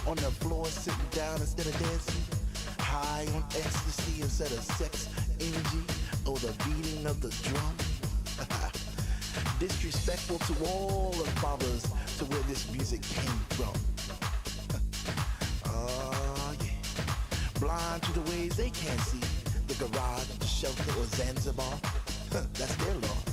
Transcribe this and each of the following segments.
On the floor, sitting down instead of dancing. High on ecstasy instead of sex, energy, or the beating of the drum. Disrespectful to all the fathers to where this music came from. Oh yeah. Blind to the ways they can't see. The garage, the shelter, or Zanzibar. That's their loss.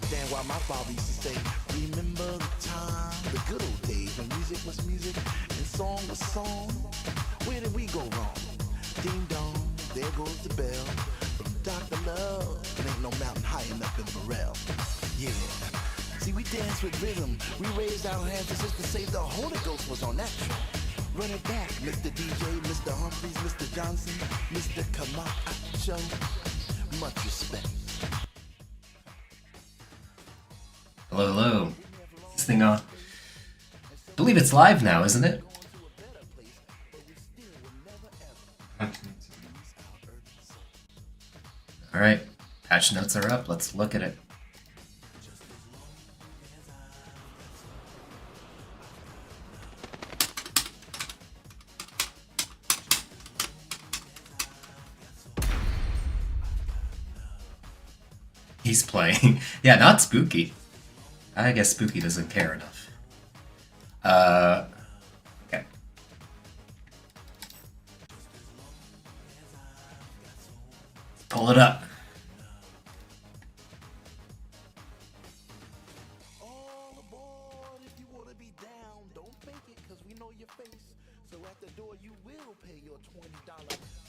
Damn, why my father used to say, remember the time, the good old days when music was music and song was song. Where did we go wrong? Ding dong, there goes the bell from Dr. Love. It ain't no mountain high enough in Burrell. Yeah, See, we dance with rhythm. We raised our hands just to say the Holy Ghost was on that track. Run it back, Mr. DJ, Mr. Humphries, Mr. Johnson, Mr. Camacho. Much respect. Hello, hello. Is this thing on? I believe it's live now, isn't it? Alright, patch notes are up. Let's look at it. He's playing. Yeah, not Spooky. I guess Spooky doesn't care enough. Okay. Pull it up. All aboard if you want to be down. Don't fake it, cause we know your face. So at the door you will pay your $20.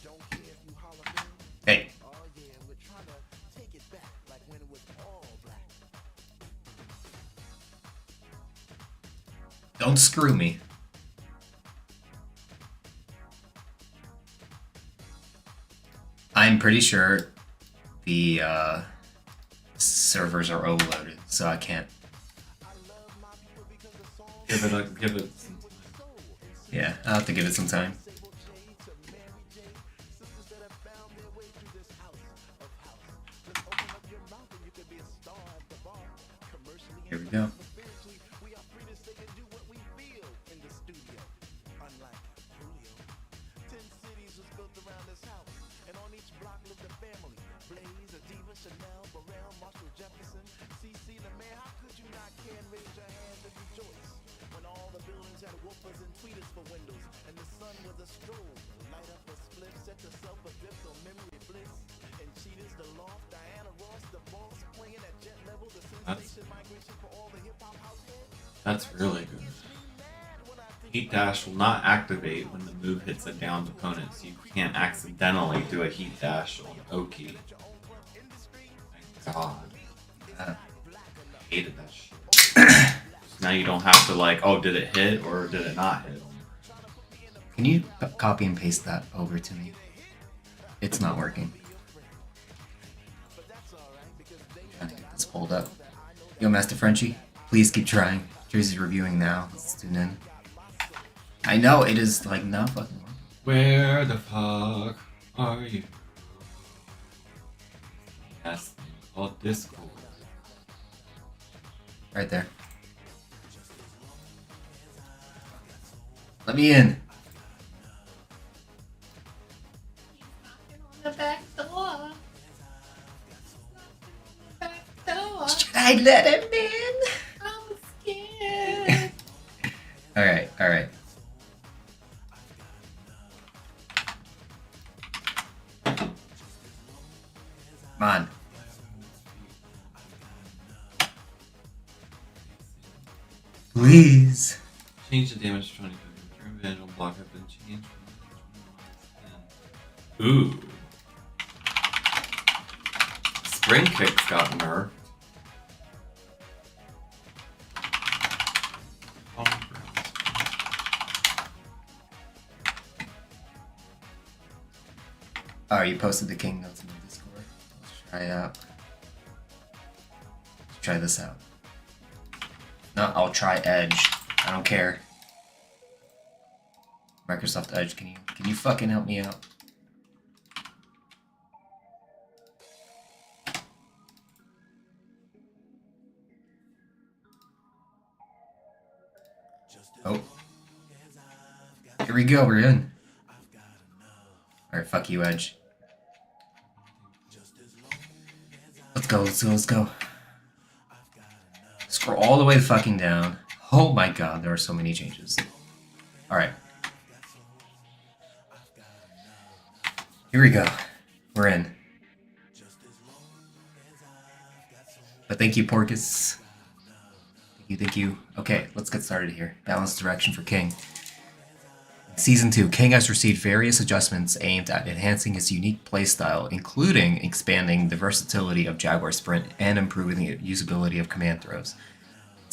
Don't care if you holler back. Hey. Oh yeah, we're trying to take it back like when it was all black. Don't screw me. I'm pretty sure the servers are overloaded, so I can't. Give it. Yeah, I'll have to give it some time. Here we go. That's really good. Heat dash will not activate when the move hits a downed opponent, so you can't accidentally do a heat dash on Oki. Thank God. I hated that shit. So now you don't have to like, oh, did it hit or did it not hit? Can you copy and paste that over to me? It's not working. I'm trying to get this pulled up. Yo, Master Frenchie, please keep trying. Jersey's reviewing now. Let's tune in. I know it is like not fucking working. Where the fuck are you? That's called Discord. Right there. Let me in. The back door. Back door. Should I let him in? I'm scared. Alright, alright. Come on. Please. Change the damage to 20. Revenge on block have been changed. Ooh. Spring kicks got nerfed. Oh, you posted the King notes in the Discord. Let's try it out. Let's try this out. No, I'll try Edge. I don't care. Microsoft Edge, can you fucking help me out? Oh. Here we go, we're in. Alright, fuck you, Edge. Let's go, let's go, let's go. Scroll all the way fucking down. Oh my god, there are so many changes. Alright. Here we go. We're in. But thank you, Porcus. Thank you. Okay, let's get started here. Balanced direction for King. Season 2, King has received various adjustments aimed at enhancing his unique playstyle, including expanding the versatility of Jaguar Sprint and improving the usability of command throws.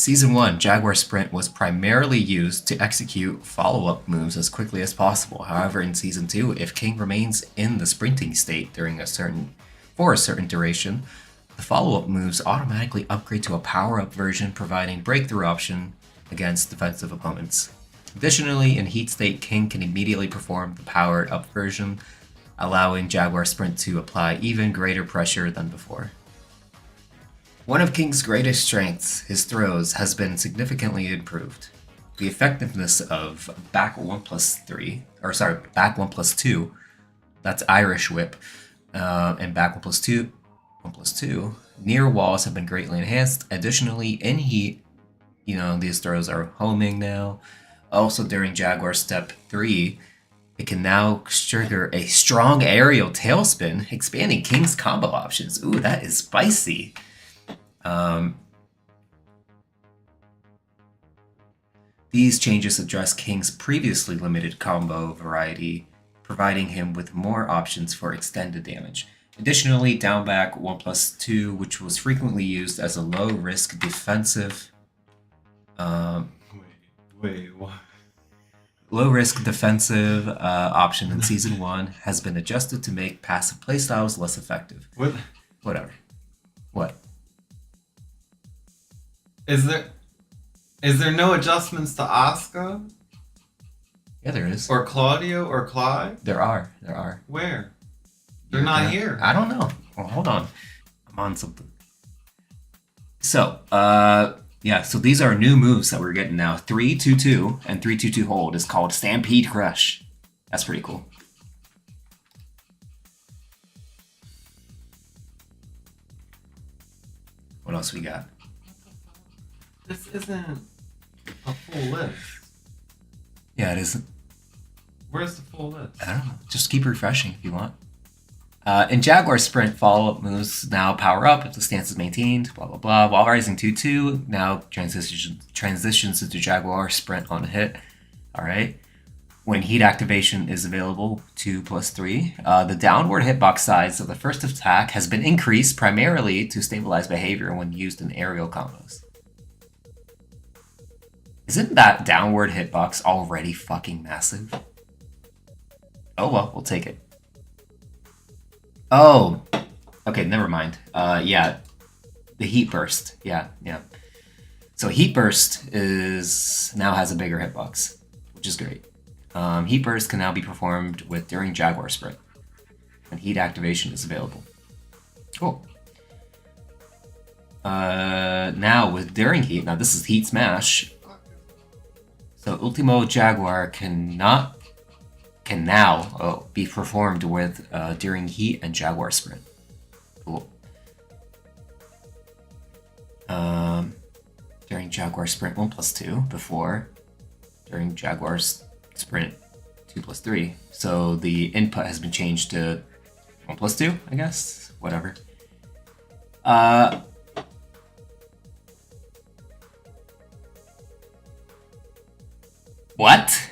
Season 1, Jaguar Sprint was primarily used to execute follow-up moves as quickly as possible. However, in Season 2, if King remains in the sprinting state for a certain duration, the follow-up moves automatically upgrade to a power-up version, providing breakthrough option against defensive opponents. Additionally, in Heat State, King can immediately perform the powered-up version, allowing Jaguar Sprint to apply even greater pressure than before. One of King's greatest strengths, his throws, has been significantly improved. The effectiveness of back 1+2, that's Irish Whip, and back 1+2, near walls have been greatly enhanced. Additionally, in Heat, these throws are homing now. Also, during Jaguar Step 3, it can now trigger a strong aerial tailspin, expanding King's combo options. Ooh, that is spicy. These changes address King's previously limited combo variety, providing him with more options for extended damage. Additionally, down back 1+2, which was frequently used as a low-risk defensive Wait, what? low-risk defensive option in Season 1 has been adjusted to make passive playstyles less effective. What? Whatever. What? Is there no adjustments to Asuka Yeah, there is. or Claudio or Clyde? There are. Where? They're not here. I don't know. Well, hold on. I'm on something. So, so these are new moves that we're getting now. 3-2-2 and 3-2-2 hold is called Stampede Crush. That's pretty cool. What else we got? This isn't a full list. Yeah, it isn't. Where's the full list? I don't know. Just keep refreshing if you want. In Jaguar Sprint, follow-up moves now power up if the stance is maintained, blah, blah, blah. While Rising 2-2 now transitions into Jaguar Sprint on hit. All right. When heat activation is available, 2+3, the downward hitbox size of the first attack has been increased primarily to stabilize behavior when used in aerial combos. Isn't that downward hitbox already fucking massive? Oh well, we'll take it. Oh, okay, never mind. The heat burst. Yeah. So heat burst now has a bigger hitbox, which is great. Heat burst can now be performed during Jaguar Sprint when heat activation is available. Cool. Now during heat, now this is Heat Smash. So Ultimo Jaguar can now be performed during Heat and Jaguar Sprint. Cool. During Jaguar Sprint 1+2 before, during Jaguar Sprint 2+3. So the input has been changed to 1+2, I guess. Whatever. What?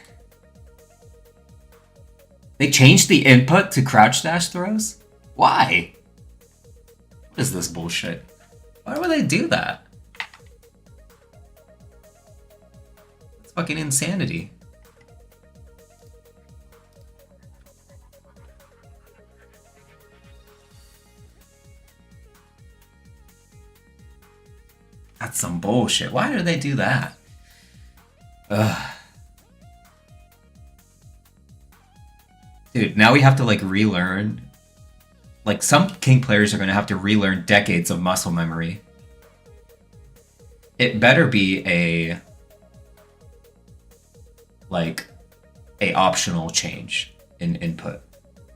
They changed the input to crouch dash throws? Why? What is this bullshit? Why would they do that? It's fucking insanity. That's some bullshit. Why do they do that? Ugh. Dude, now we have to relearn. Some King players are going to have to relearn decades of muscle memory. It better be a optional change in input.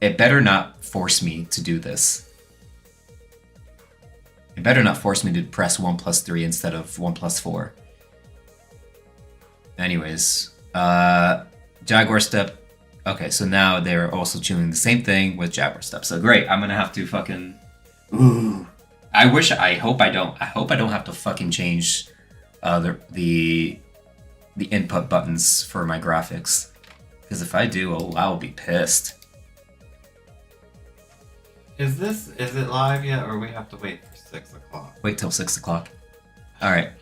It better not force me to do this. It better not force me to press 1+3 instead of 1+4. Anyways, Jaguar Step. Okay, so now they're also doing the same thing with Jaguar Step. So great, I'm gonna have to fucking. Ooh, I hope I don't have to fucking change the input buttons for my graphics, because if I do, I'll be pissed. Is it live yet, or we have to wait for 6 o'clock? Wait till 6 o'clock. All right.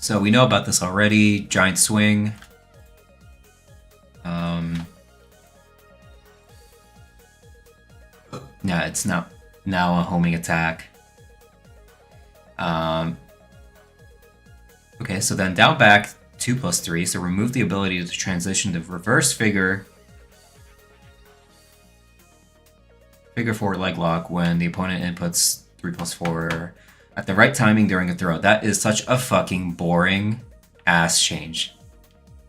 So we know about this already. Giant swing. No, it's not now a homing attack. Okay, so then down back 2+3. So remove the ability to transition to reverse figure 4 leg lock when the opponent inputs 3+4 at the right timing during a throw. That is such a fucking boring ass change.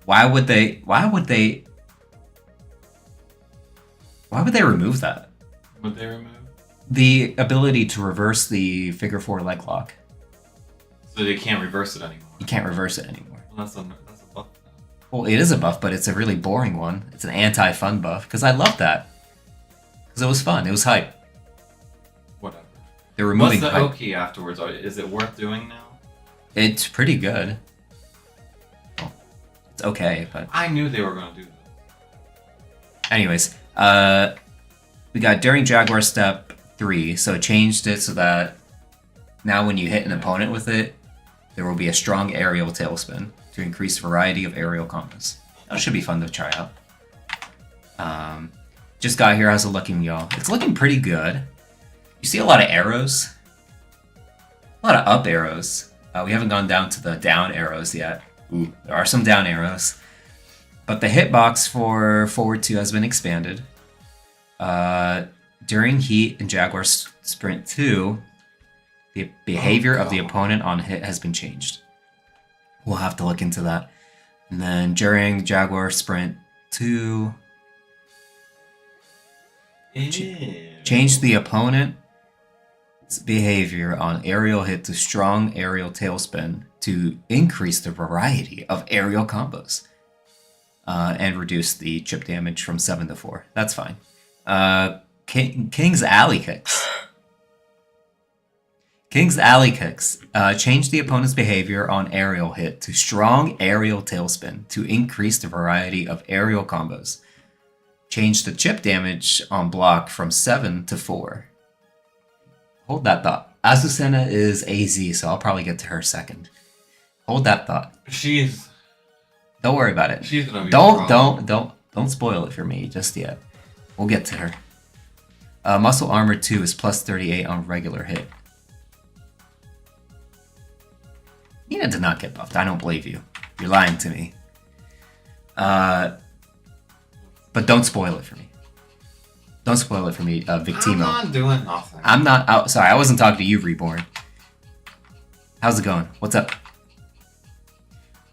Why would they remove that? Would they remove? The ability to reverse the figure 4 leg lock. So they can't reverse it anymore. You can't reverse it anymore. Well, that's a buff. Well, it is a buff, but it's a really boring one. It's an anti-fun buff, because I love that. Because it was fun. It was hype. Whatever. They're removing What's the hype. Oki afterwards? Is it worth doing now? It's pretty good. Well, it's okay, but... I knew they were going to do that. Anyways, we got during Jaguar Step 3, so it changed it so that now when you hit an opponent with it, there will be a strong aerial tailspin to increase variety of aerial combos. That should be fun to try out. Just got here, how's it looking, y'all? It's looking pretty good. You see a lot of arrows. A lot of up arrows. We haven't gone down to the down arrows yet. Ooh, there are some down arrows. But the hitbox for Forward 2 has been expanded. During Heat and Jaguar Sprint 2, the behavior of the opponent on hit has been changed. We'll have to look into that. And then during Jaguar Sprint 2, change the opponent's behavior on aerial hit to strong aerial tailspin to increase the variety of aerial combos. And reduce the chip damage from 7 to 4. That's fine. King's Alley Kicks. King's Alley Kicks. Change the opponent's behavior on aerial hit to strong aerial tailspin to increase the variety of aerial combos. Change the chip damage on block from 7 to 4. Hold that thought. Azucena is AZ, so I'll probably get to her second. Hold that thought. Don't worry about it. She's gonna be Don't spoil it for me just yet. We'll get to her. Muscle Armor 2 is plus 38 on regular hit. Nina did not get buffed. I don't believe you. You're lying to me. But don't spoil it for me. Don't spoil it for me, Victimo. I'm not doing nothing. I'm not out. Sorry, I wasn't talking to you, Reborn. How's it going? What's up?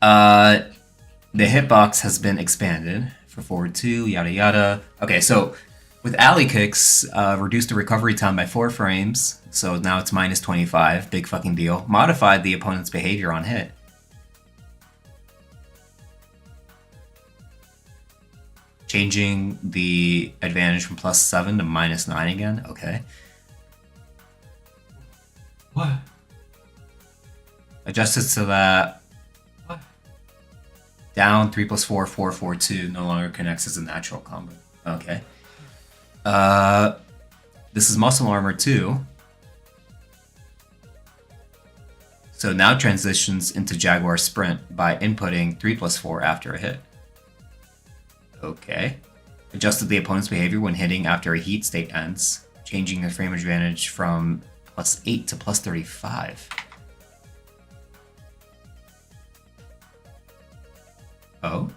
The hitbox has been expanded for Forward 2, yada yada. Okay, so with Alley Kicks, reduced the recovery time by 4 frames, so now it's minus 25, big fucking deal. Modified the opponent's behavior on hit. Changing the advantage from plus 7 to minus 9 again, okay. What? Adjusted so that down 3+4, 4/4/2 no longer connects as a natural combo. Okay. This is Muscle Armor 2. So now transitions into Jaguar Sprint by inputting 3+4 after a hit. Okay. Adjusted the opponent's behavior when hitting after a heat state ends, changing the frame advantage from plus 8 to plus 35. Oh.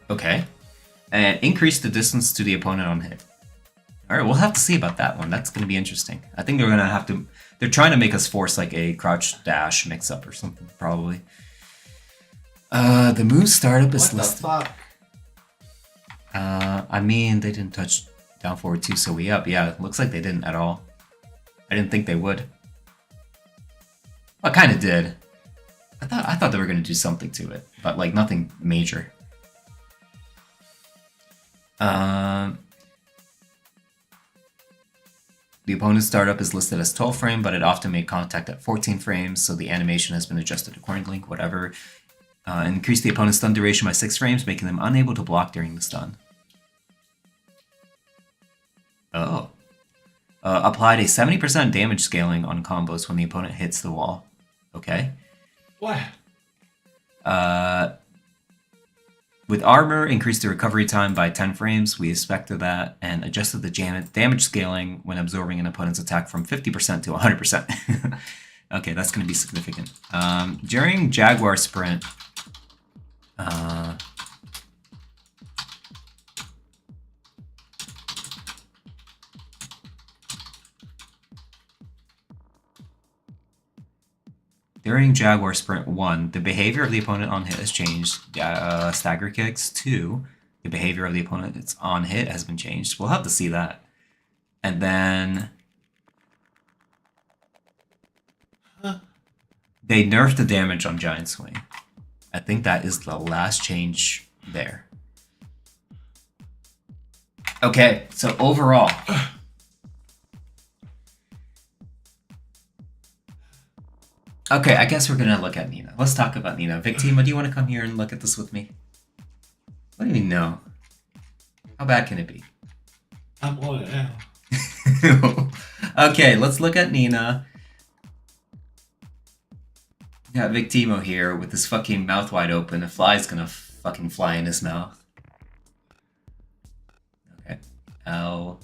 Okay. And increase the distance to the opponent on hit. Alright, we'll have to see about that one. That's going to be interesting. I think they're going to have to... They're trying to make us force like a crouch dash mix-up or something, probably. The move startup is listed. What the fuck? I mean, they didn't touch down forward 2, so we up. Yeah, it looks like they didn't at all. I didn't think they would. Well, I kind of did. I thought they were going to do something to it, but like nothing major. The opponent's startup is listed as 12 frame, but it often made contact at 14 frames, so the animation has been adjusted accordingly, whatever. Increase the opponent's stun duration by 6 frames, making them unable to block during the stun. Oh. Applied a 70% damage scaling on combos when the opponent hits the wall. Okay. What? With armor, increased the recovery time by 10 frames. We expected that and adjusted the damage scaling when absorbing an opponent's attack from 50% to 100%. Okay, that's going to be significant. During Jaguar Sprint, during Jaguar Sprint 1, the behavior of the opponent on hit has changed. Stagger kicks 2, the behavior of the opponent on hit has been changed. We'll have to see that. And then they nerfed the damage on Giant Swing. I think that is the last change there. Okay, so overall. Okay, I guess we're gonna look at Nina. Let's talk about Nina. Victima, do you want to come here and look at this with me? What do you mean no? How bad can it be? I'm on it now. Okay, let's look at Nina. Got Victimo here with his fucking mouth wide open. A fly's gonna fucking fly in his mouth. Okay. L.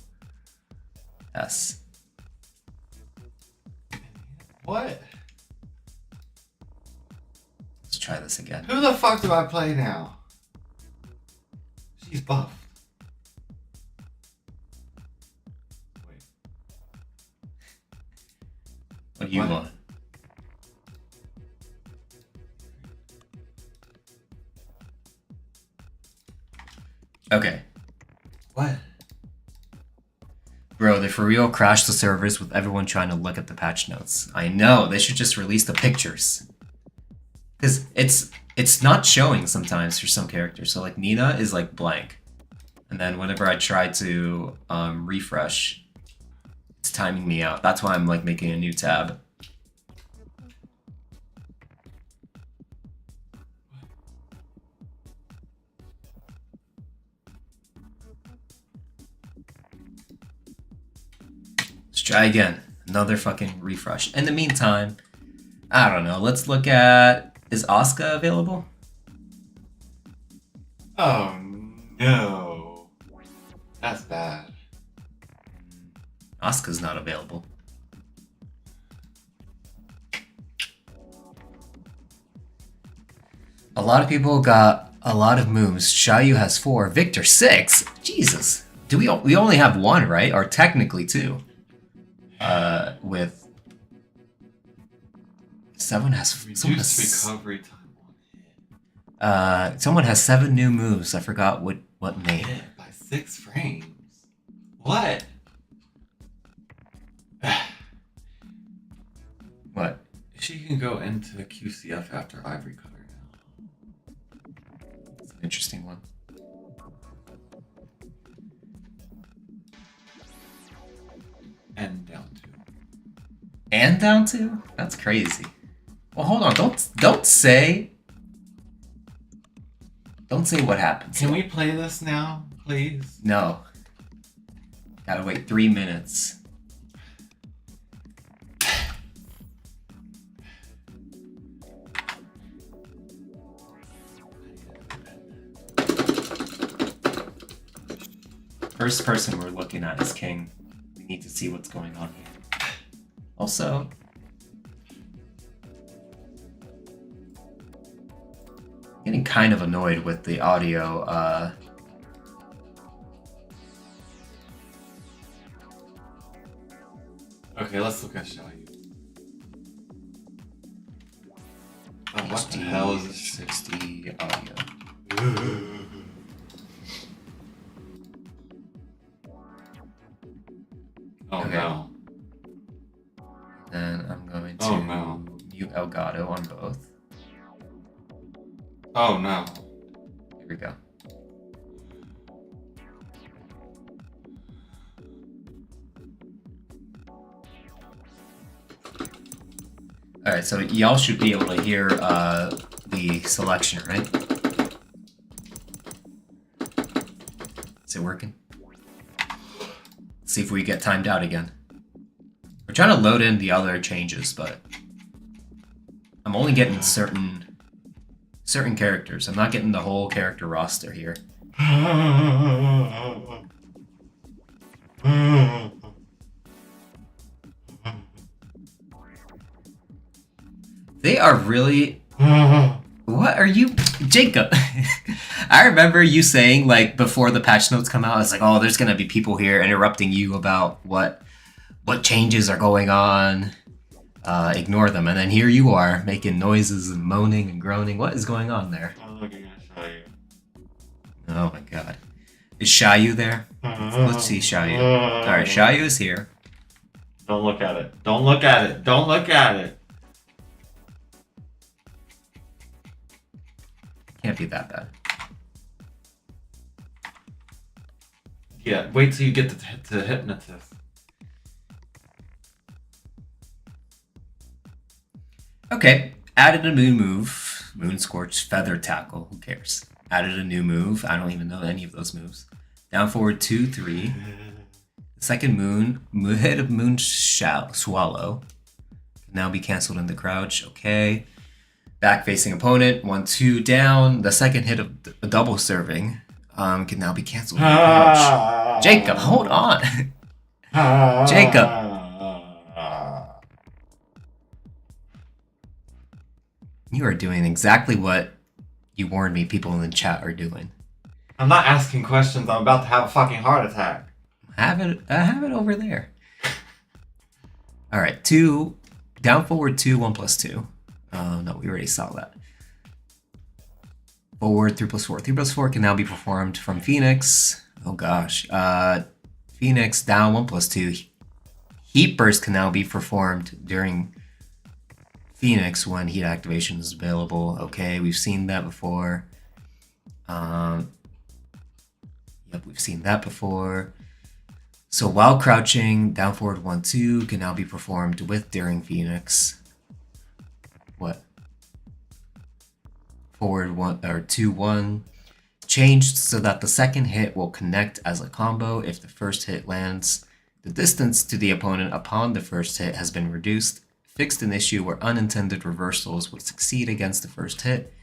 S. What? Let's try this again. Who the fuck do I play now? She's buffed. Wait. What do you What? want? Okay. What? Bro, they for real crashed the servers with everyone trying to look at the patch notes. I know, they should just release the pictures. Because it's not showing sometimes for some characters. So like Nina is like blank. And then whenever I try to refresh, it's timing me out. That's why I'm like making a new tab. Let's try again. Another fucking refresh. In the meantime, I don't know. Let's look at... Is Asuka available? Oh no. That's bad. Asuka's not available. A lot of people got a lot of moves. Xiaoyu has 4. Victor 6. Jesus. Do we only have 1, right? Or technically 2. With someone has Reduced recovery time on hit. someone has 7 new moves. I forgot what name. Hit by 6 frames. What? What? She can go into QCF after Ivory Cutter now. It's an interesting one. And down 2. And down 2? That's crazy. Well, hold on. Don't say what happens. Can we play this now, please? No. Gotta wait 3 minutes. First person we're looking at is King. We need to see what's going on here. Also, getting kind of annoyed with the audio. Okay, let's look at Xiaoyu. Oh, what the hell is this? 60 audio. Oh Okay. no. Then I'm going to Oh, no. mute Elgato on both. Oh no. Here we go. Alright, so y'all should be able to hear the selection, right? Is it working? Let's see if we get timed out again. trying to load in the other changes, but I'm only getting certain characters. I'm not getting the whole character roster here. They are really. What are you, Jacob? I remember you saying, like, before the patch notes come out, it's like, oh, there's gonna be people here interrupting you about what changes are going on. Ignore them. And then here you are making noises and moaning and groaning. What is going on there? I'm looking at Shayu. Oh my god. Is Shayu there? Let's see Shayu. Alright, Shayu is here. Don't look at it. Don't look at it. Don't look at it. Can't be that bad. Yeah, wait till you get to Hypnotist. Okay, added a new move. Moon Scorch, Feather Tackle. Who cares? Added a new move. I don't even know any of those moves. Down forward 2, 3. Second hit of Moon Swallow. Can now be cancelled in the crouch. Okay. Back facing opponent. 1, 2 down. The second hit of a double serving can now be cancelled in the crouch. Jacob, hold on. Jacob. You are doing exactly what you warned me people in the chat are doing. I'm not asking questions. I'm about to have a fucking heart attack. I have it over there. All right, 2 down forward 2 1+2. No, we already saw that. Forward 3+4. 3+4 can now be performed from Phoenix. Oh gosh. Phoenix down 1+2. Heat Burst can now be performed during Phoenix when heat activation is available. Okay, we've seen that before. Yep, we've seen that before. So while crouching, down forward 1, 2 can now be performed with during Phoenix. What? Forward 1 or 2, 1. Changed so that the second hit will connect as a combo if the first hit lands. The distance to the opponent upon the first hit has been reduced. Fixed an issue where unintended reversals would succeed against the first hit.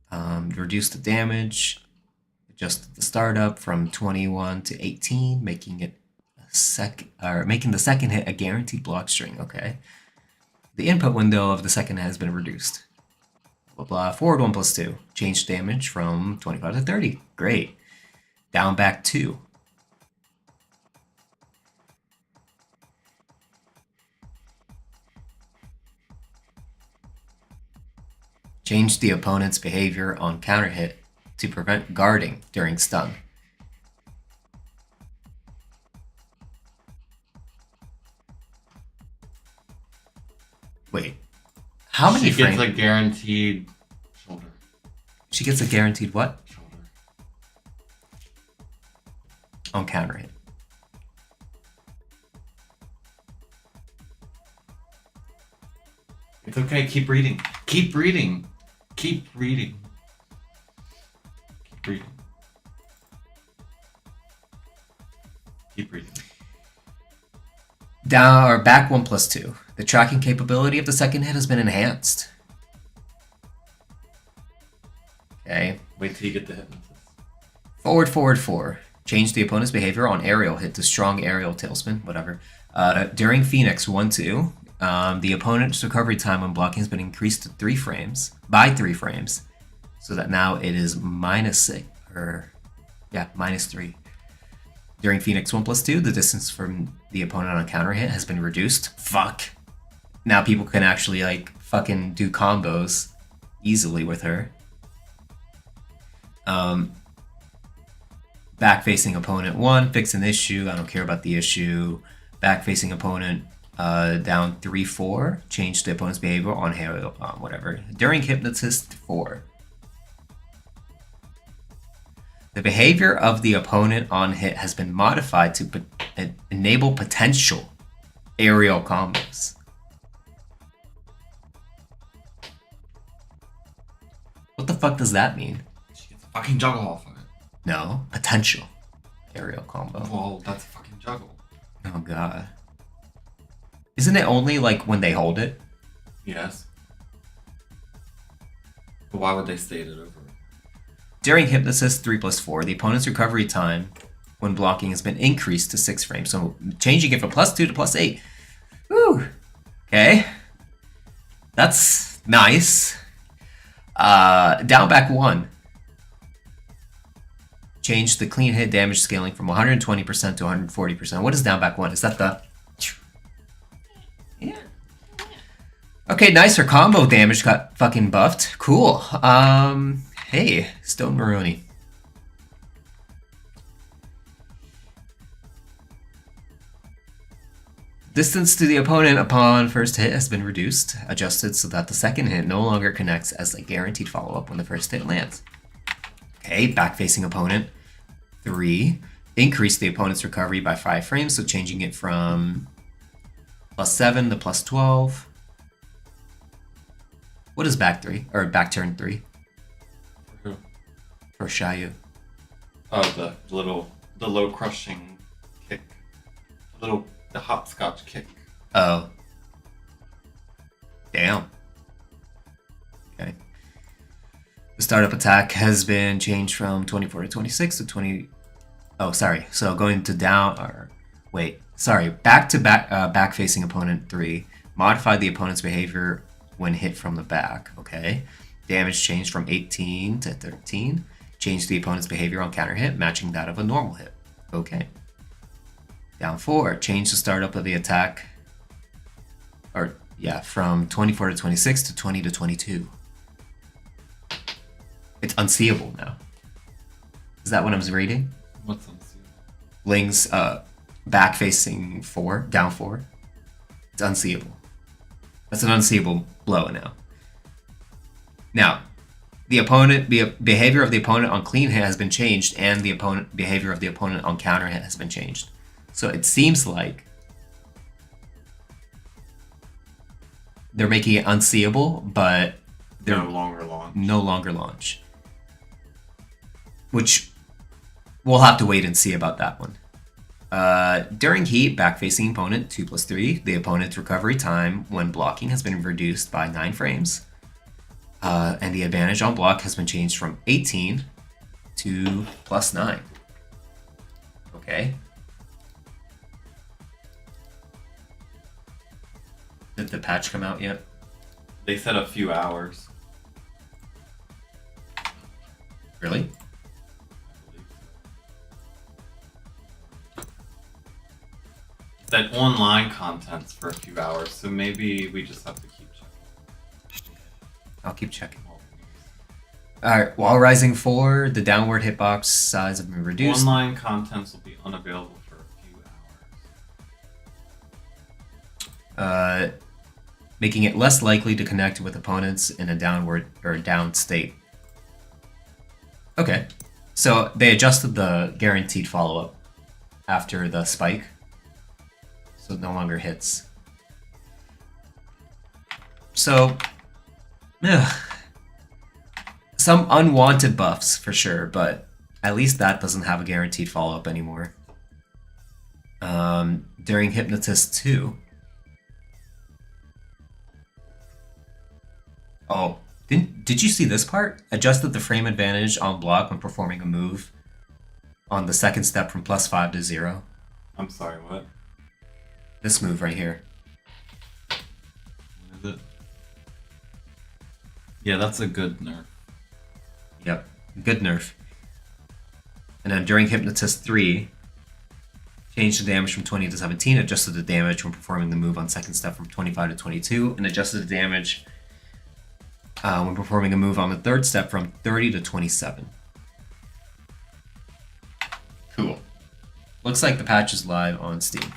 Reduced the damage. Adjusted the startup from 21 to 18, making it making the second hit a guaranteed block string. Okay. The input window of the second hit has been reduced. Blah blah. Forward 1+2. Changed damage from 25 to 30. Great. Down back 2. Change the opponent's behavior on counter hit to prevent guarding during stun. Wait, how many She gets frames? a guaranteed shoulder. She gets a guaranteed what? Shoulder. On counter hit. It's okay. Keep reading. Keep reading. Keep reading. Keep reading. Keep reading. Down or back 1+2. The tracking capability of the second hit has been enhanced. Okay. Wait till you get the hypnosis. Forward, forward, 4. Change the opponent's behavior on aerial hit to strong aerial tailspin, whatever. During Phoenix 1, 2, the opponent's recovery time when blocking has been increased to 3 frames, by 3 frames, so that now it is -6, or yeah, -3. During Phoenix 1+2, the distance from the opponent on a counter hit has been reduced. Fuck. Now people can actually like fucking do combos easily with her. Back facing opponent 1, fix an issue. I don't care about the issue. Back facing opponent down 3, 4. Change the opponent's behavior on whatever. During Hypnotist 4. The behavior of the opponent on hit has been modified to enable potential aerial combos. What the fuck does that mean? She gets a fucking juggle off of it. No, potential aerial combo. Well, that's a fucking juggle. Oh god. Isn't it only like when they hold it? Yes. But why would they state it over? During Hypnosis 3+4, the opponent's recovery time when blocking has been increased to 6 frames. So changing it from +2 to +8. Woo! Okay. That's nice. Down back 1. Change the clean hit damage scaling from 120% to 140%. What is down back 1? Is that the... Yeah. Okay, nice. Her combo damage got fucking buffed. Cool. Hey, Stone Maroney. Distance to the opponent upon first hit has been reduced, adjusted so that the second hit no longer connects as a guaranteed follow-up when the first hit lands. Okay, back-facing opponent. 3. Increase the opponent's recovery by 5 frames, so changing it from +7 to +12. What is back 3? Or back turn 3? For who? For Shayu. Oh, the low crushing kick. The hopscotch kick. Oh. Damn. Okay. The startup attack has been changed from 24 to 26 to 20. Oh, sorry. So going to down or wait. Sorry. Back to back facing opponent 3. Modified the opponent's behavior when hit from the back. Okay. Damage changed from 18 to 13. Changed the opponent's behavior on counter hit, matching that of a normal hit. Okay. Down 4. Change the startup of the attack. Or yeah, from 24 to 26 to 20 to 22. It's unseeable now. Is that what I'm reading? What's unseeable? Ling's back facing 4, down 4. It's unseeable. That's an unseeable blow now. Now, the behavior of the opponent on clean hit has been changed, and the behavior of the opponent on counter hit has been changed. So it seems like they're making it unseeable, but they're No longer launch. no longer launch. Which we'll have to wait and see about that one. During heat, back-facing opponent 2+3, the opponent's recovery time when blocking has been reduced by 9 frames. And the advantage on block has been changed from 18 to +9. Okay. Did the patch come out yet? They said a few hours. Really? I believe so. That online content's for a few hours, so maybe we just have to keep checking. I'll keep checking. Alright, Wall Rising 4, the downward hitbox size have been reduced. Online contents will be unavailable for a few hours. Making it less likely to connect with opponents in a downward or down state. Okay, so they adjusted the guaranteed follow-up after the spike, so it no longer hits. So, some unwanted buffs for sure, but at least that doesn't have a guaranteed follow-up anymore. During Hypnotist 2. Oh, did you see this part? Adjusted the frame advantage on block when performing a move on the second step from +5 to 0. I'm sorry, what? This move right here. What is it? Yeah, that's a good nerf. Yep, good nerf. And then during Hypnotist 3, changed the damage from 20 to 17, adjusted the damage when performing the move on second step from 25 to 22, and adjusted the damage when performing a move on the third step from 30 to 27. Cool. Looks like the patch is live on Steam.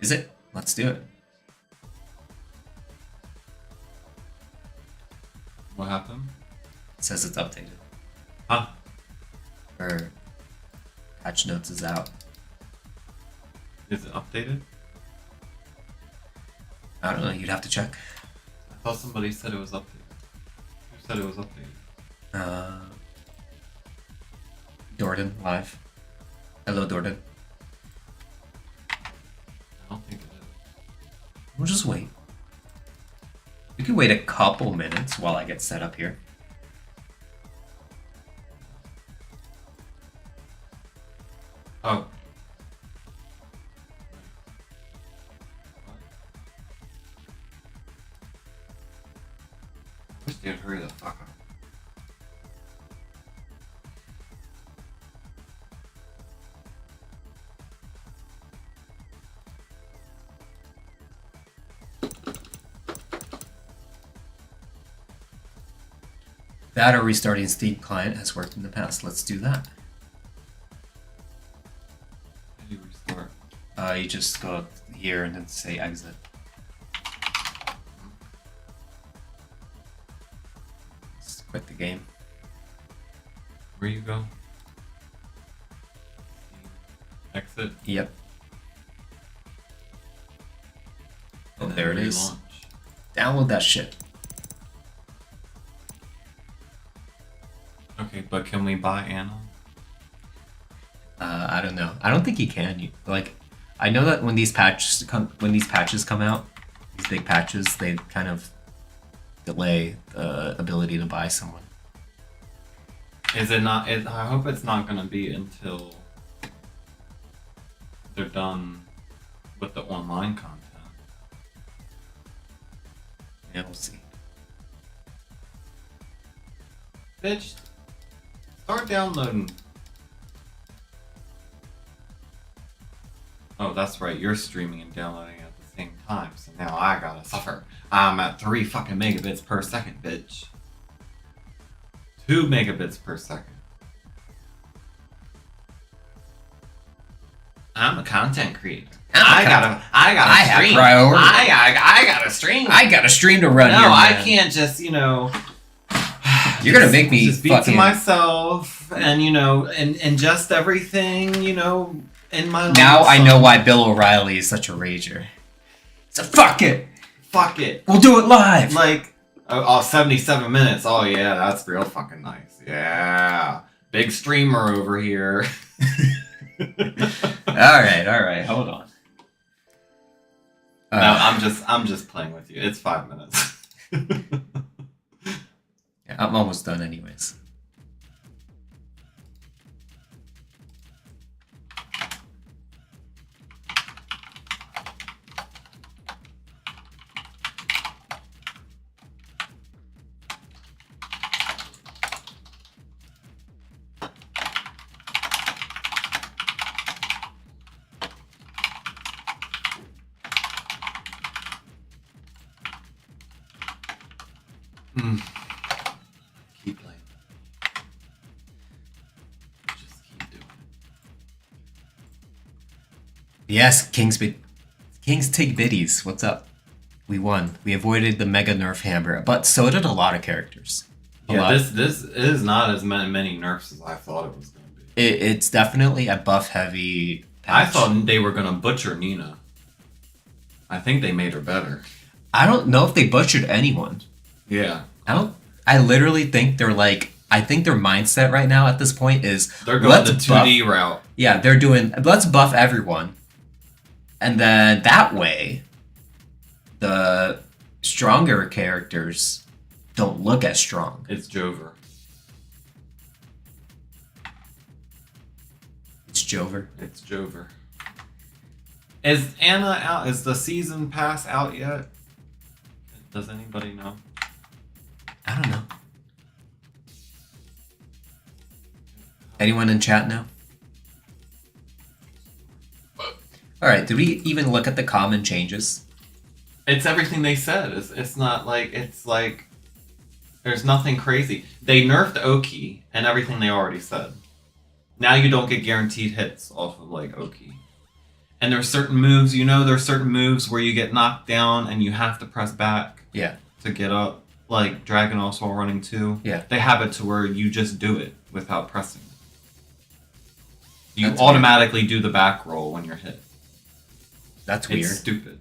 Is it? Let's do it. What happened? It says it's updated. Huh? Or patch notes is out. Is it updated? I don't know, you'd have to check. I thought somebody said it was updated. Who said it was updated? Dordan, live. Hello, Dordan. I don't think it is. just wait. We can wait a couple minutes while I get set up here. Oh. Wish they'd hurry the fuck up. That or restarting Steam client has worked in the past. Let's do that. How do you restart? You just go here and then say exit. Just quit the game. Where you go? Exit. Yep. Oh, and then there it is. relaunch. Download that shit. Okay, but can we buy Anna? I don't know. I don't think you can. Like, I know that when these patches come out, these big patches, they kind of delay the ability to buy someone. Is it not? I hope it's not gonna be until they're done with the online content. Yeah, we'll see. Bitch, start downloading. Oh, that's right. You're streaming and downloading at the same time, so now I gotta suffer. I'm at 3 fucking megabits per second, bitch. 2 megabits per second. I'm a content creator. I gotta have stream. priority. I gotta stream. I got a stream to run No, here, I man. can't just, You're gonna make me just beat fucking... to myself and, and ingest everything, in my life. Now I know why Bill O'Reilly is such a rager. So fuck it! Fuck it. We'll do it live! Like, 77 minutes. Oh, yeah, that's real fucking nice. Yeah. Big streamer over here. Alright, hold on. No, I'm just playing with you. It's 5 minutes. Yeah, I'm almost done anyways. Keep playing. Just keep doing it. Yes, King's Tig Biddies, what's up? We won. We avoided the mega nerf hammer, but so did a lot of characters. A lot. This is not as many nerfs as I thought it was going to be. It's definitely a buff heavy I patch. thought they were going to butcher Nina. I think they made her better. I don't know if they butchered anyone. Yeah. I literally think they're like, I think their mindset right now at this point is They're going the 2D route. Yeah, they're doing, let's buff everyone. And then that way, the stronger characters don't look as strong. It's Jover. It's Jover. It's Jover. Is Anna out? Is the season pass out yet? Does anybody know? I don't know. Anyone in chat know? Alright, did we even look at the common changes? It's everything they said. It's not like, it's like, there's nothing crazy. They nerfed Oki and everything they already said. Now you don't get guaranteed hits off of like Oki. And there's certain moves, there's certain moves where you get knocked down and you have to press back Yeah. to get up. Like Dragon also running too. Yeah. They have it to where you just do it without pressing. You That's automatically do the back roll when you're hit. That's It's weird. stupid.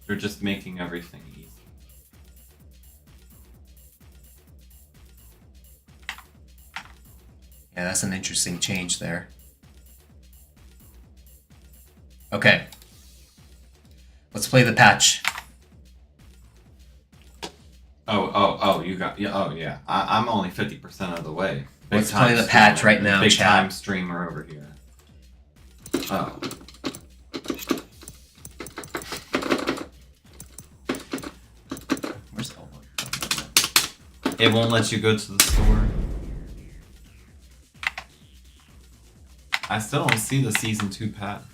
They're just making everything easy. Yeah, that's an interesting change there. Let's play the patch. Oh, you got, yeah, oh, yeah. I'm only 50% of the way. Let's play the patch right now, Big chat. time streamer over here. Oh. Where's Elmo? It won't let you go to the store. I still don't see the season 2 packs.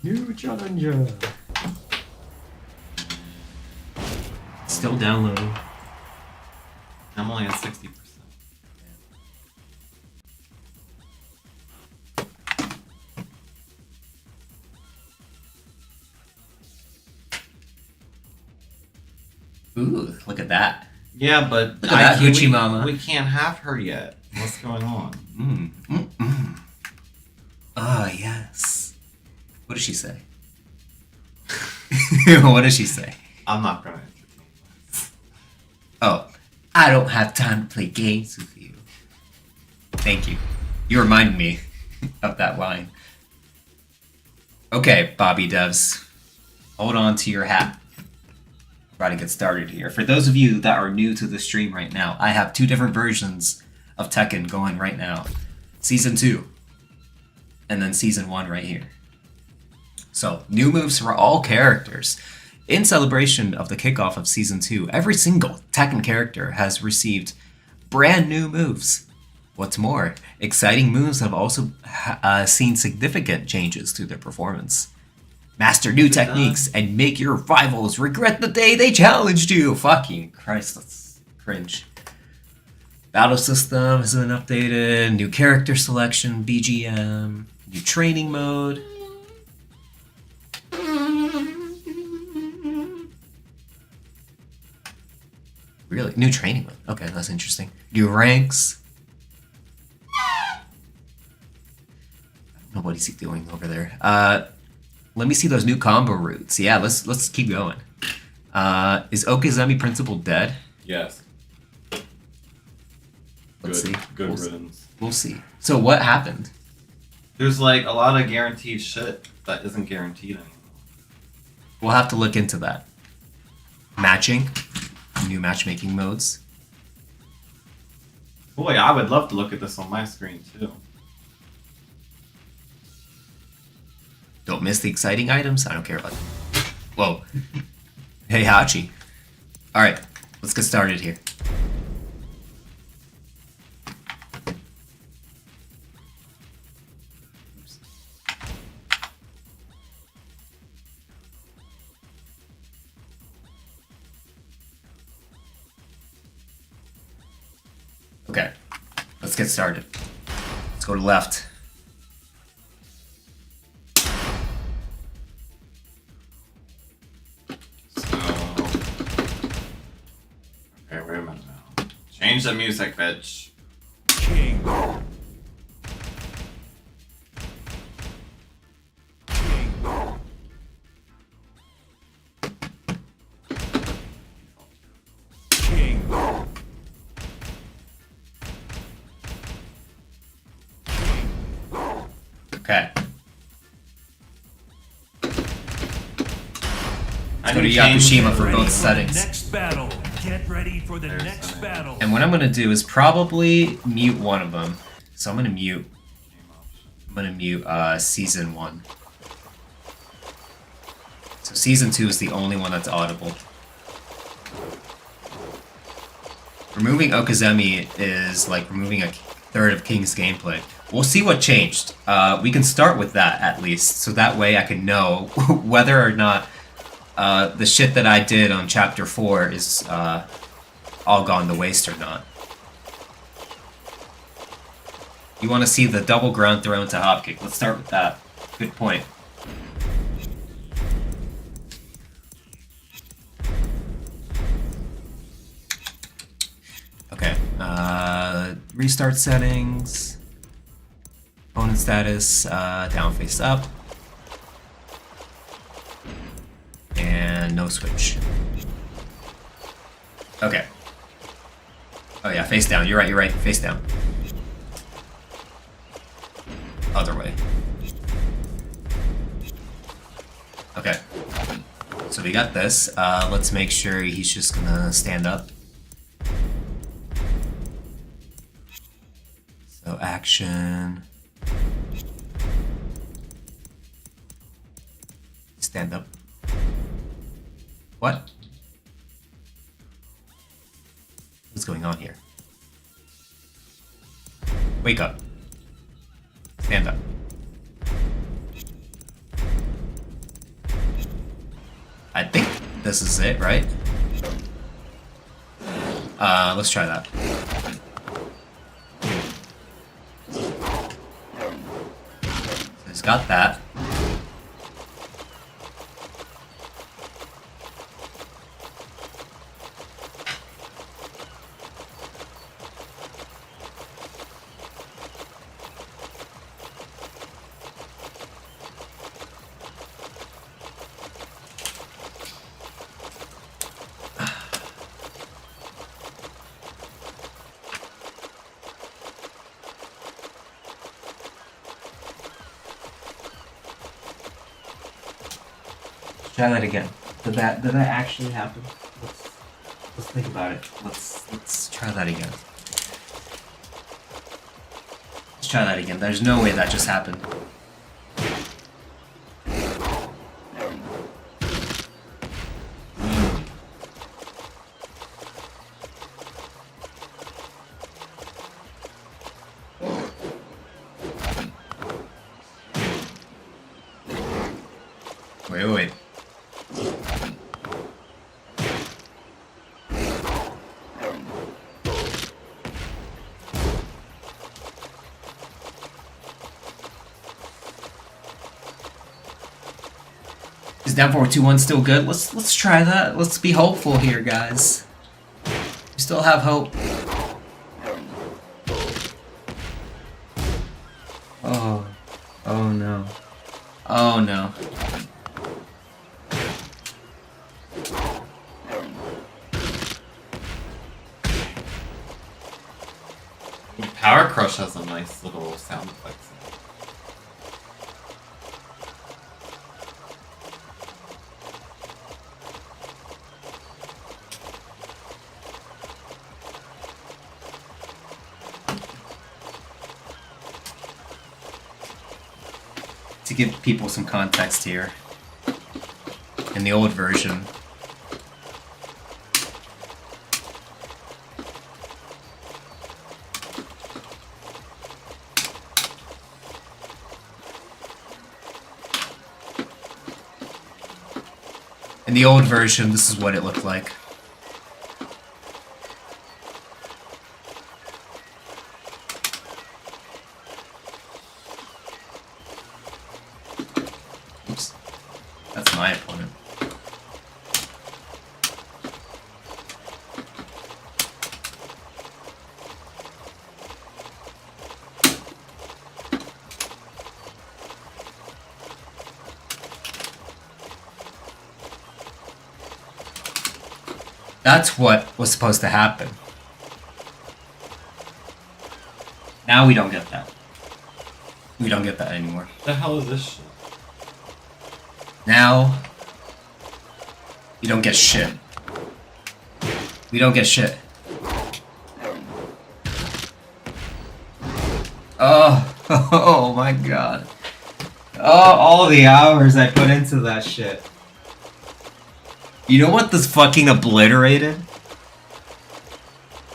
New challenger. Still downloading. I'm only at 60%. Ooh, look at that. Yeah, but Look at that we- Gucci mama. We can't have her yet. What's going on? Ah, yes. What does she say? What does she say? I'm not gonna entertain this. Oh, I don't have time to play games with you. Thank you. You reminded me of that line. Okay, Bobby Devs. Hold on to your hat. We're about to get started here. For those of you that are new to the stream right now, I have 2 different versions of Tekken going right now. Season 2. And then Season 1 right here. So, new moves for all characters. In celebration of the kickoff of Season 2, every single Tekken character has received brand new moves. What's more, exciting moves have also seen significant changes to their performance. Master new techniques and make your rivals regret the day they challenged you. Fucking Christ, that's cringe. Battle system has been updated. New character selection, BGM. New training mode. Really? New training mode. Okay, that's interesting. New ranks. I don't know what he's doing over there. Let me see those new combo routes. Yeah, let's keep going. Is Okizeme Principal dead? Yes. Let's see. Good We'll- riddance. We'll see. So what happened? There's like a lot of guaranteed shit that isn't guaranteed anymore. We'll have to look into that. Matching. New matchmaking modes. Boy, I would love to look at this on my screen too. Don't miss the exciting items. I don't care about them. Whoa. Hey, Hachi. Alright, let's get started here. Okay, let's get started. Let's go to left. So, okay, wait a minute now. Change the music, bitch. King. King. Okay. I go to need to change- Yakushima for Ready both the settings. Next battle. Get ready for the There's next the- battle. And what I'm gonna do is probably mute one of them. So I'm gonna mute season 1. So season 2 is the only one that's audible. Removing Okizeme is like removing a third of King's gameplay. We'll see what changed. We can start with that at least, so that way I can know whether or not the shit that I did on chapter 4 is all gone to waste or not. You want to see the double ground throw into hop kick. Let's start with that. Good point. Okay. Restart settings. Opponent status. Down face up. And and no switch. Okay. Oh yeah, face down. You're right. Face down. Other way. Okay. So we got this. Let's make sure he's just gonna stand up. So action. Stand up. What? What's going on here? Wake up. Stand up. I think this is it, right? Let's try that. So he's got that. Try that again. Did that actually happen? Let's think about it. Let's try that again. Let's try that again. There's no way that just happened. Wait. Is down forward 2-1 still good? Let's try that. Let's be hopeful here, guys. We still have hope. Oh no. Oh no. Power Crush has a nice little sound effect. To give people some context here, in the old version, this is what it looked like. Oops. That's my opponent. That's what was supposed to happen. Now we don't get that. We don't get that anymore. What the hell is this shit? Now, you don't get shit. We don't get shit. Oh, oh my god. Oh, all the hours I put into that shit. You know what this fucking obliterated?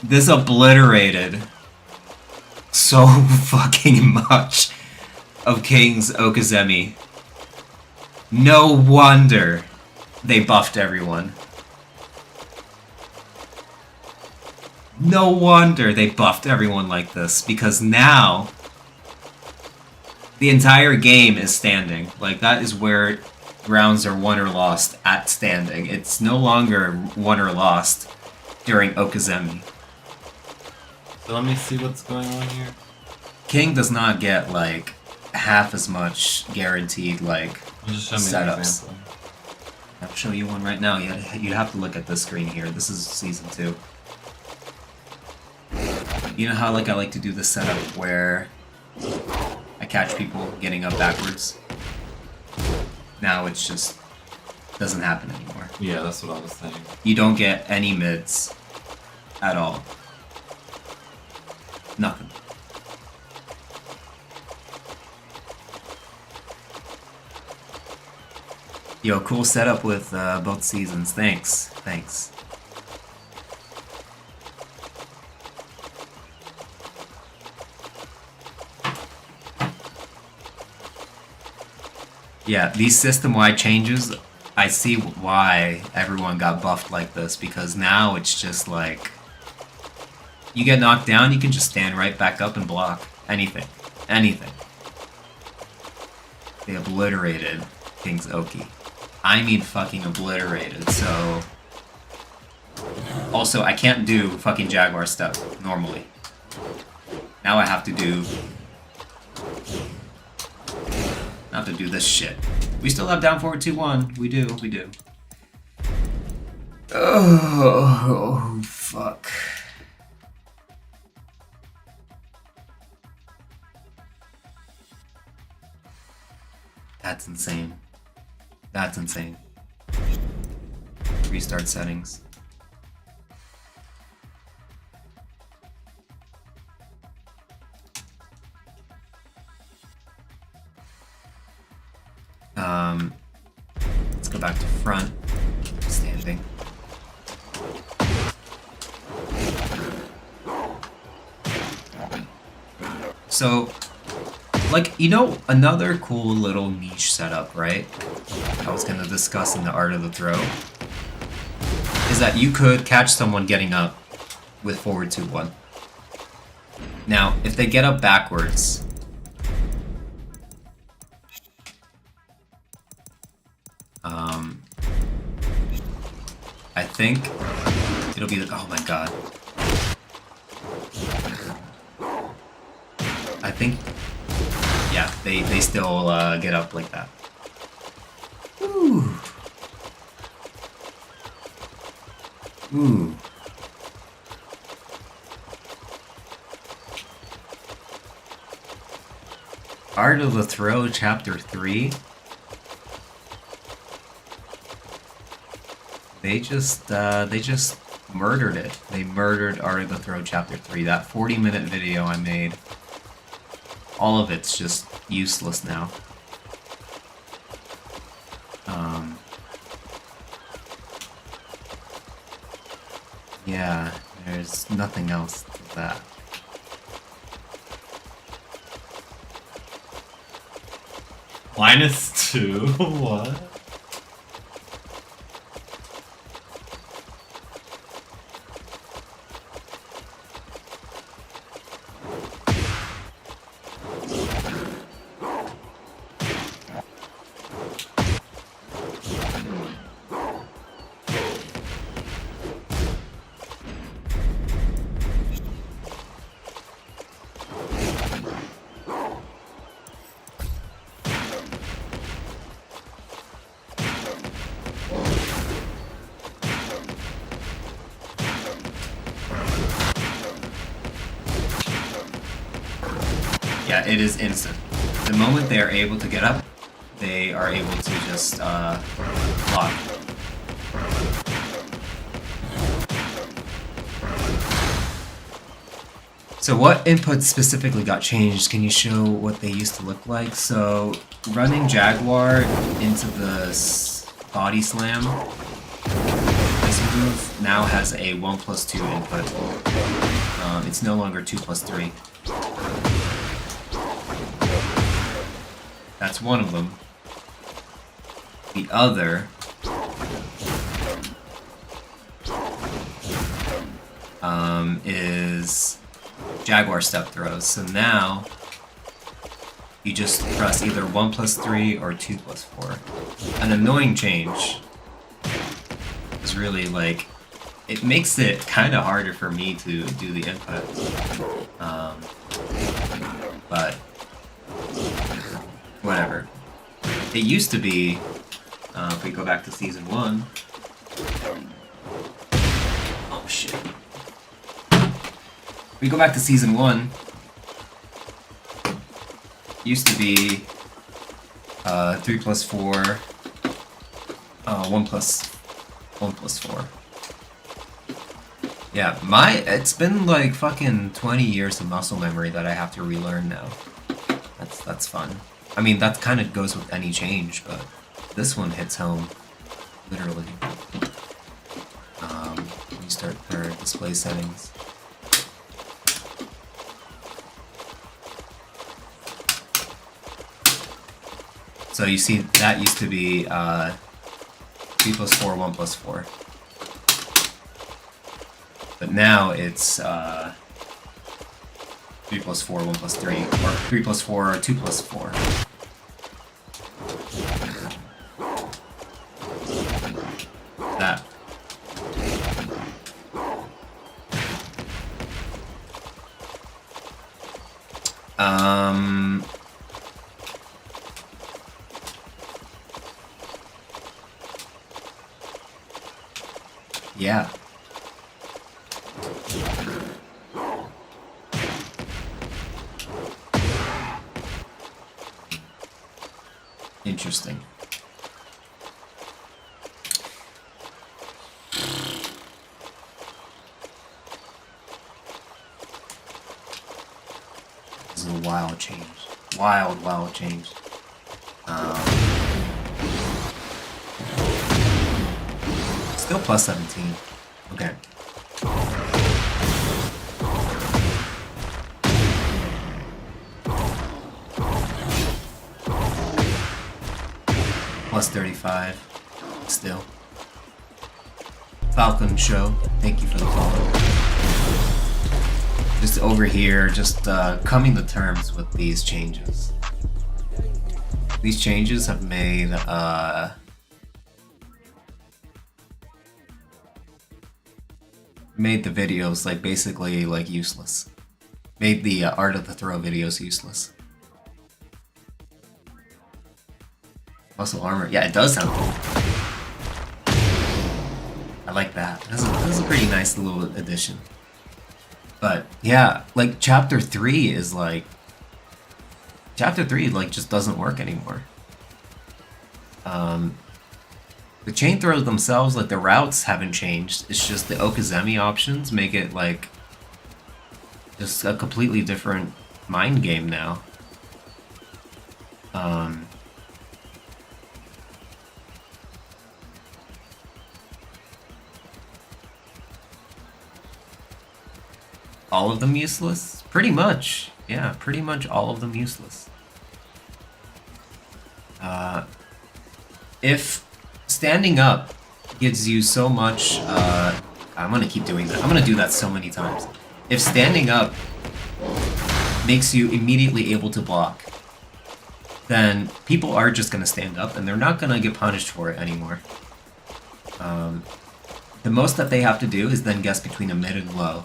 This obliterated so fucking much of King's Okazemi. No wonder they buffed everyone. No wonder they buffed everyone like this, because now the entire game is standing. Like, that is where rounds are won or lost, at standing. It's no longer won or lost during Okazemi. So let me see what's going on here. King does not get like half as much guaranteed like Just show me an setups. example. I'll show you one right now. You'd have to look at this screen here. This is season 2. You know how like I like to do this setup where I catch people getting up backwards? Now it's just doesn't happen anymore. Yeah, that's what I was saying. You don't get any mids at all. Nothing. Yo, cool setup with both seasons. Thanks. Yeah, these system-wide changes, I see why everyone got buffed like this, because now it's just like... You get knocked down, you can just stand right back up and block. Anything. They obliterated King's Oki. I mean fucking obliterated, so... Also, I can't do fucking Jaguar stuff normally. Now I have to do... I have to do this shit. We still have down forward 2-1. We do. Oh, fuck. That's insane. Restart settings. Let's go back to front. Standing. So, like, you know, another cool little niche setup, right? I was gonna discuss in the Art of the Throw. Is that you could catch someone getting up with forward 2-1. Now, if they get up backwards, I think it'll be oh my god. I think, yeah, they still get up like that. Ooh. Art of the Throw, Chapter 3. They just murdered it. They murdered Art of the Throw Chapter 3. That 40-minute video I made, all of it's just useless now. Yeah, there's nothing else to that. -2? What? Yeah, it is instant. The moment they are able to get up, they are able to just block. So what inputs specifically got changed? Can you show what they used to look like? So running Jaguar into the body slam, this move now has a 1+2 input. It's no longer 2+3. That's one of them. The other is Jaguar step throws. So now you just press either 1+3 or 2+4. An annoying change is really like, it makes it kind of harder for me to do the input. But whatever. It used to be if we go back to season 1. Oh shit. If we go back to season 1, used to be 3 plus 4, 1 plus 4. Yeah, it's been like fucking 20 years of muscle memory that I have to relearn now. That's fun. I mean, that kind of goes with any change, but this one hits home, literally. Restart our display settings. So you see, that used to be 3 plus 4, 1 plus 4. But now it's 3 plus 4, 1 plus 3, or 3 plus 4, 2 plus 4. That. Yeah. Interesting. This is a wild change. Wild change. Still plus 17. Okay. Plus 35. Still. Falcon Show, thank you for the follow. Just over here, just coming to terms with these changes. These changes have made the videos like basically like useless. Made the Art of the Throw videos useless. Muscle armor, yeah, it does sound cool. I like that. This is a pretty nice little addition. But yeah, like chapter 3 is like just doesn't work anymore. The chain throws themselves, like the routes haven't changed. It's just the Okizeme options make it like just a completely different mind game now. All of them useless? Pretty much. Yeah, pretty much all of them useless. If standing up gives you so much... I'm gonna keep doing that. I'm gonna do that so many times. If standing up makes you immediately able to block, then people are just gonna stand up and they're not gonna get punished for it anymore. The most that they have to do is then guess between a mid and low.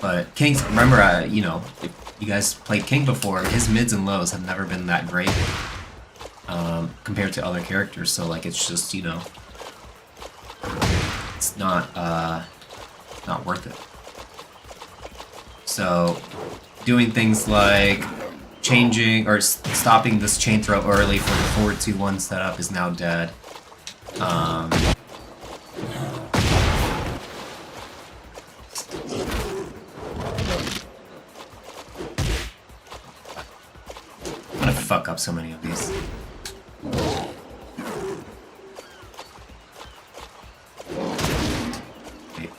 But King's, remember, you know, if you guys played King before, his mids and lows have never been that great compared to other characters. So like, it's just, you know, it's not worth it. So doing things like changing or stopping this chain throw early for the 4-2-1 setup is now dead. Fuck up so many of these. Okay.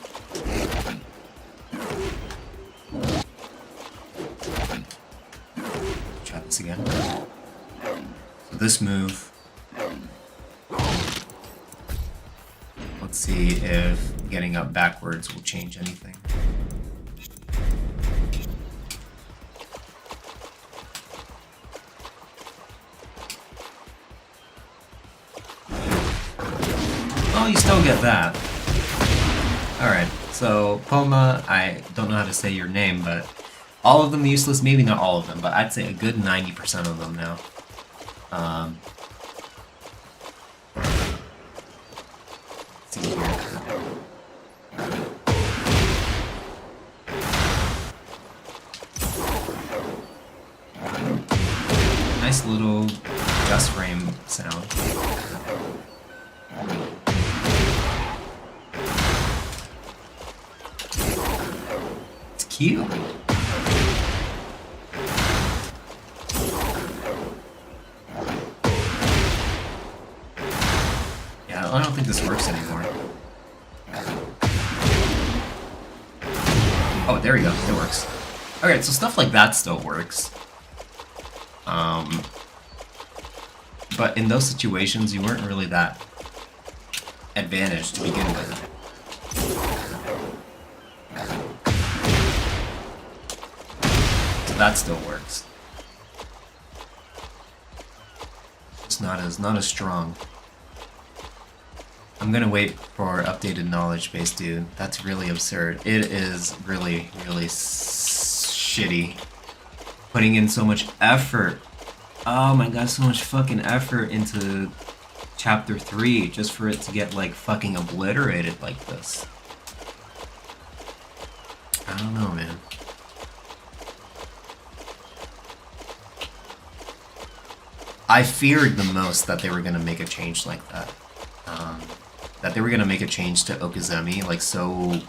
Try this again. So this move. Let's see if getting up backwards will change anything. Oh, you still get that. Alright, so Poma, I don't know how to say your name, but all of them useless, maybe not all of them, but I'd say a good 90% of them now. Nice little dust frame sound. It's cute. Yeah, I don't think this works anymore. Oh, there we go. It works. Okay, so stuff like that still works. But in those situations, you weren't really that advantaged to begin with. So that still works. It's not as strong. I'm gonna wait for updated knowledge base, dude. That's really absurd. It is really, really shitty. Putting in so much effort. Oh my god, so much fucking effort into chapter 3 just for it to get like fucking obliterated like this. I don't know, man. I feared the most that they were gonna make a change like that. That they were gonna make a change to Okizeme, like so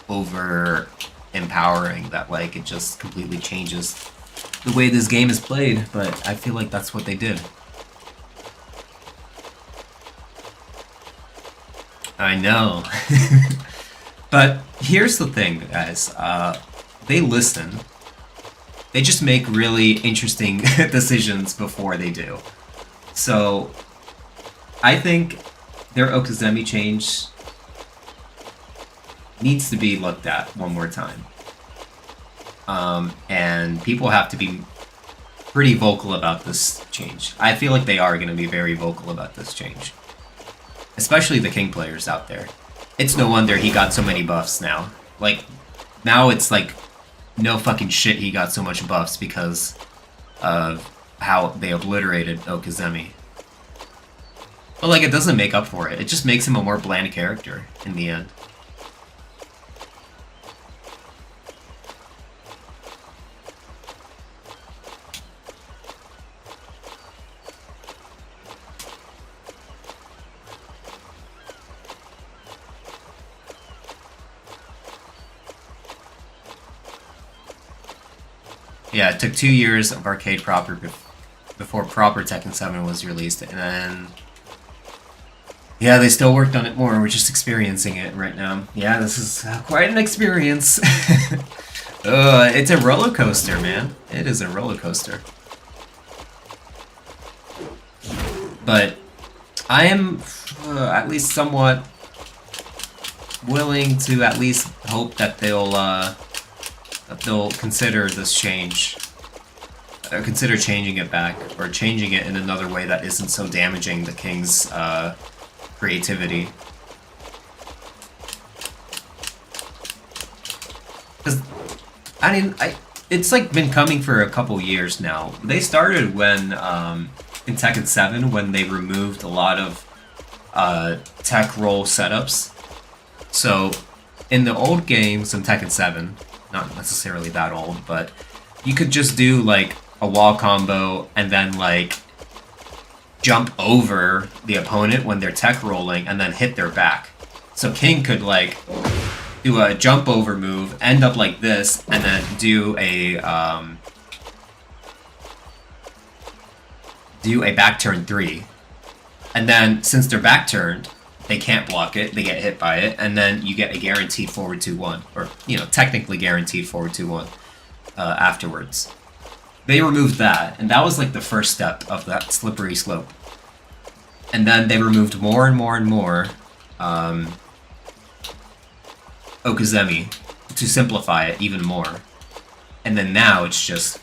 over empowering that like it just completely changes the way this game is played, but I feel like that's what they did. I know. But here's the thing, guys. They listen. They just make really interesting decisions before they do. So, I think their Okizeme change needs to be looked at one more time. And people have to be pretty vocal about this change. I feel like they are going to be very vocal about this change. Especially the King players out there. It's no wonder he got so many buffs now. Like, now it's like, no fucking shit he got so much buffs because of how they obliterated Okizeme. But like, it doesn't make up for it. It just makes him a more bland character in the end. Yeah, it took 2 years of arcade proper before proper Tekken 7 was released, and then... Yeah, they still worked on it more, we're just experiencing it right now. Yeah, this is quite an experience. It's a roller coaster, man. It is a roller coaster. But I am at least somewhat willing to at least hope that they'll consider this change. Consider changing it back, or changing it in another way that isn't so damaging the King's creativity. Because, I mean, it's like been coming for a couple years now. They started when, in Tekken 7, when they removed a lot of tech roll setups. So, in the old games in Tekken 7, not necessarily that old, but you could just do like a wall combo and then like jump over the opponent when they're tech rolling and then hit their back. So King could like do a jump over move, end up like this, and then do a back turn 3. And then since they're back turned, they can't block it, they get hit by it, and then you get a guaranteed forward 2-1, or, you know, technically guaranteed forward 2-1 afterwards. They removed that, and that was like the first step of that slippery slope. And then they removed more and more and more Okizeme to simplify it even more. And then now it's just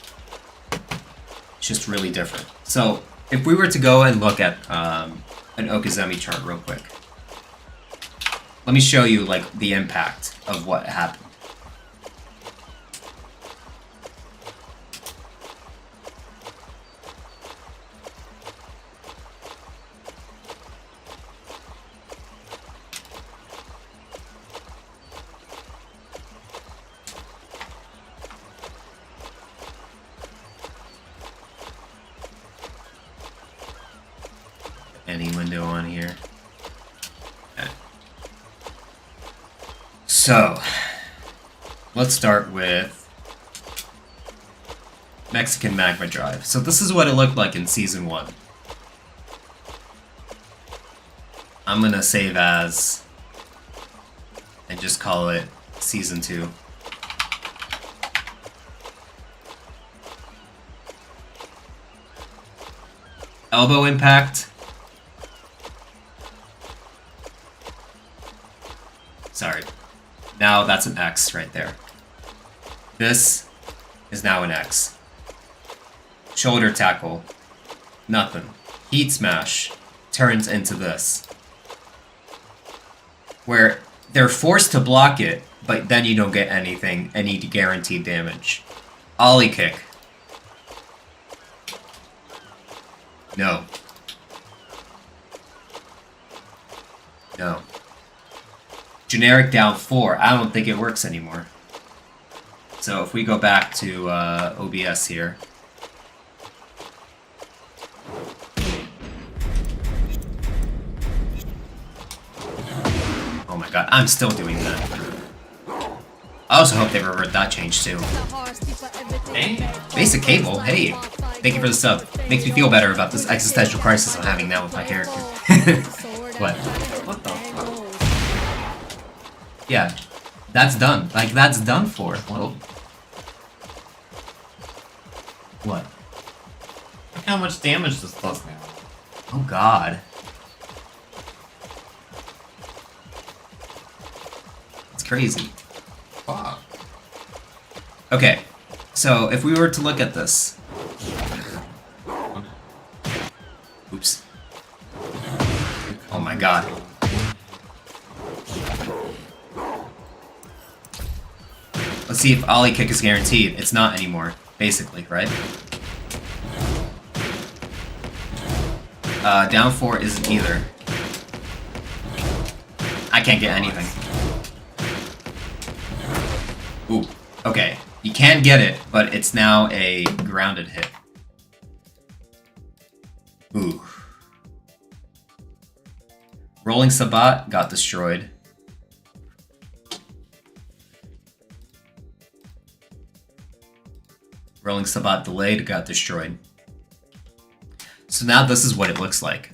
really different. So if we were to go and look at an Okizeme chart real quick, let me show you like the impact of what happened. any window on here. Okay. So, let's start with Mexican Magma Drive. So this is what it looked like in Season 1. I'm gonna save as and just call it Season 2. Elbow impact. Sorry. Now that's an X right there. This is now an X. Shoulder tackle. Nothing. Heat smash turns into this. Where they're forced to block it, but then you don't get anything, any guaranteed damage. Ollie kick. No. No. Generic down 4. I don't think it works anymore. So if we go back to OBS here. Oh my god, I'm still doing that. I also hope they revert that change too. Hey, Basic Cable, hey, thank you for the sub. Makes me feel better about this existential crisis I'm having now with my character. What? what the fuck? Yeah, that's done. Like, that's done for. Well, what? Look how much damage this does now. Oh god. It's crazy. Fuck. Okay, so if we were to look at this. Oops. Oh my god. Let's see if Ollie kick is guaranteed. It's not anymore, basically, right? Down 4 isn't either. I can't get anything. Ooh, okay. You can get it, but it's now a grounded hit. Ooh. Rolling Sabat got destroyed. Rolling Sabat delayed got destroyed. So now this is what it looks like.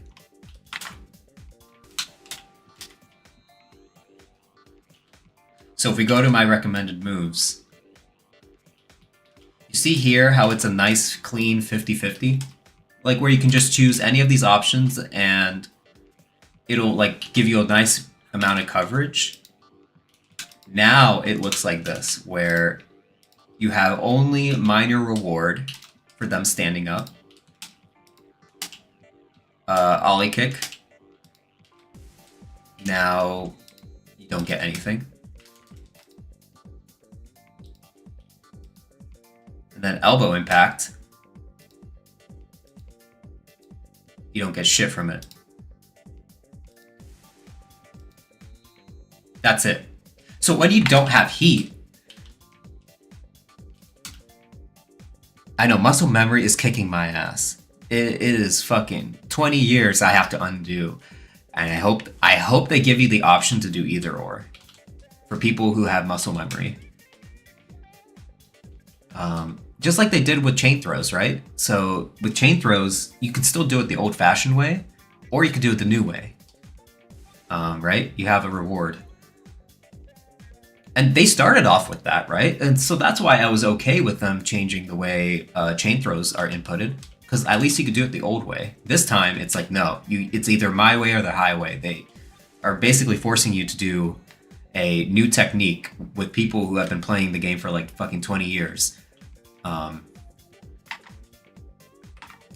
So if we go to my recommended moves, you see here how it's a nice clean 50-50? Like where you can just choose any of these options and it'll like give you a nice amount of coverage. Now it looks like this, where you have only minor reward for them standing up. Ollie kick. Now you don't get anything. And then elbow impact. You don't get shit from it. That's it. So when you don't have heat, I know muscle memory is kicking my ass. It is fucking 20 years I have to undo. And I hope they give you the option to do either or. For people who have muscle memory. Just like they did with chain throws, right? So with chain throws, you could still do it the old-fashioned way, or you could do it the new way. Right? You have a reward. And they started off with that, right? And so that's why I was okay with them changing the way chain throws are inputted, because at least you could do it the old way. This time, it's like, no, it's either my way or the highway. They are basically forcing you to do a new technique with people who have been playing the game for like fucking 20 years.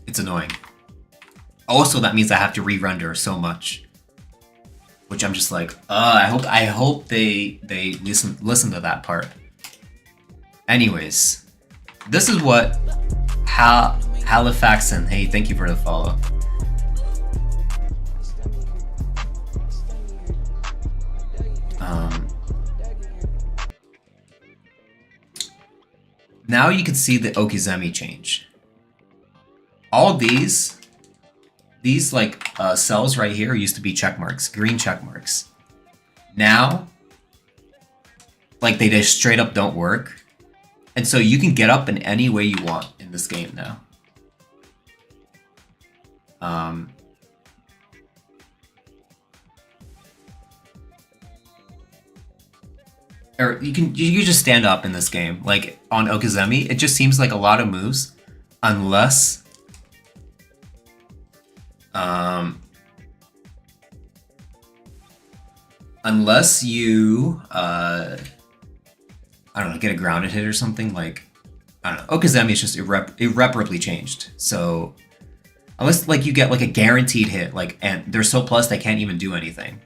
It's annoying. Also, that means I have to re-render so much, which I'm just like, I hope they listen to that part. Anyways, this is what Halifaxan. Hey, thank you for the follow. Now you can see the Okizeme change. All these these like cells right here used to be check marks, green check marks. Now, like they just straight up don't work. And so you can get up in any way you want in this game now. Or you can just stand up in this game. Like on Okizeme, it just seems like a lot of moves, unless unless you I don't know, get a grounded hit or something. Like I don't know, Okizeme is just irreparably changed. So unless like you get like a guaranteed hit, like, and they're so plus they can't even do anything.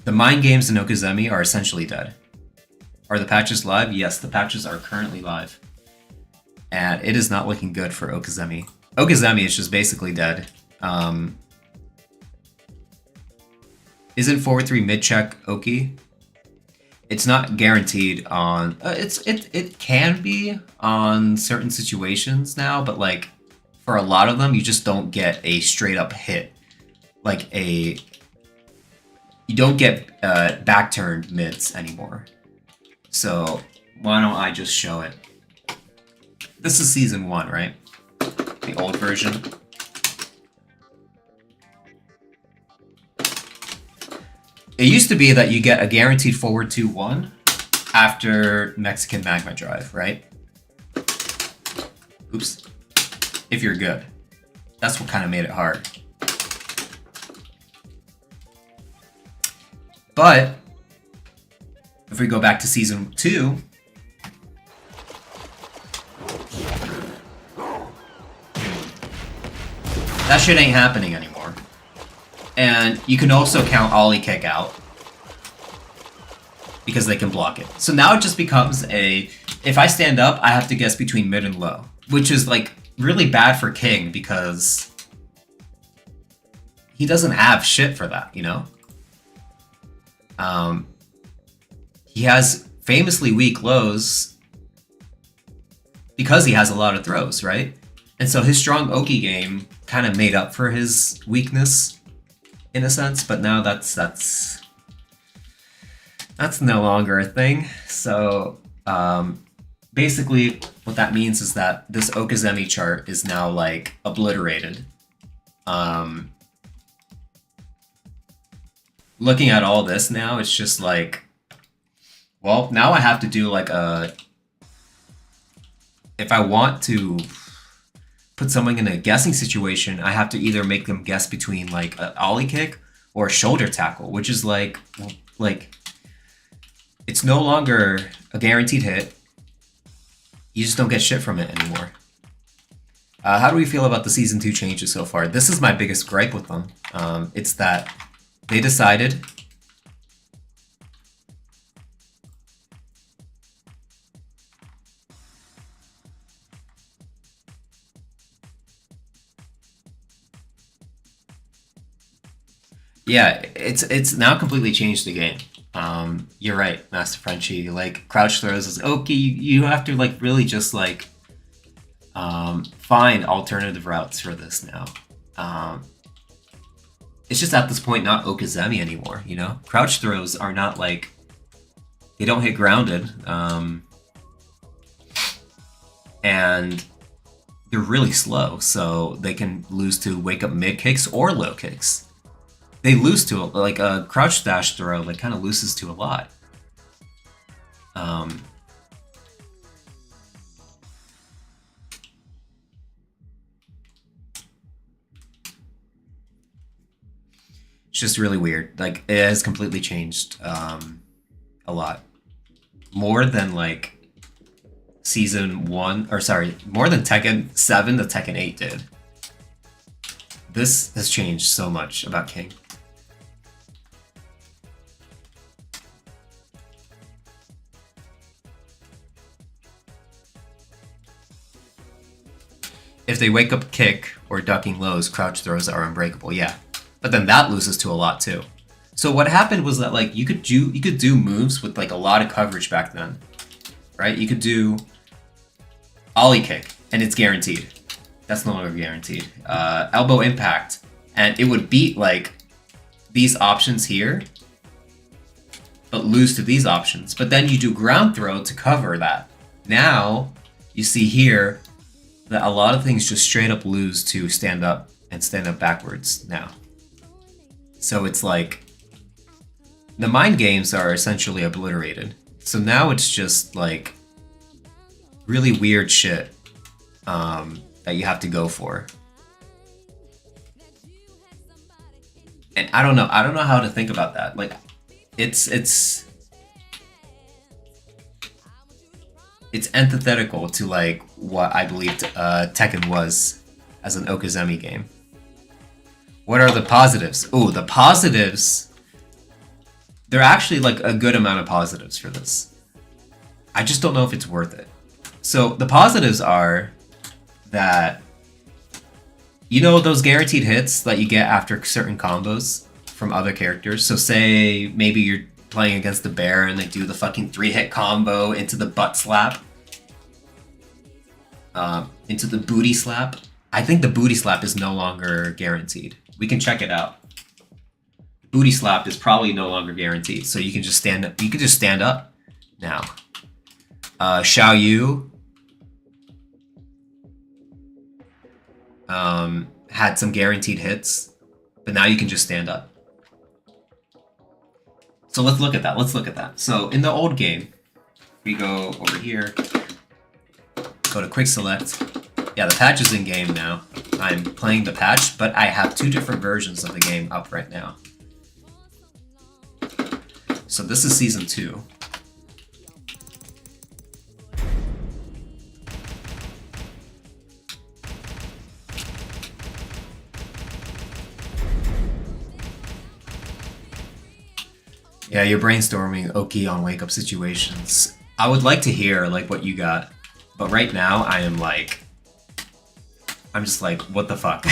The mind games in Okizeme are essentially dead. Are the patches live? Yes, the patches are currently live. And it is not looking good for Okizeme. Okizeme is just basically dead. Isn't forward 3 mid check Oki? It's not guaranteed on it can be on certain situations now, but like for a lot of them you just don't get a straight up hit. Like you don't get back turned mids anymore. So why don't I just show it? This is season 1, right? The old version. It used to be that you get a guaranteed forward 2-1 after Mexican Magma Drive, right? Oops. If you're good. That's what kind of made it hard. But if we go back to season 2, that shit ain't happening anymore. And you can also count Ollie Kick out because they can block it. So now it just becomes if I stand up, I have to guess between mid and low, which is like really bad for King because he doesn't have shit for that, you know? He has famously weak lows because he has a lot of throws, right? And so his strong Oki game kind of made up for his weakness in a sense, but now that's no longer a thing. So basically what that means is that this Okizeme chart is now like obliterated. Looking at all this now, it's just like, well, now I have to do like if I want to put someone in a guessing situation, I have to either make them guess between like an ollie kick or a shoulder tackle, which is like it's no longer a guaranteed hit. You just don't get shit from it anymore. How do we feel about the season 2 changes so far? This is my biggest gripe with them. It's that they decided yeah, it's now completely changed the game. You're right, Master Frenchie. Like crouch throws is okay. You have to like really just like find alternative routes for this now. It's just at this point not Okizeme anymore. You know, crouch throws are not like they don't hit grounded, and they're really slow, so they can lose to wake up mid kicks or low kicks. They lose to like a crouch dash throw, like kind of loses to a lot. It's just really weird. Like it has completely changed a lot, more than like season 1, or sorry, more than Tekken 7 to Tekken 8 did. This has changed so much about King. If they wake up kick or ducking lows, crouch throws are unbreakable. Yeah, but then that loses to a lot too. So what happened was that like you could do moves with like a lot of coverage back then, right? You could do ollie kick and it's guaranteed. That's no longer guaranteed. Elbow impact. And it would beat, like, these options here, but lose to these options. But then you do ground throw to cover that. Now, you see here that a lot of things just straight up lose to stand up and stand up backwards now. So it's like, the mind games are essentially obliterated. So now it's just like really weird shit that you have to go for. And I don't know how to think about that. Like, it's antithetical to like what I believed Tekken was as an Okizeme game. What are the positives? Oh, the positives. There are actually like a good amount of positives for this. I just don't know if it's worth it. So the positives are that, you know, those guaranteed hits that you get after certain combos from other characters. So say maybe you're playing against the bear and they do the fucking 3-hit combo into the butt slap, into the booty slap. I think the booty slap is no longer guaranteed. We can check it out. Booty slap is probably no longer guaranteed, so you can just stand up. You can just stand up now. Xiao Yu had some guaranteed hits, but now you can just stand up. So let's look at that. Let's look at that. So in the old game, we go over here, go to quick select. Yeah, the patch is in game now. I'm playing the patch, but I have two different versions of the game up right now. So this is season 2. Yeah, you're brainstorming Oki on wake up situations. I would like to hear like what you got, but right now I'm just like, what the fuck?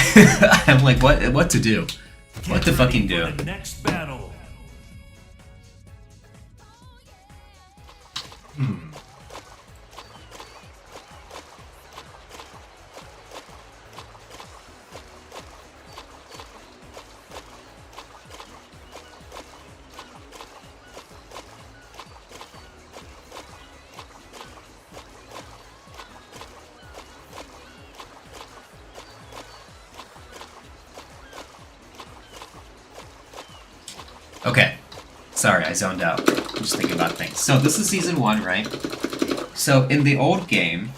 I'm like, what to do? What to fucking do? The next battle. Okay. Sorry, I zoned out. I'm just thinking about things. So this is season 1, right? So in the old game,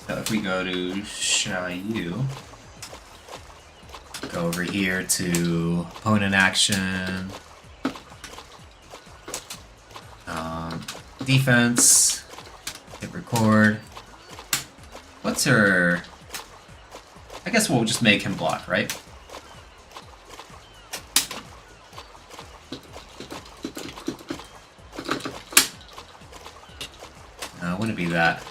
so if we go to Xiao Yu, go over here to opponent action, defense, hit record. What's her... I guess we'll just make him block, right? Wouldn't be that.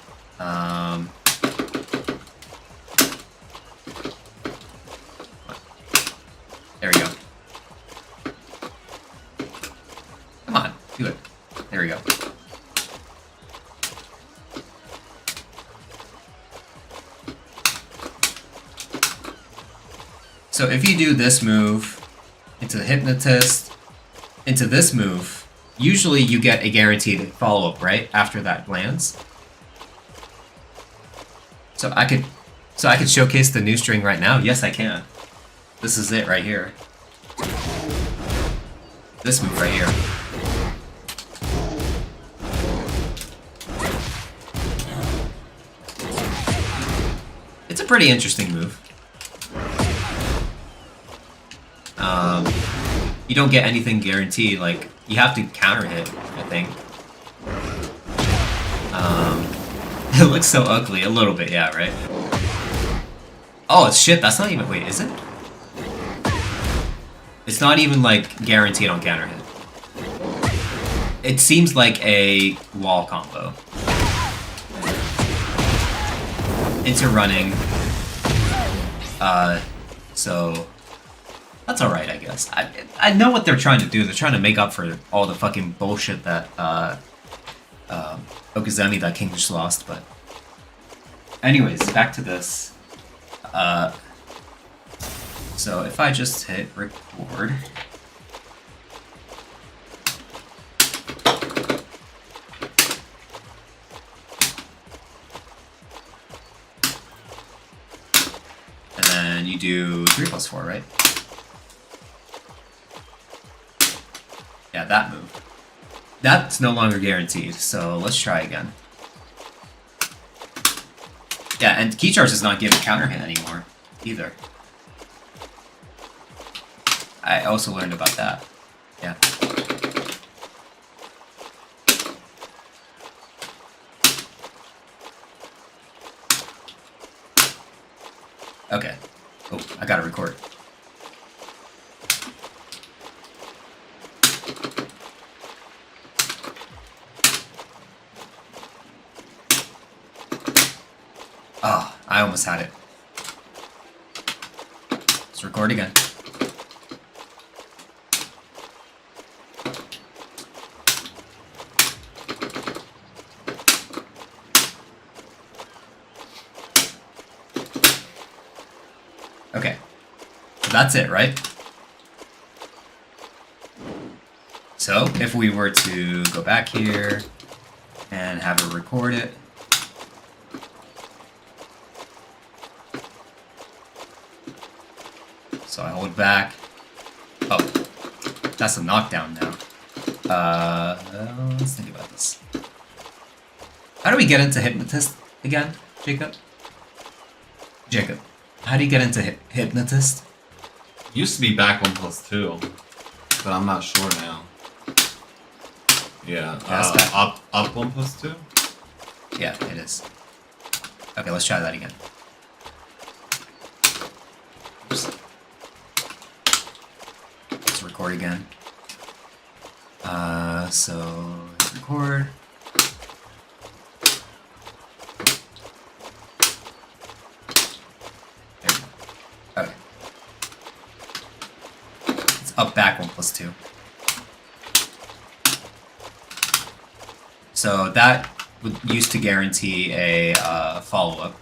There we go. Come on, do it. There we go. So if you do this move into the Hypnotist, into this move, usually you get a guaranteed follow-up, right? After that lands. So I could showcase the new string right now. Yes, I can. This is it right here. This move right here. It's a pretty interesting move. You don't get anything guaranteed, like, you have to counter hit, I think. It looks so ugly, a little bit, yeah, right? Oh, shit, that's not even, wait, is it? It's not even, like, guaranteed on counter hit. It seems like a wall combo. Into running. So... that's alright, I guess. I know what they're trying to do. They're trying to make up for all the fucking bullshit that Okizeme that King just lost, but... anyways, back to this. So if I just hit record. And then you do 3 plus 4, right? Yeah, that move. That's no longer guaranteed, so let's try again. Yeah, and key charge does not give a counter hit anymore, either. I also learned about that. Yeah. Okay. Oh, I gotta record. Oh, I almost had it. Let's record again. Okay, so that's it, right? So if we were to go back here and have her record it. So I hold back. Oh, that's a knockdown now. Let's think about this. How do we get into Hypnotist again, Jacob? Jacob, how do you get into Hypnotist? Used to be back 1+2, but I'm not sure now. Yeah, That's back. up 1+2? Yeah, it is. Okay, let's try that again. Oops. Let's record again. So record. There we go. Okay. It's up back 1+2. So that used to guarantee a follow-up.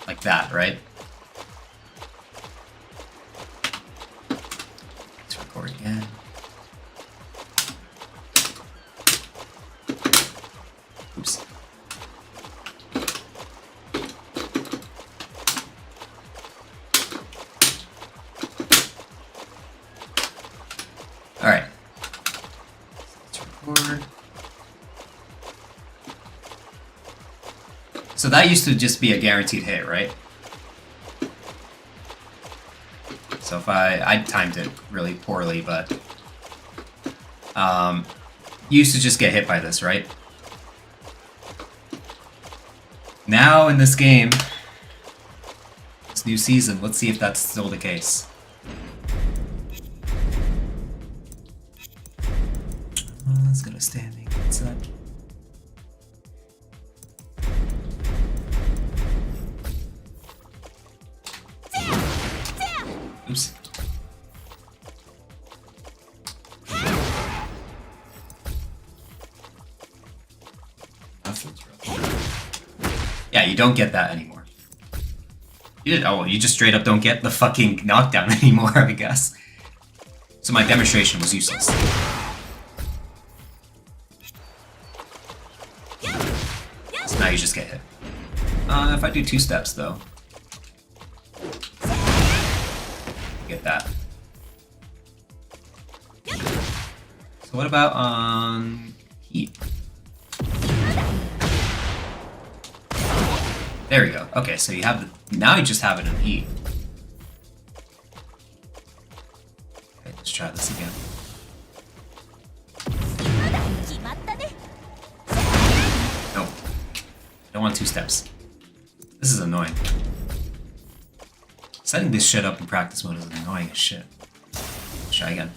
Like that, right? Let's record again. Oops. All right. So that used to just be a guaranteed hit, right? So if I timed it really poorly, but you used to just get hit by this, right? Now in this game, this new season, let's see if that's still the case. Let's go to standing. What's that? Oops. That's interesting. Yeah, you don't get that anymore. You did. Oh, well, you just straight up don't get the fucking knockdown anymore, I guess. So my demonstration was useless. So now you just get hit. If I do 2 steps though, get that. So what about on heat? There we go. Okay, so you have the now you just have it in heat. Okay, let's try this again. No. I don't want 2 steps. This is annoying. Setting this shit up in practice mode is annoying as shit. Let's try again.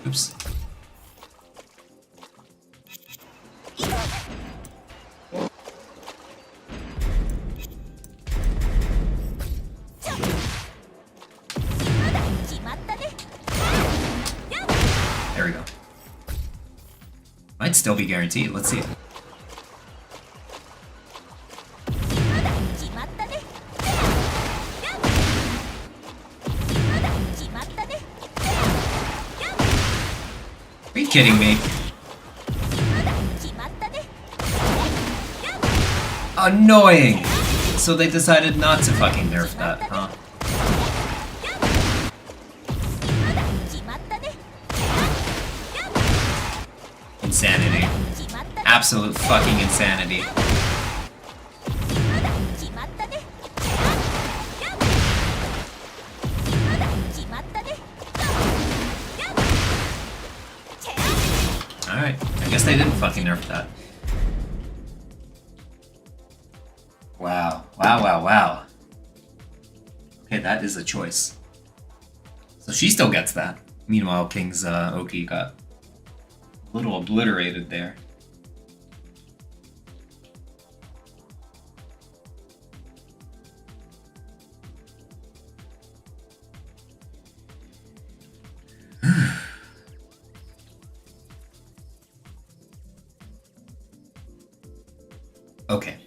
Oops. There we go. Might still be guaranteed. Let's see. 決まったね 決まったね Are you kidding me? 決まったね Annoying! So they decided not to fucking nerf that, huh? 決まったね Insanity. 決まったね Absolute fucking insanity. 決まったね決まったね Alright. I guess they didn't fucking nerf that. Wow. Wow, wow, wow. Okay, that is a choice. So she still gets that. Meanwhile, King's Oki got a little obliterated there. Okay.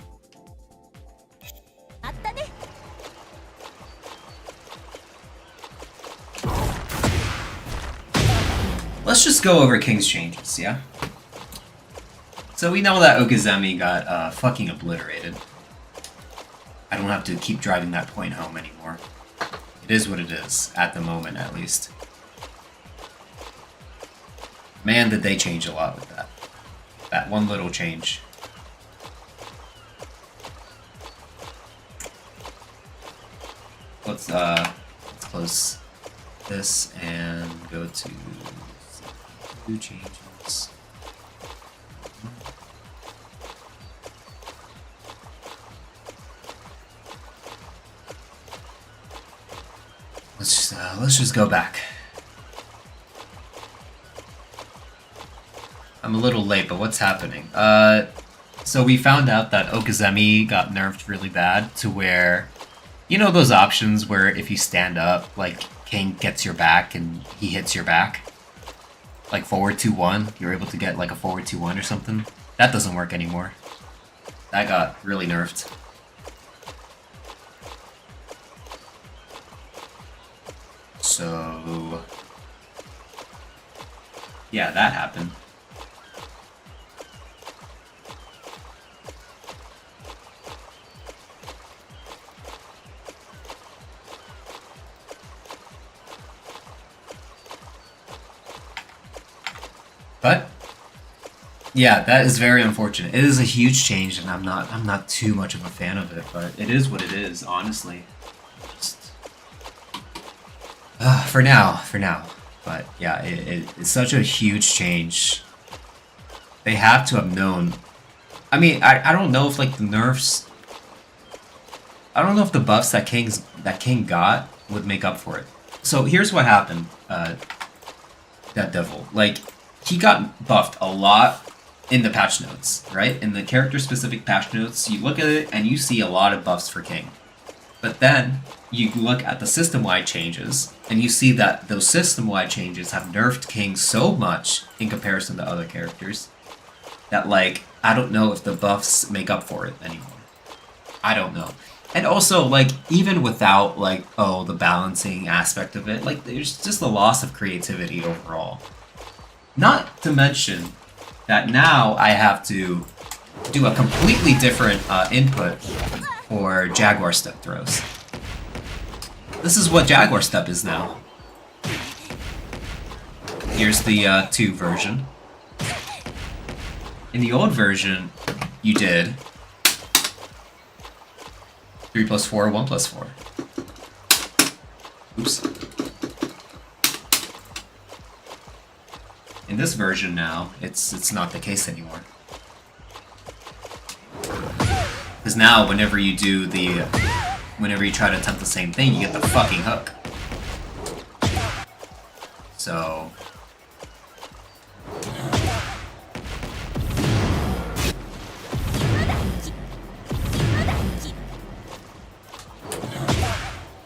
あったね Let's just go over King's changes, yeah? So we know that Okizemi got fucking obliterated. I don't have to keep driving that point home anymore. It is what it is, at the moment at least. Man, did they change a lot with that. That one little change. Let's close this and go to CPU changes. Let's just go back. I'm a little late, but what's happening? So we found out that Okizemi got nerfed really bad to where, you know those options where if you stand up, like King gets your back and he hits your back? Like forward 2-1, you're able to get like a forward 2-1 or something? That doesn't work anymore. That got really nerfed. So yeah, that happened. But yeah, that is very unfortunate. It is a huge change, and I'm not too much of a fan of it, but it is what it is, honestly. Just, for now. But yeah, it's such a huge change. They have to have known. I mean, I don't know if like the nerfs. I don't know if the buffs that King got would make up for it. So here's what happened. That devil, like, he got buffed a lot in the patch notes, right? In the character-specific patch notes, you look at it and you see a lot of buffs for King. But then you look at the system-wide changes, and you see that those system-wide changes have nerfed King so much in comparison to other characters that, like, I don't know if the buffs make up for it anymore. I don't know. And also, like, even without, like, oh, the balancing aspect of it, like, there's just a loss of creativity overall. Not to mention that now I have to do a completely different input for Jaguar Step throws. This is what Jaguar Step is now. Here's the 2 version. In the old version, you did 3 plus 4, 1 plus 4. Oops. In this version now, it's not the case anymore. Because now, whenever you try to attempt the same thing, you get the fucking hook. So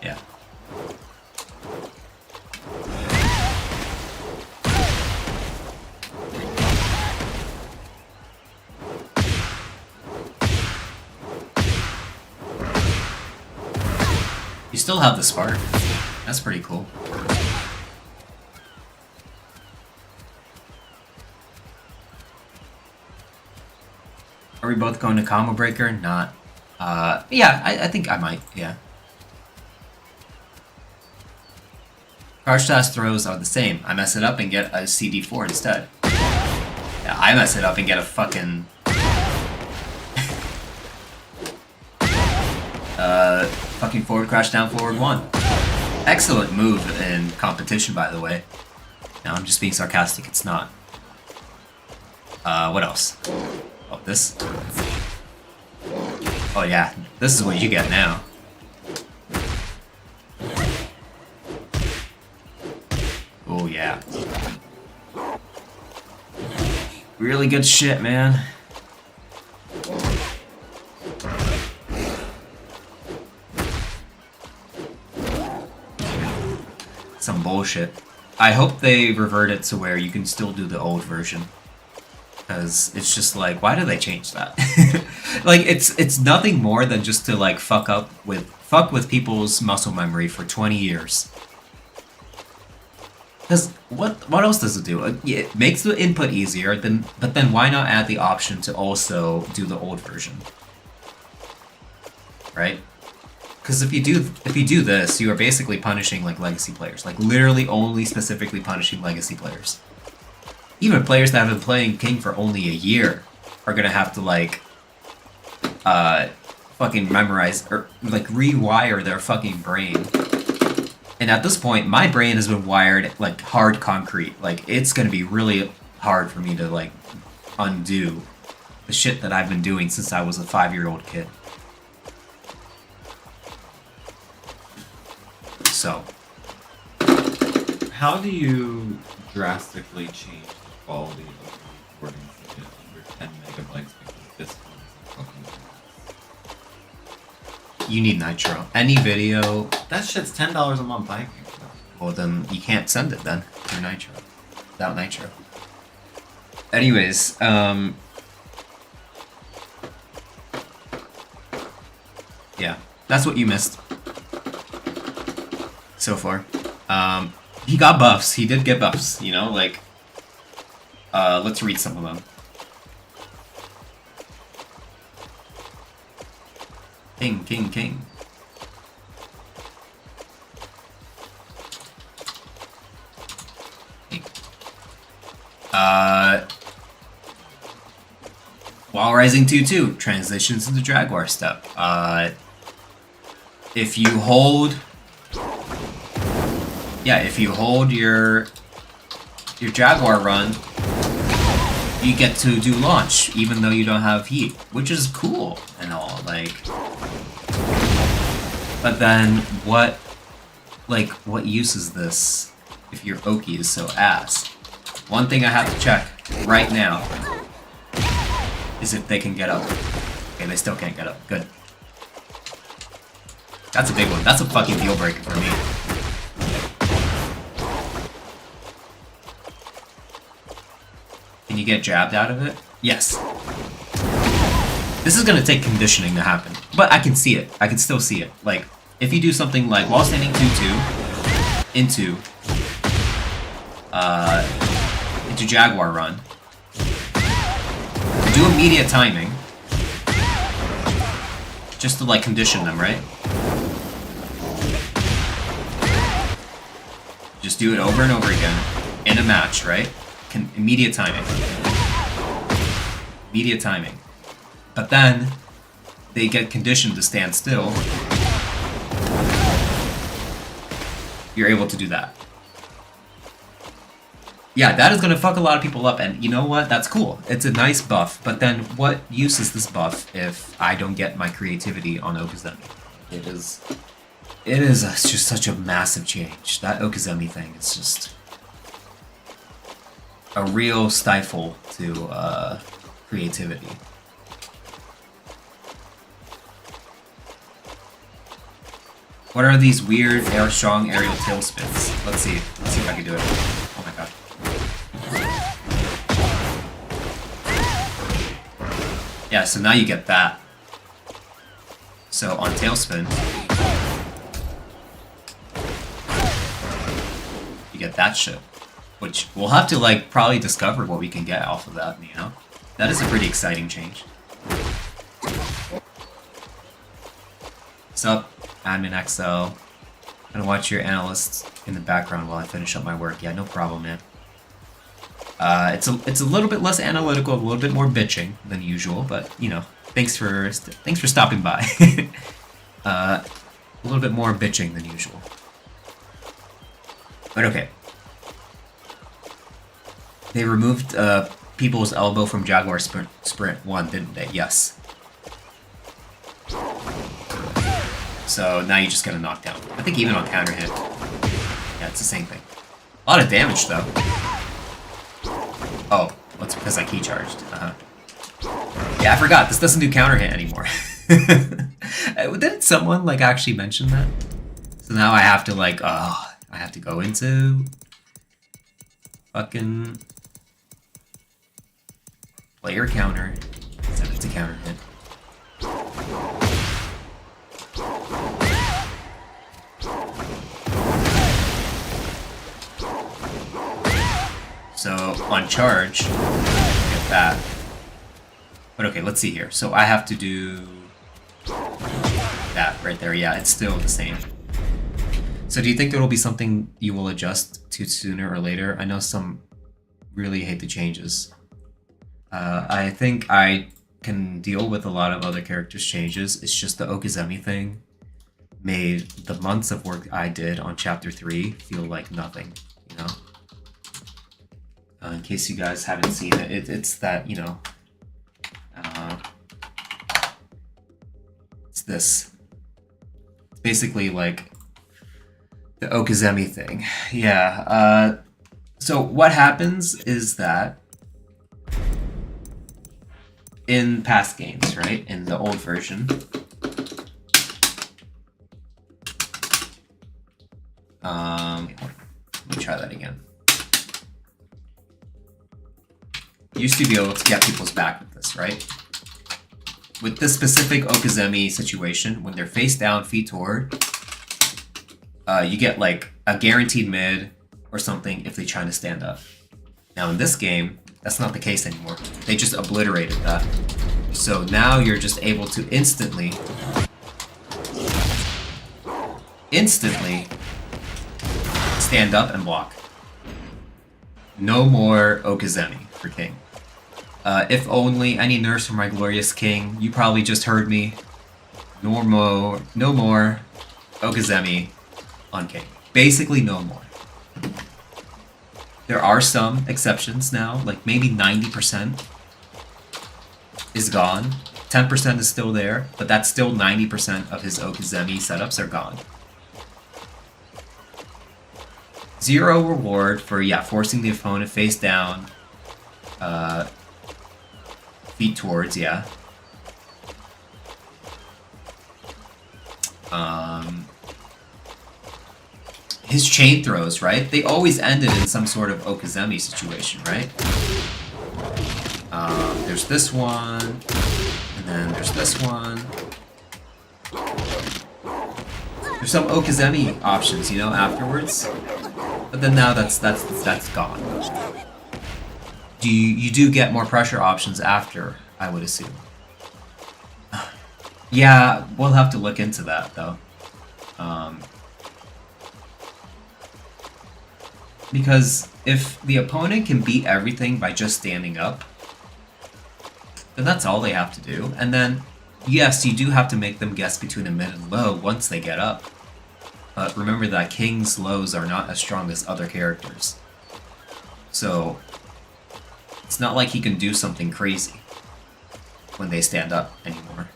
yeah. still have the spark. That's pretty cool. Are we both going to combo breaker? Not. Yeah, I think I might. Yeah. Karshtas throws are the same. I mess it up and get a CD4 instead. Yeah, I mess it up and get a fucking... fucking forward crash down forward 1. Excellent move in competition, by the way. No, I'm just being sarcastic, it's not. What else? Oh, this? Oh yeah, this is what you get now. Oh yeah. Really good shit, man. Some bullshit. I hope they revert it to where you can still do the old version. Because it's just like, why do they change that? Like, it's nothing more than just to like fuck with people's muscle memory for 20 years. Because what else does it do? It makes the input easier, but then why not add the option to also do the old version? Right? Because if you do this, you are basically punishing like legacy players, like literally only specifically punishing legacy players. Even players that have been playing King for only a year are gonna have to like fucking memorize or like rewire their fucking brain. And at this point, my brain has been wired like hard concrete. Like it's gonna be really hard for me to like undo the shit that I've been doing since I was a 5-year-old kid. So, How do you drastically change the quality of the recordings to get under 10 megabytes because this one is fucking fast? you need Nitro. Any video, That shit's $10 a month. I can. well then you can't send it then through Nitro. Without Nitro. Anyways, yeah, that's what you missed so far. He got buffs. He did get buffs, you know, like, let's read some of them. King, king, king. King. While Rising 2-2 transitions into Jaguar step. If you hold... Yeah, if you hold your Jaguar run, you get to do launch, even though you don't have heat, which is cool and all, like... But then, what use is this if your Oki is so ass? One thing I have to check right now is if they can get up. Okay, they still can't get up. Good. That's a big one. That's a fucking deal breaker for me. Can you get jabbed out of it? Yes. This is gonna take conditioning to happen, but I can see it. I can still see it. Like, if you do something like while standing 2-2 into Jaguar run, do immediate timing, just to like condition them, right? Just do it over and over again in a match, right? Immediate timing. Immediate timing. But then, they get conditioned to stand still. You're able to do that. Yeah, that is gonna fuck a lot of people up, and you know what? That's cool. It's a nice buff, but then what use is this buff if I don't get my creativity on Okuzemi? It is just such a massive change. That Okuzemi thing is just a real stifle to creativity. What are these weird strong aerial tail spins? Let's see if I can do it. Oh my god. Yeah, so now you get that. So on tailspin, get that shit. Which we'll have to like probably discover what we can get off of that, you know? That is a pretty exciting change. What's up, Admin XL? Gonna watch your analysts in the background while I finish up my work. Yeah, no problem, man. It's a little bit less analytical, a little bit more bitching than usual, but you know, thanks for stopping by. A little bit more bitching than usual. But okay. They removed People's Elbow from Jaguar Sprint 1, didn't they? Yes. So now you just get a knockdown. I think even on counter hit. Yeah, it's the same thing. A lot of damage though. Oh, that's because I key charged. Yeah, I forgot. This doesn't do counter hit anymore. Didn't someone like actually mention that? So now I have to like, I have to go into fucking player counter, set it to counter hit. So on charge, get that. But okay, let's see here. So I have to do that right there. Yeah, it's still the same. So do you think there will be something you will adjust to sooner or later? I know some really hate the changes. I think I can deal with a lot of other characters' changes. It's just the Okizeme thing made the months of work I did on Chapter 3 feel like nothing, you know? In case you guys haven't seen it, it's that, you know, it's this. It's basically like the Okizeme thing. Yeah, so what happens is that in past games, right, in the old version, let me try that again. Used to be able to get people's back with this, right? With this specific Okizeme situation, when they're face down, feet toward, you get like a guaranteed mid or something if they try to stand up. Now in this game, that's not the case anymore. They just obliterated that. So now you're just able to instantly stand up and block. No more Okizeme for King. If only any nerfs for my glorious King. You probably just heard me. No more Okizeme on King. Basically no more. There are some exceptions now, like maybe 90% is gone. 10% is still there, but that's still 90% of his Okizeme setups are gone. 0 reward for, yeah, forcing the opponent face down, feet towards, yeah. His chain throws, right? They always ended in some sort of Okizeme situation, right? There's this one, and then there's this one. There's some Okizeme options, you know, afterwards. But then now that's gone. You do get more pressure options after, I would assume. Yeah, we'll have to look into that though. Because if the opponent can beat everything by just standing up, then that's all they have to do. And then, yes, you do have to make them guess between a mid and low once they get up. But remember that King's lows are not as strong as other characters. So, it's not like he can do something crazy when they stand up anymore.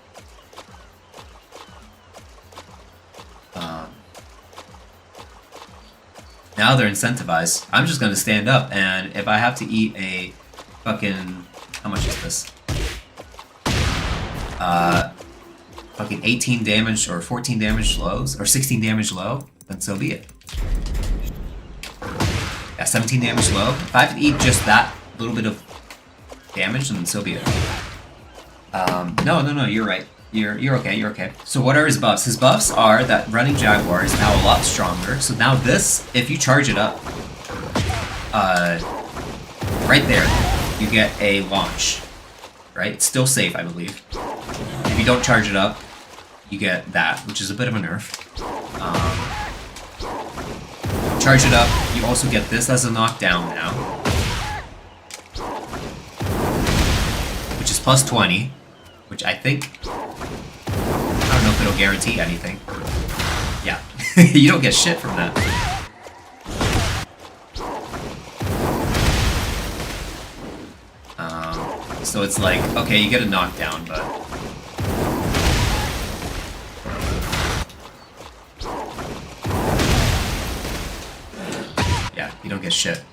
Now they're incentivized. I'm just gonna stand up, and if I have to eat a fucking... How much is this? Fucking 18 damage or 14 damage lows, or 16 damage low, then so be it. Yeah, 17 damage low. If I have to eat just that little bit of damage, then so be it. No, you're right. You're okay. So what are his buffs? His buffs are that running Jaguar is now a lot stronger. So now this, if you charge it up, right there, you get a launch. Right? It's still safe, I believe. If you don't charge it up, you get that, which is a bit of a nerf. Charge it up, you also get this as a knockdown now. Which is plus 20, which I think... I don't know if it'll guarantee anything. Yeah, you don't get shit from that. So it's like, okay, you get a knockdown, but... yeah, you don't get shit.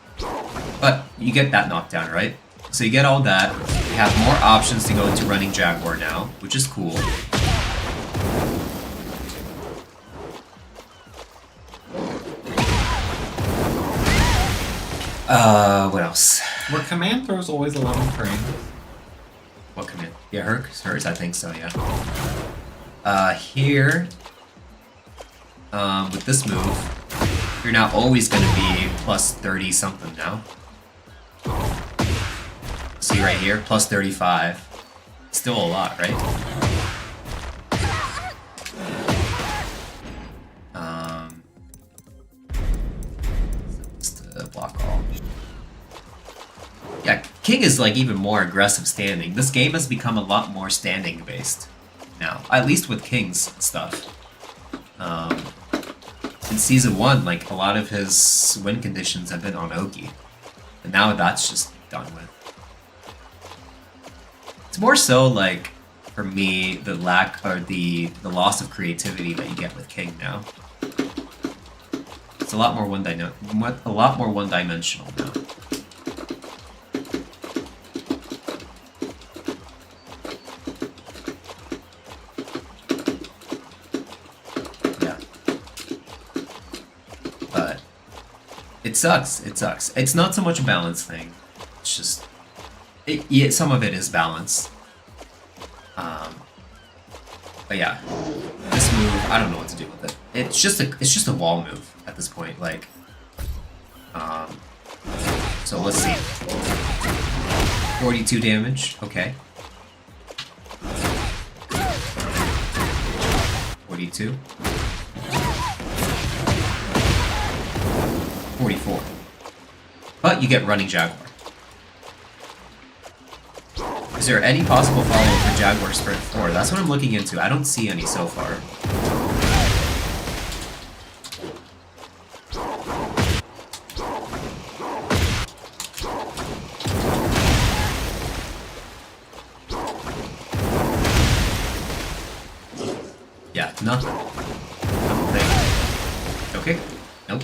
But you get that knockdown, right? So you get all that. You have more options to go into running Jaguar now, which is cool. What else? Were command throws always 11 frames? What command? Yeah, hers, I think so, yeah. Here, with this move, you're now always gonna be plus 30 something now. See right here, plus 35. Still a lot, right? Just to block all. Yeah, King is like even more aggressive standing. This game has become a lot more standing based now, at least with King's stuff. In Season 1, like a lot of his win conditions have been on Oki. And now that's just done with. It's more so like, for me, the lack or the loss of creativity that you get with King now. It's a lot more one-dimensional now. It sucks. It sucks. It's not so much a balance thing. It's just, yeah, some of it is balance. But yeah, this move, I don't know what to do with it. It's just a wall move at this point. Like, so let's see. 42 damage. Okay. 42. 44. But you get running Jaguar. Is there any possible follow-up for Jaguar Sprint 4? That's what I'm looking into. I don't see any so far. Yeah, nothing. Nothing. Okay. Nope.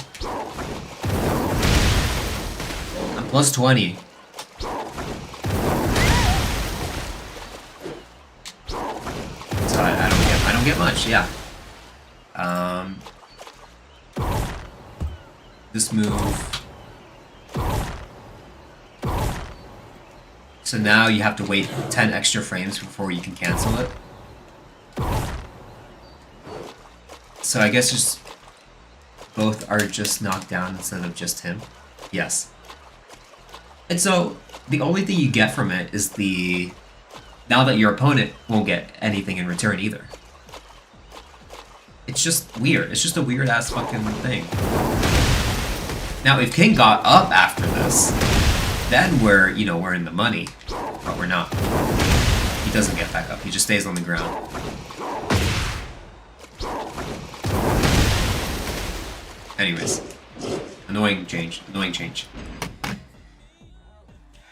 I'm plus 20. So I don't get much, yeah. This move. So now you have to wait 10 extra frames before you can cancel it. So I guess just both are just knocked down instead of just him. Yes. And so the only thing you get from it is now that your opponent won't get anything in return either. It's just weird. It's just a weird ass fucking thing. Now if King got up after this, then we're in the money. But we're not. He doesn't get back up. He just stays on the ground. Anyways. Annoying change. Annoying change.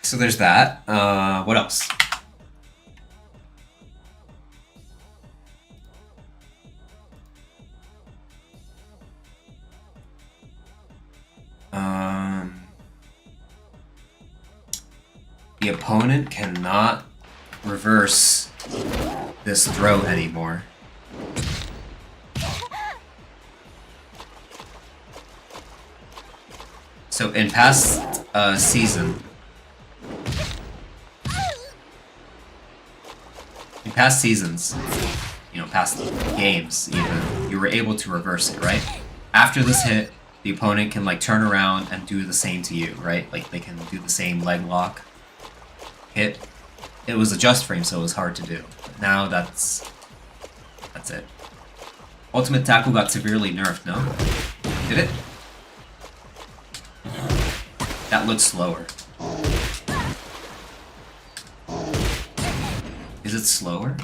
So there's that. What else? The opponent cannot reverse this throw anymore. So in past seasons, past games even, you were able to reverse it, right? After this hit, the opponent can like turn around and do the same to you, right? Like they can do the same leg lock hit. It was a just frame, so it was hard to do. But now that's it. Ultimate tackle got severely nerfed, no? Did it? That looks slower. Is it slower?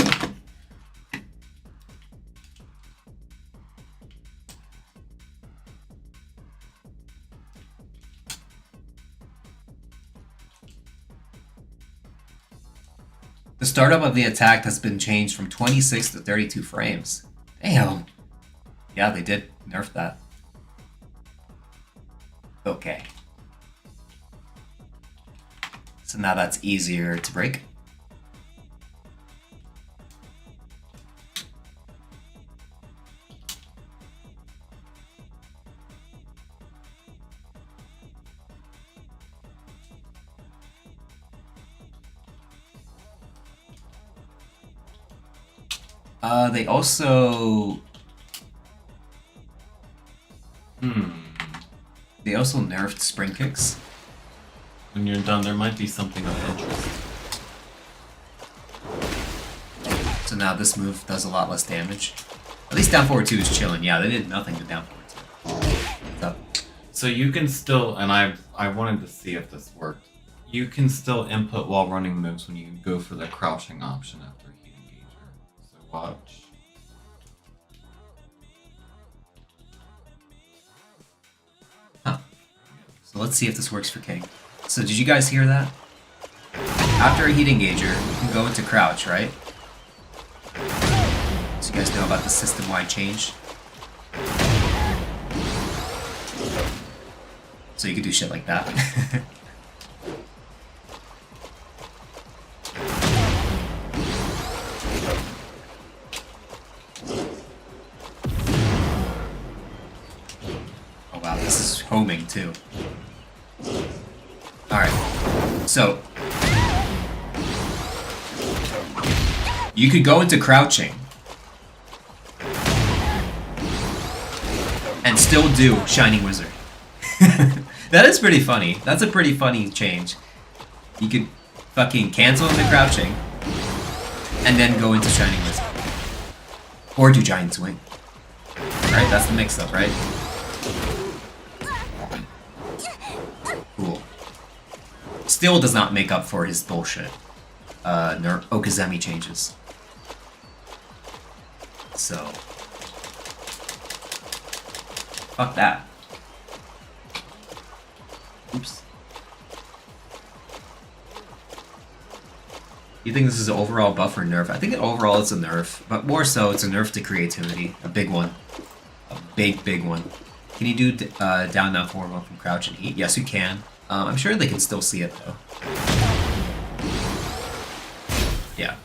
The startup of the attack has been changed from 26 to 32 frames. Damn. Yeah, they did nerf that. Okay. So now that's easier to break. They also... They also nerfed spring kicks. When you're done, there might be something of interest. So now this move does a lot less damage. At least down forward 2 is chilling. Yeah, they did nothing to down forward 2. What's up? So you can still, and I wanted to see if this worked. You can still input while running moves when you go for the crouching option after heat engager. So watch. Huh. So let's see if this works for King. So did you guys hear that? After a heat engager, you can go into crouch, right? So you guys know about the system-wide change? So you can do shit like that. Oh wow, this is homing too. Alright, so you could go into crouching and still do Shining Wizard. That is pretty funny. That's a pretty funny change. You could fucking cancel into crouching and then go into Shining Wizard. Or do Giant Swing. Right? That's the mix-up, right? Cool. Still does not make up for his bullshit. Okazemi changes. So... fuck that. Oops. You think this is an overall buff or nerf? I think overall it's a nerf, but more so it's a nerf to creativity. A big one. A big one. Can you do down now forward one from crouch and heat? Yes, you can. I'm sure they can still see it though. Yeah.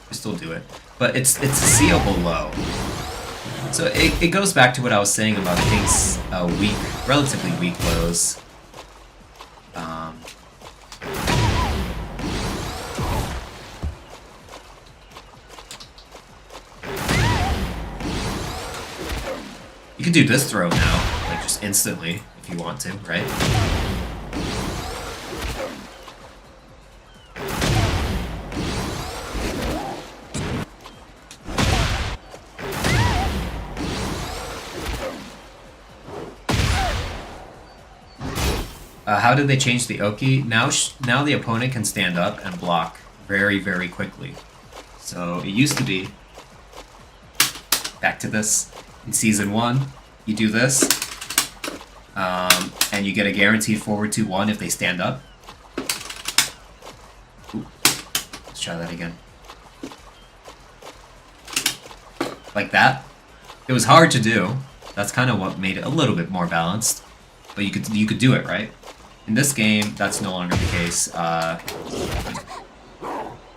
You still do it. But it's a seeable low. So it goes back to what I was saying about King's relatively weak lows. You can do this throw now, like just instantly, if you want to, right? How did they change the Oki? Now the opponent can stand up and block very, very quickly. So it used to be, back to this, in Season 1, you do this, and you get a guaranteed forward 2-1 if they stand up. Ooh. Let's try that again. Like that. It was hard to do. That's kind of what made it a little bit more balanced. But you could do it, right? In this game, that's no longer the case.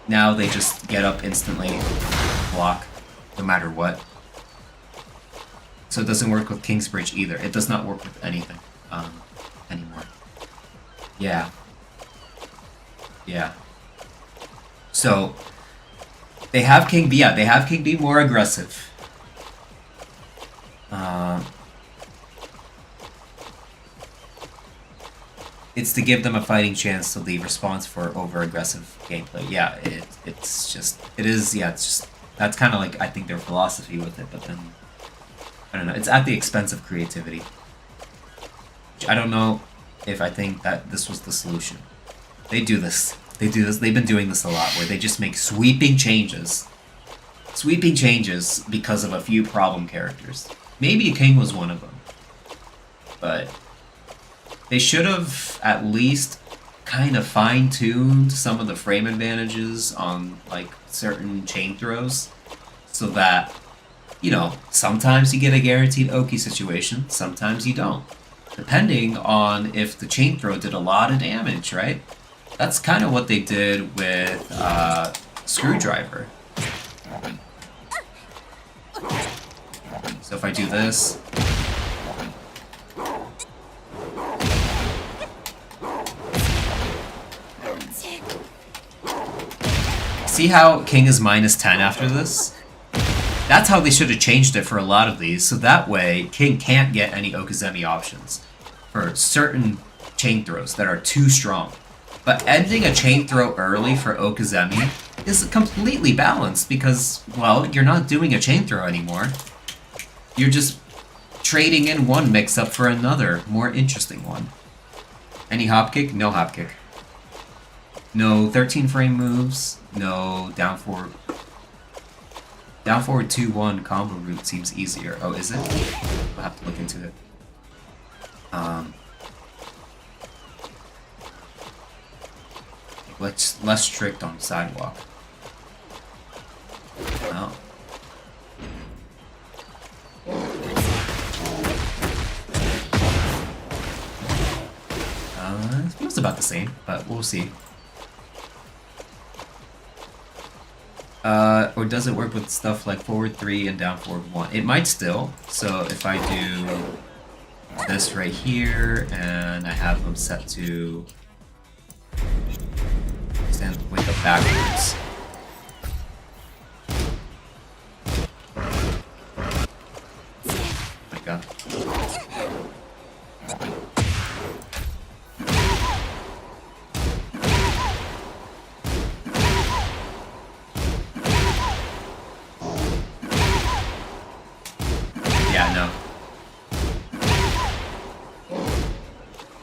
Now they just get up instantly, block, no matter what. So it doesn't work with Kingsbridge either. It does not work with anything anymore. Yeah. Yeah. So they have King B. Yeah, they have King B more aggressive. it's to give them a fighting chance to leave response for over aggressive gameplay. Yeah, it's just it is. Yeah, it's just that's kind of like I think their philosophy with it. But then I don't know. It's at the expense of creativity. I don't know if I think that this was the solution. They do this. They do this. They've been doing this a lot, where they just make sweeping changes because of a few problem characters. Maybe King was one of them, but they should have at least kind of fine-tuned some of the frame advantages on like certain chain throws, so that, you know, sometimes you get a guaranteed Oki situation, sometimes you don't, depending on if the chain throw did a lot of damage, right? That's kind of what they did with Screwdriver. So if I do this, see how King is -10 after this? That's how they should have changed it for a lot of these, so that way King can't get any Okizeme options for certain chain throws that are too strong. But ending a chain throw early for Okizeme is completely balanced because, well, you're not doing a chain throw anymore. You're just trading in one mix-up for another, more interesting one. Any hop kick? No hop kick. No 13 frame moves, no down forward. Down forward 2-1 combo route seems easier. Oh, is it? I'll have to look into it. Less strict on sidewalk. Oh. It feels about the same, but we'll see. Or does it work with stuff like forward 3 and down forward 1? It might still. So if I do this right here and I have them set to stand wake up backwards. Oh my god.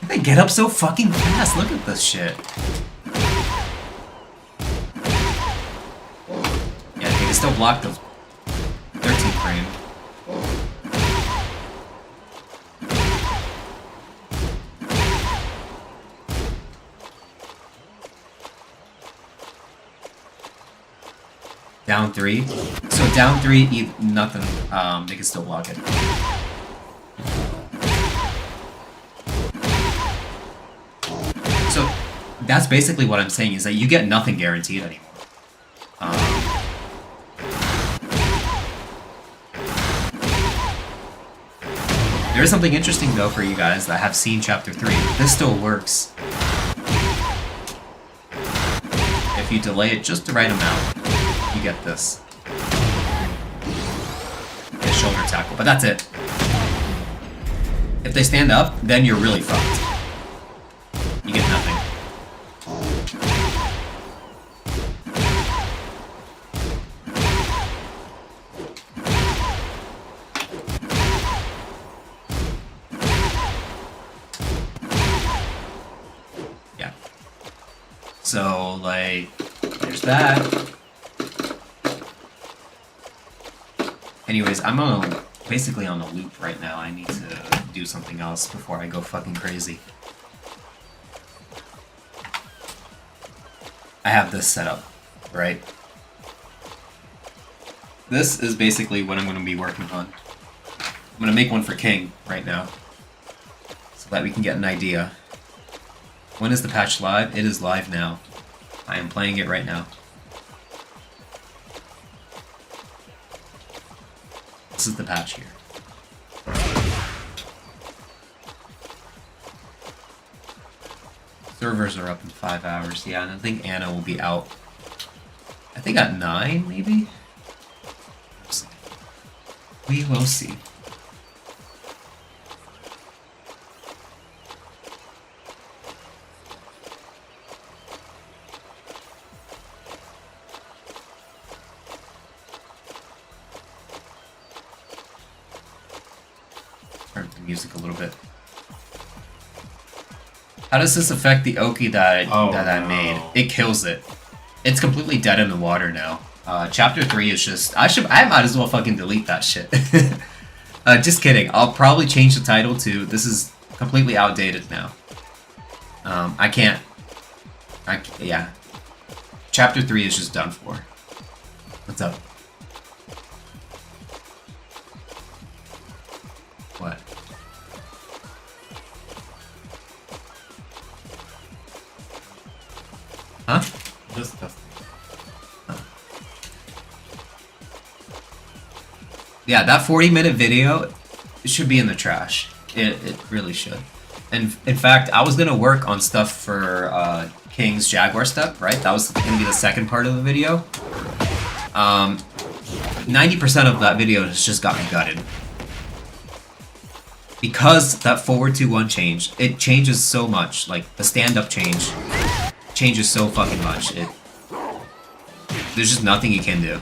They get up so fucking fast. Look at this shit. Yeah, they can still block the 13 frame. Down 3. So down 3, nothing. They can still block it. So that's basically what I'm saying, is that you get nothing guaranteed anymore. There is something interesting though for you guys that have seen Chapter 3. This still works. If you delay it just the right amount, you get this. Get shoulder tackle, but that's it. If they stand up, then you're really fucked. You get nothing. Yeah. So, like, there's that. Anyways, I'm basically on a loop right now. I need to do something else before I go fucking crazy. I have this set up, right? This is basically what I'm going to be working on. I'm going to make one for King right now, so that we can get an idea. When is the patch live? It is live now. I am playing it right now. This is the patch here. Servers are up in 5 hours. Yeah, and I think Anna will be out. I think at 9, maybe? We will see. music a little bit. How does this affect the Oki that I made? It kills it. It's completely dead in the water now. Chapter 3 is just... I might as well fucking delete that shit. Just kidding. I'll probably change the title to... This is completely outdated now. I can't... yeah. Chapter 3 is just done for. What's up? What? Huh? Just testing. Yeah, that 40-minute video, it should be in the trash. It really should. And in fact, I was gonna work on stuff for King's Jaguar step, right? That was gonna be the second part of the video. 90% of that video has just gotten gutted. Because that forward 2-1 change, it changes so much. Like, the stand-up changes so fucking much. There's just nothing you can do.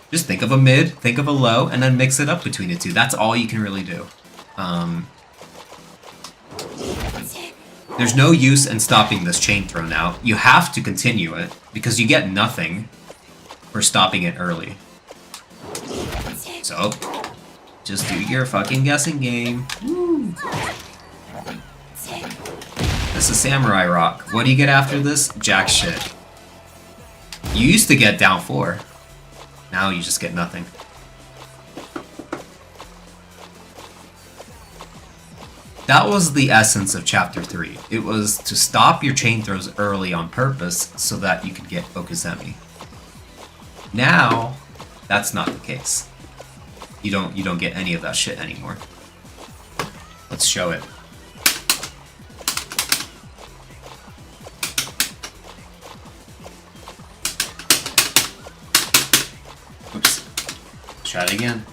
Just think of a mid, think of a low, and then mix it up between the two. That's all you can really do. There's no use in stopping this chain throw now. You have to continue it, because you get nothing for stopping it early. So, just do your fucking guessing game. Woo. This is Samurai Rock. What do you get after this? Jack shit. You used to get down 4. Now you just get nothing. That was the essence of Chapter 3. It was to stop your chain throws early on purpose so that you could get Okizeme. Now, that's not the case. You don't get any of that shit anymore. Let's show it. Oops. Try it again.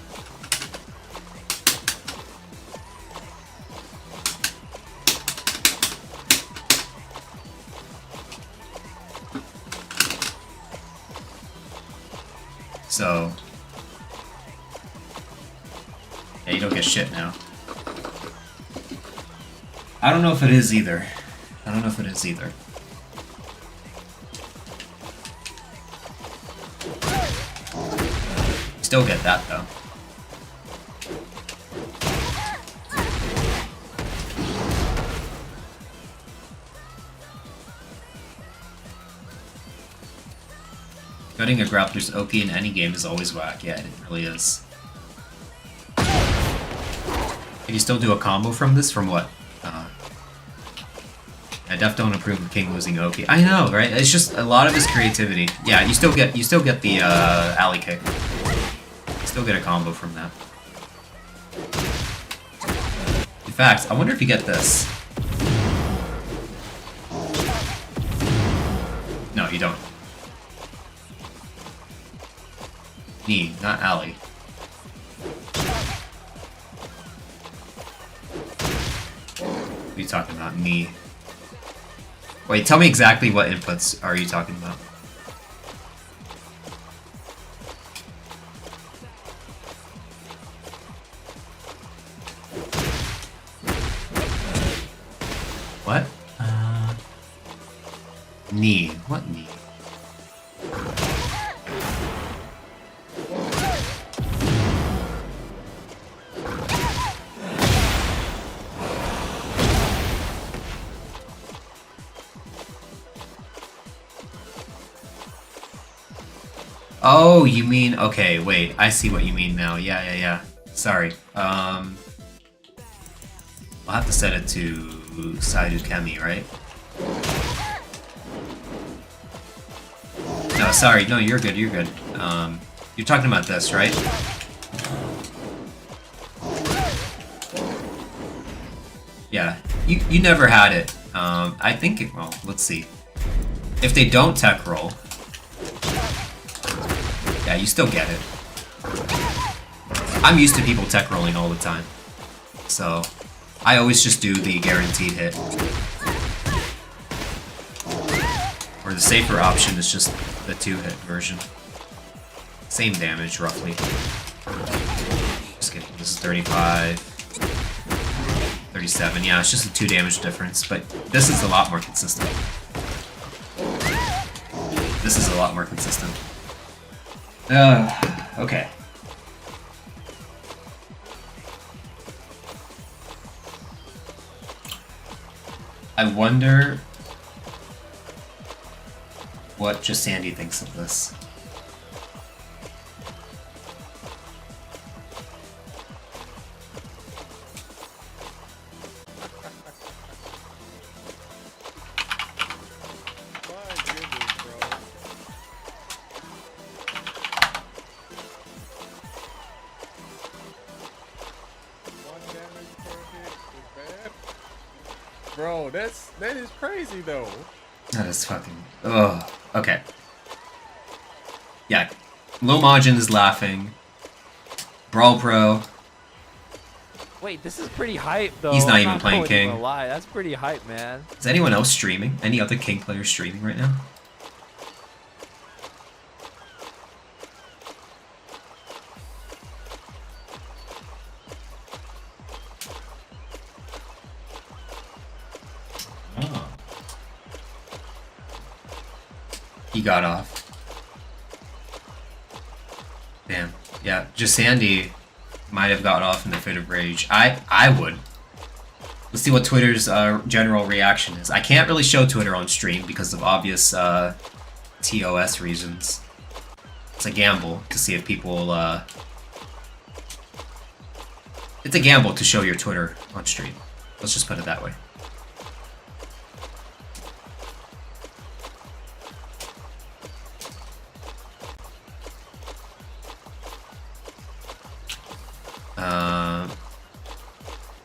So, yeah, you don't get shit now. I don't know if it is either. I don't know if it is either. Still get that though. Cutting a grappler's Oki in any game is always whack. Yeah, it really is. Can you still do a combo from this? From what? I definitely don't approve of King losing Oki. I know, right? It's just a lot of his creativity. Yeah, you still get the alley kick. You still get a combo from that. In fact, I wonder if you get this. No, you don't. Knee, not alley. What are you talking about? Knee. Wait, tell me exactly what inputs are you talking about? What? Knee. What knee? Oh, you mean... Okay, wait. I see what you mean now. Yeah. Sorry. I'll have to set it to Saidu Kemi, right? No, sorry. No, you're good. You're good. You're talking about this, right? Yeah. You never had it. I think it... Well, let's see. If they don't tech roll... Yeah, you still get it. I'm used to people tech rolling all the time. So, I always just do the guaranteed hit. Or the safer option is just the 2-hit version. Same damage, roughly. Just kidding, this is 35. 37. Yeah, it's just a 2 damage difference, but this is a lot more consistent. This is a lot more consistent. Okay. I wonder what Jasandi thinks of this. My goodness, bro. One damage per hit is bad. Bro, that is crazy though. That is fucking. Ugh. Okay. Yeah. Lomajin is laughing. Brawl Pro. Wait, this is pretty hype though. He's not I'm even playing going King. to lie. That's pretty hype, man. Is anyone else streaming? Any other King players streaming right now? Oh. He got off. Damn. Yeah, Jasandi might have got off in the fit of rage. I would. Let's see what Twitter's general reaction is. I can't really show Twitter on stream because of obvious TOS reasons. It's a gamble to see if people it's a gamble to show your Twitter on stream. Let's just put it that way.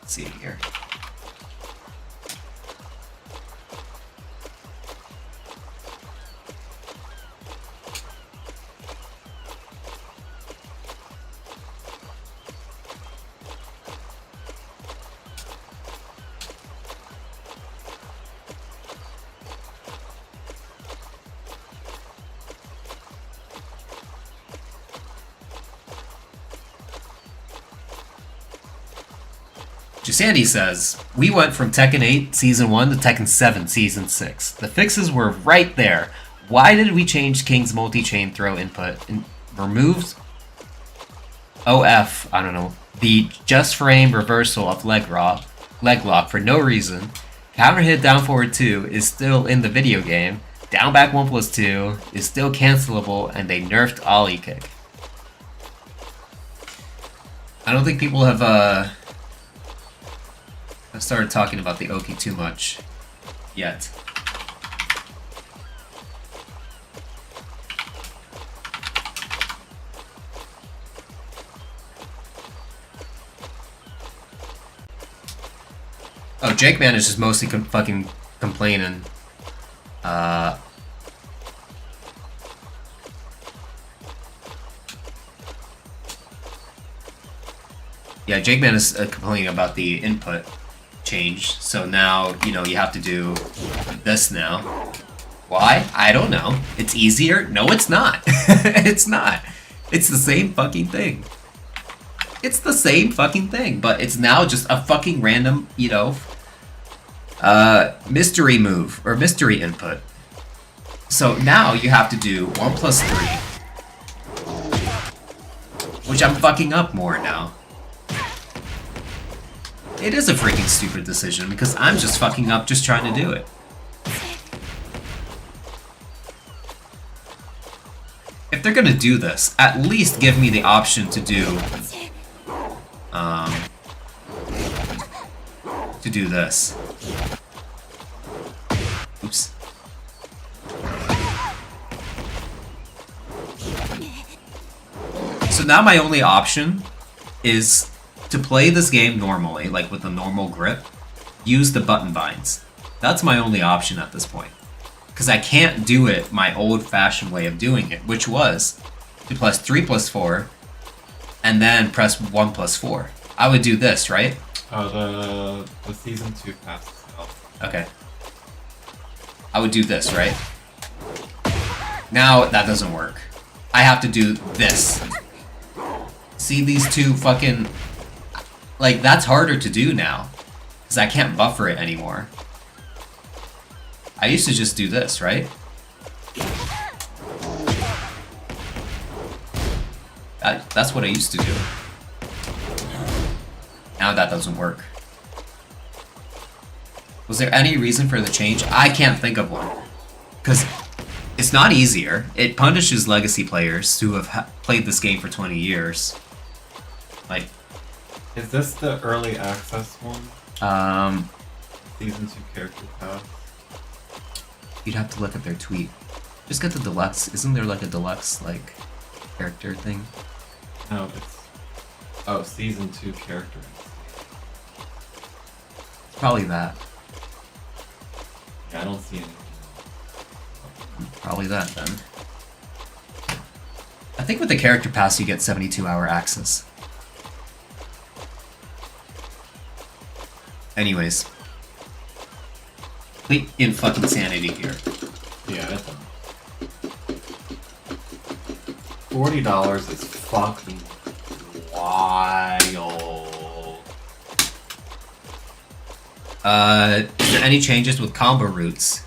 Let's see here. Jasandi says, we went from Tekken 8 Season 1 to Tekken 7 Season 6. The fixes were right there. Why did we change King's multi-chain throw input? And removed OF, I don't know, the just frame reversal of leg lock for no reason. Counter hit down forward 2 is still in the video game. Down back 1+2 is still cancelable, and they nerfed Ollie kick. I don't think people have I've started talking about the Oki too much yet. Oh, Jake Man is just mostly fucking complaining. Yeah, Jake Man is complaining about the input change. So now, you know, you have to do this now. Why? I don't know. It's easier? No, it's not. It's not. It's the same fucking thing. It's the same fucking thing, but it's now just a fucking random, you know, mystery move or mystery input. So now you have to do 1+3, which I'm fucking up more now. It is a freaking stupid decision because I'm just fucking up just trying to do it. If they're gonna do this, at least give me the option to do this. Oops. So now my only option is to play this game normally, like with a normal grip, use the button binds. That's my only option at this point. Because I can't do it my old-fashioned way of doing it, which was to press 3+4 and then press 1+4. I would do this, right? Oh, the season 2 passed itself. Okay. I would do this, right? Now that doesn't work. I have to do this. See these two fucking... Like, that's harder to do now. Because I can't buffer it anymore. I used to just do this, right? That's what I used to do. Now that doesn't work. Was there any reason for the change? I can't think of one. Because it's not easier. It punishes legacy players who have played this game for 20 years. Like, Is this the early access one? Season 2 character pass? you'd have to look at their tweet. Just get the deluxe. Isn't there like a deluxe, like, character thing? No, it's... Oh, Season 2 character. Probably that. Yeah, I don't see anything. Probably that then. I think with the character pass you get 72-hour access. Anyways. Complete in fucking sanity here. Yeah, I don't. $40 is fucking wild. Is there any changes with combo routes?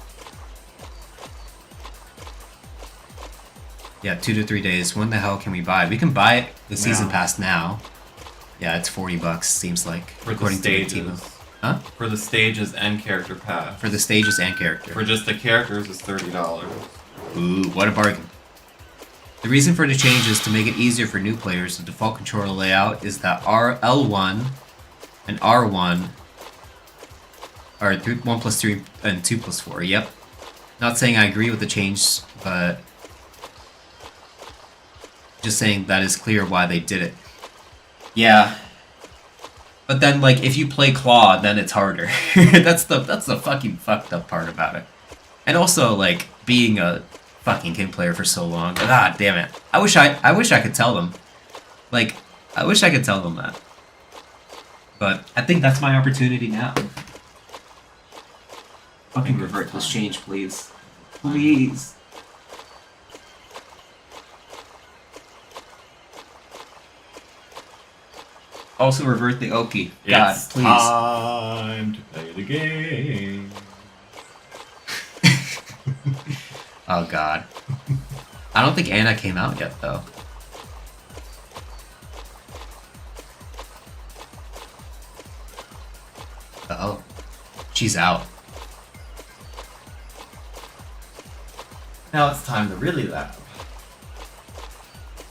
Yeah, 2 to 3 days. When the hell can we buy it? We can buy the season Now. pass now. Yeah, it's $40, seems like. For the according to stages. Timo. Huh? For the stages and character pass. For the stages and character. For just the characters is $30. Ooh, what a bargain. The reason for the change is to make it easier for new players. The default controller layout is that L1 and R1 are 1 plus 3 and 2 plus 4. Yep. Not saying I agree with the change, but just saying that is clear why they did it. Yeah. But then, like, if you play Claw, then it's harder. that's the fucking fucked up part about it. And also, like, being a fucking King player for so long. God damn it. I wish I could tell them. Like, I wish I could tell them that. But I think that's my opportunity now. Fucking revert this change, please. Please. Also revert the Oki. God, It's please. time to play the game. Oh god. I don't think Anna came out yet though. Uh-oh. She's out. Now it's time to really laugh.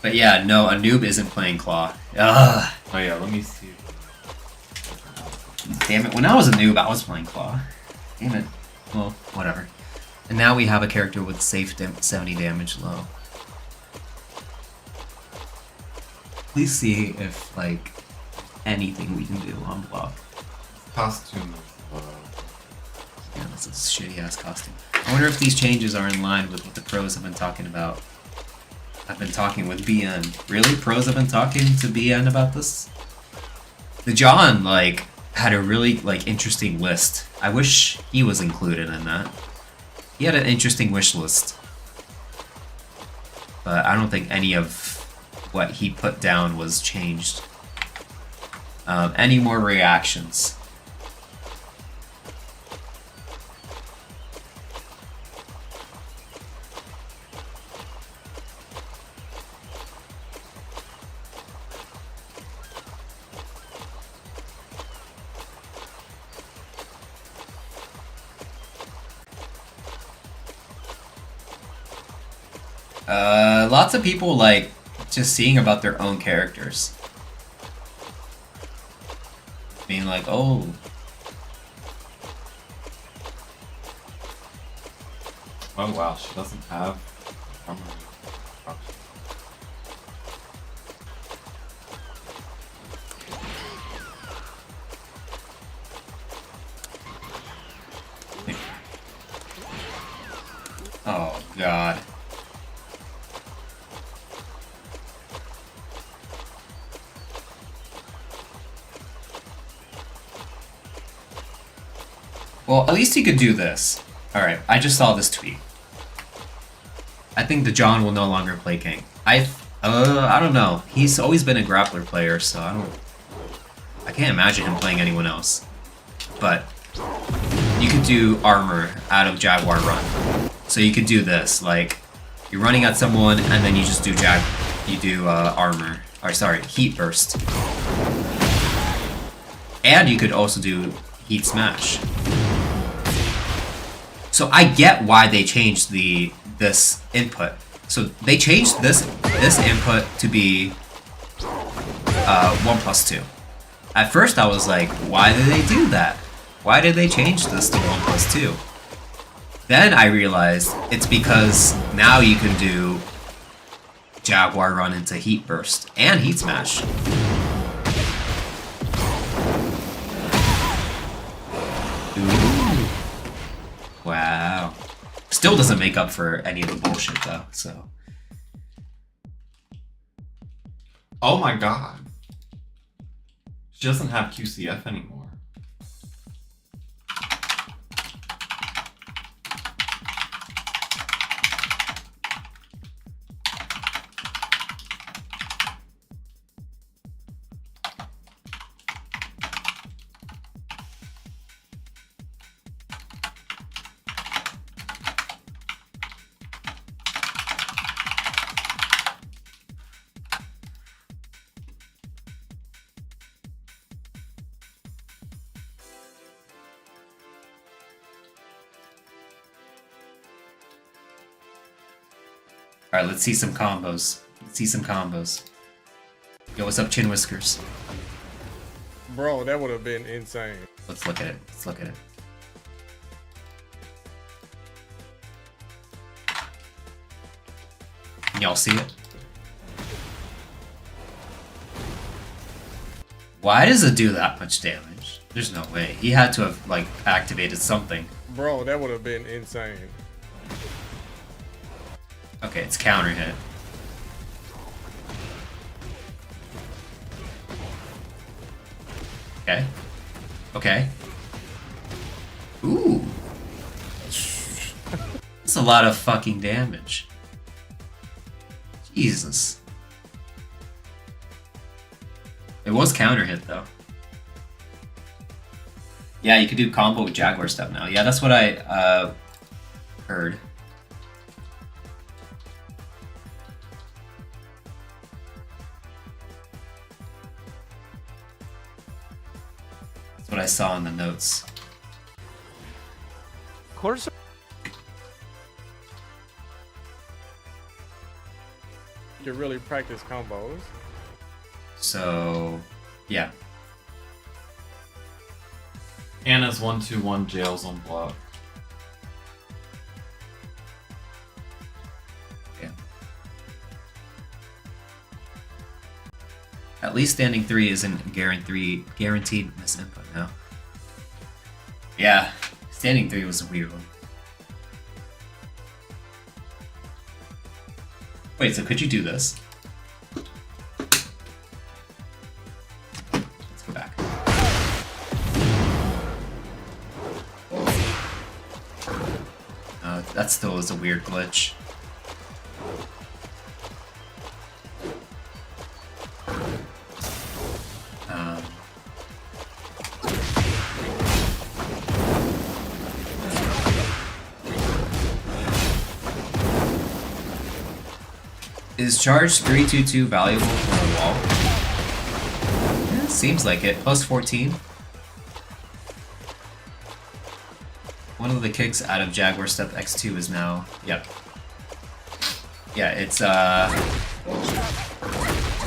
But yeah, no, a noob isn't playing Claw. Ugh. Oh yeah, let me see. Damn it. When I was a noob, I was playing Claw. Damn it. Well, whatever. And now we have a character with safe 70 damage low. Please see if, like, anything we can do on block. Costume is Yeah, this is a shitty ass costume. I wonder if these changes are in line with what the pros have been talking about. I've been talking with BN. Really? Pros have been talking to BN about this? The John, like, had a really, like, interesting list. I wish he was included in that. He had an interesting wish list. But I don't think any of what he put down was changed. Any more reactions? Lots of people like just seeing about their own characters. Being like, oh. Oh wow, she doesn't have armor. Oh god. Well, at least he could do this. Alright, I just saw this tweet. I think the John will no longer play King. I don't know. He's always been a grappler player, so I can't imagine him playing anyone else. but you could do armor out of Jaguar Run. So you could do this, like you're running at someone and then you just do armor, or sorry, heat burst. And you could also do heat smash. So I get why they changed this input. So they changed this input to be 1+2. At first I was like, why did they do that? Why did they change this to 1+2? Then I realized it's because now you can do Jaguar Run into Heat Burst and Heat Smash. Ooh. Wow. Still doesn't make up for any of the bullshit though, so. Oh my god. She doesn't have QCF anymore. Alright, let's see some combos. Yo, what's up, Chin Whiskers? Bro, that would have been insane. Let's look at it. Can y'all see it? Why does it do that much damage? There's no way. He had to have, like, activated something. Bro, that would have been insane. Okay, it's counter hit. Okay. Ooh. That's a lot of fucking damage. Jesus. It was counter hit though. Yeah, you could do combo with Jaguar stuff now. Yeah, that's what I heard. That's what I saw in the notes. Quarter You can really practice combos. So, yeah. Anna's 1-2-1 jails on block. Yeah. At least standing 3 isn't guaranteed miss input now. Yeah, standing 3 was a weird one. Wait, so could you do this? Let's go back. That still is a weird glitch. Is charge 322 valuable for a wall? Yeah, seems like it. Plus 14. One of the kicks out of Jaguar Step X2 is now. Yep. Yeah, it's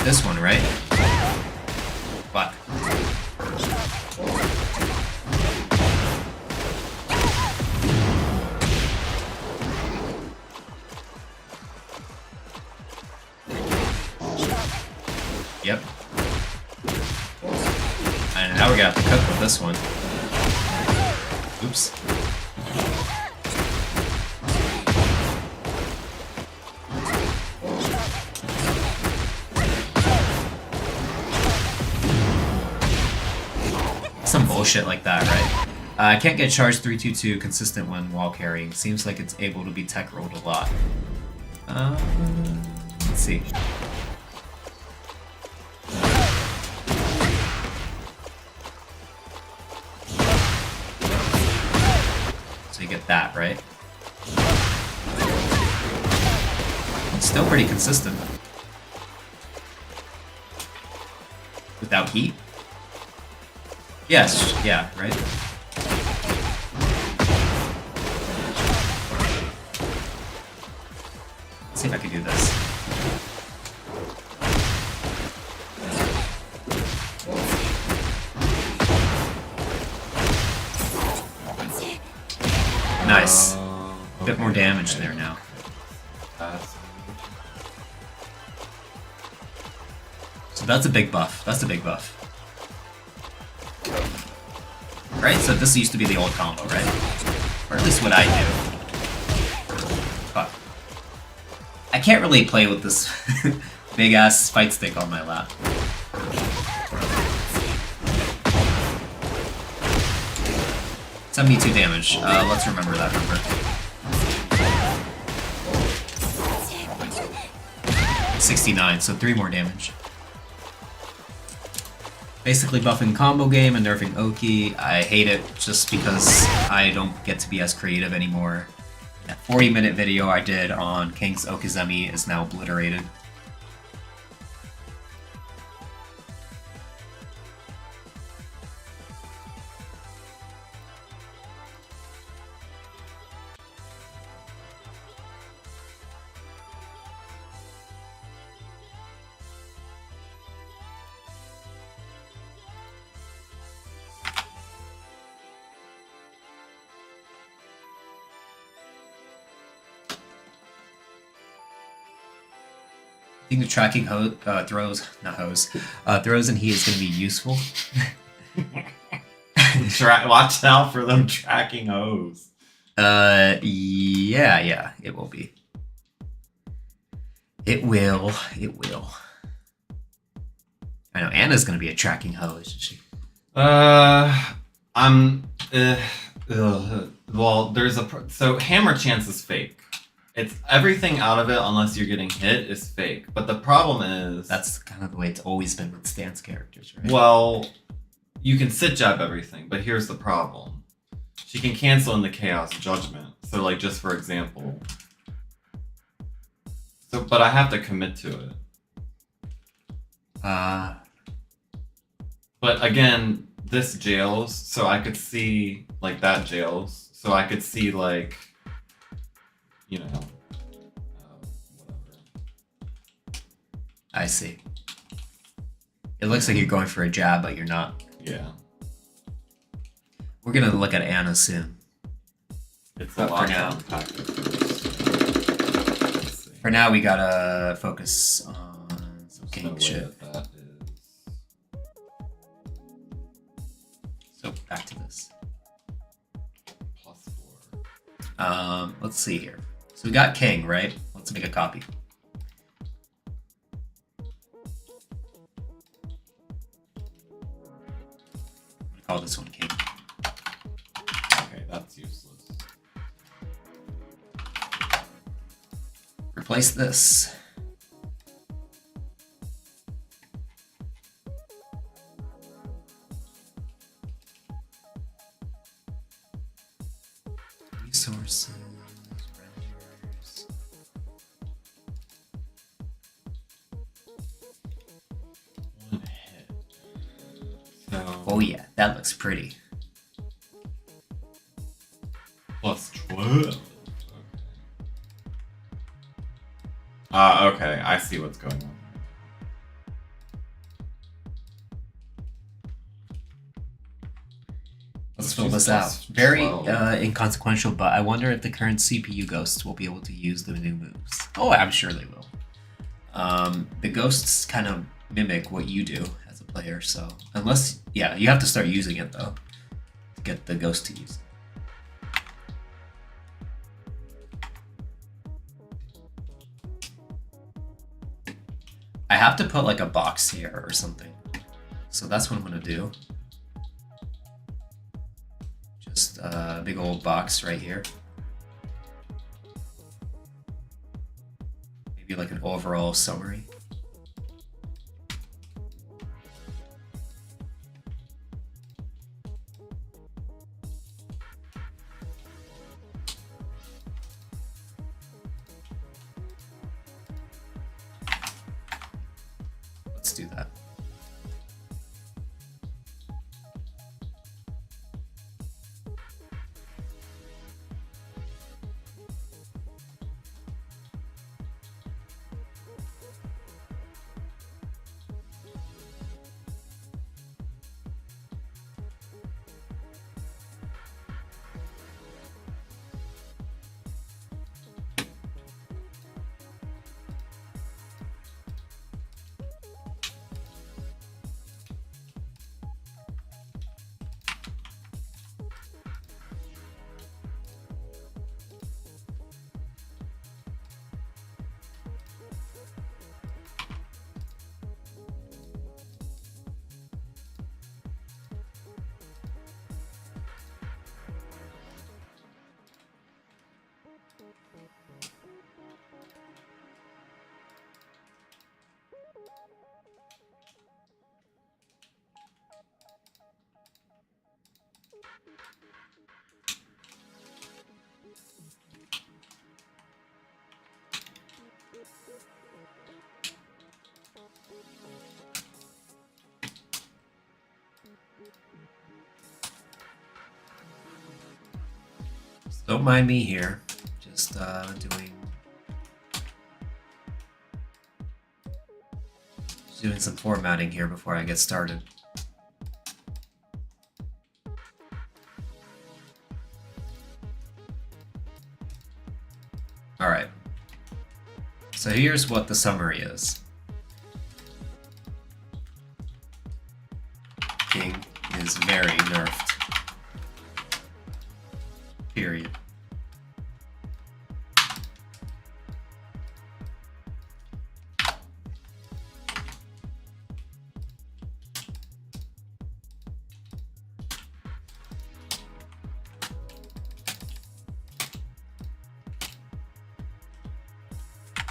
this one, right? Fuck. Yep. And now we're gonna have to cook with this one. Oops. Some bullshit like that, right? I can't get charged 322 consistent when wall carrying. Seems like it's able to be tech rolled a lot. Let's see. get that, right? Still pretty consistent. Without heat? Yes, yeah, right? Let's see if I can do this. Nice. A bit more damage there now. So that's a big buff. That's a big buff. Right? So this used to be the old combo, right? Or at least what I do. But I can't really play with this big ass fight stick on my lap. 72 damage. Let's remember that number. $69, so 3 more damage. Basically buffing combo game and nerfing Oki. I hate it just because I don't get to be as creative anymore. That 40-minute video I did on King's Okizeme is now obliterated. I think the tracking throws in heat is going to be useful. Watch out for them tracking hose. Yeah, it will be. It will. I know Anna's going to be a tracking hoe, isn't she? Well, so hammer chance is fake. It's everything out of it unless you're getting hit is fake. But the problem is That's kind of the way it's always been with stance characters, right? well, you can sit jab everything, but here's the problem. She can cancel in the Chaos Judgment. So like just for example. So but I have to commit to it. But again, this jails, so I could see like that jails. So I could see like whatever. I see. It looks like you're going for a jab, but you're not. Yeah. We're gonna look at Anna soon. It's But a for now- lockdown tactic. Let's see. For now, we gotta focus on some There's king no way shit. that is. So back to this. +4. Let's see here. So we got king, right? Let's make a copy. I'm gonna call this one king. Okay, that's useless. Replace this. Resources, renders. One hit. So Oh yeah, that looks pretty. +12. Okay. Okay, I see what's going on. Let's She's fill this out. plus Very 12. inconsequential, but I wonder if the current CPU ghosts will be able to use the new moves. Oh, I'm sure they will. The ghosts kind of mimic what you do as a player, so unless, yeah, you have to start using it though to get the ghost to use it. I have to put like a box here or something, so that's what I'm gonna do. Just a big old box right here. Maybe like an overall summary. Let's do that. Don't mind me here. Just doing some formatting here before I get started. All right. So here's what the summary is. King is very nerfed. Period.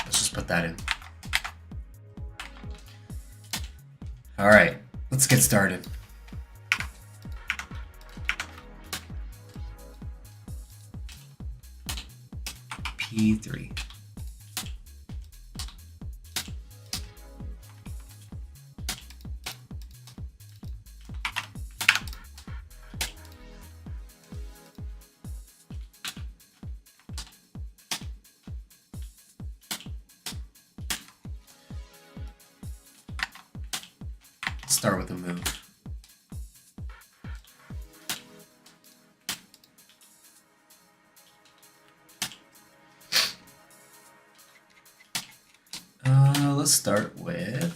Let's just put that in. All right, let's get started. P3. Let's start with a move. Let's start with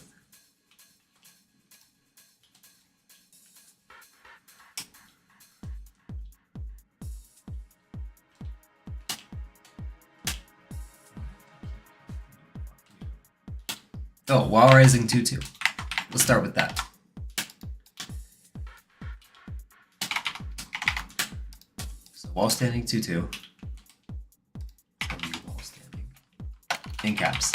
Wall Rising 2-2. Let's start with that. So Wall Standing 2-2. Wall Standing. In caps.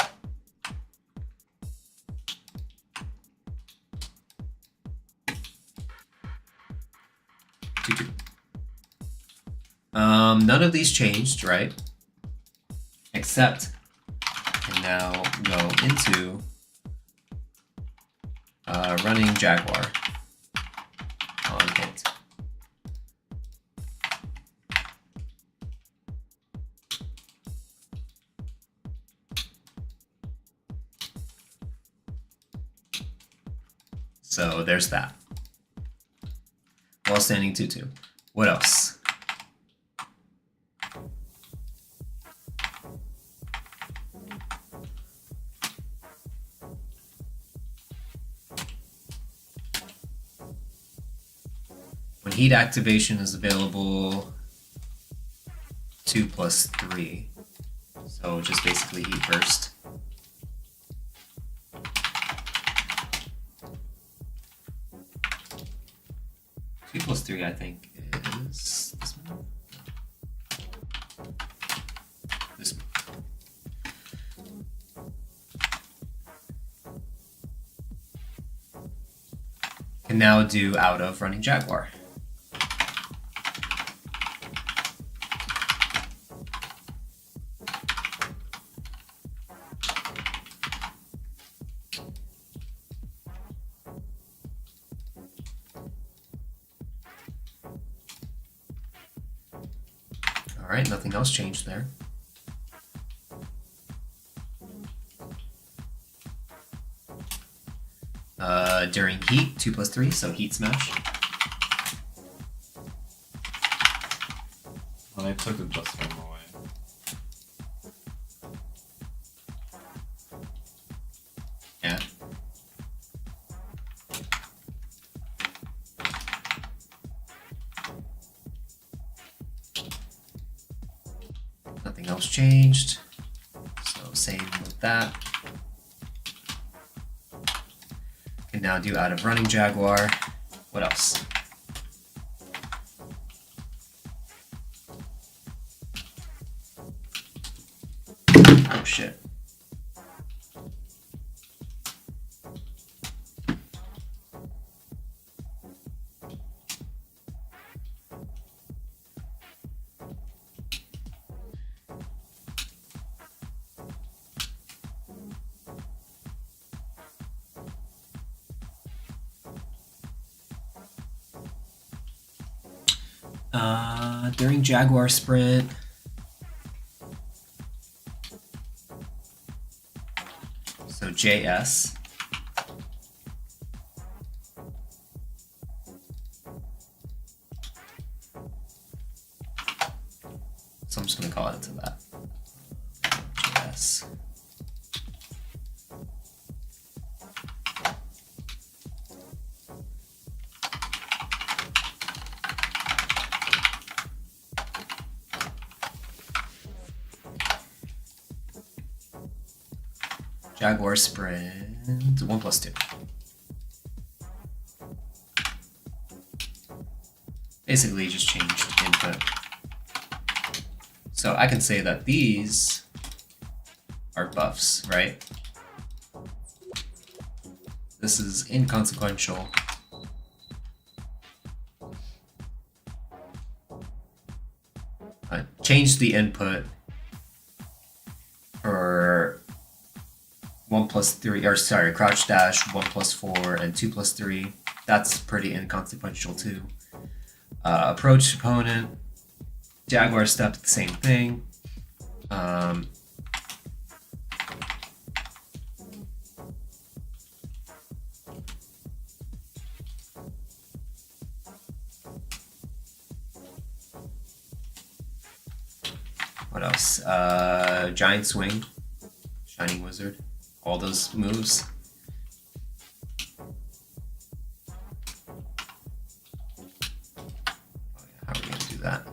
None of these changed, right? Except I can now go into running Jaguar on hit. So there's that. Wall Standing 2-2. What else? When heat activation is available, 2+3. So just basically heat burst. Two plus 3, I think, is this one. This one. Can now do out of running Jaguar. Alright, nothing else changed there. During heat, 2+3, so heat smash. Well, I took the just one away. Yeah. Nothing else changed. So same with that. Can now do out of running Jaguar. What else? Oh shit. During Jaguar sprint. So JS. So I'm just gonna call it to that. JS. Jaguar sprint 1+2. Basically just changed input. So I can say that these are buffs, right? This is inconsequential. Change the input for 1+3, or sorry, crouch dash 1+4 and 2+3. That's pretty inconsequential too. Approach opponent, Jaguar step, the same thing. What else? Giant swing, Shining Wizard. All those moves. Oh yeah, how are we gonna do that?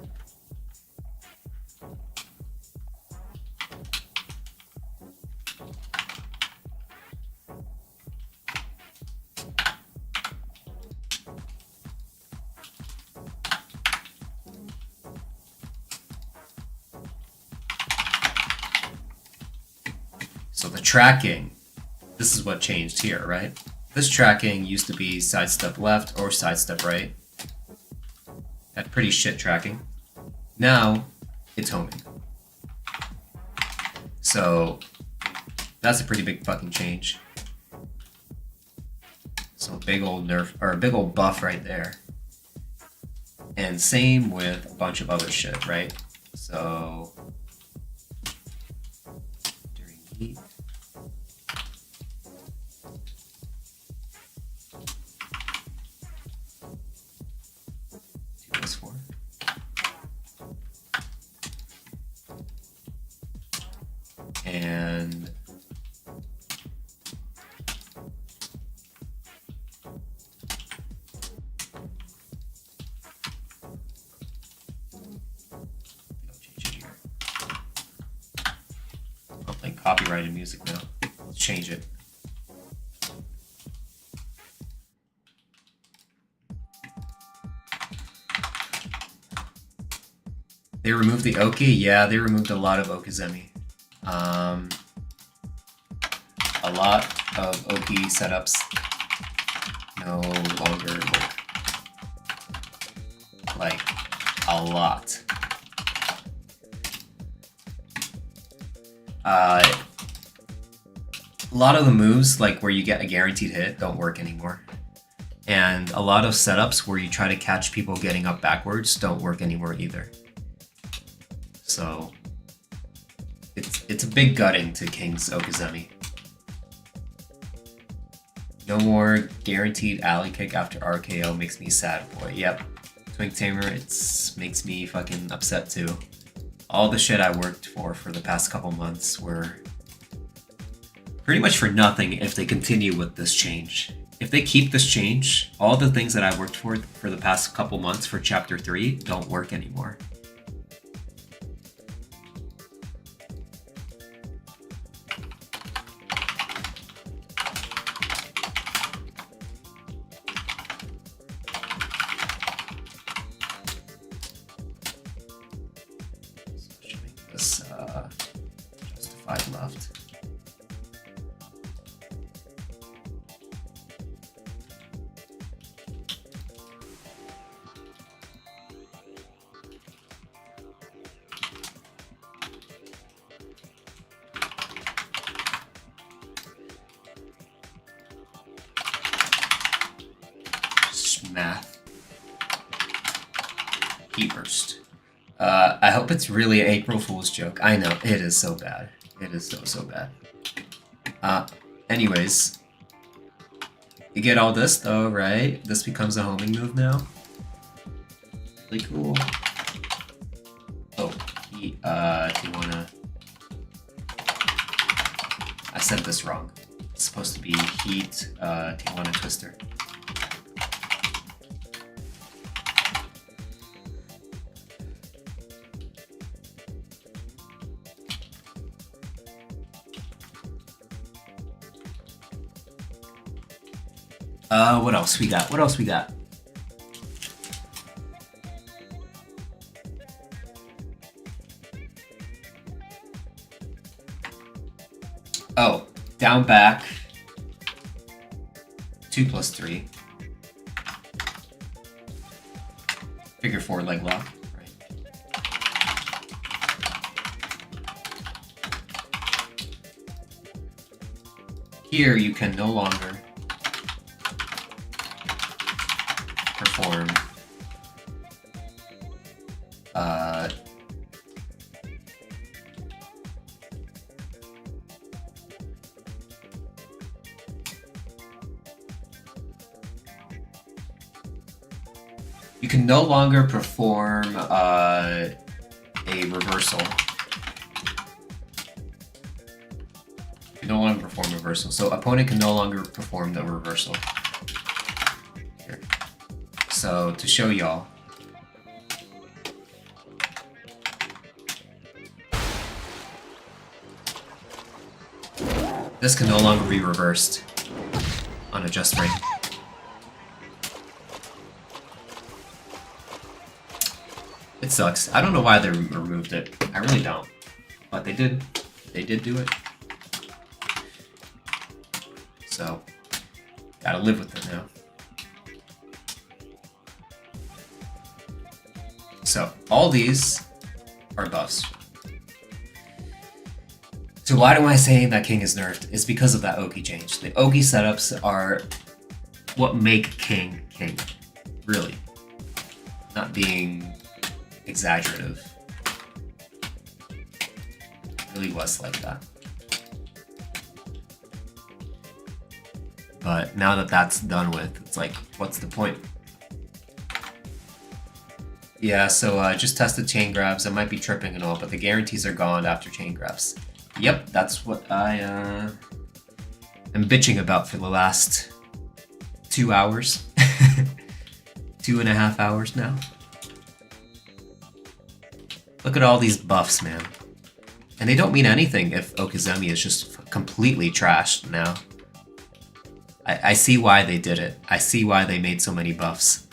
So the tracking, this is what changed here, right? This tracking used to be sidestep left or sidestep right. Had pretty shit tracking. Now, it's homing. So, that's a pretty big fucking change. So big old nerf, or a big old buff right there. And same with a bunch of other shit, right? So, during heat. And I'll change it here. I'm playing copyrighted music now. Let's change it. They removed the Oki? Yeah, they removed a lot of Okizemi. A lot of Oki setups no longer work. Like, a lot. A lot of the moves, like where you get a guaranteed hit, don't work anymore. And a lot of setups where you try to catch people getting up backwards don't work anymore either. So it's a big gutting to King's Okizemi. No more guaranteed alley kick after RKO makes me sad, boy. Yep. Twink Tamer, makes me fucking upset too. All the shit I worked for the past couple months were pretty much for nothing if they continue with this change. If they keep this change, all the things that I worked for the past couple months for Chapter 3 don't work anymore. This justified left. Math. Heat burst. I hope it's really an April Fool's joke. I know, it is so bad. It is so bad. Anyways. You get all this though, right? This becomes a homing move now. Really cool. Oh, do you wanna... I said this wrong. It's supposed to be Heat, Tijuana Twister. What else we got? What else we got? Oh, down back. 2+3. Figure 4 leg lock. Right. Here you can no longer perform you can no longer perform a reversal. You can no longer perform reversal. So opponent can no longer perform the reversal. Here. So to show y'all. This can no longer be reversed on a just break. It sucks. I don't know why they removed it. I really don't. But they did. They did do it. So, gotta live with it now. So, all these are buffs. So why am I saying that King is nerfed? It's because of that Oki change. The Oki setups are what make King King. Really. Not being exaggerative. It really was like that. But now that that's done with, it's like, what's the point? Yeah, so just tested chain grabs. I might be tripping and all, but the guarantees are gone after chain grabs. Yep, that's what I am bitching about for the last 2 hours. 2.5 hours now. Look at all these buffs, man. And they don't mean anything if Okizemi is just completely trashed now. I see why they did it. I see why they made so many buffs.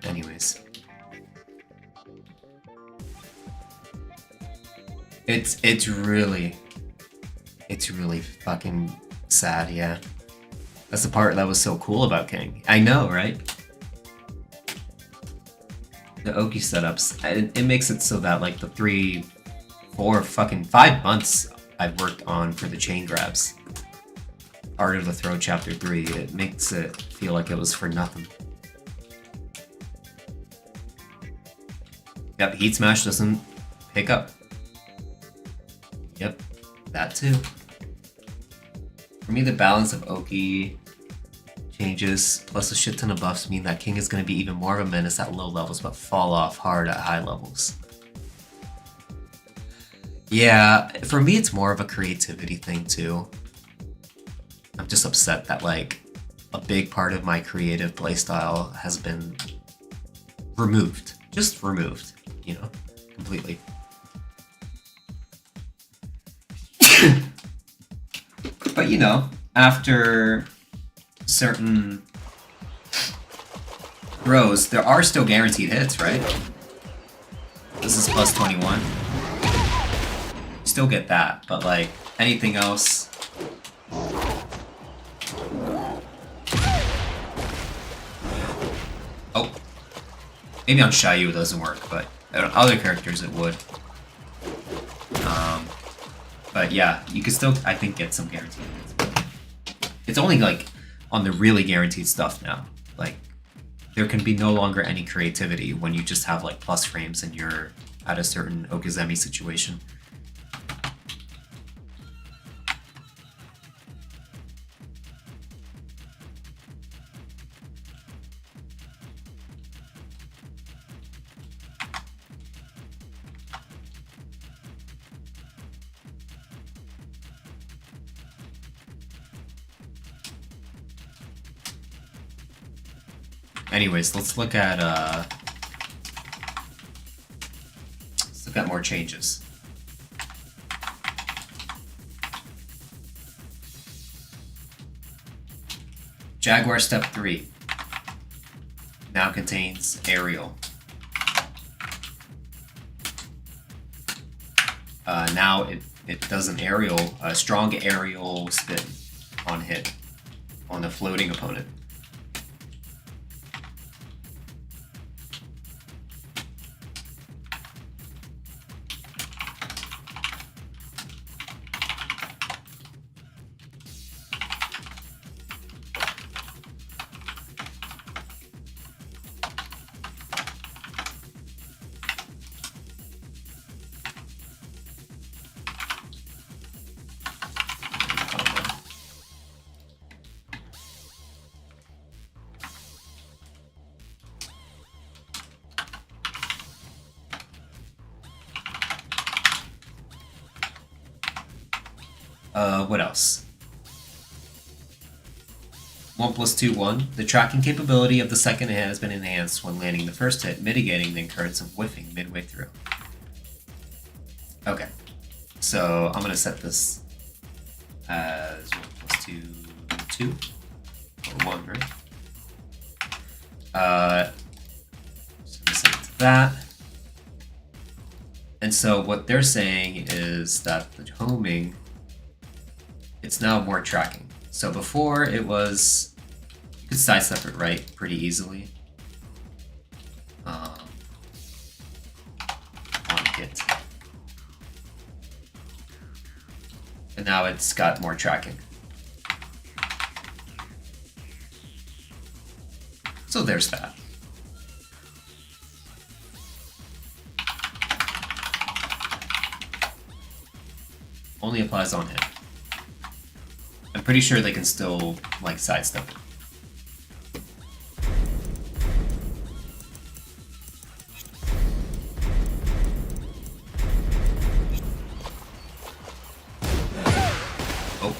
Anyways. It's really fucking sad, yeah. That's the part that was so cool about King. I know, right? The Oki setups, it makes it so that like the 3, 4, fucking 5 months I've worked on for the chain grabs. Art of the Throw Chapter 3, it makes it feel like it was for nothing. Yep, Heat Smash doesn't pick up. Yep, that too. For me, the balance of Oki changes plus a shit ton of buffs mean that King is going to be even more of a menace at low levels but fall off hard at high levels. Yeah, for me it's more of a creativity thing too. I'm just upset that like a big part of my creative playstyle has been removed. Just removed, you know, completely. But you know, after certain throws, there are still guaranteed hits, right? This is plus 21. You still get that, but like anything else. Oh. Maybe on Xiaoyu it doesn't work, but on other characters it would. But yeah, you can still, I think, get some guaranteed hits. It's only like on the really guaranteed stuff now. Like, there can be no longer any creativity when you just have like plus frames and you're at a certain Okizeme situation. Anyways, let's look at more changes. Jaguar Step 3 now contains aerial. Now it does an aerial, a strong aerial spin on hit on a floating opponent. What else? 1+2, 1. The tracking capability of the second hit has been enhanced when landing the first hit, mitigating the occurrence of whiffing midway through. Okay, so I'm gonna set this as 1+2, 2 or 1, right? So I'm gonna set it to that. And so what they're saying is that the homing, it's now more tracking. So before it was, you could sidestep it right pretty easily. On hit. And now it's got more tracking. So there's that. Only applies on hit. I'm pretty sure they can still, like, sidestep it. Oh.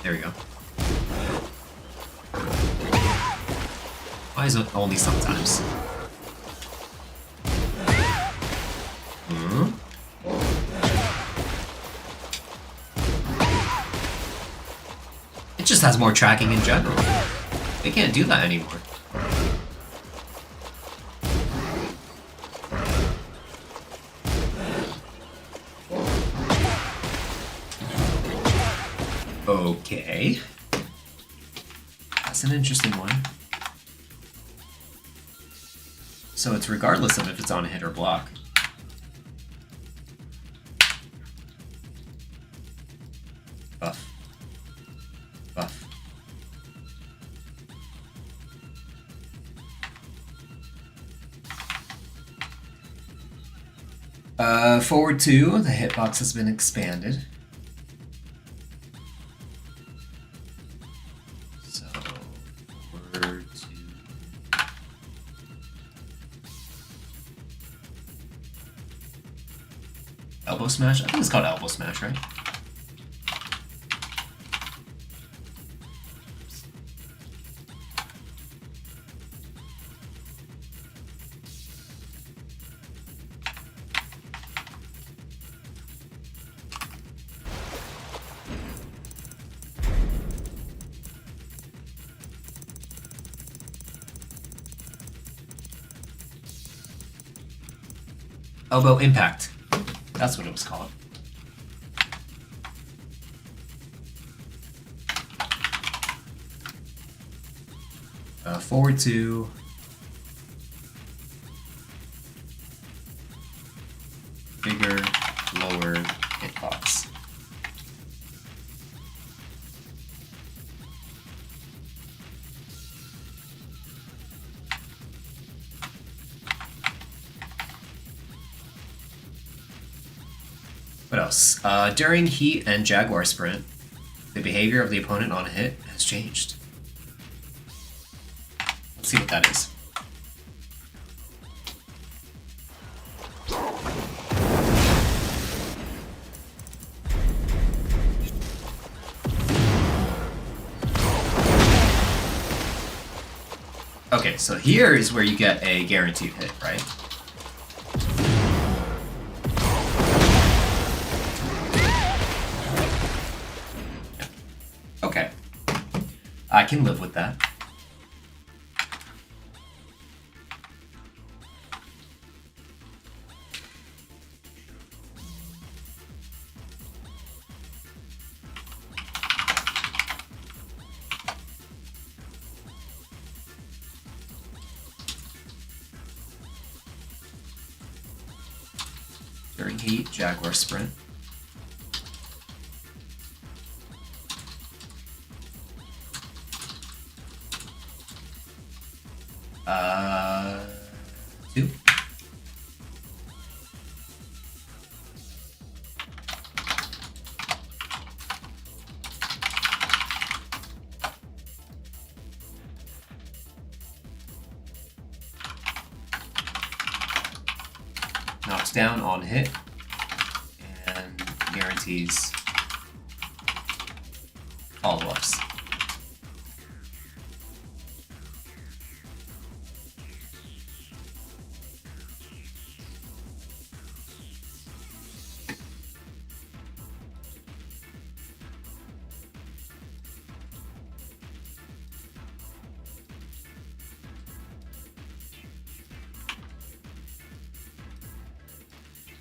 There we go. Why is it only sometimes? Hmm? Just has more tracking in general. They can't do that anymore. Okay. That's an interesting one. So it's regardless of if it's on a hit or block. Forward 2, the hitbox has been expanded. So, forward 2. Elbow smash? I think it's called elbow smash, right? Elbow impact. That's what it was called. Forward 2. Bigger, lower hitbox. What else? During heat and Jaguar sprint, the behavior of the opponent on a hit has changed. Let's see what that is. Okay, so here is where you get a guaranteed hit, right? Okay. I can live with that. During heat, Jaguar sprint. Two. Knocks down on hit and guarantees follow-ups.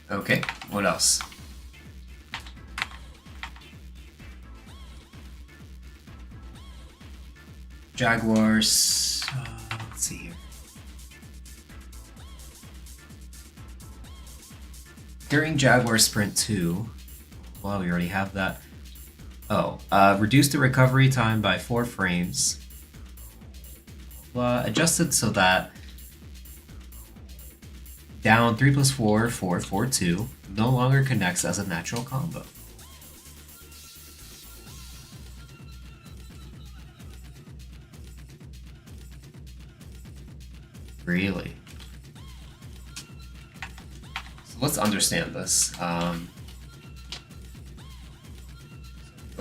Okay, what else? Jaguars. Let's see here. During Jaguar Sprint 2, well, we already have that. Oh, reduce the recovery time by 4 frames. Adjusted so that down 3 plus 4, 4, 4, 2 no longer connects as a natural combo. Really? So let's understand this. Go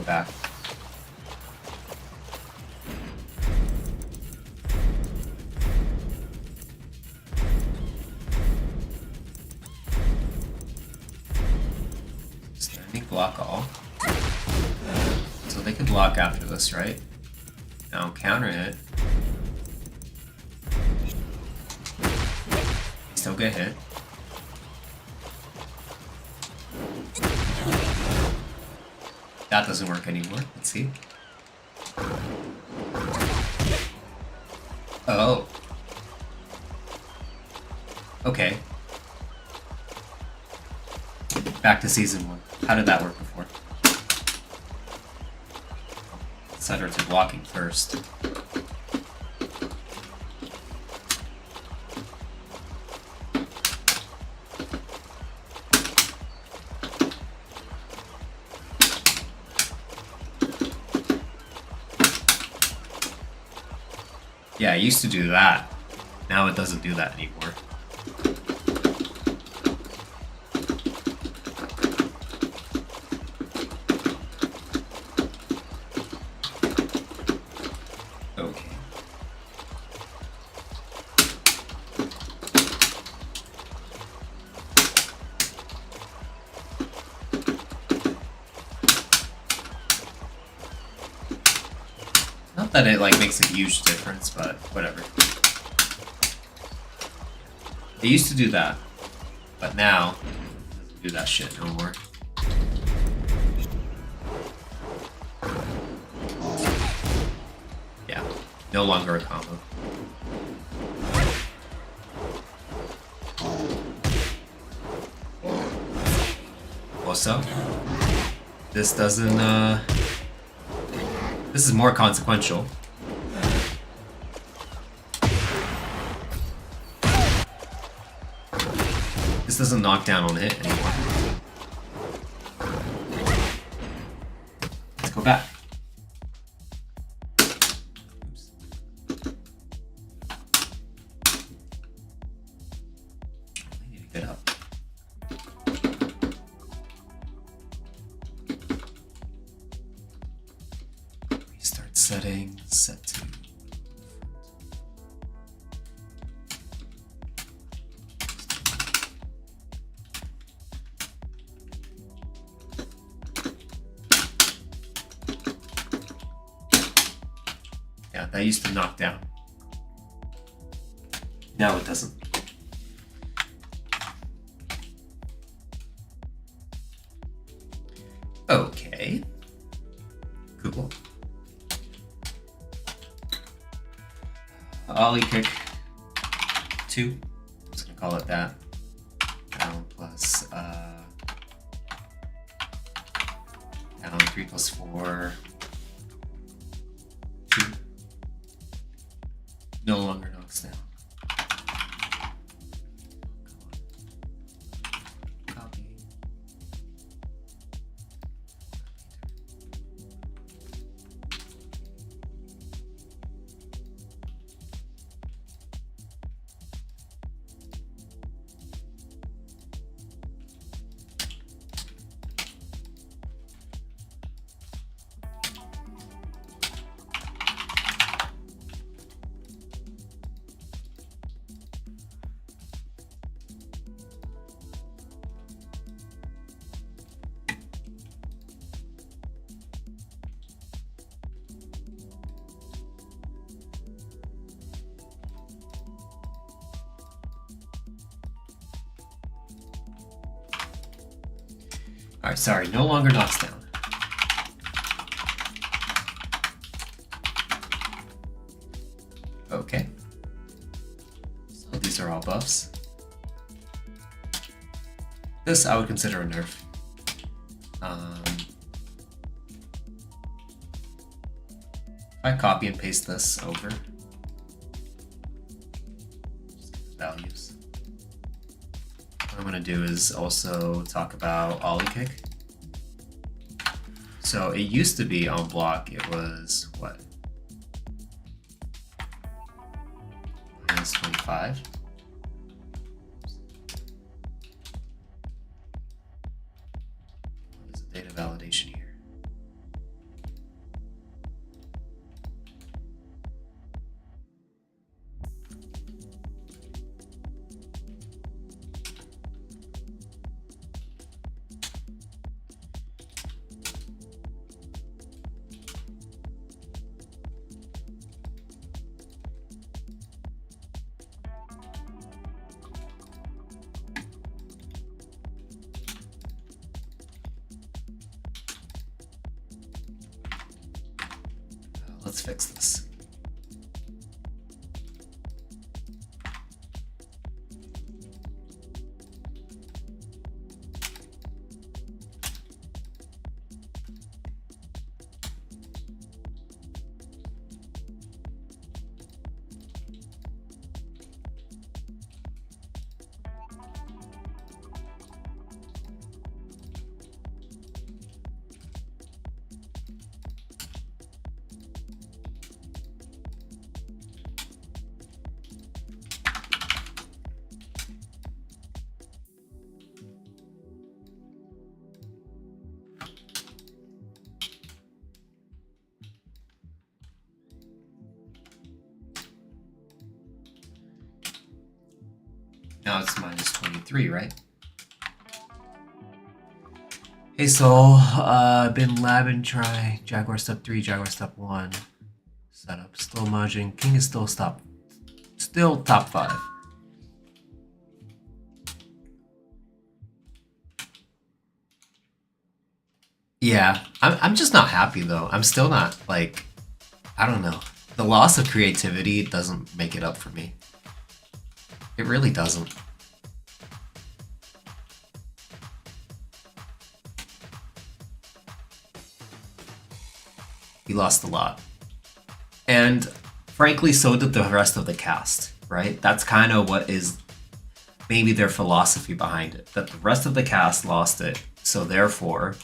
back. Standing block all. So they can block after this, right? Now counter it. Still get hit. That doesn't work anymore. Let's see. Oh. Okay. Back to season 1. How did that work before? Set her to blocking first. it used to do that. Now it doesn't do that anymore. Okay. Not that it like makes a huge difference, but whatever. They used to do that, but now it doesn't do that shit no more. Yeah, no longer a combo. Also, this doesn't this is more consequential. This doesn't knock down on hit anymore. Let's go back. Oops. I need to get up. Restart settings, set to. Yeah, that used to knock down. Now it doesn't. Okay. Cool. Ollie kick 2. I'm just gonna call it that. Down plus down 3 plus 4. 2. No longer knocks down. Copy. Alright, sorry, no longer knocks down. Okay. So these are all buffs. This I would consider a nerf. If I copy and paste this over, just get the values. What I'm gonna do is also talk about Ollie kick. So it used to be on block, it was what? Minus 25. What is the data validation here? Let's fix this. Now it's minus 23, right? Hey Soul, Bin Laden try, Jaguar step 3, Jaguar step 1. Setup, still merging, King is still top 5. Yeah, I'm just not happy though. I'm still not, like, I don't know. The loss of creativity doesn't make it up for me. It really doesn't. He lost a lot. And frankly, so did the rest of the cast, right? That's kind of what is maybe their philosophy behind it. That the rest of the cast lost it, so therefore,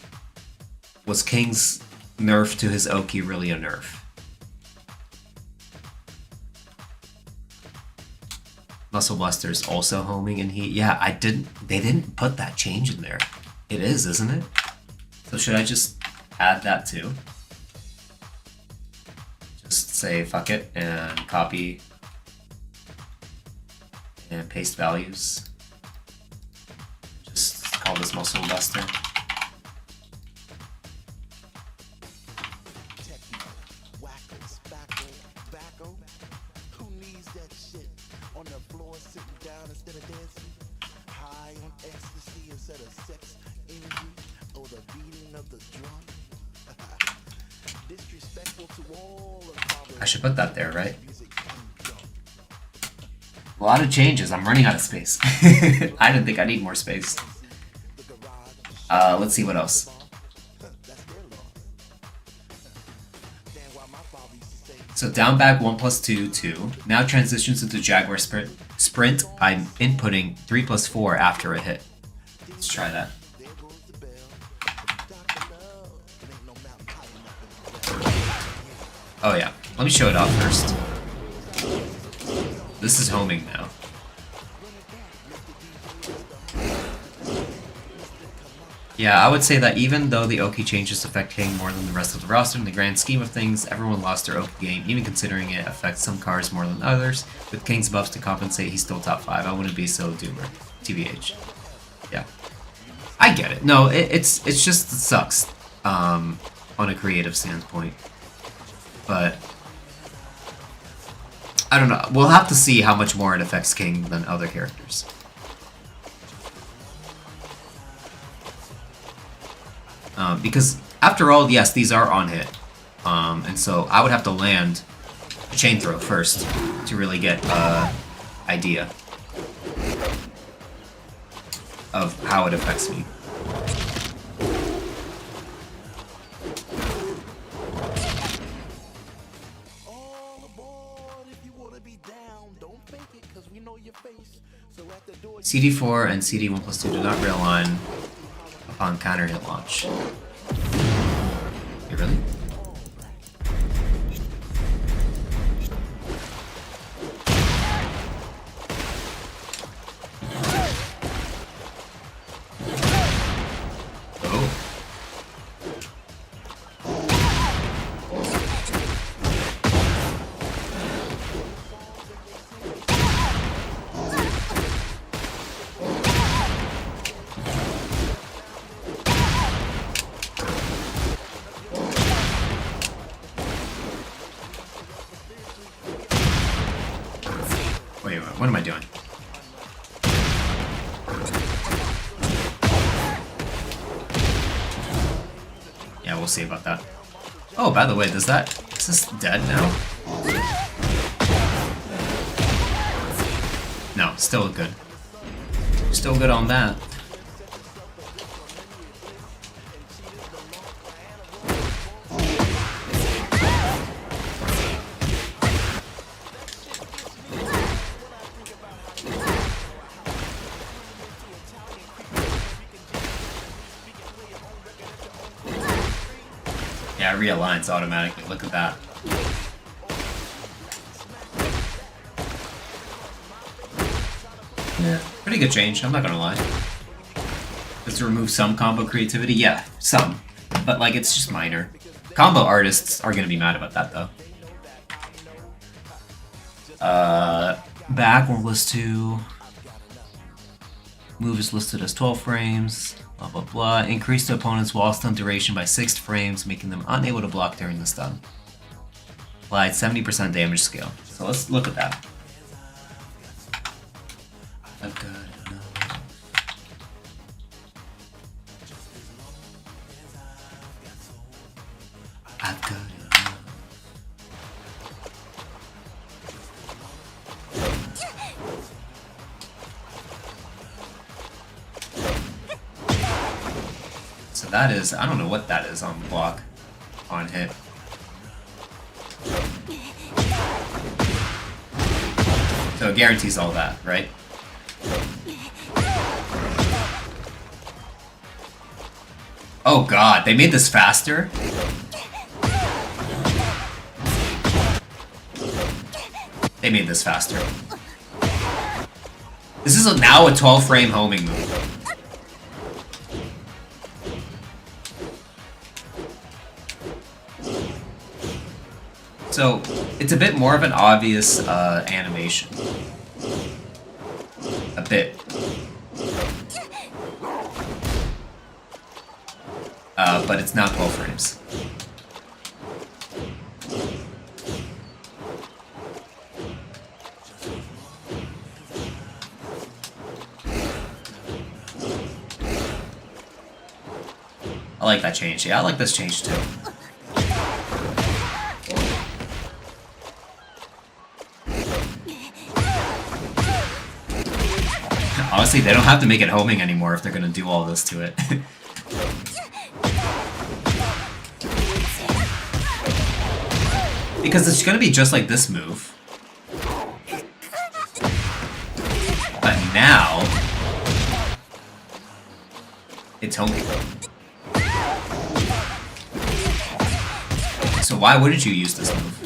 was King's nerf to his Oki really a nerf? Muscle Buster's also homing in heat. Yeah, they didn't put that change in there. It is, isn't it? So should I just add that too? Just say fuck it and copy and paste values. Just call this Muscle Buster. Techno, wacko, spacko, backo. Who needs that shit? On the floor, sitting down instead of dancing. High on ecstasy instead of sex, energy, or the beating of the drum. Disrespectful to all of I should put that there, right? A lot of changes. I'm running out of space. I didn't think I need more space. Let's see what else. So down back 1+2, 2. Now transitions into Jaguar sprint by inputting 3+4 after a hit. Let's try that. Oh yeah, let me show it off first. This is homing now. Yeah, I would say that even though the Oki changes affect King more than the rest of the roster, in the grand scheme of things, everyone lost their Oki game, even considering it affects some cards more than others. With King's buffs to compensate, he's still top 5. I wouldn't be so doomer. TBH. Yeah. I get it. No, it's just, it sucks. On a creative standpoint. But I don't know. We'll have to see how much more it affects King than other characters. Because after all, yes, these are on hit. And so I would have to land a chain throw first to really get an idea of how it affects me. CD4 and CD1+2 do not realign upon counter hit launch. Hey, really? Oh. Wait, what am I doing? Yeah, we'll see about that. Oh, by the way, is this dead now? No, still good. Still good on that. Yeah, it realigns automatically. Look at that. Yeah, pretty good change, I'm not gonna lie. Does it remove some combo creativity? Yeah, some. But, like, it's just minor. Combo artists are gonna be mad about that, though. Back 1+2. Move is listed as 12 frames. Blah blah blah. Increase the opponent's wall stun duration by 6 frames, making them unable to block during the stun. Applied 70% damage scale. So let's look at that. I've got enough. I've got enough. So that is, I don't know what that is on block, on hit. So it guarantees all that, right? Oh god, they made this faster? They made this faster. This is now a 12 frame homing move. So, it's a bit more of an obvious animation. A bit. But it's not 12 frames. I like that change. Yeah, I like this change too. Honestly, they don't have to make it homing anymore if they're gonna do all this to it. Because it's gonna be just like this move. But now... it's homing. So why wouldn't you use this move?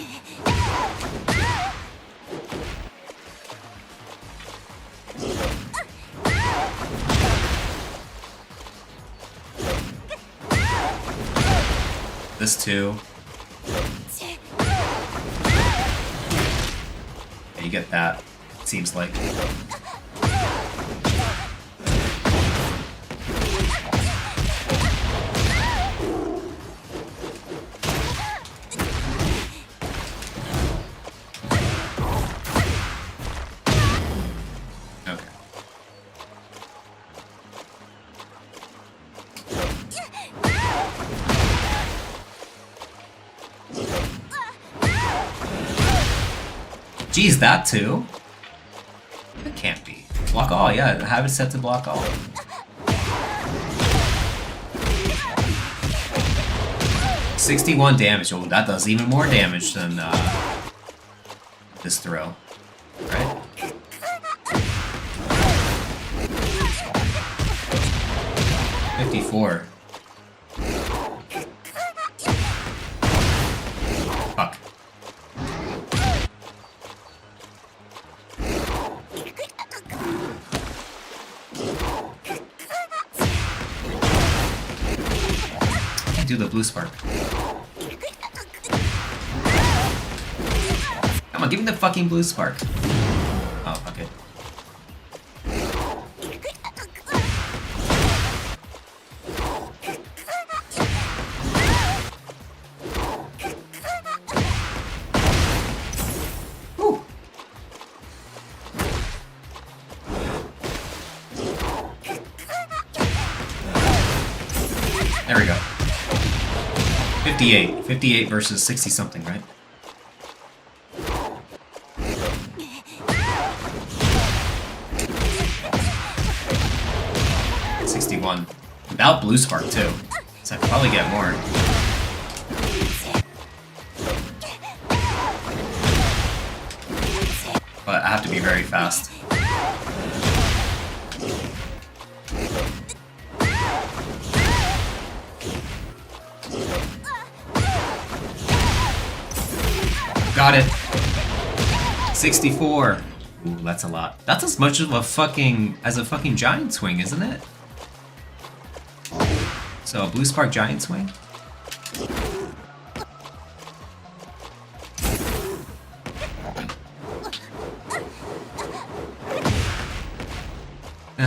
This too. Yeah, you get that, it seems like. Okay. Geez, that too? It can't be. Block all, yeah, have it set to block all. $61 damage. Oh, that does even more damage than this throw. Right? $54. Fuck. Do the blue spark. Come on, give me the fucking blue spark. Oh, fuck it. Woo. There we go. 58. 58 versus 60 something, right? $61. Without blue spark too. So I could probably get more. But I have to be very fast. Got it. 64. Ooh, that's a lot. That's as much of a fucking as a fucking giant swing, isn't it? So a blue spark giant swing.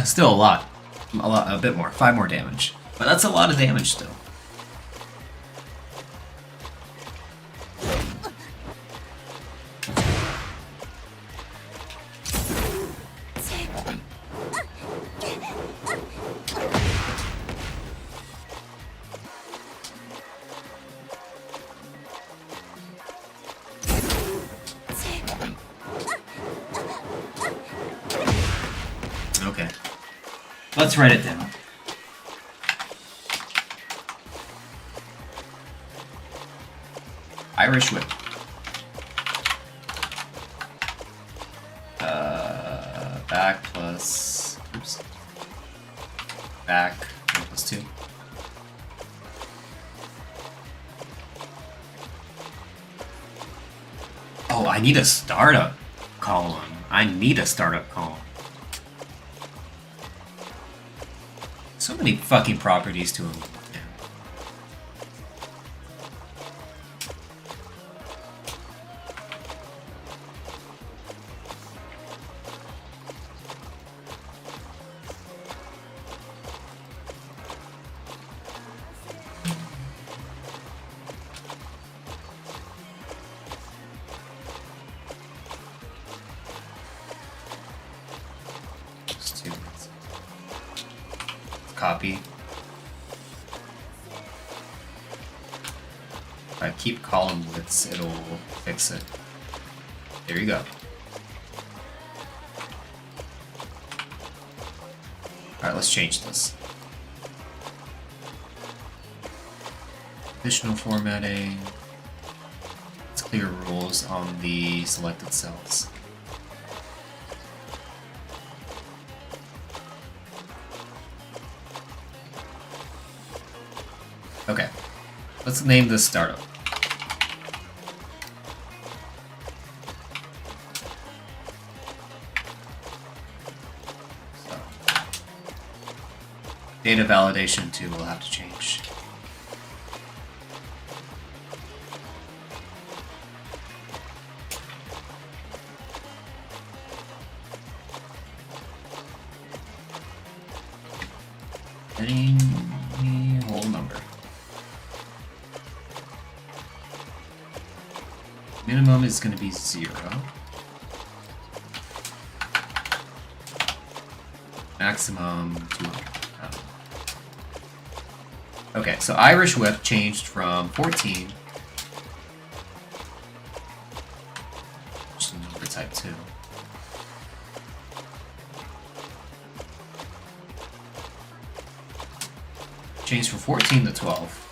Still a lot. A bit more. 5 more damage. But that's a lot of damage still. Okay. Let's write it down. Irish Whip. Back plus... Oops. Back plus 2. Oh, I need a startup column. I need a startup column. So many fucking properties to him. Just 2. Copy. If I keep column widths, it'll fix it. There you go. Alright, let's change this. Additional formatting. Let's clear rules on the selected cells. Okay, let's name this startup. So, data validation too will have to change. Any whole number. Minimum is going to be 0. Maximum 200. Okay, so Irish Whip changed from 14. Which is number type 2. Changed from 14 to 12.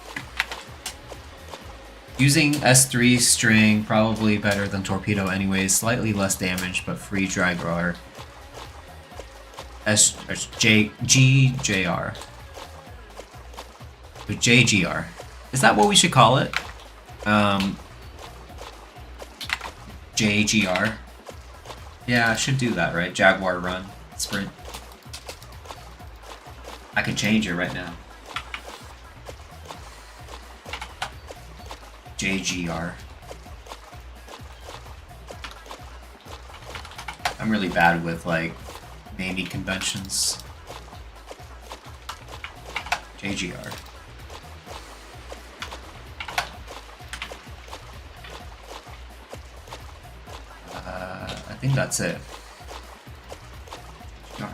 Using S3 string, probably better than Torpedo anyways, slightly less damage, but free drag roar. GJR. Or JGR. Is that what we should call it? JGR. Yeah, I should do that, right? Jaguar Run. Sprint. I can change it right now. JGR. I'm really bad with like naming conventions. JGR. I think that's it. No.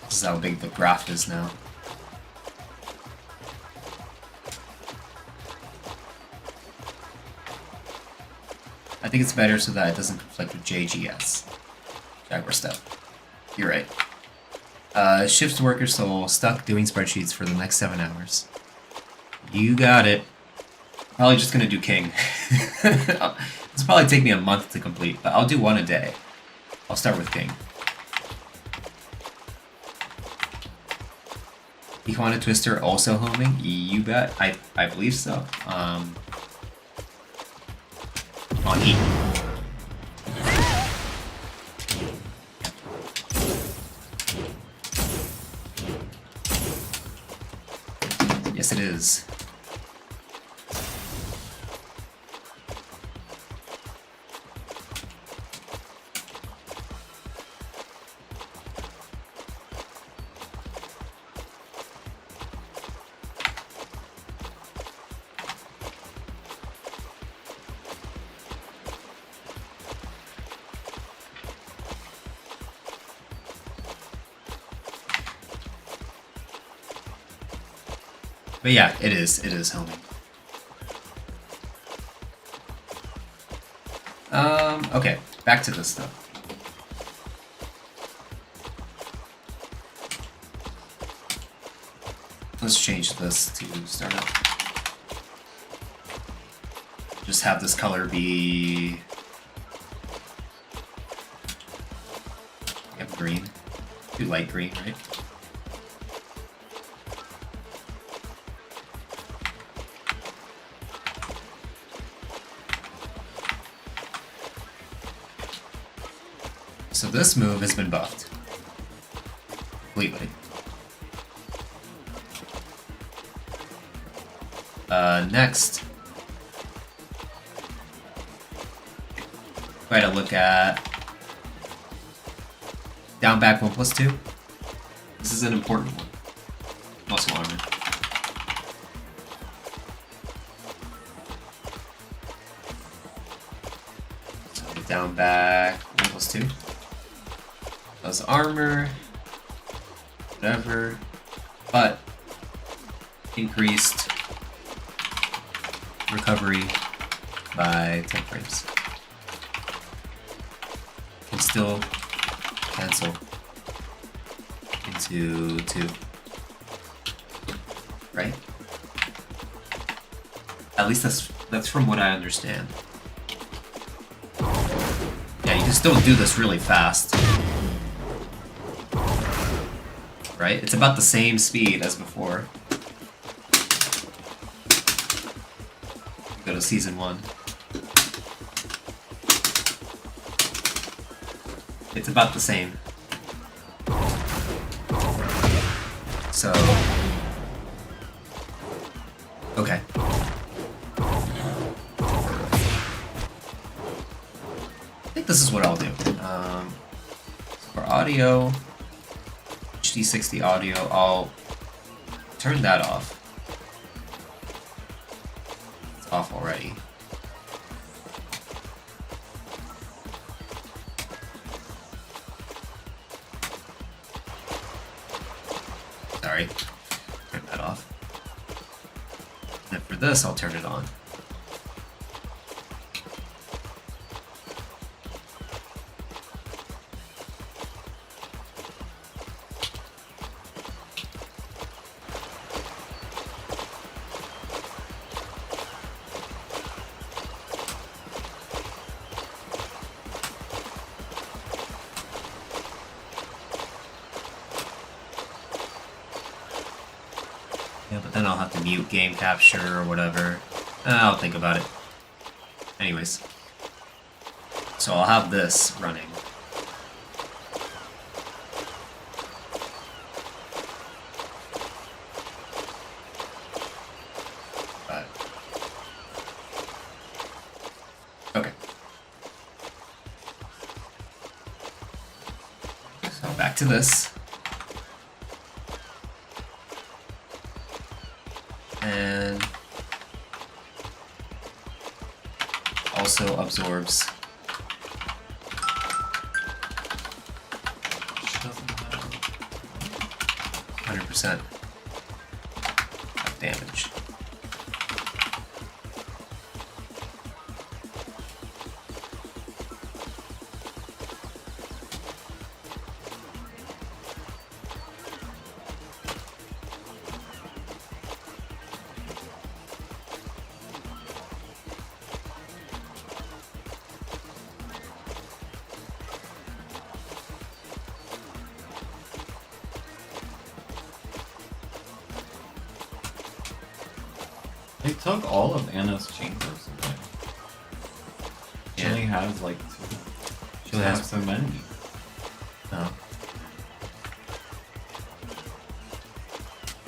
This is how big the graph is now. I think it's better so that it doesn't conflict with JGS. Jaguar Step. You're right. Shifts worker soul stuck doing spreadsheets for the next 7 hours. You got it. Probably just gonna do King. This will probably take me a month to complete, but I'll do one a day. I'll start with King. Tijuana Twister also homing? You bet. I believe so. On E. Yes, it is. But yeah, it is homing. Okay, back to this stuff. Let's change this to startup. Just have this color be green. Do light green, right? So this move has been buffed completely. Next, try to look at down back 1+2. This is an important one. Muscle armor. So down back 1+2. Does armor, whatever, but increased recovery by 10 frames. Can still cancel into 2. Right? At least that's from what I understand. Yeah, you can still do this really fast. Right? It's about the same speed as before. Go to season 1. It's about the same. So, okay. I think this is what I'll do. For audio, HD60 audio, I'll turn that off. It's off already. Sorry, turn that off. And then for this, I'll turn it on. Yeah, but then I'll have to mute game capture or whatever. I'll think about it. Anyways. So I'll have this running. But okay. So back to this. And also absorbs 100% of damage. They took all of Anna's chambers away. She Yeah. only has like 2. She only has so many. Oh.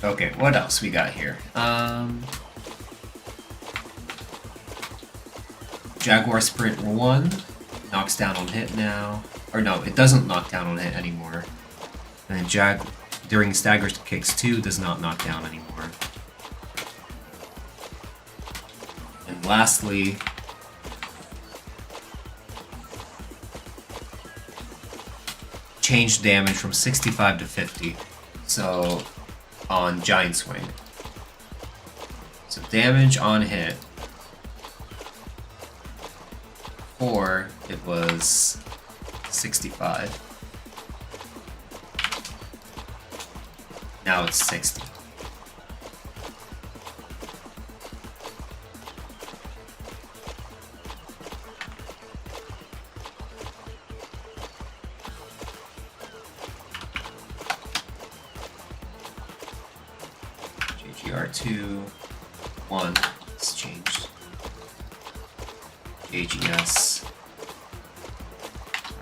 Okay, what else we got here? Jaguar Sprint 1 knocks down on hit now. Or no, it doesn't knock down on hit anymore. And then during stagger kicks 2 does not knock down anymore. And lastly, change damage from 65 to 50. So on Giant Swing. So damage on hit. Before it was 65. Now it's 60. JGR2, 1, it's changed. JGS,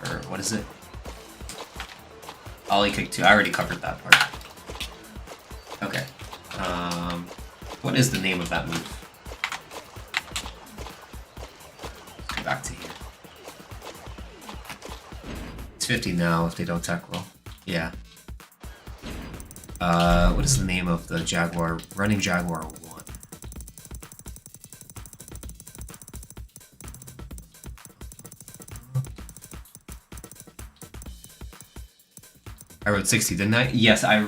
or what is it? Ollie kick 2, I already covered that part. Okay, what is the name of that move? Go back to here. It's 50 now if they don't tech roll. Yeah. What is the name of the Jaguar, running Jaguar 1? I wrote 60, didn't I? Yes, I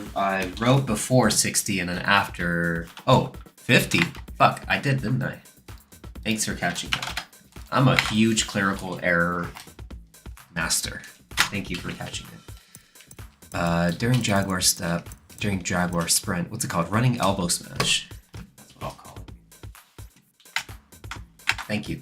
wrote before 60 and then after... Oh, 50? Fuck, I did, didn't I? Thanks for catching that. I'm a huge clerical error master. Thank you for catching it. During Jaguar step, during Jaguar sprint, what's it called? Running elbow smash. That's what I'll call it. Thank you.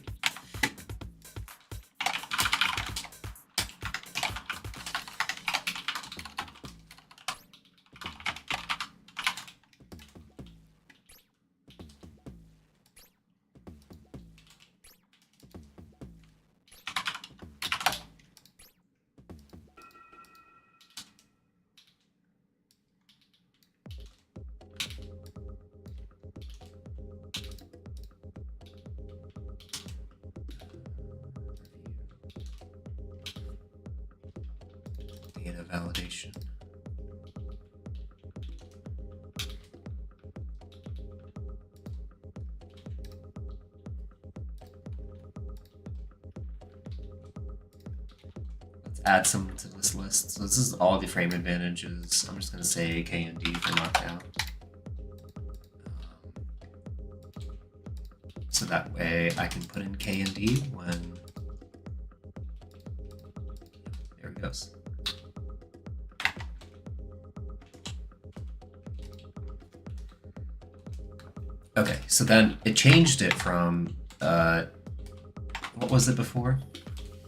Data validation. Let's add some to this list. So this is all the frame advantages. I'm just gonna say K and D for knockdown. So that way I can put in K and D when... There it goes. Okay, so then it changed it from, what was it before?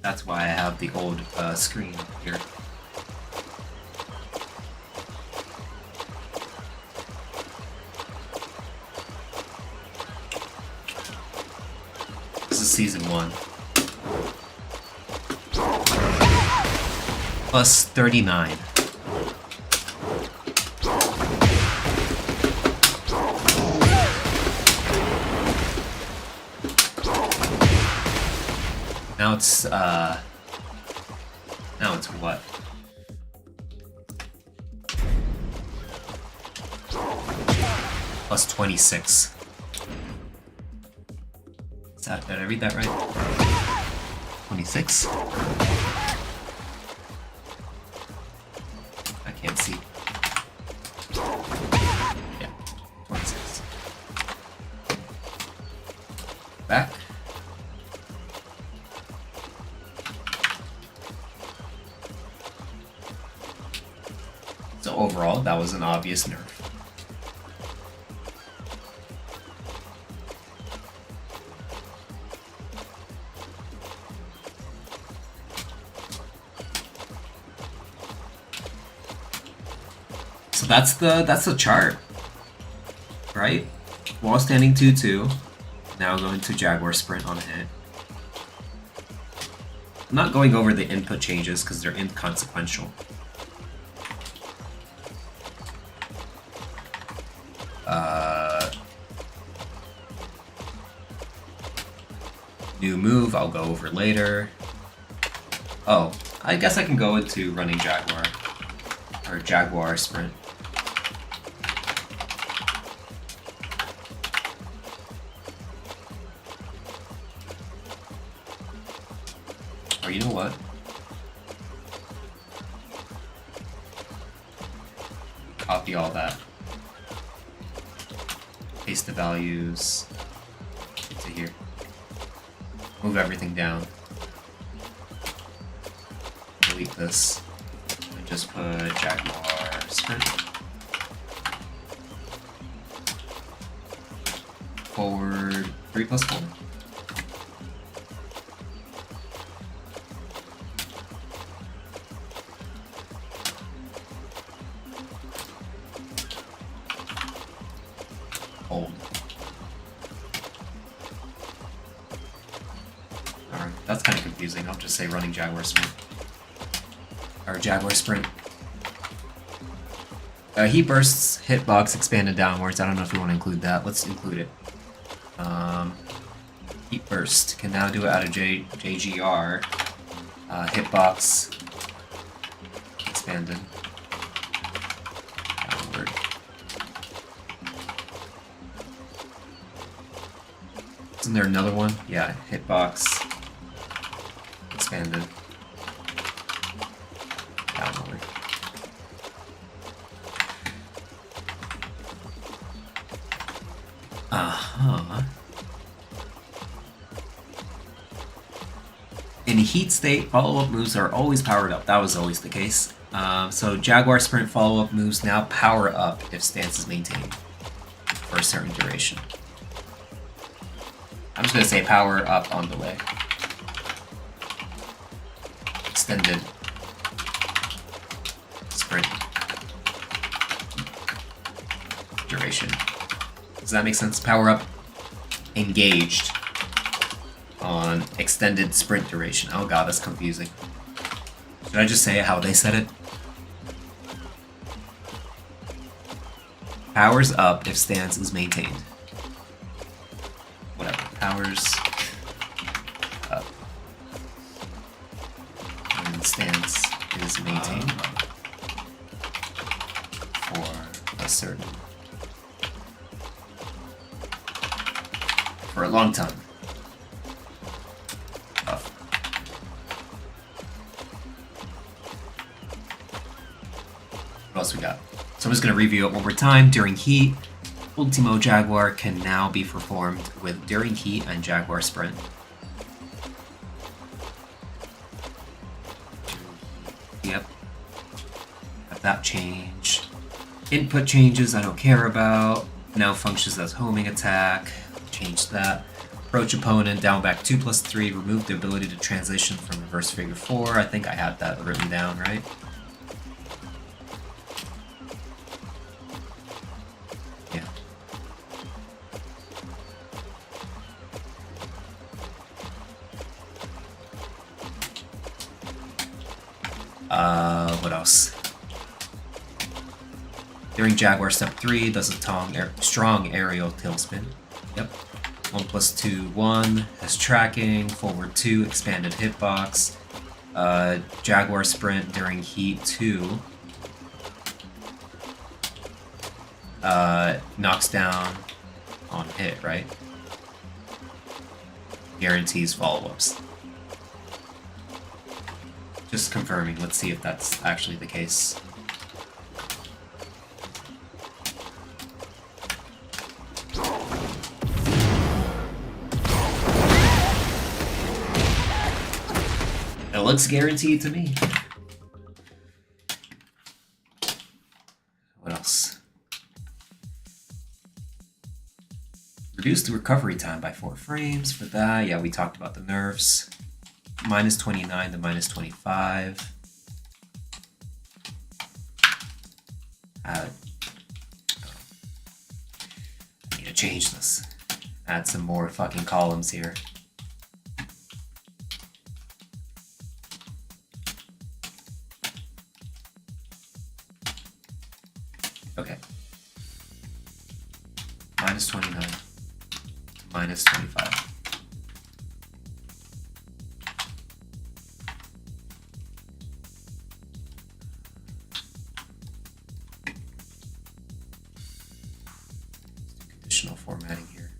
That's why I have the old screen here. This is season 1. Plus 39. Now it's what? Plus 26. Is that, did I read that right? 26? I can't see. Yeah, 26. Back. So overall, that was an obvious nerf. So that's the chart, right? Wall standing 2-2. Now going to Jaguar sprint on a hit. I'm not going over the input changes because they're inconsequential. New move, I'll go over later. Oh, I guess I can go into running Jaguar. Or Jaguar sprint. Or you know what? Copy all that. Paste the values to here. Move everything down. Delete this. And just put Jaguar Sprint. Forward 3+4. Hold. Alright, that's kind of confusing. I'll just say running Jaguar Sprint. Or Jaguar Sprint. Heat bursts, hitbox expanded downwards. I don't know if you want to include that. Let's include it. Heat burst can now do it out of JGR. Hitbox expanded downward. Isn't there another one? Yeah, hitbox expanded downward. In heat state, follow-up moves are always powered up. That was always the case. So Jaguar Sprint follow-up moves now power up if stance is maintained for a certain duration. I'm just going to say power up on the way. Extended sprint duration. Does that make sense? Power up engaged on extended sprint duration. Oh god, that's confusing. Should I just say it how they said it? Powers up if stance is maintained. Whatever. Powers up. And stance is maintained for a certain... for a long time. What else we got? So I'm just going to review it one more time. During heat, Ultimo Jaguar can now be performed with During Heat and Jaguar Sprint. Yep. Have that change. Input changes I don't care about. Now functions as homing attack. Change that. Approach opponent, down back 2+3. Remove the ability to transition from reverse figure 4. I think I had that written down, right? What else? During Jaguar Step 3, does a strong aerial tailspin. Yep. 1+2, 1 has tracking. Forward 2, expanded hitbox. Jaguar Sprint during Heat 2. Knocks down on hit, right? Guarantees follow-ups. Just confirming. Let's see if that's actually the case. It looks guaranteed to me. What else? Reduce the recovery time by 4 frames for that. Yeah, we talked about the nerfs. -29 to -25. I need to change this. Add some more fucking columns here. Okay. -29 to -25. Conditional formatting here.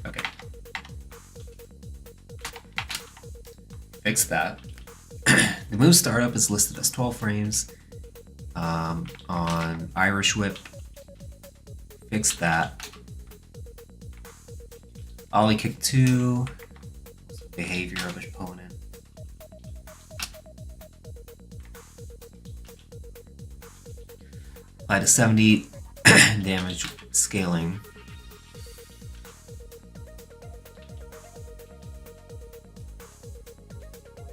Okay. fix that. The move startup is listed as 12 frames. On Irish Whip, fix that. Ollie kick 2, behavior of opponent. Apply to 70 damage scaling.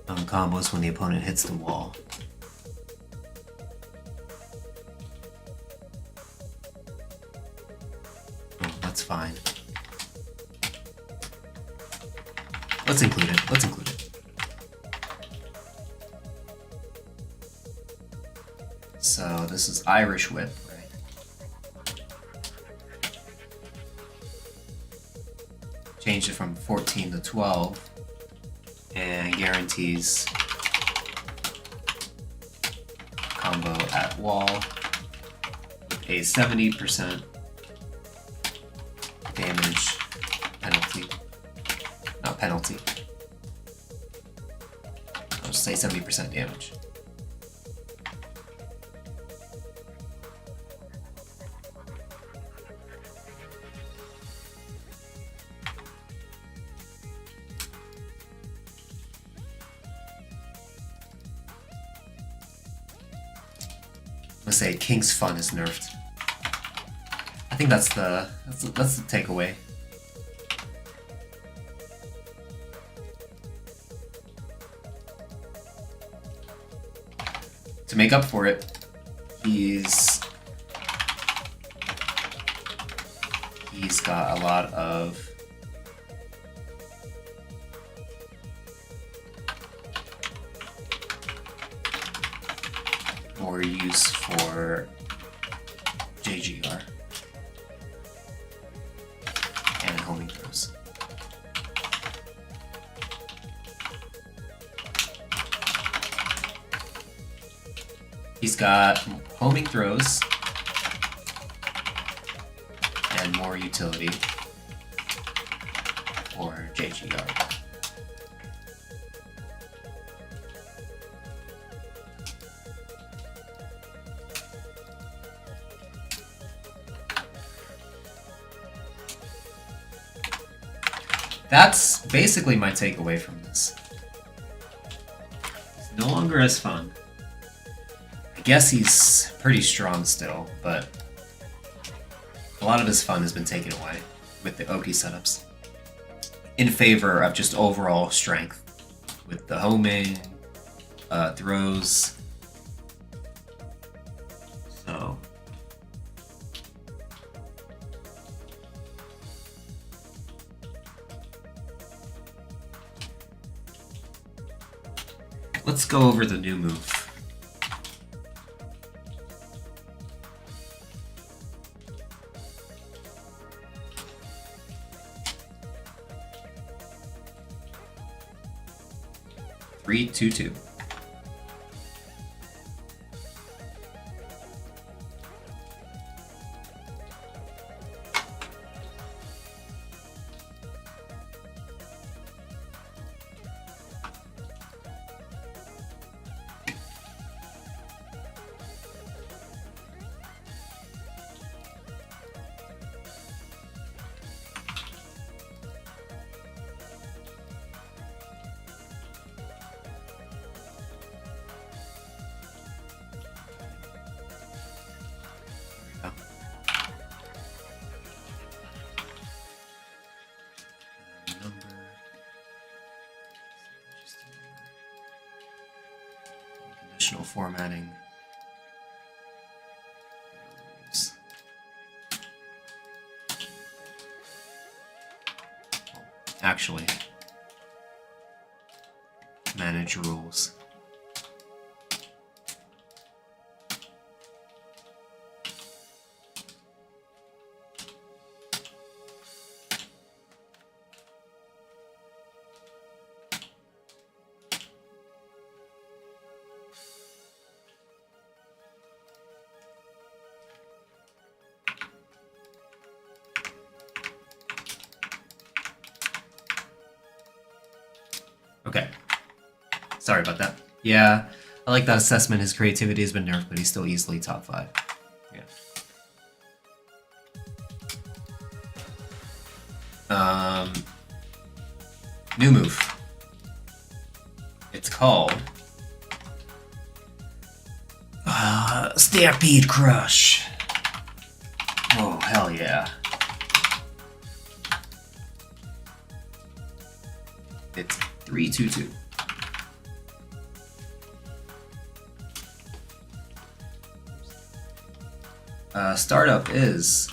On combos when the opponent hits the wall. Oh, that's fine. Let's include it. Let's include it. So this is Irish Whip, right? Change it from 14 to 12 and guarantees combo at wall with a 70% damage penalty. Not penalty. I'll just say 70% damage. I'm gonna say King's Fun is nerfed. I think that's the takeaway. To make up for it, he's got a lot of more use for JGR and homing throws. He's got homing throws and more utility for JGR. That's basically my takeaway from this. It's no longer as fun. I guess he's pretty strong still, but a lot of his fun has been taken away with the Oki setups in favor of just overall strength with the homing, throws. So let's go over the new move. Three, two, two. Conditional formatting. Actually, manage rules. Okay. Sorry about that. Yeah, I like that assessment. His creativity has been nerfed, but he's still easily top 5. Yeah. New move. It's called Stampede Crush. Oh, hell yeah. It's 3-2-2. Startup is...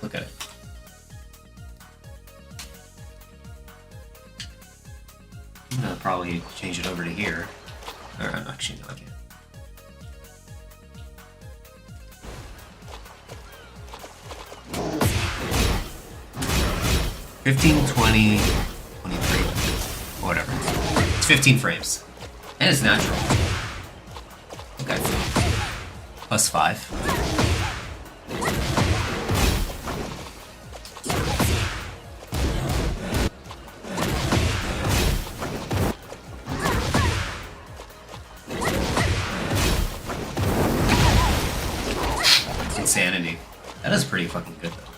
Look at it. I'm gonna probably change it over to here. Or actually, no, I can't. $15, $20, $23, whatever. It's 15 frames. And it's natural. Okay. +5. Insanity. That is pretty fucking good though.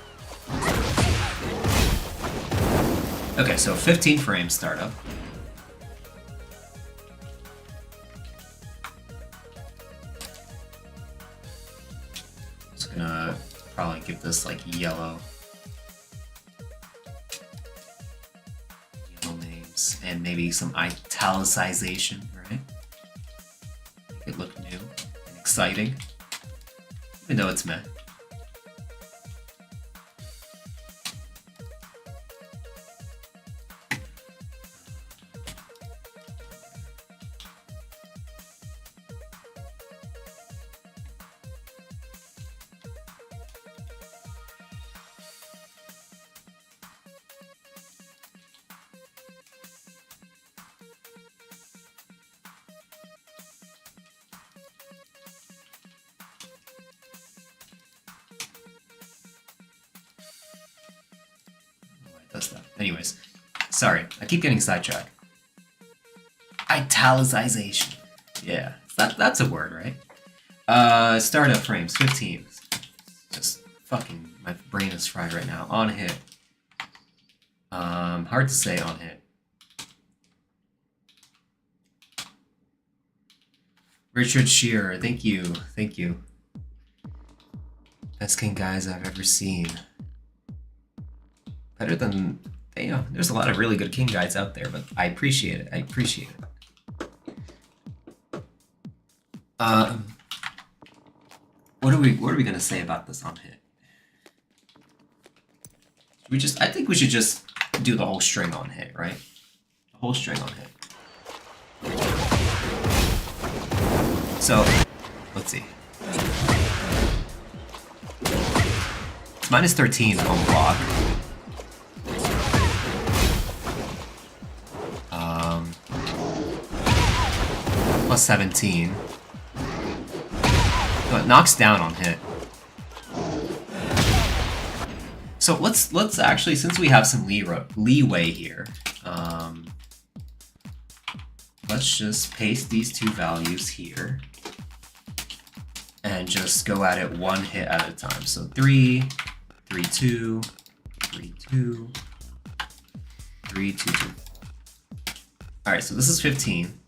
Okay, so 15 frames startup. Just gonna probably give this like yellow names and maybe some italicization, right? Make it look new and exciting, even though it's meh. Does that. Anyways, sorry, I keep getting sidetracked. Italicization. Yeah, that's a word, right? Startup frames, 15. Just fucking, my brain is fried right now. On hit. Hard to say on hit. Richard Shearer, thank you. Best king guys I've ever seen. Better than, you know, there's a lot of really good king guides out there, but I appreciate it. What are we gonna say about this on hit? I think we should just do the whole string on hit, right? The whole string on hit. So, let's see. It's -13 on block. +17. So it knocks down on hit. So let's actually, since we have some leeway here, let's just paste these two values here and just go at it one hit at a time. So 3, 3, 2, 3, 2, 3, 2, 2. All right, so this is 15.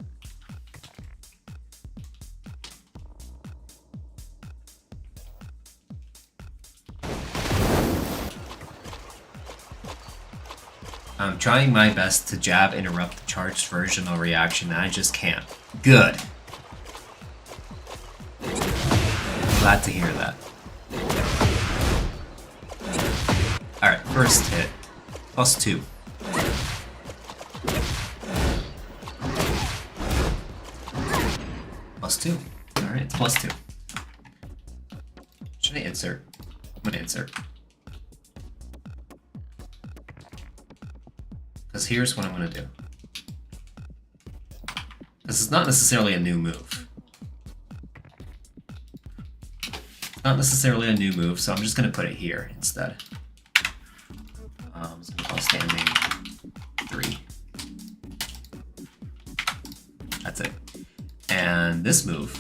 I'm trying my best to jab interrupt the charged version of reaction, and I just can't. Good. Glad to hear that. Alright, first hit. +2. +2. Alright, it's +2. Should I insert? I'm gonna insert. Because here's what I'm going to do. This is not necessarily a new move. Not necessarily a new move, so I'm just going to put it here instead. I'm just going to call standing 3. And this move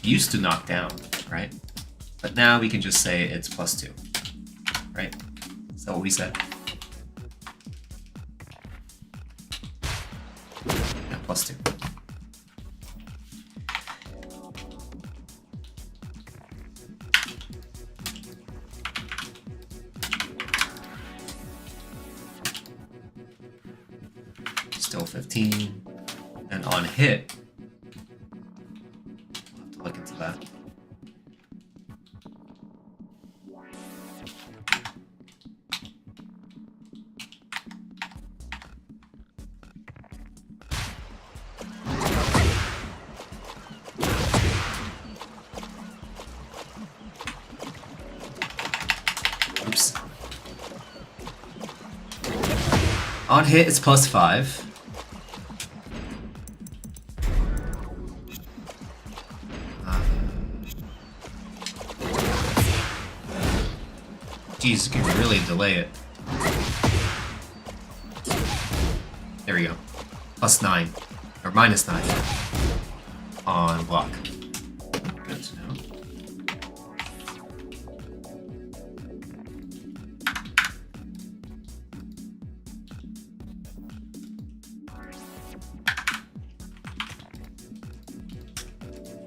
used to knock down, right? But now we can just say it's +2, right? Is that what we said? Yeah, +2. Still 15. And on hit, we'll have to look into that. Oops. On hit, it's +5. Jeez, can really delay it. There we go. +9. Or -9. On block. Good to know.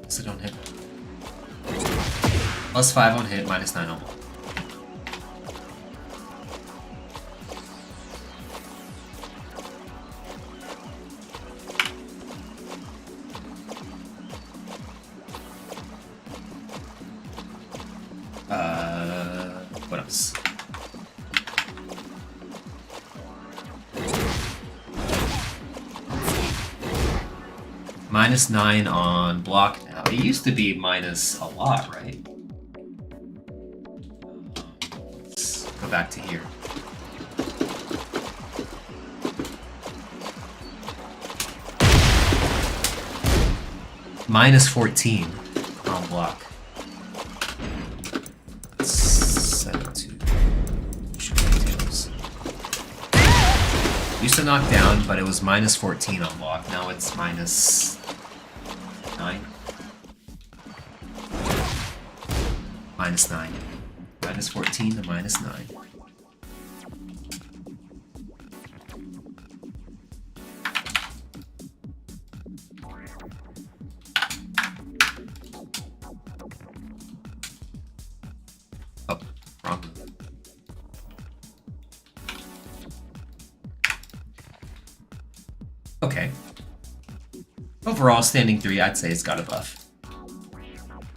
Sit on hit. +5 on hit, -9 on block. What else? -9 on block now. It used to be minus a lot, right? Let's go back to here. -14 on block. Used to knock down, but it was -14 on block. Now it's -9. -9. -14 to -9. Oh, wrong move. Okay. Overall, standing 3, I'd say it's got a buff.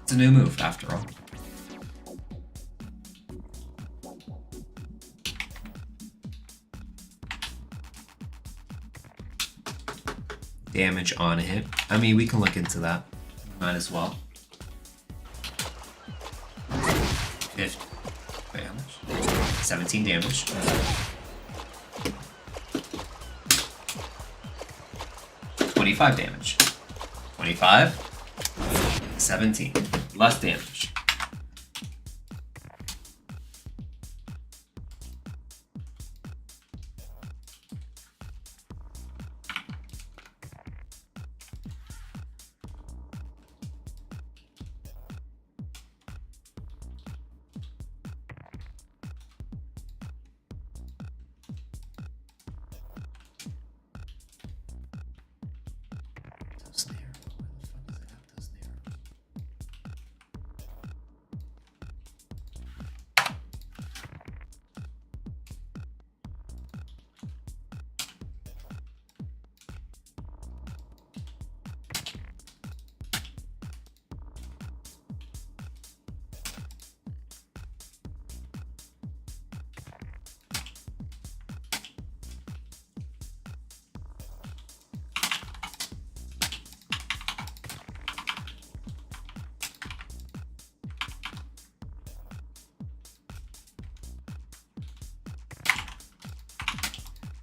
It's a new move, after all. Damage on a hit. I mean, we can look into that. Might as well. 50. Wait, how much? 17 damage. $25 damage. 25. 17. Less damage. Snare. Where the fuck does it have the snare?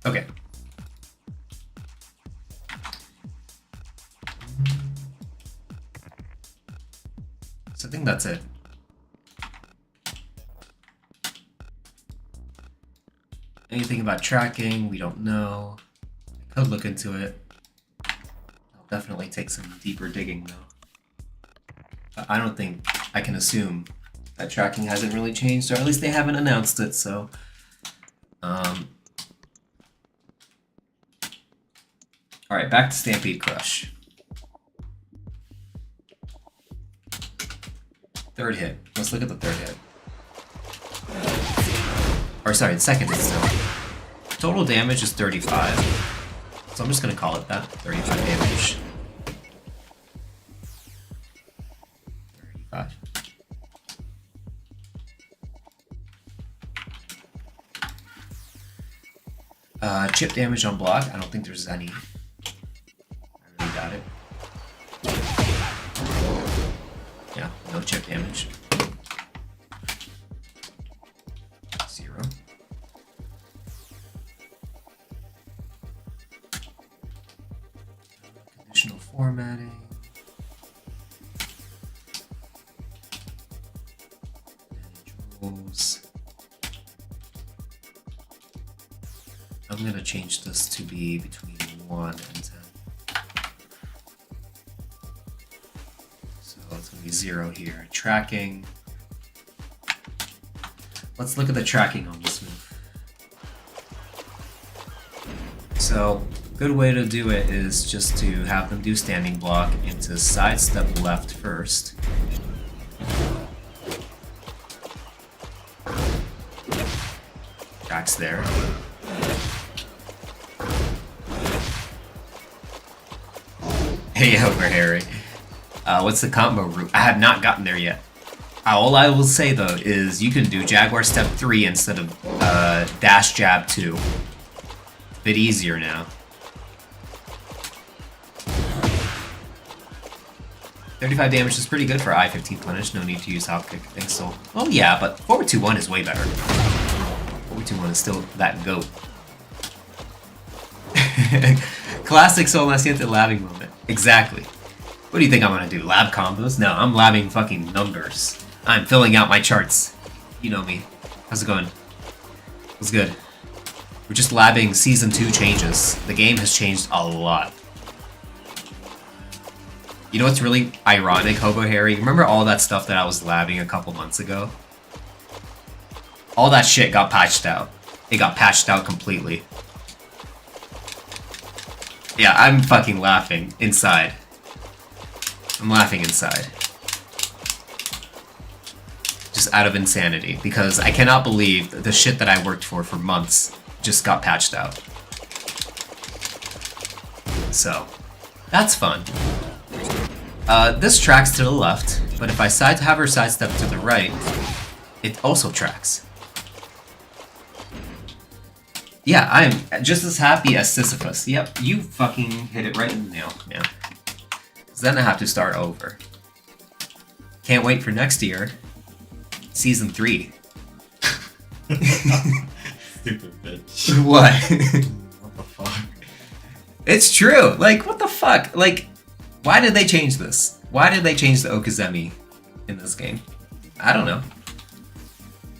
Okay. So I think that's it. Anything about tracking, we don't know. I could look into it. I'll definitely take some deeper digging though. But I don't think I can assume that tracking hasn't really changed, or at least they haven't announced it, so alright, back to Stampede Crush. Third hit. Let's look at the third hit. Or sorry, the second hit still. Total damage is 35. So I'm just gonna call it that. 35 damage. 35. Chip damage on block. I don't think there's any. I really doubt it. Yeah, no chip damage. 0. Conditional formatting. Manage rules. I'm gonna change this to be between 1 and 10. So it's gonna be 0 here. Tracking. Let's look at the tracking on this move. So, good way to do it is just to have them do standing block into sidestep left first. Tracks there. Hey, over Harry. What's the combo route? I have not gotten there yet. All I will say though is you can do Jaguar Step 3 instead of Dash Jab 2. A bit easier now. 35 damage is pretty good for I-15 punish. No need to use hop kick. I think so. Oh yeah, but forward 2-1 is way better. Forward 2-1 is still that goat. Classic Sol Naciente labbing moment. Exactly. What do you think I'm gonna do? Lab combos? No, I'm labbing fucking numbers. I'm filling out my charts. You know me. How's it going? What's good? We're just labbing Season 2 changes. The game has changed a lot. You know what's really ironic, Hobo Harry? Remember all that stuff that I was labbing a couple months ago? All that shit got patched out. It got patched out completely. Yeah, I'm fucking laughing inside. I'm laughing inside. Just out of insanity, because I cannot believe that the shit that I worked for months just got patched out. So, that's fun. This tracks to the left, but if I have her sidestep to the right, it also tracks. Yeah, I'm just as happy as Sisyphus. Yep, you fucking hit it right in the nail, man. Because then I have to start over. Can't wait for next year. Season 3. Stupid bitch. What? What the fuck? It's true. Like, what the fuck? Like, why did they change this? Why did they change the Okazemi in this game? I don't know.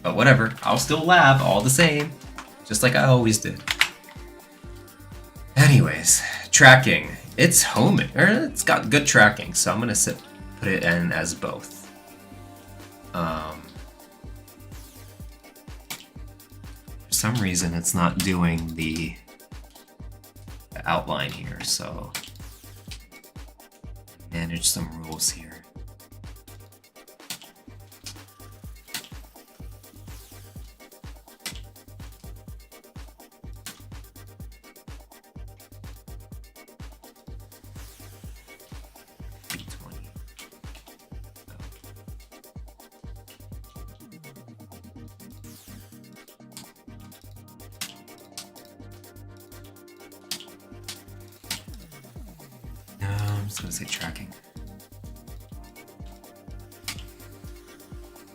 But whatever. I'll still lab all the same. Just like I always did. Anyways, tracking. It's homing. It's got good tracking, so I'm gonna put it in as both. For some reason, it's not doing the outline here, so manage some rules here. I'm just gonna say tracking.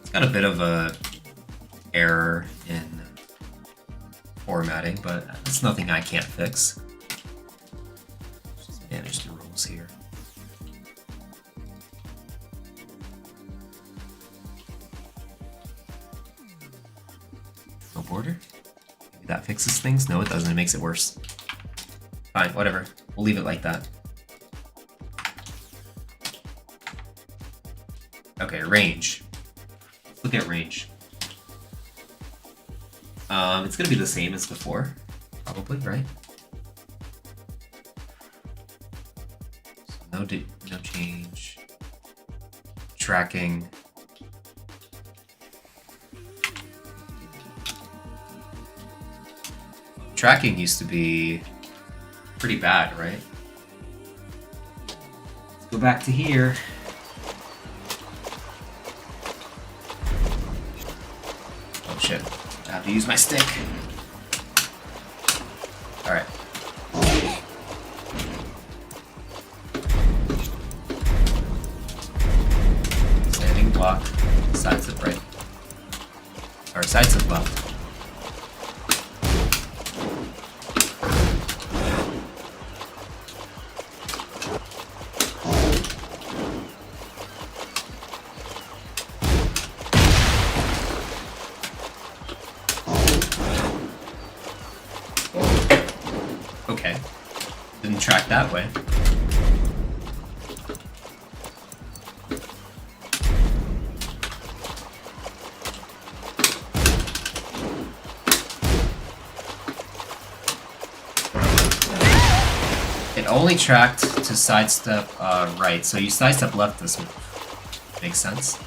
It's got a bit of a error in formatting, but it's nothing I can't fix. Just manage the rules here. No border? Maybe that fixes things? No, it doesn't. It makes it worse. Fine, whatever. We'll leave it like that. Okay, range. Let's look at range. It's gonna be the same as before, probably, right? So no change. Tracking. Tracking used to be pretty bad, right? Let's go back to here. Oh shit. I have to use my stick. Alright. Standing block. Side step right. Or side step left. Okay. Didn't track that way. It only tracked to sidestep right, so you sidestep left this move. Makes sense.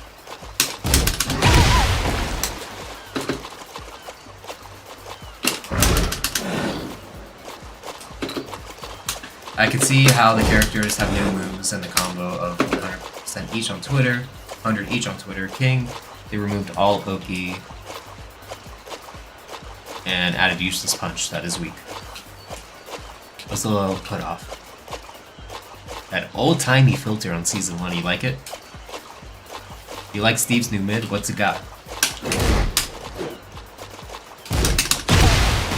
I can see how the characters have new moves and the combo of 100% each on Twitter, 100 each on Twitter. King, they removed all Oki and added useless punch that is weak. Was a little put off. That old-timey filter on season 1, you like it? You like Steve's new mid? What's it got?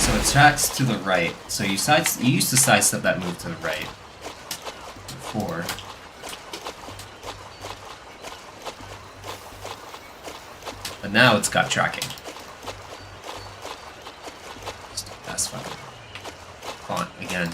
So it tracks to the right. So you used to sidestep that move to the right before. But now it's got tracking. That's fucking font again.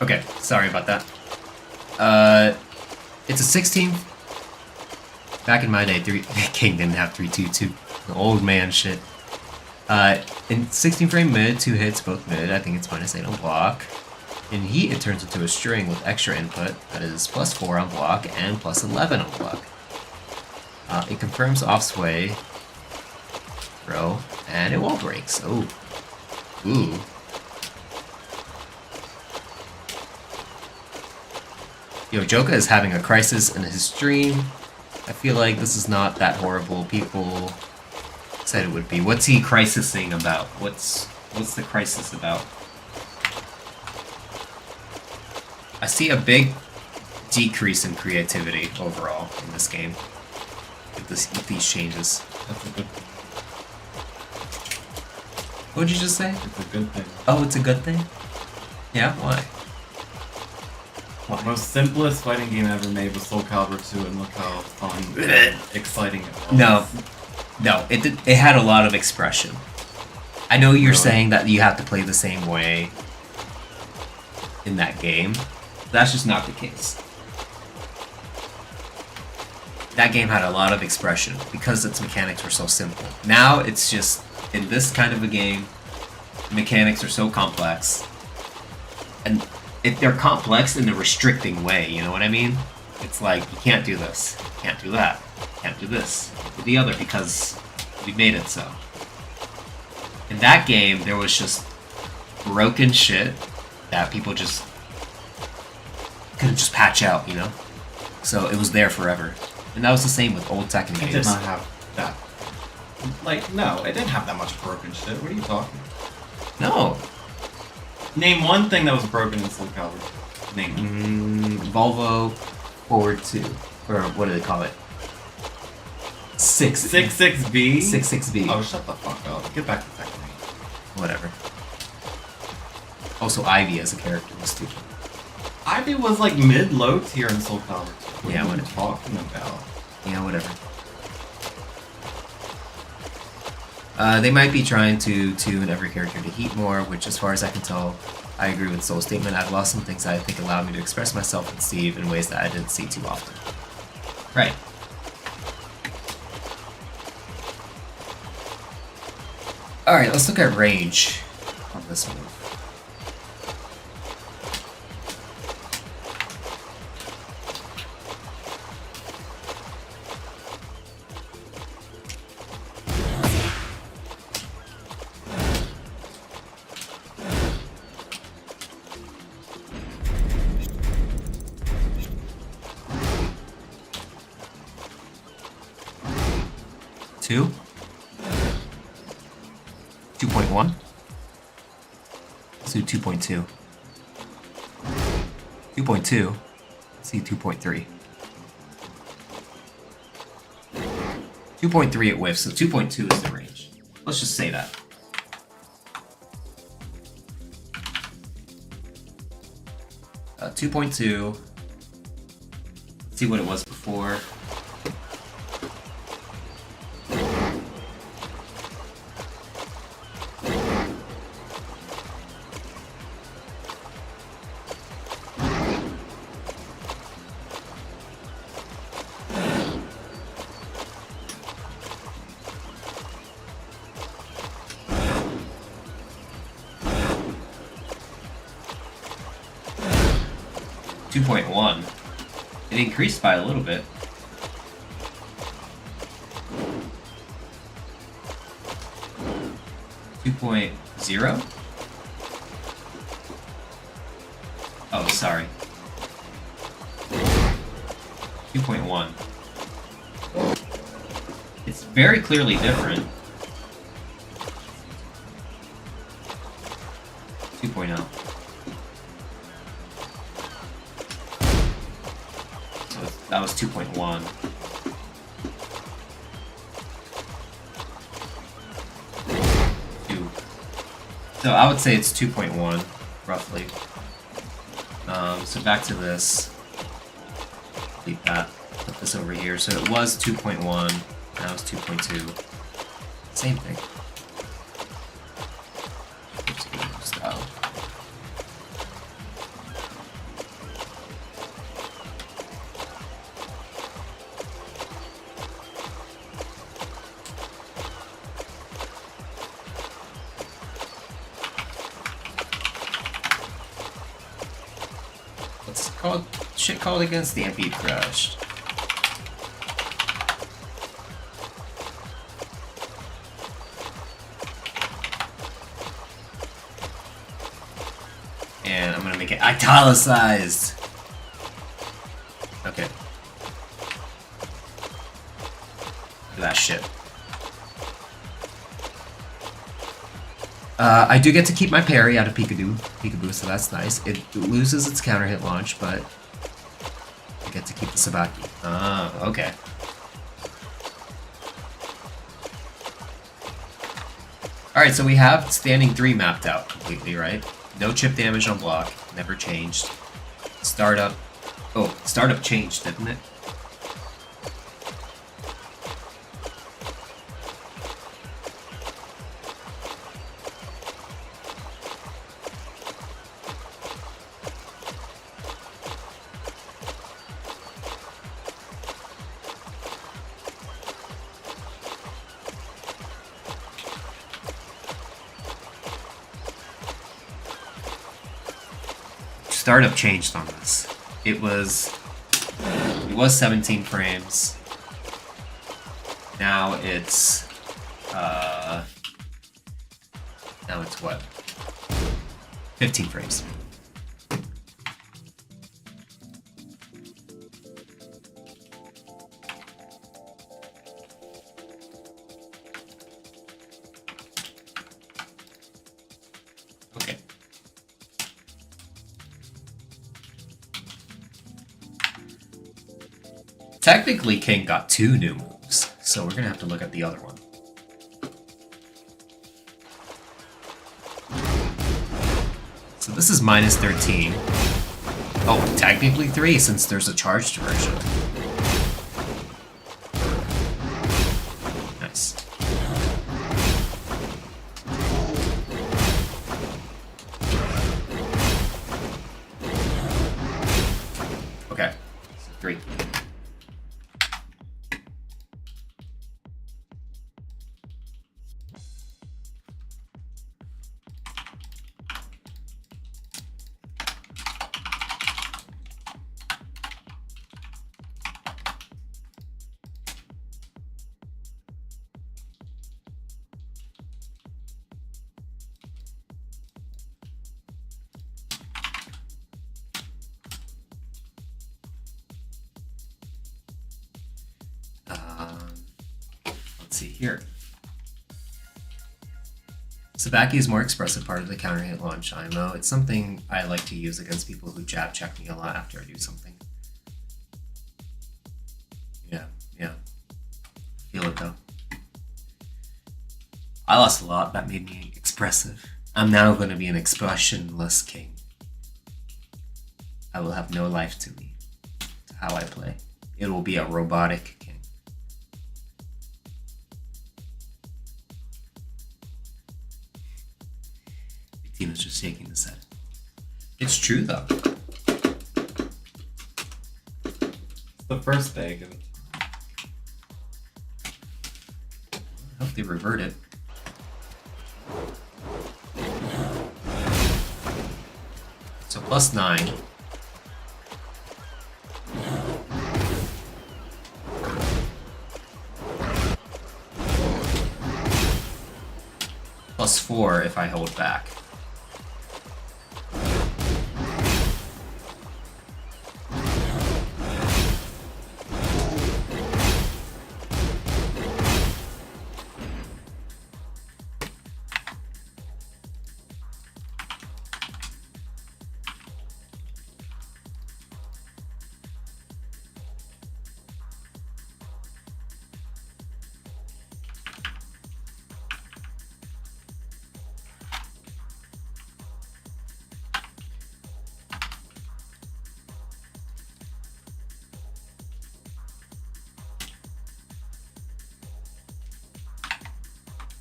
Okay, sorry about that. It's a 16. Back in my day, King didn't have 3-2-2. The old man shit. In 16 frame mid, 2 hits, both mid. I think it's -8 on block. In heat, it turns into a string with extra input. That is +4 on block and +11 on block. It confirms off sway, throw, and it wall breaks. Oh, ooh. Yo, Joka is having a crisis in his stream. I feel like this is not that horrible. People said it would be. What's he crisising about? What's the crisis about? I see a big decrease in creativity overall in this game with these changes. What did you just say? It's a good thing. Oh, it's a good thing? Yeah, why? Most simplest fighting game ever made was Soul Calibur 2, and look how fun and exciting it was. No, it had a lot of expression. I know you're Really? saying that you have to play the same way in that game. That's just not the case. That game had a lot of expression because its mechanics were so simple. Now it's just, in this kind of a game, the mechanics are so complex. And they're complex in a restricting way, you know what I mean? It's like, you can't do this, you can't do that. Can't do this. Do the other because we made it so. In that game, there was just broken shit that people just couldn't just patch out, you know? So it was there forever. And that was the same with old Tekken It did games. not have that. Like, no, it didn't have that much broken shit. What are you talking about? No. Name one thing that was broken in Soul Calibur. Name it. Volvo Forward 2. Or what do they call it? 66B? 66B. Oh, shut the fuck up. Get back to Tekken. Whatever. Also, Ivy as a character was stupid. Ivy was like mid-low tier in Soul Calibur. What Yeah, are you whatever. talking about? Yeah, whatever. They might be trying to tune every character to heat more, which, as far as I can tell, I agree with Soul's statement. I've lost some things that I think allowed me to express myself and Steve in ways that I didn't see too often. Right. Alright, let's look at range on this move. Two? 2.1? Let's do 2.2. 2.2. Let's see 2.3. 2.3 it whiffs, so 2.2 is the range. Let's just say that. Uh, 2.2. Let's see what it was before. .1. It increased by a little bit. .0? Oh, sorry. 2.1. It's very clearly different. 2.0. That was 2.1. So I would say it's 2.1, roughly. So back to this. Delete that. Put this over here. So it was 2.1. Now it's 2.2. Same thing. Oops, style. What's it called? Shit called again? Stampede Crushed. And I'm gonna make it italicized. Okay. Look at that shit. I do get to keep my parry out of Peekaboo, so that's nice. It loses its counter hit launch, but I get to keep the Sabaki. Ah, okay. Alright, so we have Standing 3 mapped out completely, right? No chip damage on block, never changed. Startup. Oh, startup changed, didn't it? Startup changed on this. It was 17 frames. Now it's what? 15 frames. Okay. Technically, King got 2 new moves, so we're gonna have to look at the other one. So this is minus 13. Oh, technically 3 since there's a charged version. Nice. Okay, so 3. Let's see here. Sabaki is more expressive part of the counter hit launch IMO. It's something I like to use against people who jab check me a lot after I do something. Yeah. Feel it though. I lost a lot, that made me expressive. I'm now going to be an expressionless king. I will have no life to me, to how I play. It will be a robotic king. Tina's just shaking his head. It's true though. It's the first day. I hope they revert it. So plus 9. Plus 4 if I hold back.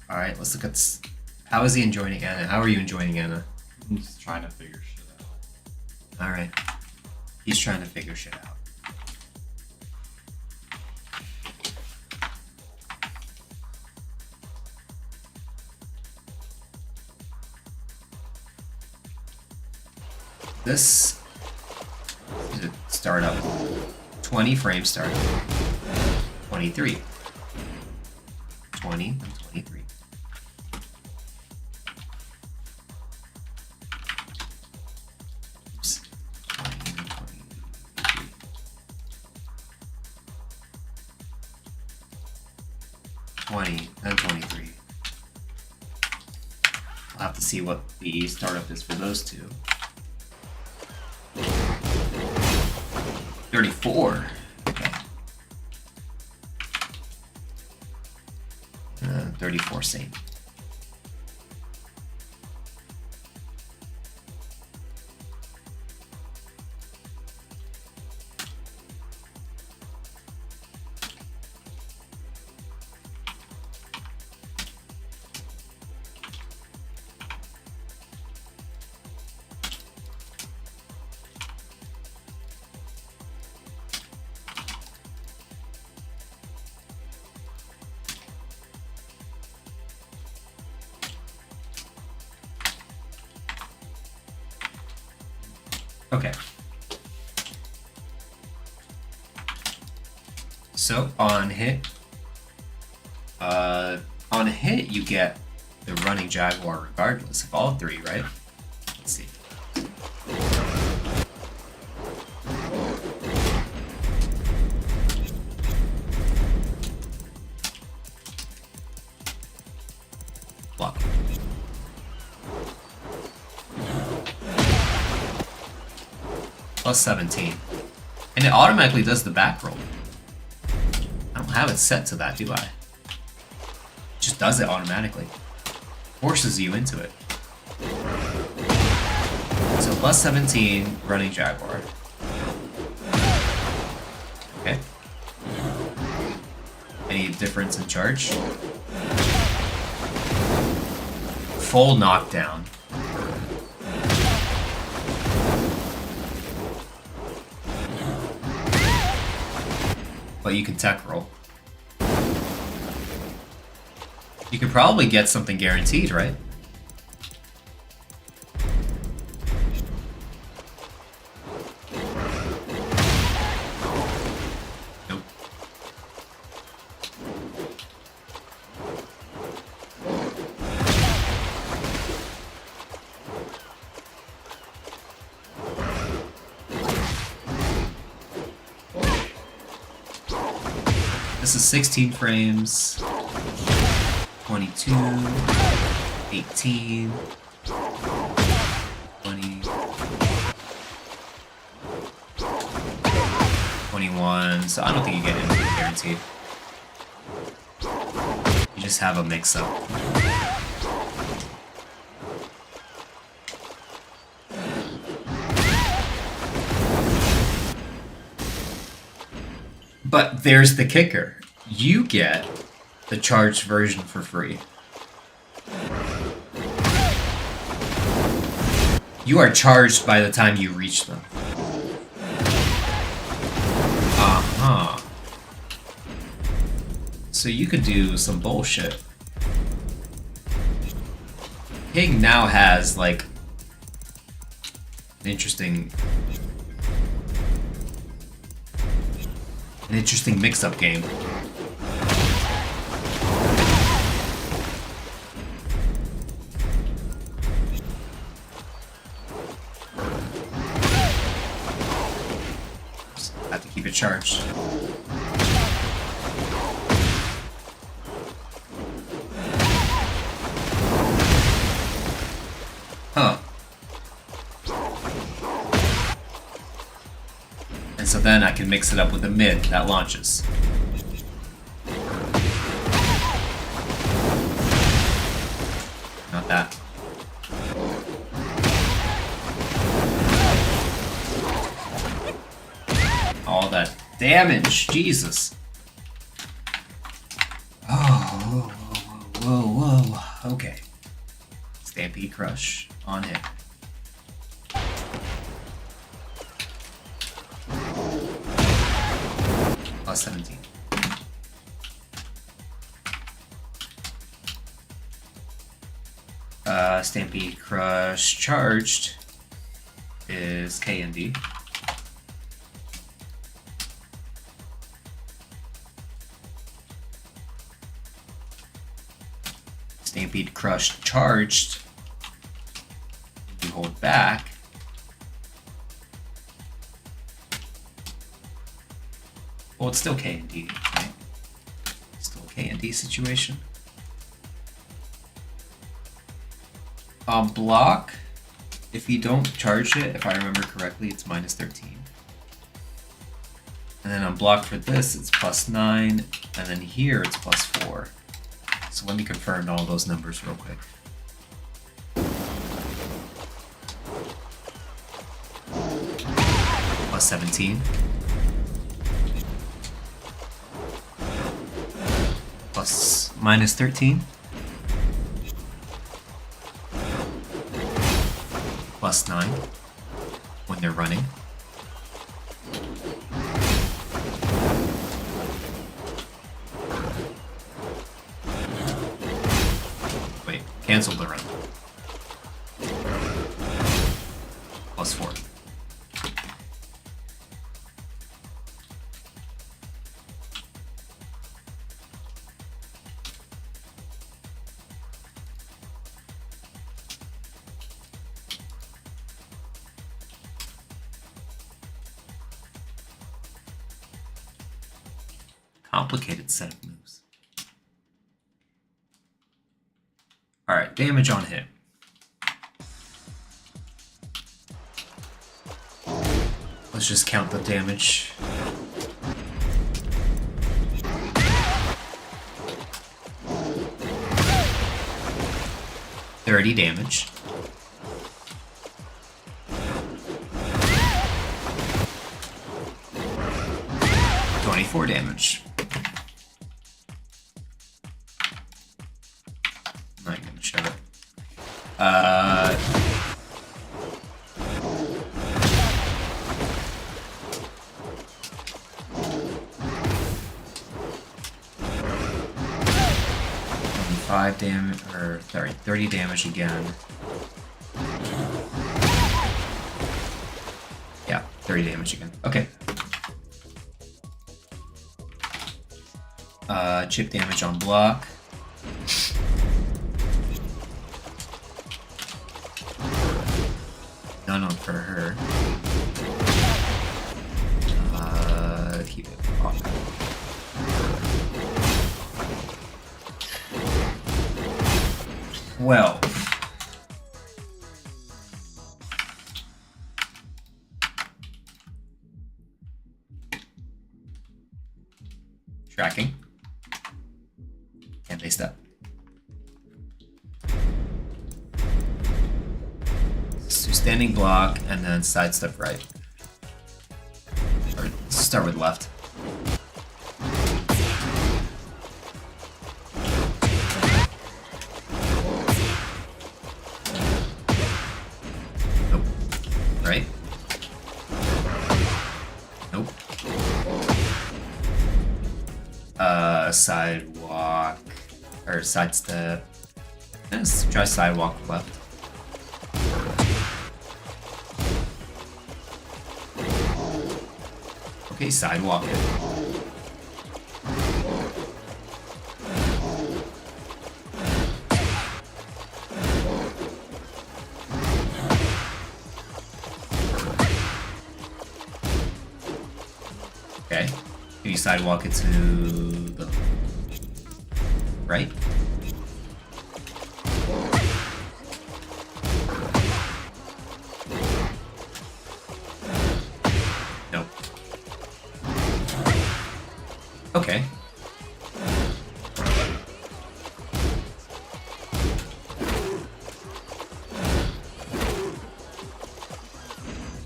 All right, let's look at how is he enjoying Anna? How are you enjoying Anna? I'm just trying to figure shit out. All right, he's trying to figure shit out. This is a startup. 20 frame start. 23. 20 and 23. Oops. 20 and 23. 20 and 23. I'll have to see what the startup is for those two. 34. Okay. 34 same. Okay. So on hit, On a hit, you get the running Jaguar regardless of all three, right? Let's see. Block. Plus 17. And it automatically does the back roll. I don't have it set to that, do I? It just does it automatically. Forces you into it. So plus 17, running Jaguar. Okay. Any difference in charge? Full knockdown. But you can tech roll. You could probably get something guaranteed, right? Nope. This is 16 frames. 22, 18, 20, 21. So I don't think you get anything guaranteed. You just have a mix-up. But there's the kicker. You get the charged version for free. You are charged by the time you reach them. Uh-huh. So you could do some bullshit. King now has, like, an interesting mix-up game. Have to keep it charged. Huh. And so then I can mix it up with a mid that launches. Not that. All that damage, Jesus. Oh, whoa. Okay. Stampede Crush on hit. Plus 17. Stampede Crush charged is KND. Stampede Crush charged. You hold back. Well, it's still K&D, right? Still a K&D situation. On block, if you don't charge it, if I remember correctly, it's minus 13. And then on block for this, it's plus 9. And then here, it's plus 4. So let me confirm all those numbers real quick. Plus 17. Plus minus 13. Plus 9 when they're running. Wait, cancel the run. Plus 4. complicated set of moves. Alright, damage on hit. Let's just count the damage. $30 damage. $24 damage. I'm not gonna show it. Five damage, or sorry, 30 damage again. Yeah, 30 damage again. Okay. Chip damage on block. None on for her. Keep it off. Well. Tracking. Can't waste that. So standing block and then sidestep right. Or start with left. Nope. Right? Nope. Sidewalk or sidestep. Let's try sidewalk left. Okay, sidewalk it. Okay. Can you sidewalk it to the right? Nope. Okay.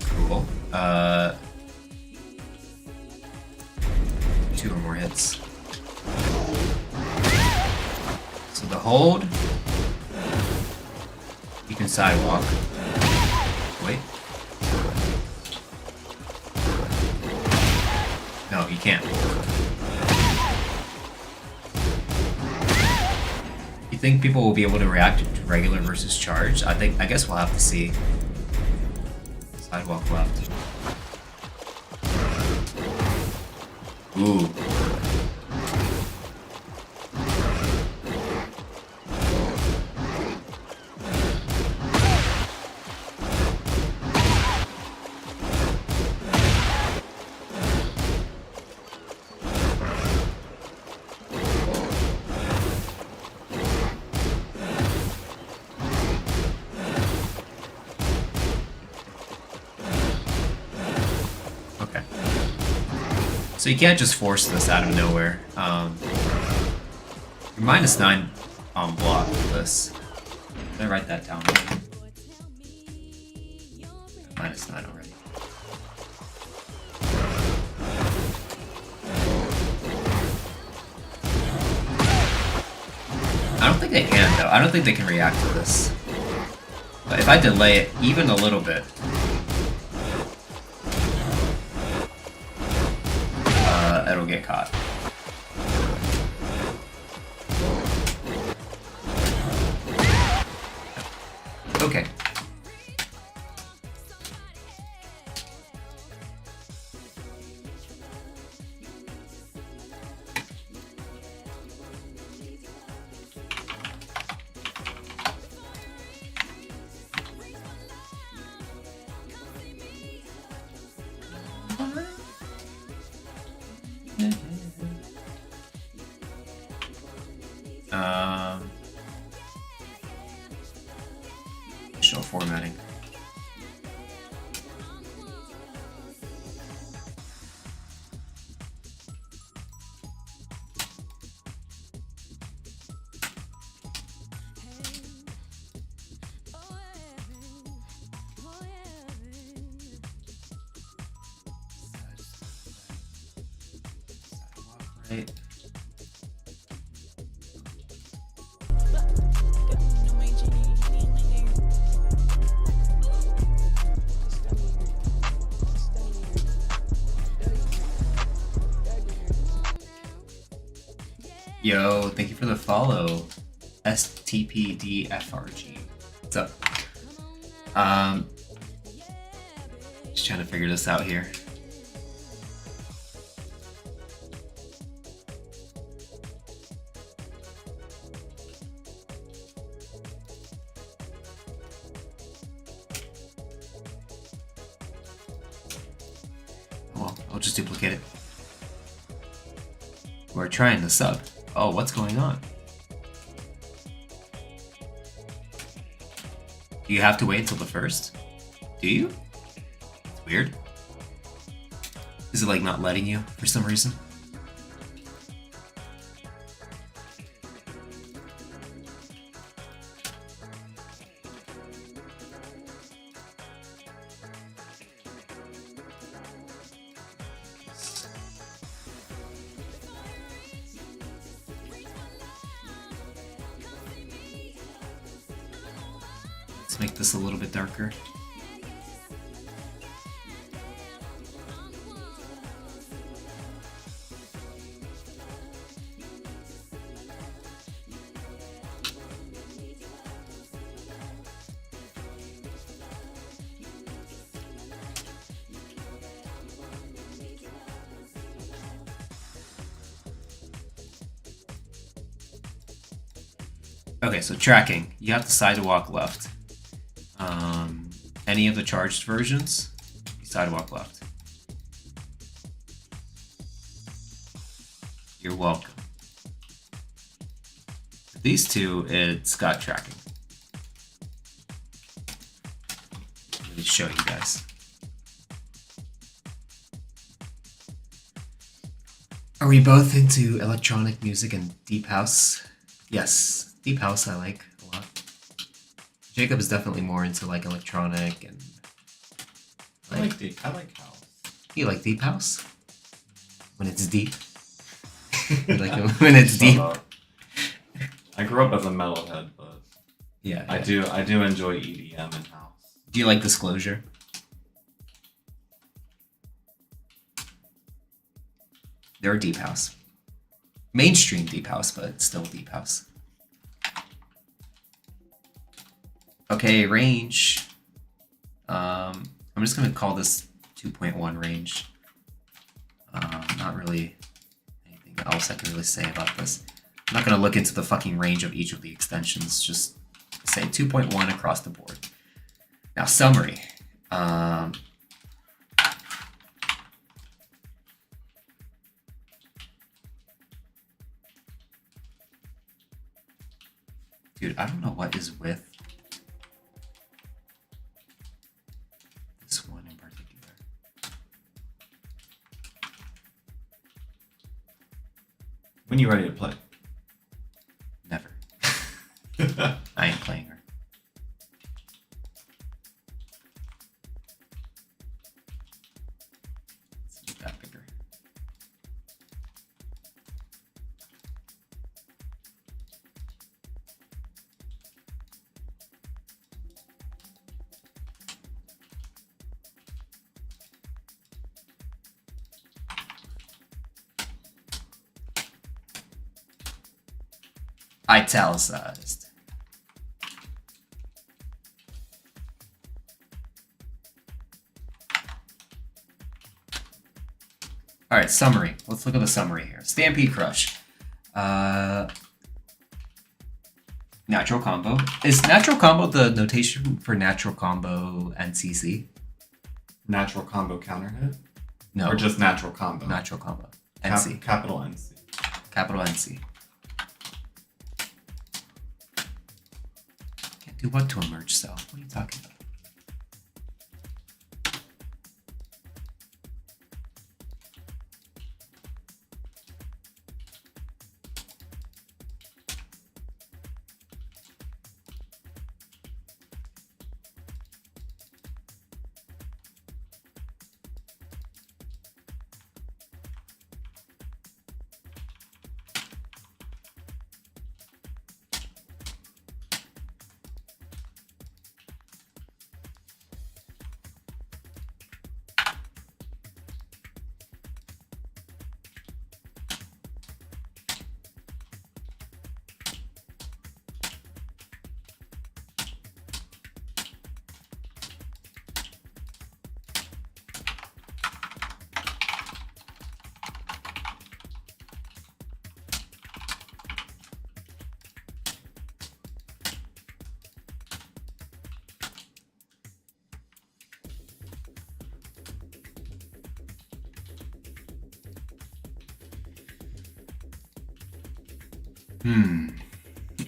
Cool. Two or more hits. So the hold. You can sidewalk. Wait. No, you can't. You think people will be able to react to regular versus charge? I guess we'll have to see. Sidewalk left. Ooh. Okay. So you can't just force this out of nowhere. You're -9 on block with this. Did I write that down? -9 already. I don't think they can, though. I don't think they can react to this. But if I delay it even a little bit, it'll get caught. Okay. Right. Yo, thank you for the follow. STPDFRG. What's up? Just trying to figure this out here. Well, I'll just duplicate it. We're trying to sub. Oh, what's going on? Do you have to wait until the first? Do you? It's weird. Is it like not letting you for some reason? Let's make this a little bit darker. Okay, so tracking. You have the sidewalk left. Any of the charged versions, sidewalk left. You're welcome. For these two, it's got tracking. Let me show you guys. Are we both into electronic music and deep house? Yes, deep house I like a lot. Jacob is definitely more into like electronic and I like deep. I like house. You like deep house? When it's deep? You like it when it's deep? I grew up as a metalhead, but Yeah. I do enjoy EDM and house. Do you like Disclosure? They're a deep house. Mainstream deep house, but still deep house. Okay, range. I'm just gonna call this 2.1 range. Not really anything else I can really say about this. I'm not gonna look into the fucking range of each of the extensions. Just say 2.1 across the board. Now summary. Dude, I don't know what is with this one in particular. When you ready to play? Never. I ain't playing her. Let's make that bigger. Italicized. All right, summary. Let's look at the summary here. Stampede Crush. Natural combo. Is natural combo the notation for natural combo NCC? Natural combo counter hit? No. Or just natural combo? Natural combo. NC. Capital NC. Capital NC. Can't do what to a merge cell? What are you talking about?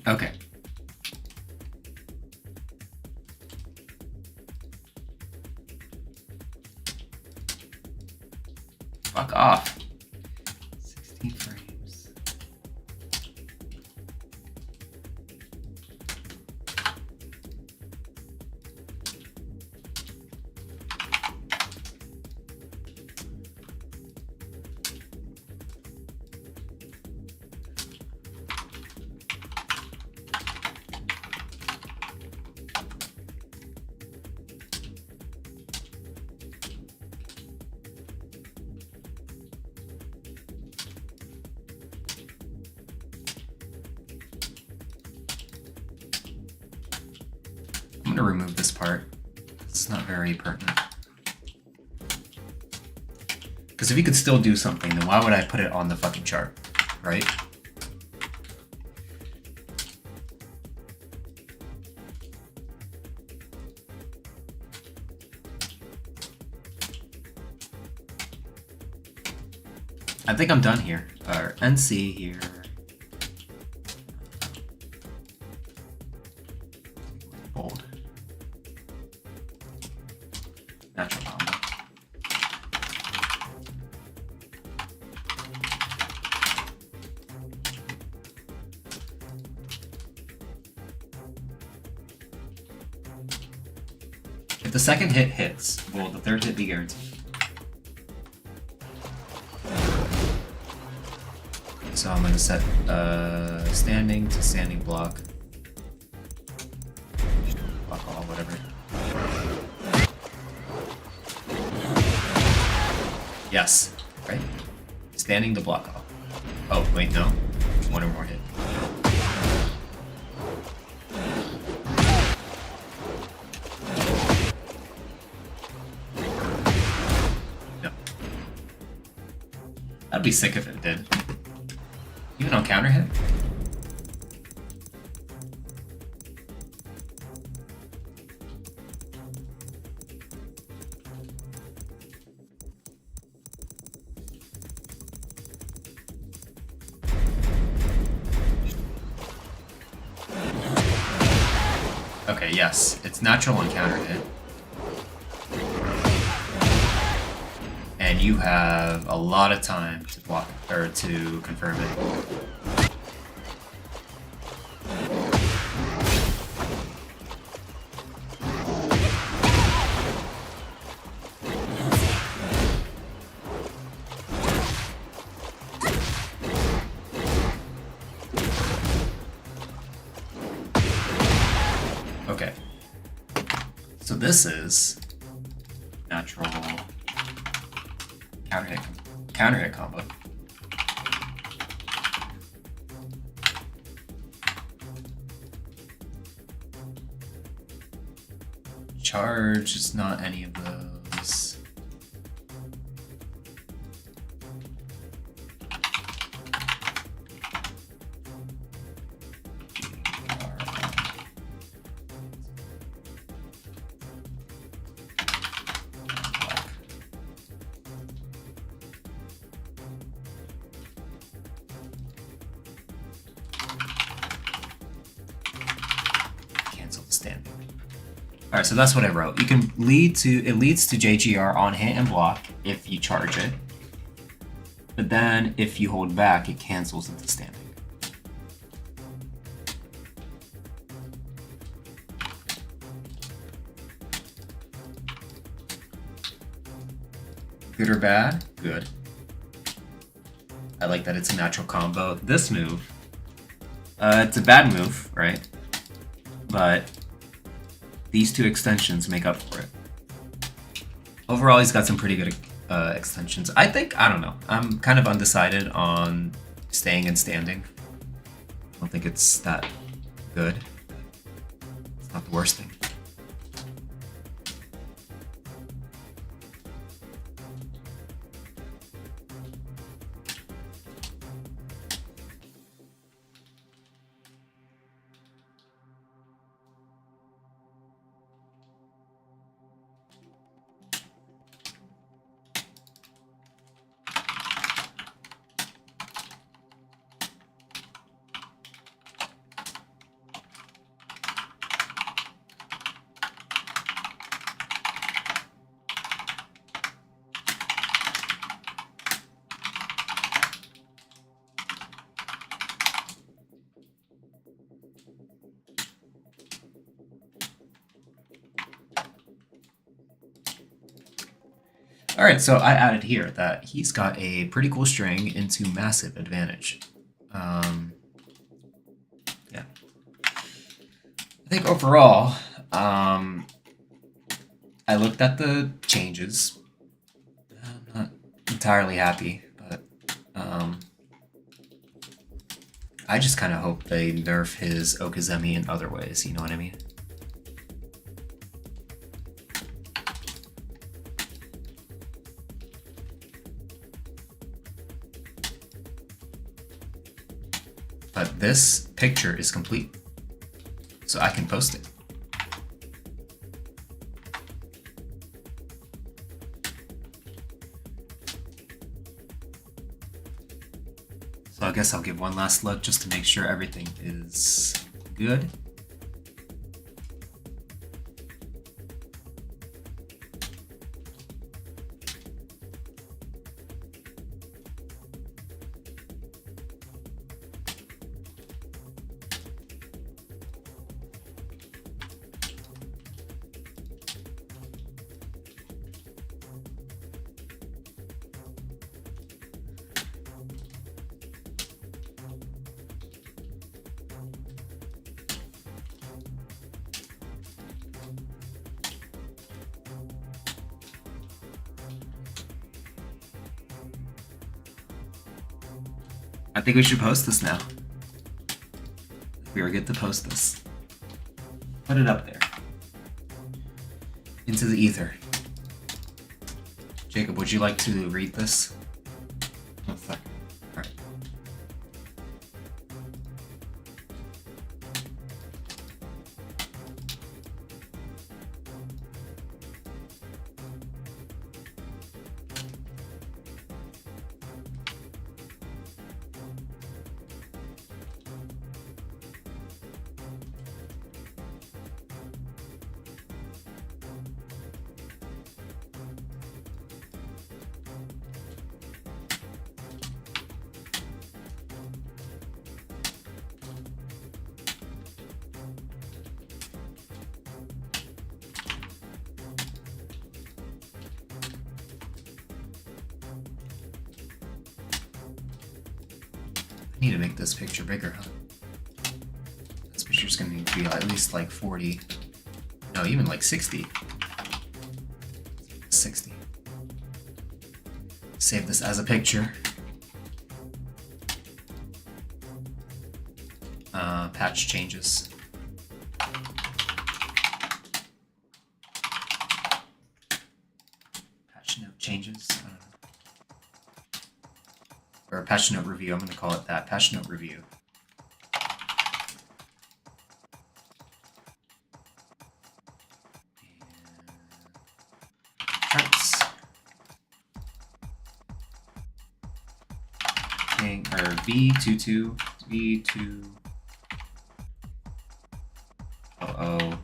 Okay. Fuck off. 16 frames. I'm gonna remove this part. It's not very pertinent. Because if you could still do something, then why would I put it on the fucking chart, right? I think I'm done here. Or NC here. Bold. Natural combo. If the second hit hits, will the third hit be guaranteed? So I'm gonna set standing to standing block. Block all, whatever. Yes, right? Standing to block off. Oh, wait, no. One or more hit. No. I'd be sick if it did. Even on counter hit? Okay, yes, it's natural on counter hit. And you have a lot of time to block or to confirm it. Okay. So this is natural counter hit combo. Charge is not any of those. Cancel the standing. Alright, so that's what I wrote. You can it leads to JGR on hit and block if you charge it. But then if you hold back, it cancels into standing. Good or bad? Good. I like that it's a natural combo. This move, it's a bad move, right? But these two extensions make up for it. Overall, he's got some pretty good extensions. I don't know. I'm kind of undecided on staying and standing. I don't think it's that good. It's not the worst thing. All right, so I added here that he's got a pretty cool string into massive advantage. Yeah. I think overall, I looked at the changes. I'm not entirely happy, but I just kind of hope they nerf his Okizeme in other ways, you know what I mean? But this picture is complete, so I can post it. So I guess I'll give one last look just to make sure everything is good. I think we should post this now. We are good to post this. Put it up there. Into the ether. Jacob, would you like to read this? 1 second. Alright. I need to make this picture bigger, huh? This picture's gonna need to be at least like 40. No, even like 60. 60. Save this as a picture. Patch changes. Patch note changes. I don't know. Or patch note review, I'm going to call it that. Patch note review. Charts. King, or V22, V2. Oh.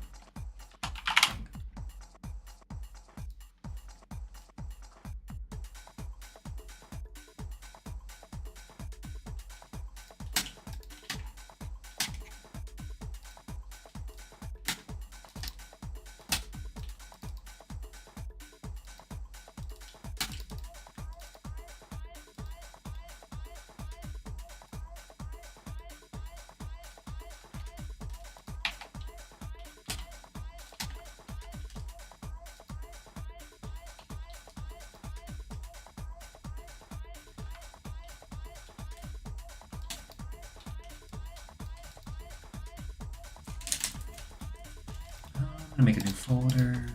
I'm gonna make a new folder.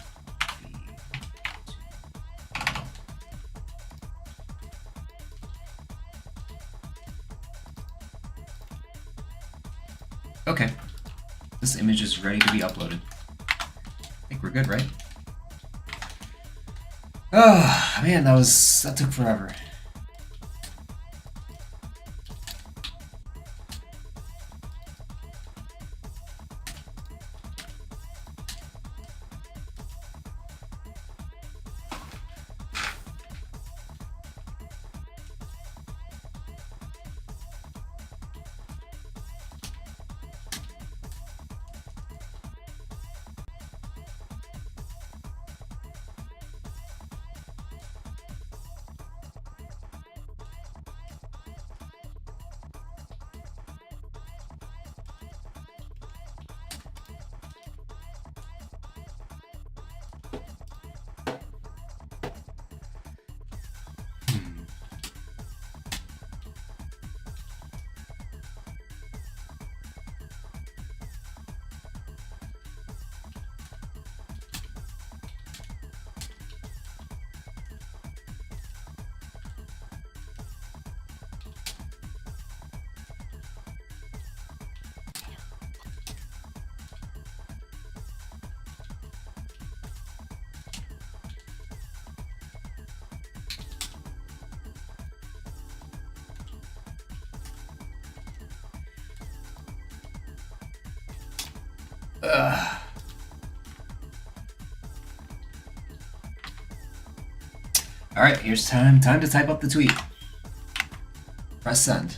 Okay, this image is ready to be uploaded. I think we're good, right? Oh man, that took forever. All right, here's time to type up the tweet. Press send.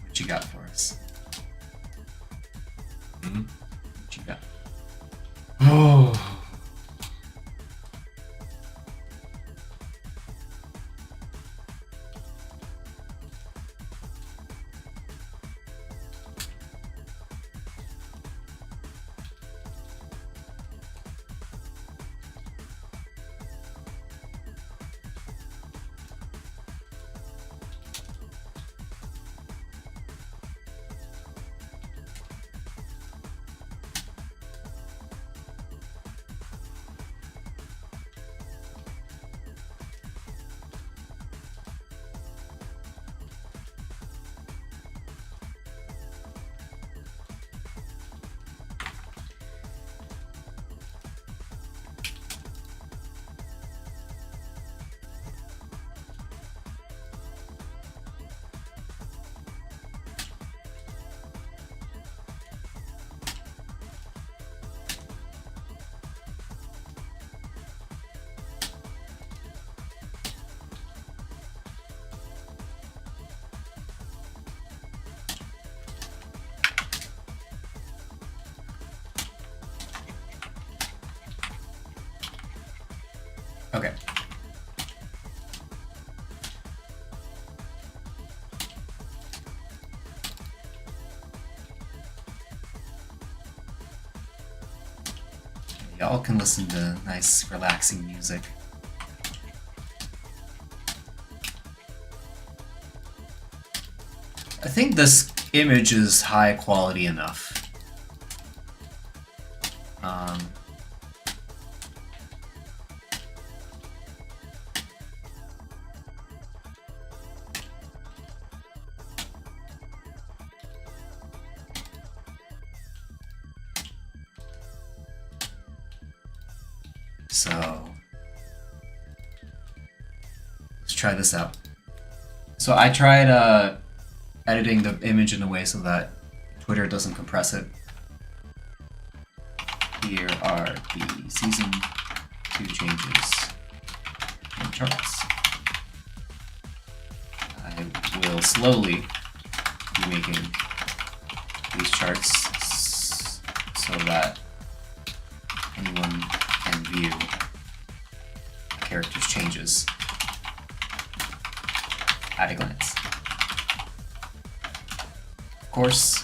What you got for us? Mhm. What you got? Oh. Okay. Y'all can listen to nice, relaxing music. I think this image is high quality enough. So let's try this out. So I tried editing the image in a way so that Twitter doesn't compress it. Here are the season 2 changes in charts. I will slowly be making these charts so that anyone can view the character's changes at a glance. Of course,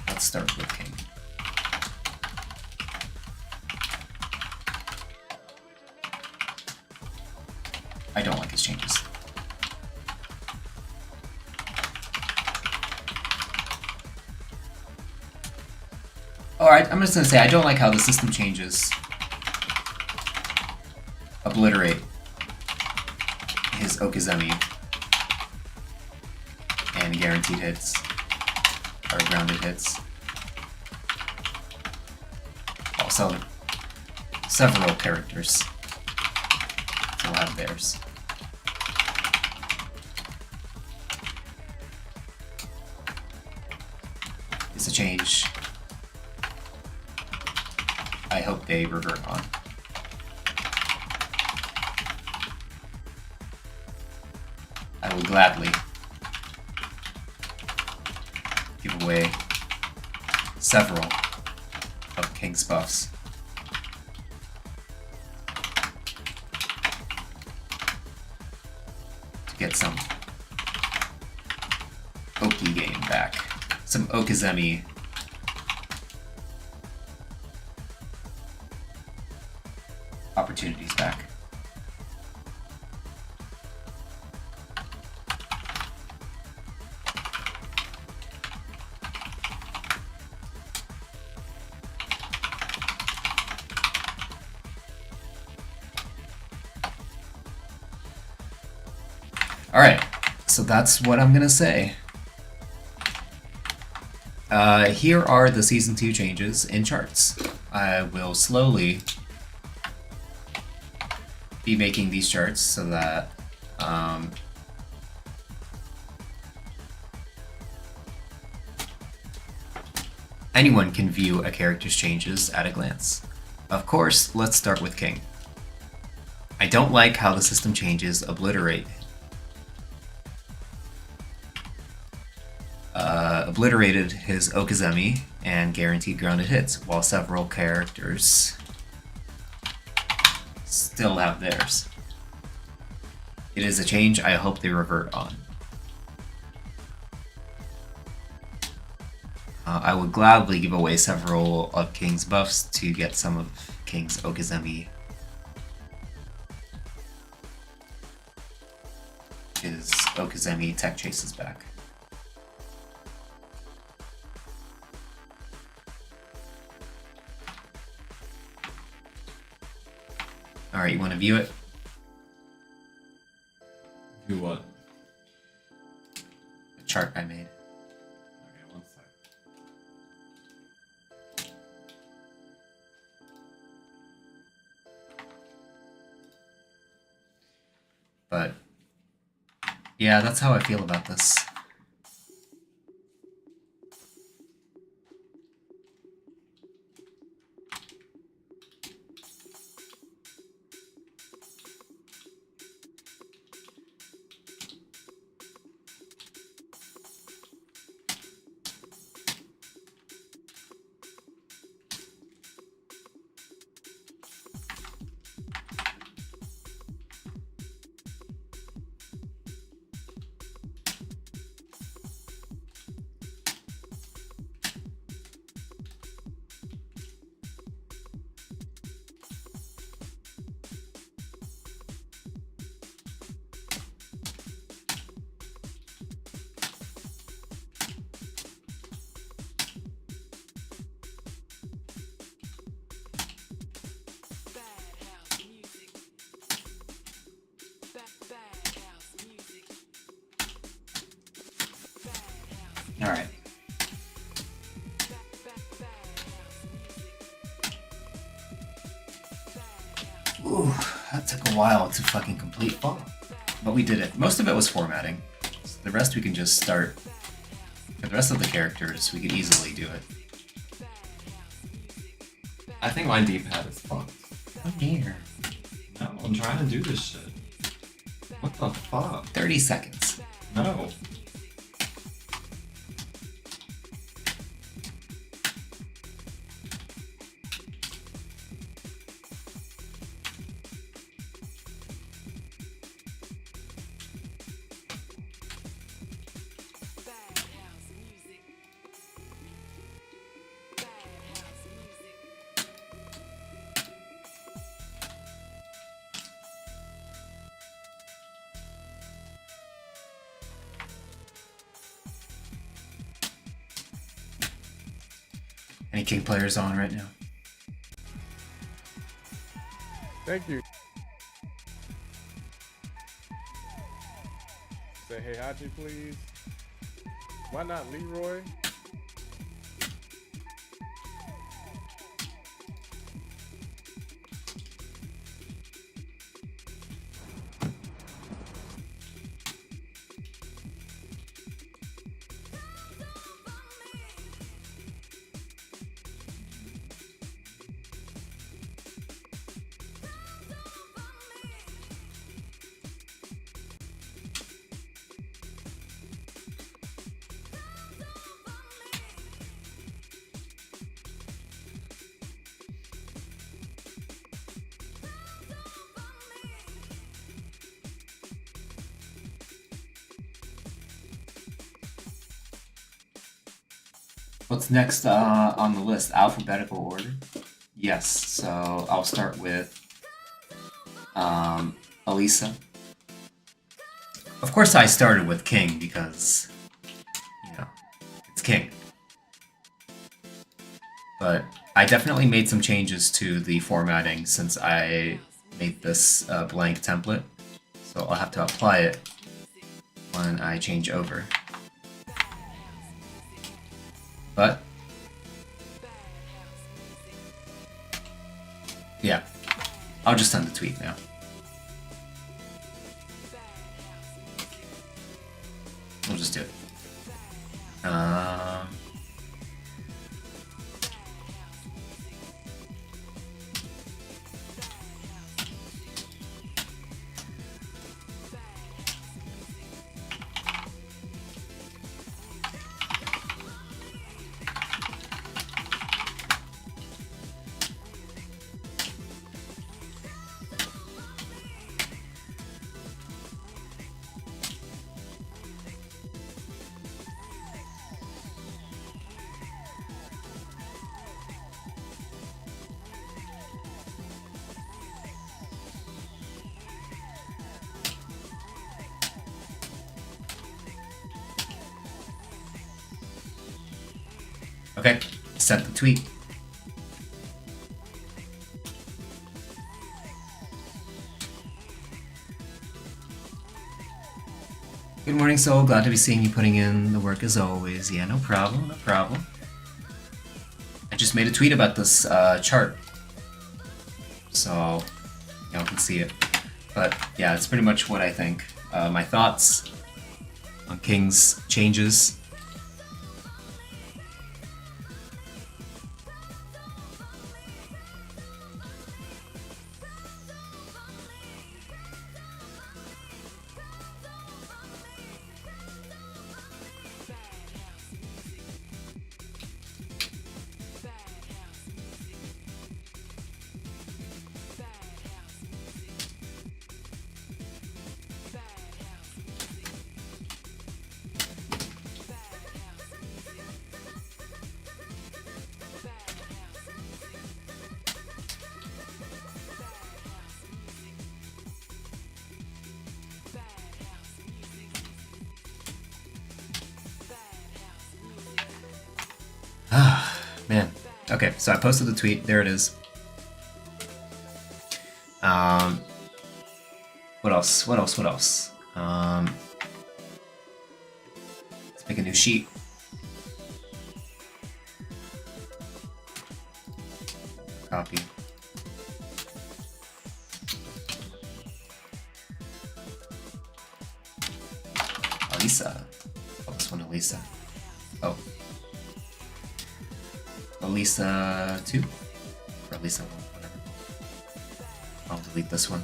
let's start with King. I don't like his changes. Alright, I'm just gonna say I don't like how the system changes obliterate his Okizeme and guaranteed hits, or grounded hits. Also, several characters will have theirs. It's a change I hope they revert on. I will gladly give away several of King's buffs. To get some Oki game back. Some Okizeme opportunities back. Alright, so that's what I'm gonna say. Here are the Season 2 changes in charts. I will slowly be making these charts so that anyone can view a character's changes at a glance. Of course, let's start with King. I don't like how the system changes obliterated his Okizeme and guaranteed grounded hits, while several characters still have theirs. It is a change I hope they revert on. I would gladly give away several of King's buffs to get some of King's Okizeme. His Okizeme tech chases back. Alright, you want to view it? Do what? The chart I made. Okay, one sec. But yeah, that's how I feel about this. Alright. Ooh, that took a while to fucking complete. Oh, but we did it. Most of it was formatting. So the rest we can just start. For the rest of the characters, we could easily do it. I think my D-pad is fucked. Come here. No, I'm trying to do this shit. What the fuck? 30 seconds. No. Any King players on right now? Thank you. Say hey Hachi, please. Why not Leroy? What's next on the list? Alphabetical order? Yes, so I'll start with Elisa. Of course, I started with King because, you know, it's King. But I definitely made some changes to the formatting since I made this blank template. So I'll have to apply it when I change over. But yeah, I'll just send the tweet now. We'll just do it. Okay, sent the tweet. Good morning, Soul. Glad to be seeing you putting in the work as always. Yeah, no problem, no problem. I just made a tweet about this chart, so y'all can see it. But yeah, it's pretty much what I think. My thoughts on King's changes. Man. Okay, so I posted the tweet. There it is. What else? What else? What else? Let's make a new sheet. Copy. Elisa. Oh, this one, Elisa. Oh. Elisa 2? Or Elisa 1, whatever. I'll delete this one.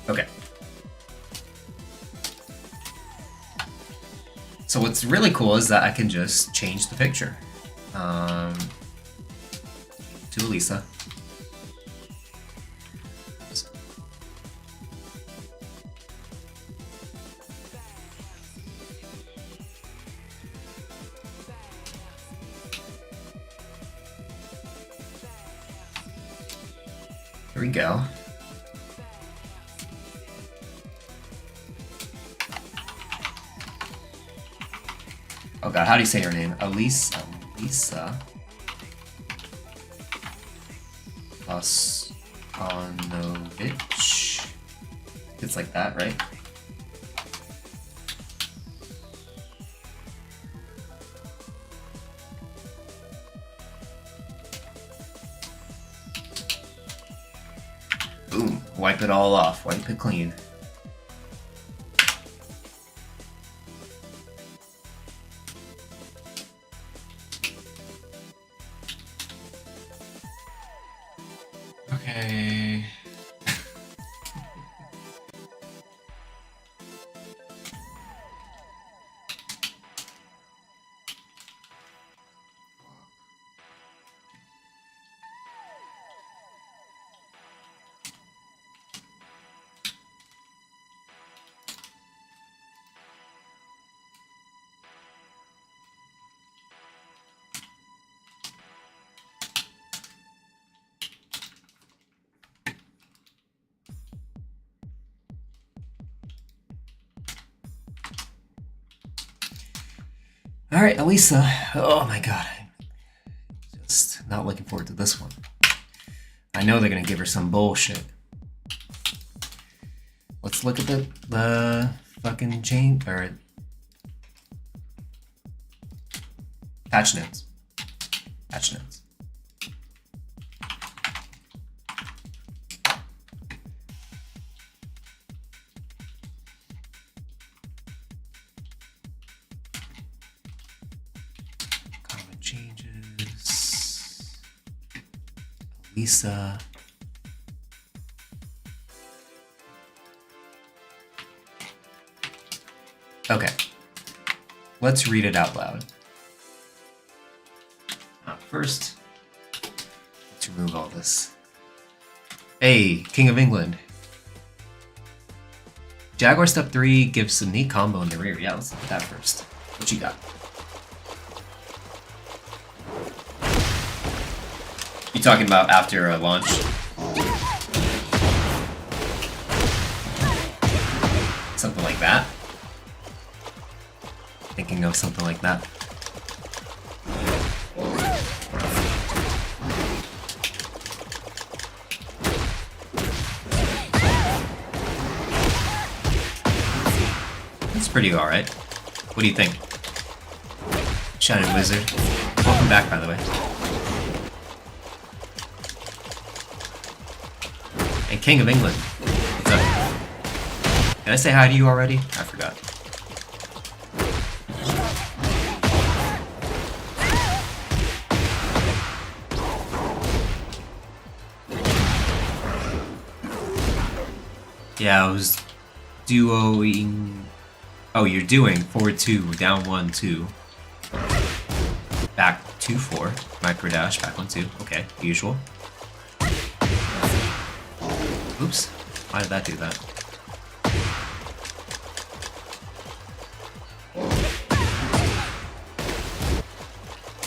Okay. So what's really cool is that I can just change the picture to Elisa. Here we go. Oh god, how do you say her name? Elisa. Laskonovich. It's like that, right? Boom. Wipe it all off. Wipe it clean. Okay. Alright, Elisa. Oh my god. Just not looking forward to this one. I know they're gonna give her some bullshit. Let's look at the fucking chain or patch notes. Patch notes. Common changes. Lisa. Okay. Let's read it out loud. First, let's remove all this. Hey, King of England. Jaguar Step 3 gives some neat combo in the rear. Yeah, let's look at that first. What you got? You talking about after a launch? Something like that? Thinking of something like that. It's pretty alright. What do you think? Shining Wizard. Welcome back, by the way. And King of England. What's up? Did I say hi to you already? I forgot. Yeah, I was duoing. Oh, you're doing forward 2, down 1, 2. Back 2, 4. Micro dash, back 1, 2. Okay, usual. Oops. Why did that do that?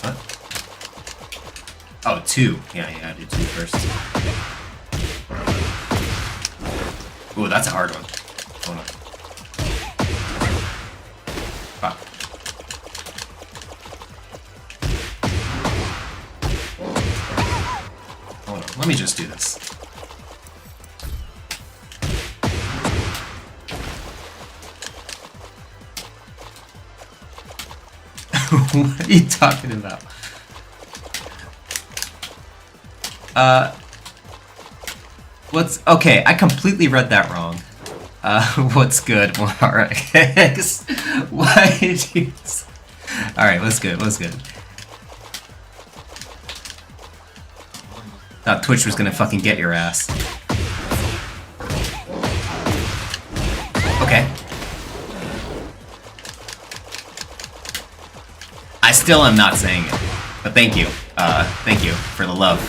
What? Oh, 2. Yeah, I did 2 first. Ooh, that's a hard one. Hold on. Fuck. Hold on, let me just do this. What are you talking about? What's okay? I completely read that wrong. What's good, Morax? Why did you? All right, what's good? What's good? Thought Twitch was gonna fucking get your ass. Okay. I still am not saying it, but thank you. Thank you for the love.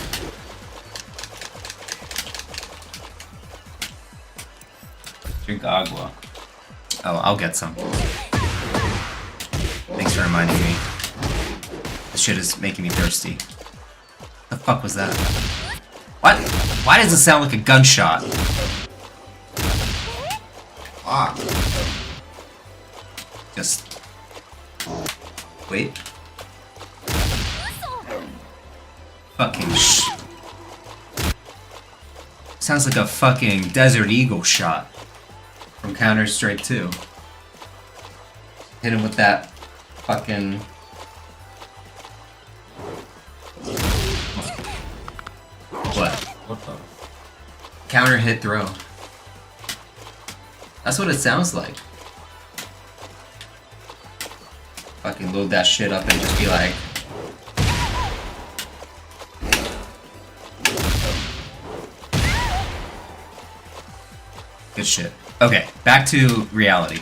Drink agua. Oh, I'll get some. Thanks for reminding me. This shit is making me thirsty. The fuck was that? What? Why does it sound like a gunshot? Ah. Just wait. Fucking sounds like a fucking Desert Eagle shot from Counter-Strike 2. Hit him with that fucking. What? What the? Counter hit throw. That's what it sounds like. Fucking load that shit up and just be like. Good shit. Okay, back to reality.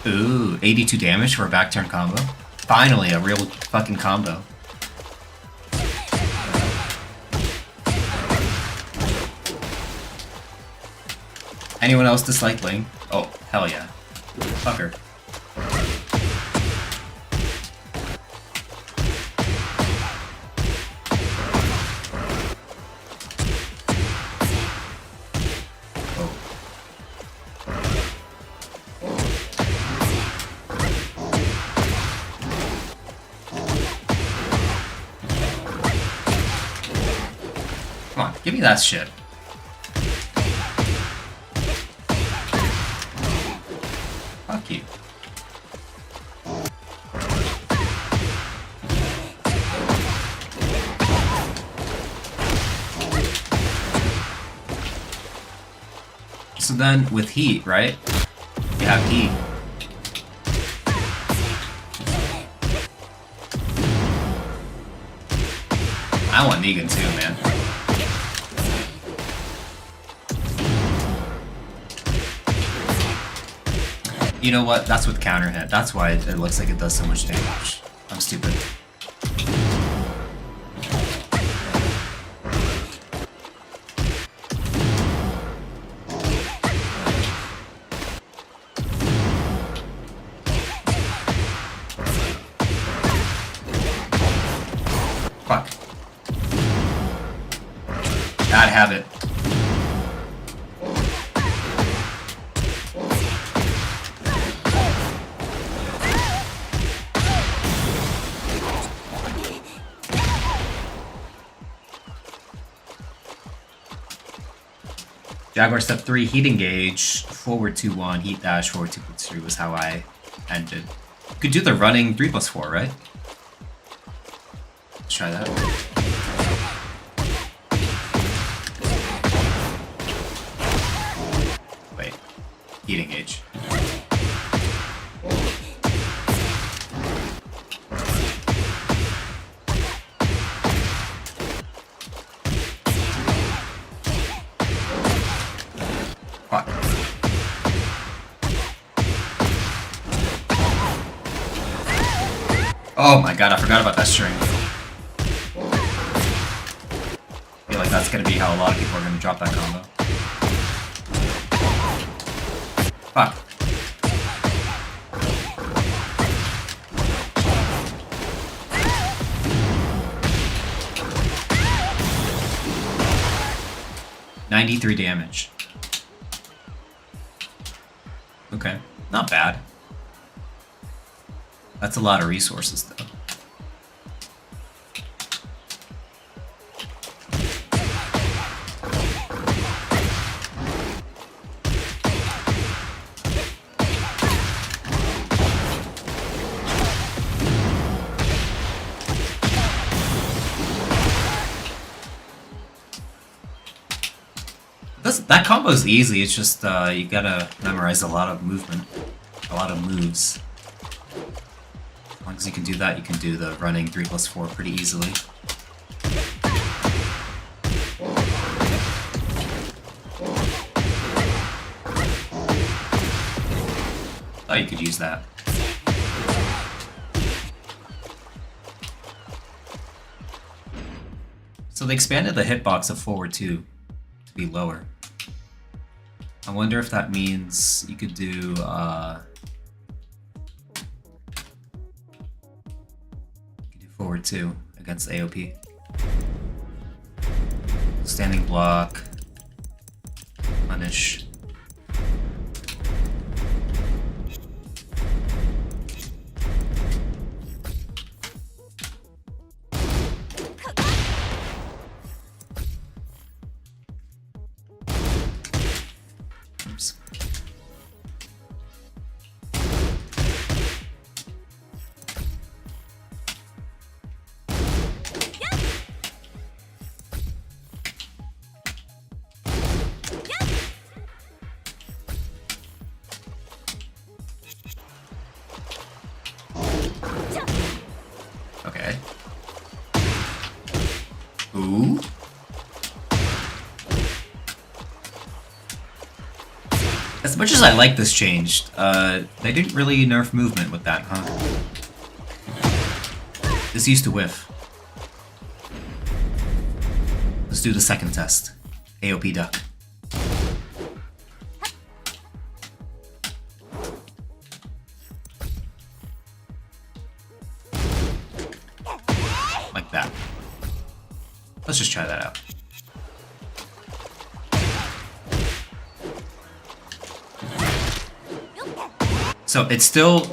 Ooh, 82 damage for a back turn combo. Finally, a real fucking combo. Anyone else dislike Ling? Oh, hell yeah. Fucker. Come on, give me that shit. Fuck you. So then with heat, right? You have heat. I want Negan too, man. You know what? That's with counter hit. That's why it looks like it does so much damage. I'm stupid. Fuck. Bad habit. Jaguar step 3, heat engage, forward 2-1, heat dash, forward 2+3 was how I ended. You could do the running 3+4, right? Let's try that. Wait, heat engage. Fuck. Oh my god, I forgot about that string. I feel like that's gonna be how a lot of people are gonna drop that combo. Fuck. $93 damage. Okay, not bad. That's a lot of resources, though. That combo's easy, it's just you gotta memorize a lot of movement, a lot of moves. As long as you can do that, you can do the running 3+4 pretty easily. Thought you could use that. So they expanded the hitbox of forward 2 to be lower. I wonder if that means you could do you could do forward 2 against AOP. Standing block, punish. Oops. Okay. Ooh. As much as I like this changed, they didn't really nerf movement with that, huh? This used to whiff. Let's do the second test. AOP duck. Like that. Let's just try that out. So it still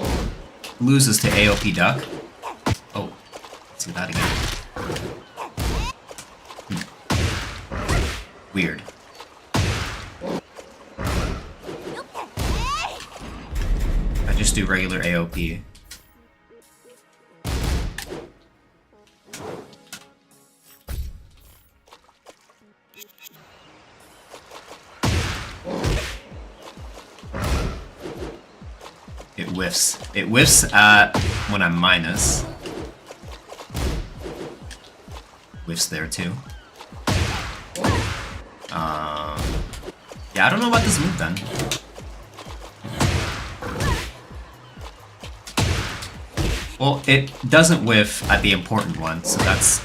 loses to AOP duck. Oh, let's do that again. Weird. I just do regular AOP. It whiffs. It whiffs at when I'm minus. Whiffs there too. Yeah, I don't know about this move then. Well, it doesn't whiff at the important one, so that's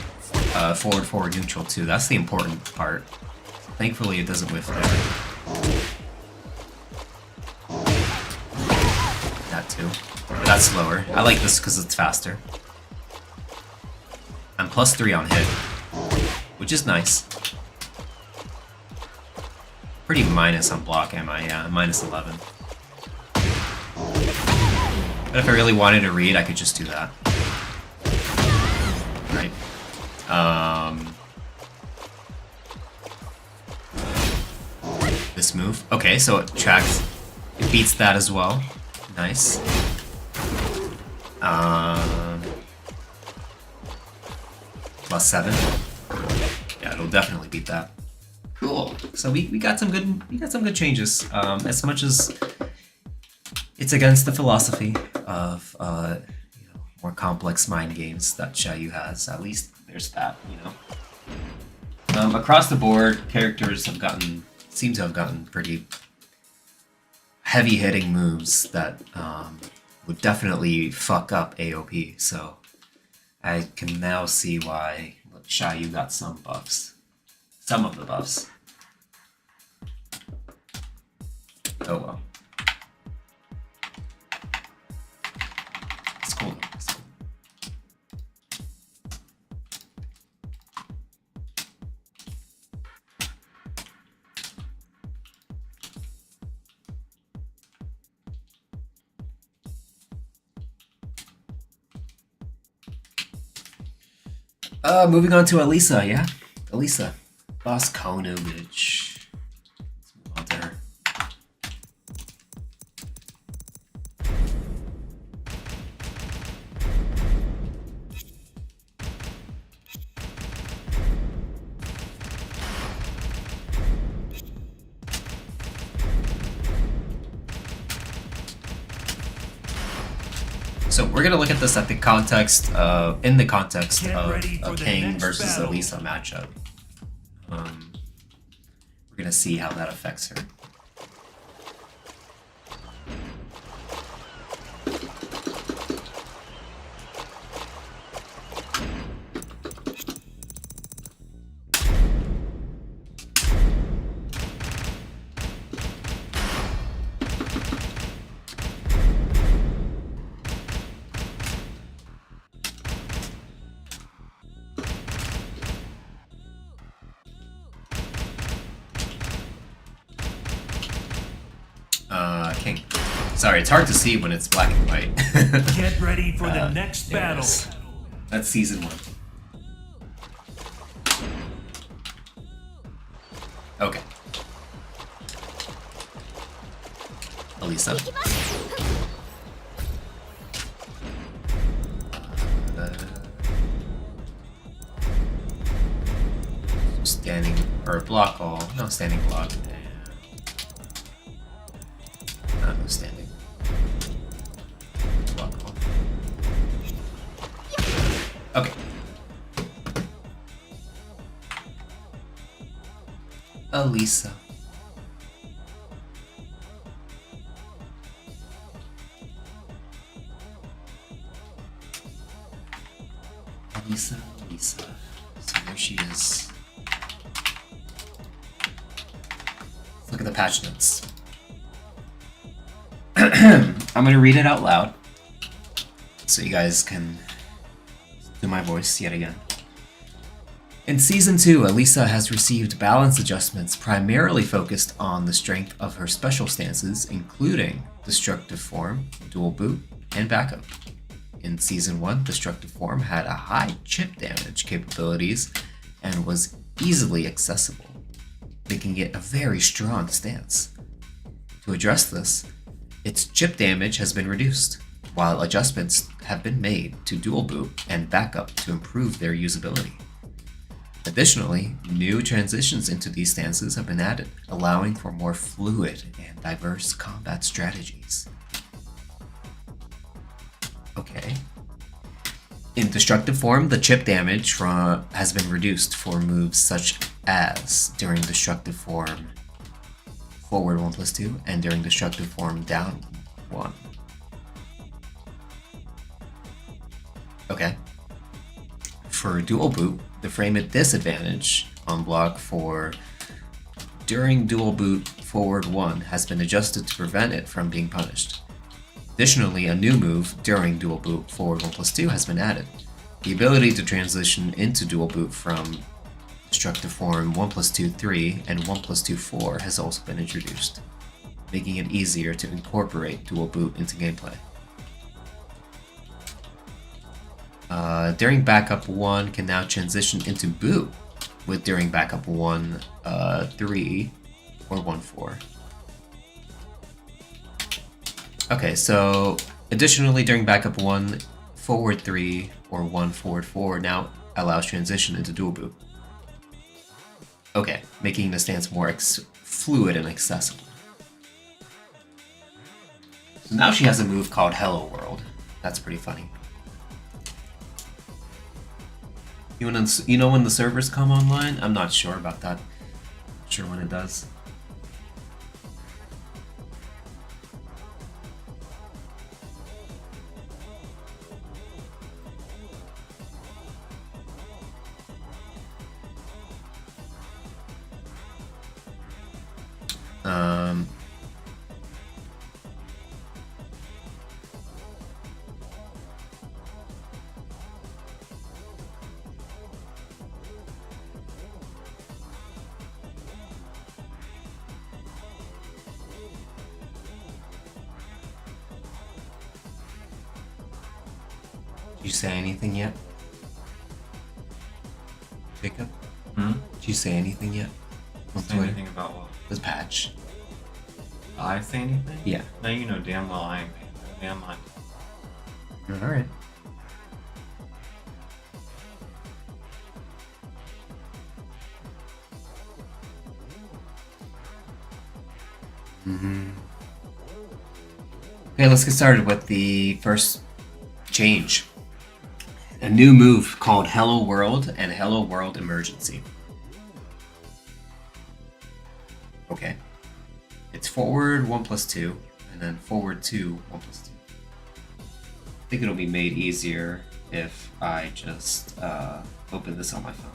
forward, forward, neutral too. That's the important part. Thankfully, it doesn't whiff there. That too. But that's slower. I like this because it's faster. I'm +3 on hit, which is nice. Pretty minus on block, am I? Yeah, -11. But if I really wanted to read, I could just do that. Right. This move. Okay, so it tracks. It beats that as well. Nice. +7. Yeah, it'll definitely beat that. Cool. So we got some good changes. As much as it's against the philosophy of more complex mind games that Xiaoyu has, at least there's that, across the board, characters seem to have gotten pretty heavy hitting moves that would definitely fuck up AOP. So I can now see why Xiaoyu got some buffs. Some of the buffs. Oh well. It's cool. It's cool. Moving on to Elisa, yeah? Elisa. Bosconovich. Let's move on to her. So we're gonna look at this at the context, in the context Get of ready a for the King next versus battle. Elisa matchup. We're gonna see how that affects her. King. Sorry, it's hard to see when it's black and white. Get ready for the next there it battle. is. That's season 1. Okay. Elisa. Standing or block all. No, standing block. No standing. Block all. Okay. Elisa. Elisa. So there she is. Let's look at the patch notes. I'm gonna read it out loud so you guys can do my voice yet again. In Season 2, Elisa has received balance adjustments primarily focused on the strength of her special stances, including Destructive Form, Dual Boot, and Backup. In Season 1, Destructive Form had a high chip damage capabilities and was easily accessible. The making it a very strong stance. To address this, its chip damage has been reduced, while adjustments have been made to dual boot and backup to improve their usability. Additionally, new transitions into these stances have been added, allowing for more fluid and diverse combat strategies. Okay. In destructive form, the chip damage has been reduced for moves such as during destructive form forward 1+2 and during destructive form down 1. Okay. For dual boot, the frame at disadvantage on block for during dual boot forward 1 has been adjusted to prevent it from being punished. Additionally, a new move during dual boot forward 1+2 has been added. The ability to transition into dual boot from destructive form 1+2 3 and 1+2 4 has also been introduced, making it easier to incorporate dual boot into gameplay. During backup 1 can now transition into boot with during backup 1 3 or 1 4. Okay, so additionally during backup 1 forward 3 or 1 forward 4 now allows transition into dual boot. Okay, making the stance more fluid and accessible. So now she has a move called Hello World. That's pretty funny. You know when the servers come online? I'm not sure about that. Not sure when it does. Did you say anything yet? Jacob? Did you say anything yet? On Say Twitter? anything about what? The patch. I say anything? Yeah. No, you know damn well I ain't paying no damn mind. Alright. Okay, let's get started with the first change. A new move called Hello World and Hello World Emergency. Okay. It's forward 1+2 and then forward 2 1+2. I think it'll be made easier if I just open this on my phone.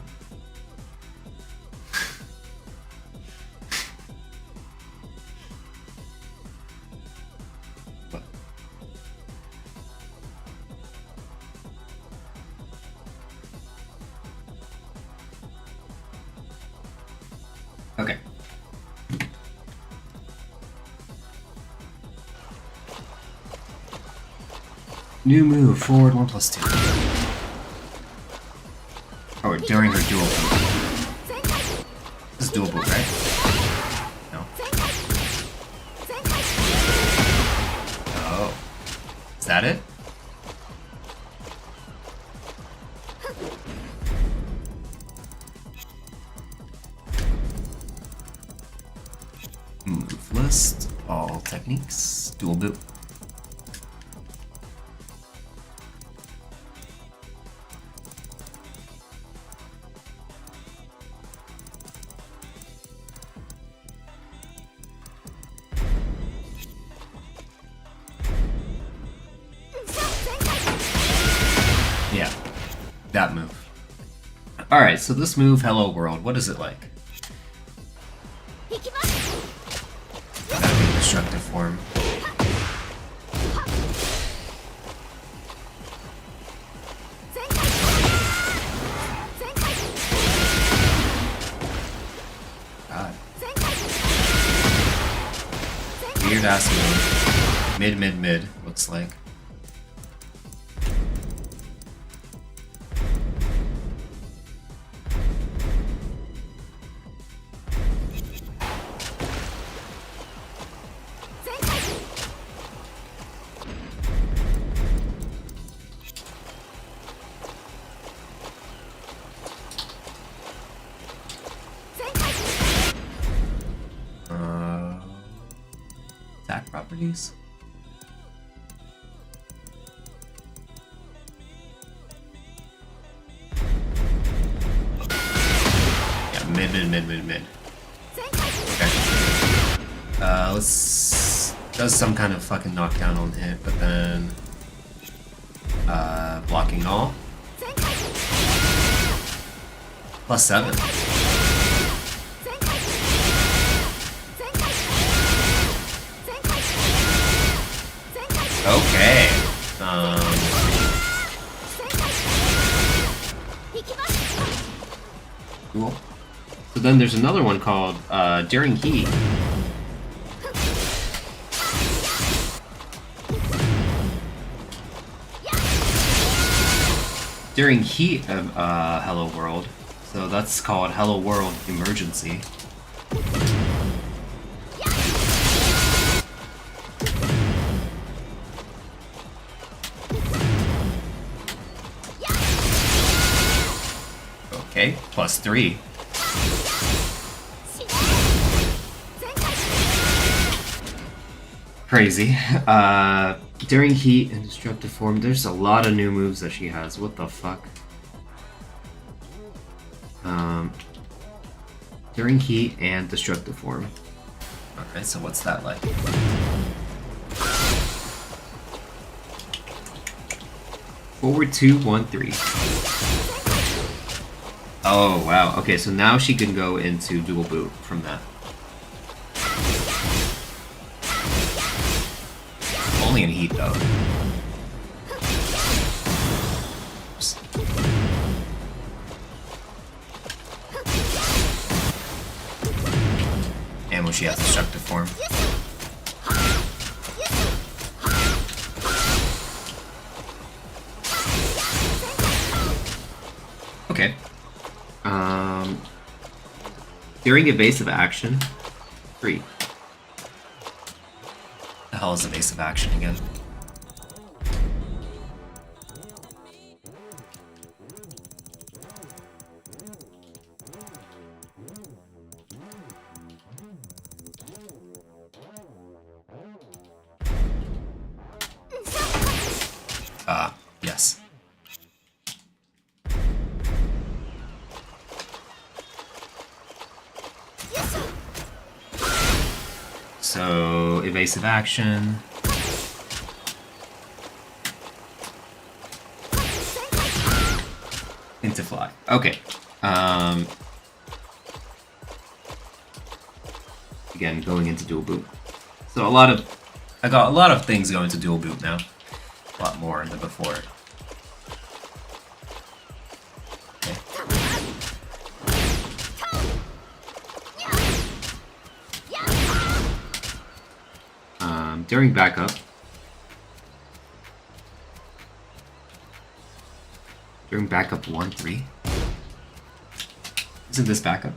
What? Okay. New move, forward 1+2. Oh, during her dual boot. This is dual boot, right? No. Oh. Is that it? Move list, all techniques, dual boot. Yeah, that move. Alright, so this move, Hello World, what is it like? That'd be destructive form. God. Weird ass move. Mid, looks like. attack properties? Yeah, mid. Okay. Let's does some kind of fucking knockdown on hit, but then blocking all. +7. Okay. Cool. So then there's another one called Daring Heat. During Heat of Hello World. So that's called Hello World Emergency. Okay, +3. Crazy. During Heat and Destructive Form, there's a lot of new moves that she has. What the fuck? During Heat and Destructive Form. Okay, so what's that like? Forward 2, 1, 3. Oh, wow. Okay, so now she can go into dual boot from that. Only in Heat, though. Oops. And when she has Destructive Form. Okay. During evasive action, 3. The hell is evasive action again? Yes. So, evasive action. Into fly. Okay. Again, going into dual boot. So I got a lot of things going to dual boot now. A lot more than before. Okay. During backup. During backup 1, 3. Isn't this backup?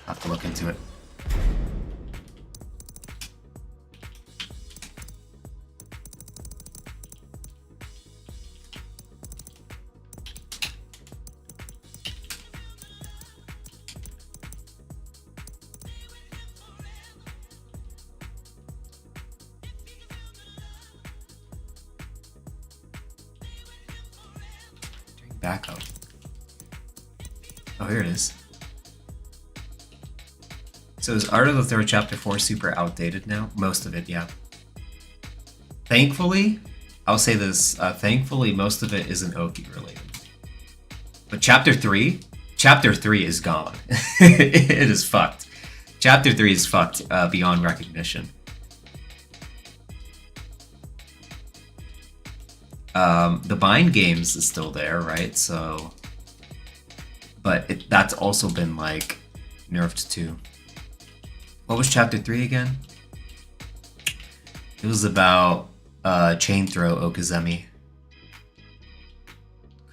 I'll have to look into it. Backup. Oh, here it is. So is Art of the Third Chapter 4 super outdated now? Most of it, yeah. Thankfully, I'll say this, thankfully most of it isn't Oki related. But Chapter 3 is gone. It is fucked. Chapter 3 is fucked beyond recognition. The Bind games is still there, right? So, but that's also been like nerfed too. What was Chapter 3 again? It was about chain throw Okizemi.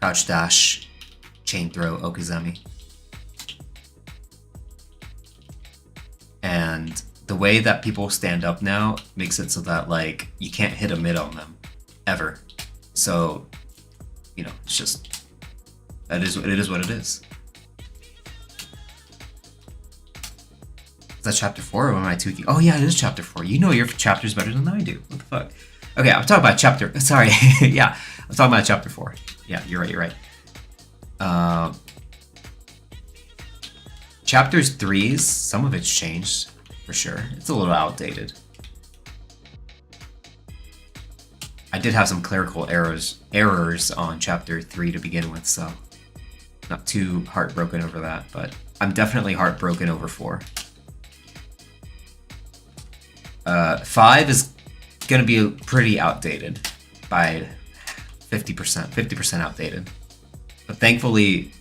Crouch dash, chain throw Okizemi. And the way that people stand up now makes it so that like you can't hit a mid on them ever. So, you know, it's just It is what it is. Is that chapter 4 or am I tweaking? Oh yeah, it is chapter 4. You know your chapters better than I do. What the fuck? Okay, I'm talking about chapter. Sorry, yeah, I'm talking about chapter 4. Yeah, you're right. You're right. Chapters 3's, some of it's changed for sure. It's a little outdated. I did have some clerical errors on chapter 3 to begin with, so not too heartbroken over that, but I'm definitely heartbroken over 4. 5 is gonna be pretty outdated by 50% outdated. But thankfully,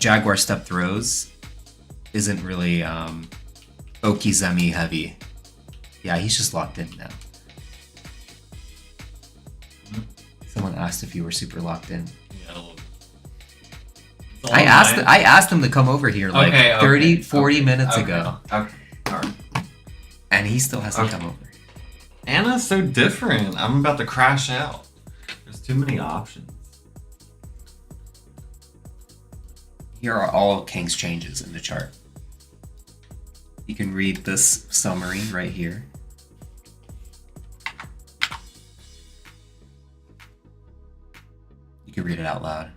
Jaguar Step Throws isn't really Okizemi heavy. Yeah, he's just locked in now. Someone asked if you were super locked in. Yeah, a little bit. I asked him to come over here like 40 minutes ago. Okay. Alright. And he still hasn't Okay. come over. Anna's so different. I'm about to crash out. There's too many options. Here are all of King's changes in the chart. You can read this summary right here. You can read it out loud.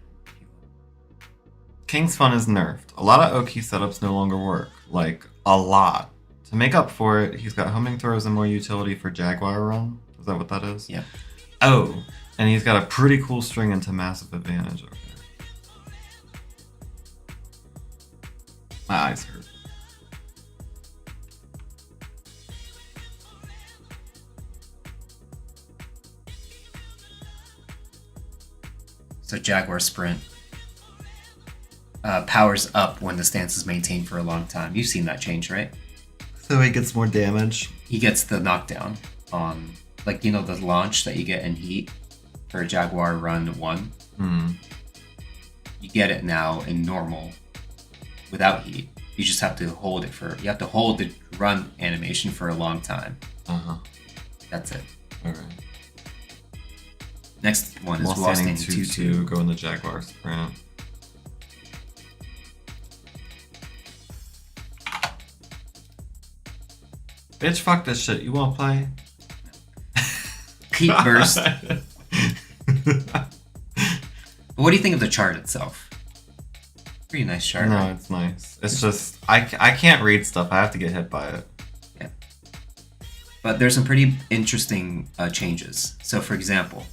King's Fun is nerfed. A lot of Oki setups no longer work. Like, a lot. To make up for it, he's got homing throws and more utility for Jaguar Run. Is that what that is? Yeah. Oh, and he's got a pretty cool string into Massive Advantage over there. My eyes hurt. So Jaguar Sprint powers up when the stance is maintained for a long time. You've seen that change, right? So he gets more damage. He gets the knockdown on, like, you know, the launch that you get in Heat for Jaguar Run 1. Hmm. You get it now in normal without Heat. You just have to hold it for, you have to hold the run animation for a long time. Uh-huh. That's it. Alright. Next one is While While standing Standing 2-2, 2-2. go in the Jaguar Sprint. Bitch, fuck this shit. You wanna play? Heat Burst. What do you think of the chart itself? Pretty nice chart. No, right? it's nice. It's just I can't read stuff. I have to get hit by it. Yeah. But there's some pretty interesting changes. So, for example,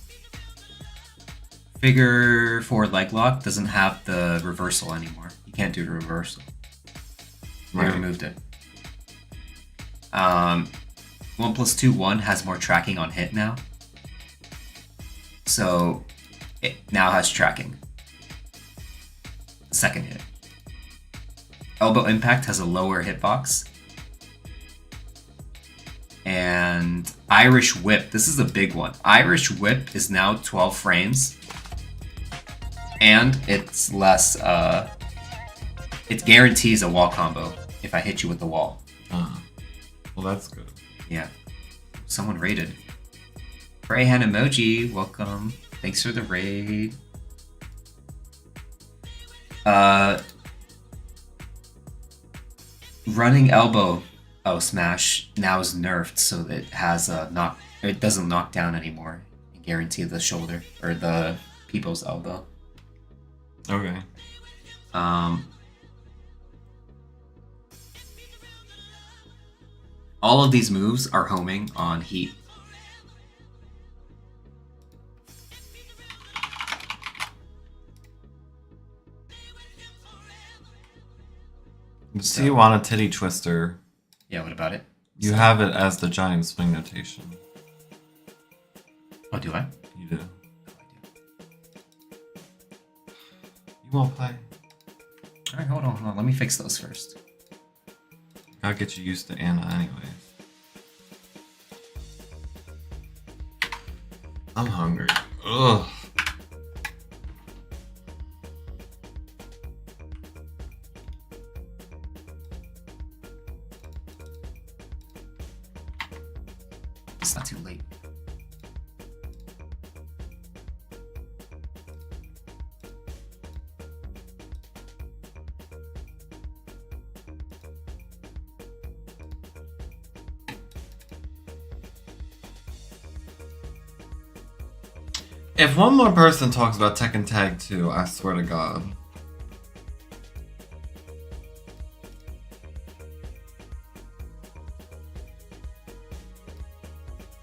Figure 4 Leg Lock doesn't have the reversal anymore. You can't do the reversal. They Right. removed it. 1+2-1 has more tracking on hit now. So it now has tracking. Second hit. Elbow Impact has a lower hitbox. And Irish Whip, this is a big one. Irish Whip is now 12 frames. And it's less, it guarantees a wall combo if I hit you with the wall. Well, that's good. Yeah. Someone raided. Prayhan Emoji, welcome. Thanks for the raid. Running elbow smash now is nerfed so that it has a it doesn't knock down anymore and guarantee the shoulder or the people's elbow. Okay. All of these moves are homing on Heat. So you want a titty twister. Yeah, what about it? You have it as the giant swing notation. Oh, do I? You do. You won't play. Alright, hold on. Let me fix those first. Gotta get you used to Anna anyway. I'm hungry. Ugh. It's not too late. If one more person talks about Tekken Tag 2, I swear to God.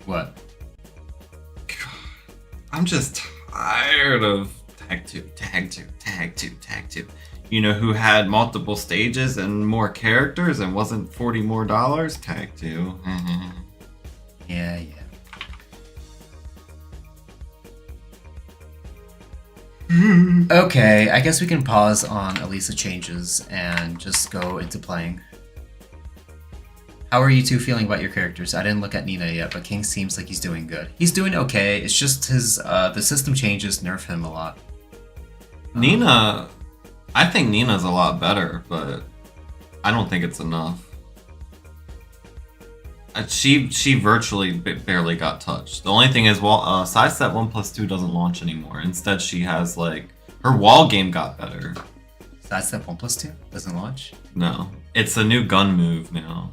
What? I'm just tired of Tag 2, Tag 2, Tag 2, Tag 2. You know who had multiple stages and more characters and wasn't $40 more? Tag 2. Yeah. Okay, I guess we can pause on Elisa changes and just go into playing. How are you two feeling about your characters? I didn't look at Nina yet, but King seems like he's doing good. He's doing okay. It's just his the system changes nerf him a lot. Nina, I think Nina's a lot better, but I don't think it's enough. She virtually barely got touched. The only thing is, Sidestep 1+2 doesn't launch anymore. Instead, she has like her wall game got better. Sidestep 1+2 doesn't launch. No, it's a new gun move now.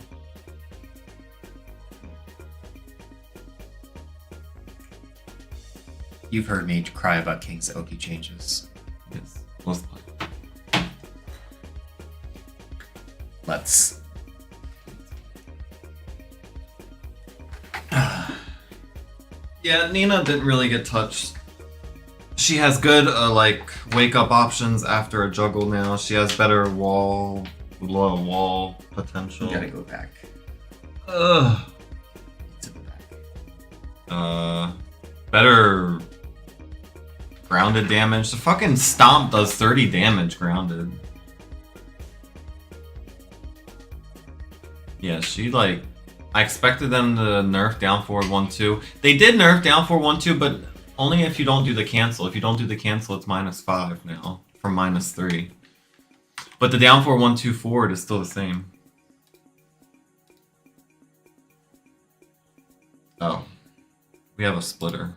You've heard me cry about King's Oki changes. Yes, let's play. Let's. Yeah, Nina didn't really get touched. She has good like wake up options after a juggle now. She has better wall potential. We gotta go back. Ugh. To the back. Better grounded damage. The fucking stomp does 30 damage grounded. Yeah, she like. I expected them to nerf down forward 1-2. They did nerf down forward 1-2, but only if you don't do the cancel. If you don't do the cancel, it's -5 now from -3. But the down forward 1-2 forward is still the same. Oh, we have a splitter.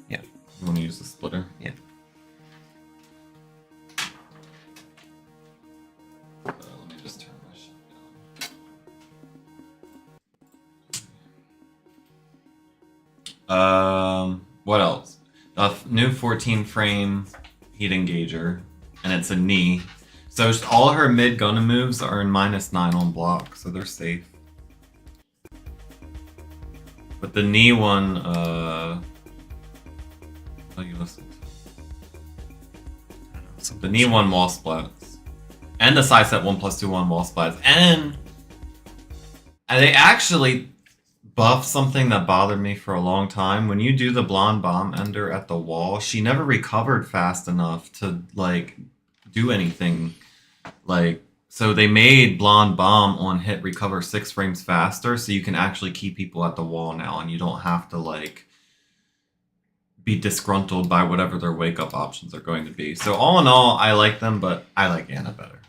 Yeah, You want to use the splitter? yeah. Let me just turn my shit down. What else? A new 14 frame heat engager, and it's a knee. So all her mid Gundam moves are in -9 on block, so they're safe. But the knee one, oh, you listen. The knee one wall splats. And the Sidestep 1+2 one wall splats. And they actually buffed something that bothered me for a long time. When you do the blonde bomb ender at the wall, she never recovered fast enough to like do anything. Like, so they made blonde bomb on hit recover 6 frames faster, so you can actually keep people at the wall now, and you don't have to like be disgruntled by whatever their wake up options are going to be. So all in all, I like them, but I like Anna better.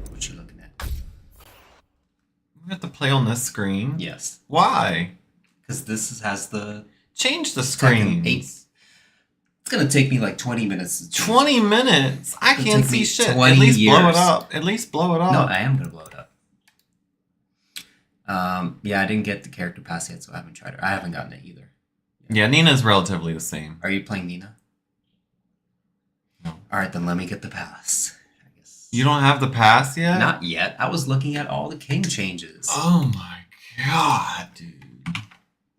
What you looking at? We have to play on this screen. Yes, Why? because has the Change the Tekken screen. 8. It's gonna take me like 20 minutes. To change. 20 minutes. I It'll can't take see me shit. 20 At least blow it years. up. At least blow it up. No, I am gonna blow it up. Yeah, I didn't get the character pass yet, so I haven't tried it. I haven't gotten it either. Yeah, Nina's relatively the same. Are you playing Nina? No. All right, then let me get the pass. I guess. You don't have the pass yet? Not yet. I was looking at all the King changes. Oh my god, dude.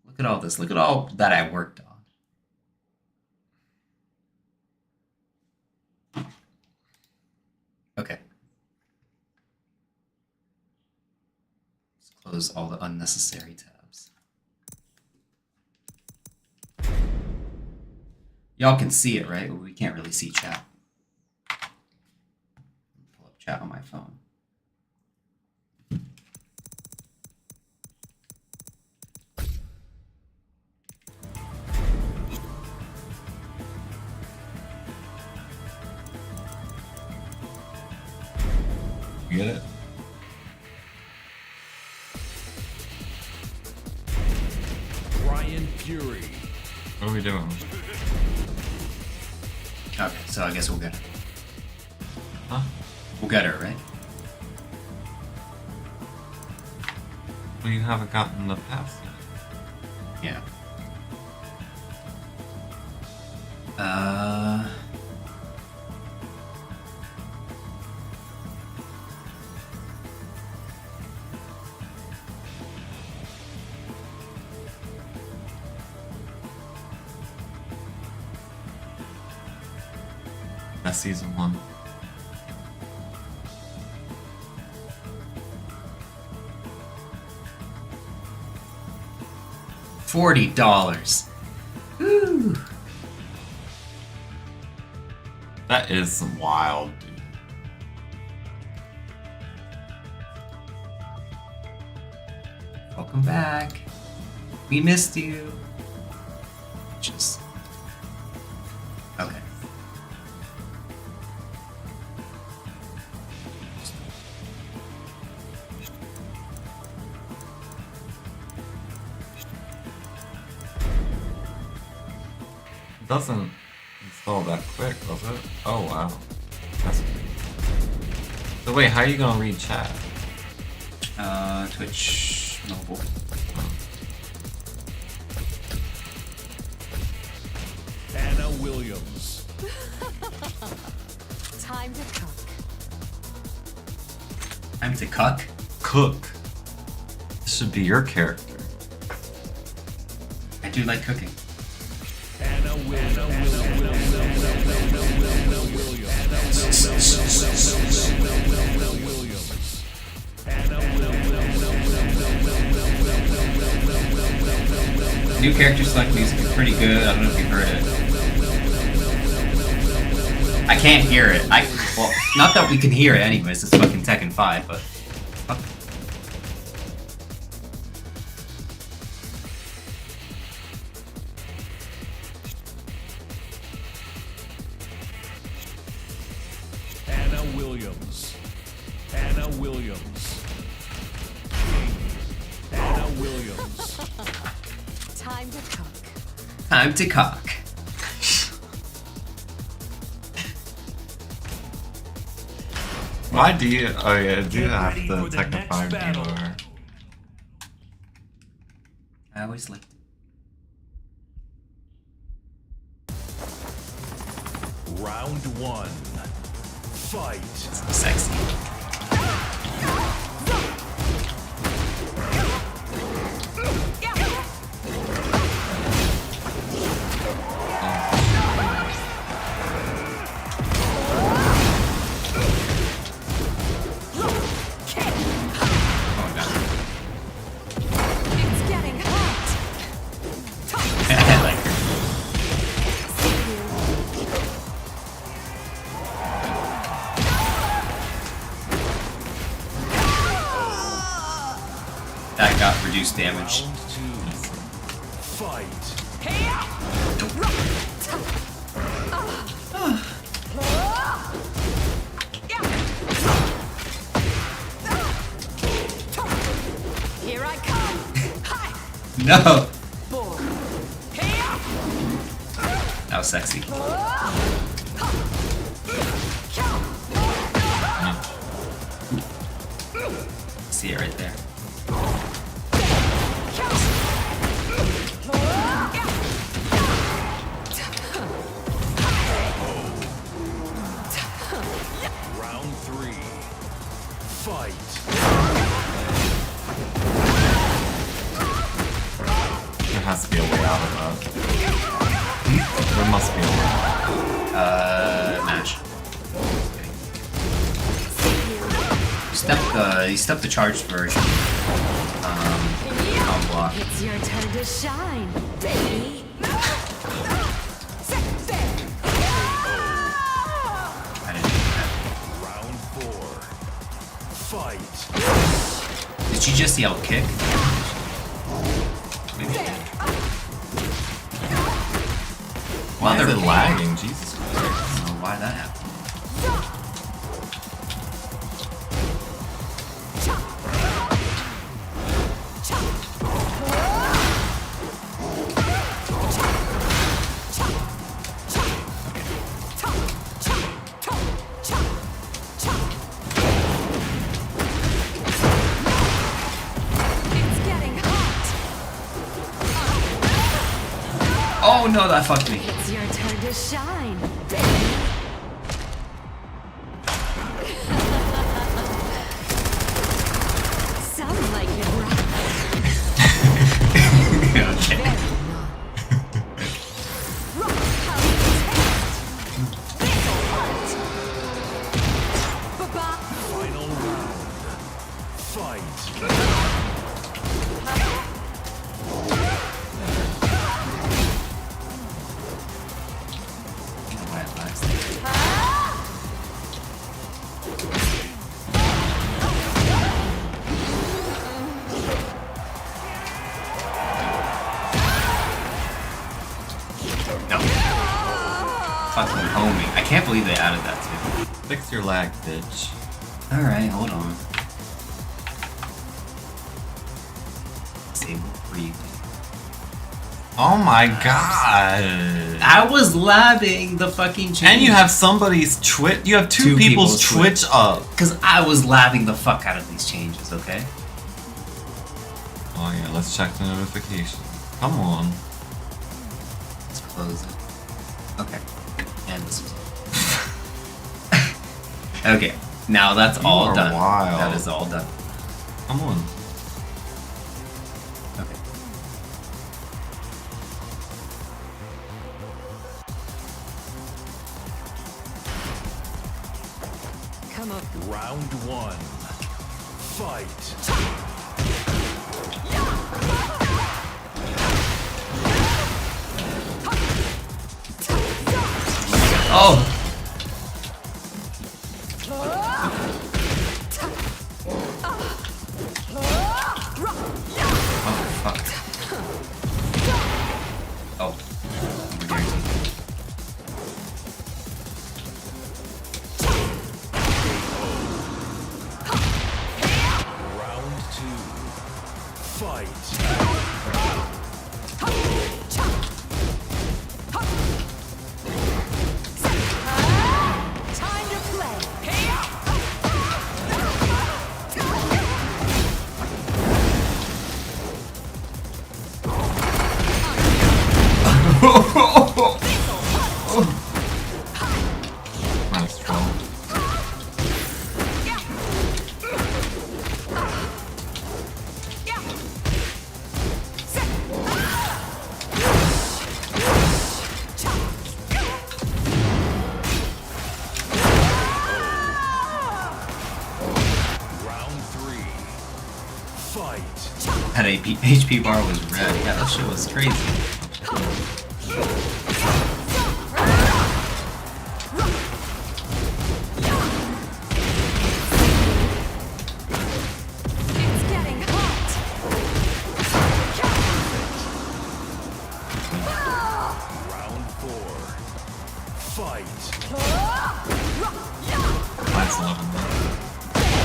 Look at all this. Look at all that I worked on. Okay. Let's close all the unnecessary tabs. Y'all can see it, right? We can't really see chat. Pull up chat on my phone. You get it? Brian Fury. What are we doing? Okay, so I guess we'll get her. Huh? We'll get her, right? Well, you haven't gotten the pass yet. Yeah. That's season 1. $40. Woo. That is wild, dude. Welcome back. We missed you. Just okay. It doesn't install that quick, does it? Oh wow. That's... So wait, how are you gonna read chat? Twitch mobile. Anna Williams. Time to cook. Time to cuck. Cook. This should be your character. I do like cooking. Anna Williams. New character select music is pretty good. I don't know if you've heard it. I can't hear it. Well, not that we can hear it anyways. It's fucking Tekken 5, but. Anna Williams. Anna Williams. Anna Williams. Time to cook. Time to cock. Why do you? Oh yeah, do you Get have ready the for the Tekken next 5 battle. dealer? I always like. Round 1. Fight. Sexy. It's getting hot. I like her. That got reduced damage. Round 2. Fight. Here I come. No! Boom. That was sexy. See it right there. Round 3. Fight. There has to be a way out of that. There must be a way. Match. You stepped the charged version. On block. It's your turn to shine, baby. I didn't do that. Round 4. Fight. Did she just yell kick? Maybe she did. Why is they're it lagging? Jesus Christ. I don't know why that happened. It's no, that fucked me. It's your turn to shine, baby. Sounds like it, right? Okay. Very not. Rock, how you taste. This'll hurt. Ba-ba. Final round. Fight. Why it lags there. No. Fucking homie. I can't believe they added that too. Fix your lag, bitch. Alright, hold on. Disable preview. Oh my god. I was labbing the fucking change. And you have somebody's Twitch. You have two people's Twitch up. Because I was labbing the fuck out of these changes, okay? Oh yeah, let's check the notification. Come on. Let's close it. Okay. And this is okay. Now that's You all are done. wild. That is all done. Come on. Okay. Come on. Round one. Fight. Oh! Oh, fuck. Oh. Over guaranteed. Round two. Fight. Time to play. Nice troll. Round three. Fight. That HP bar was red. Yeah, that shit was crazy. It's getting hot. Round four. Fight. Mine's 11.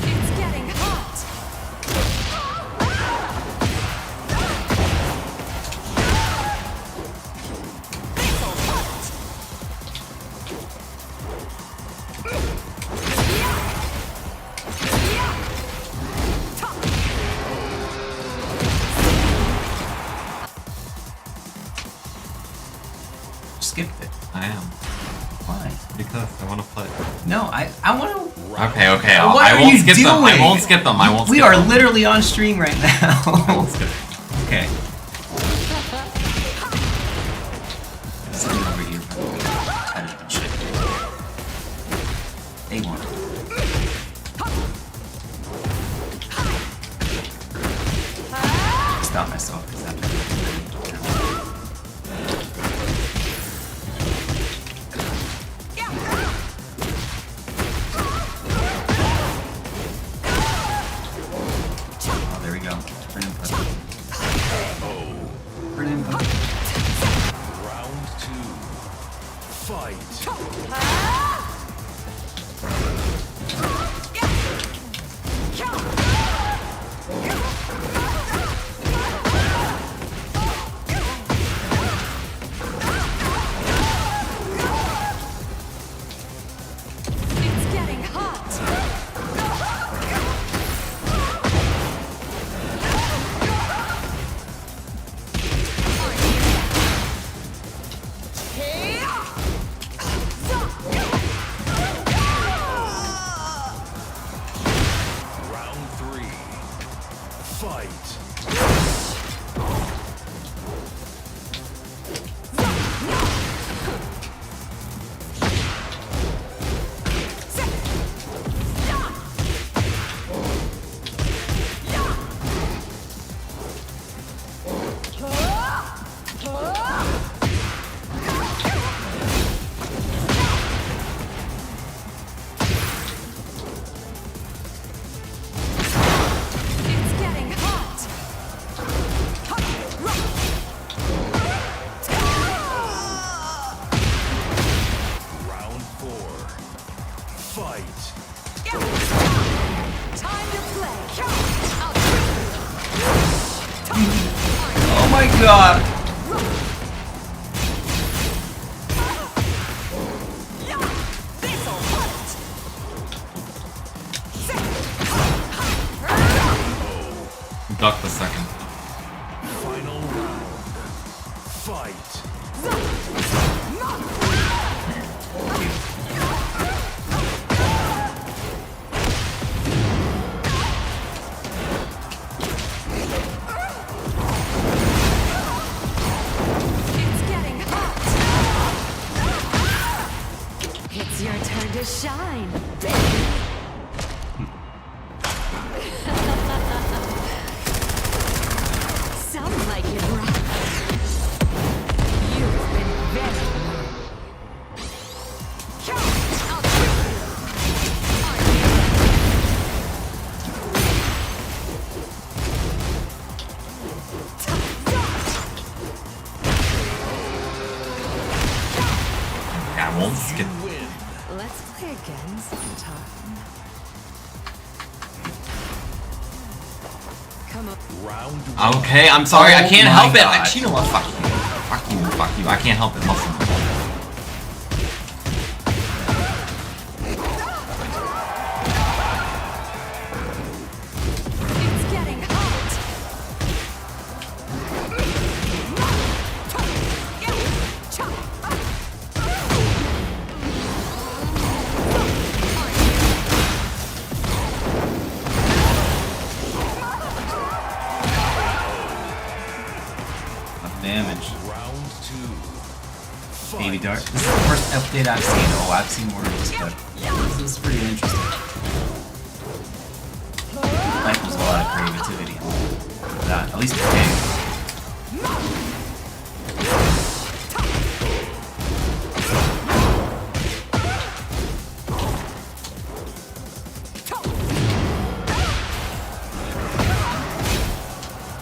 It's getting hot. This'll hurt. Skipped it. I am. Why? Because I want to play. No, I want to. Okay, okay. What I are won't you skip them. I doing? won't skip them. I won't skip We are them. literally on stream right I won't now. skip them. Okay. Something over here. Tired of shit. They want it. Stop myself. 'Cause that- Oh, there we go. Different input. Different input. Round two. Fight. It's getting hot. Round 4. Fight. Time to play. Oh my god! This'll hurt. Duck the second. Final round. Fight. It's getting hot. It's your turn to shine, baby. Sounds like it, right? You've been very wrong. I'll treat you. Are I won't skip. Win. you? Let's play again sometime. Come on. Round 1. Okay, I'm sorry, I Oh can't my help it. God. Actually, you know what? Fuck you. Fuck you. Fuck you. I can't help it. Listen. It's getting hot. Enough damage. Round 2. Fight. Baby Dart. This is the first update I've seen. Oh, I've seen more of this, but this is pretty interesting. Like, there's a lot of creativity in that, at least for me.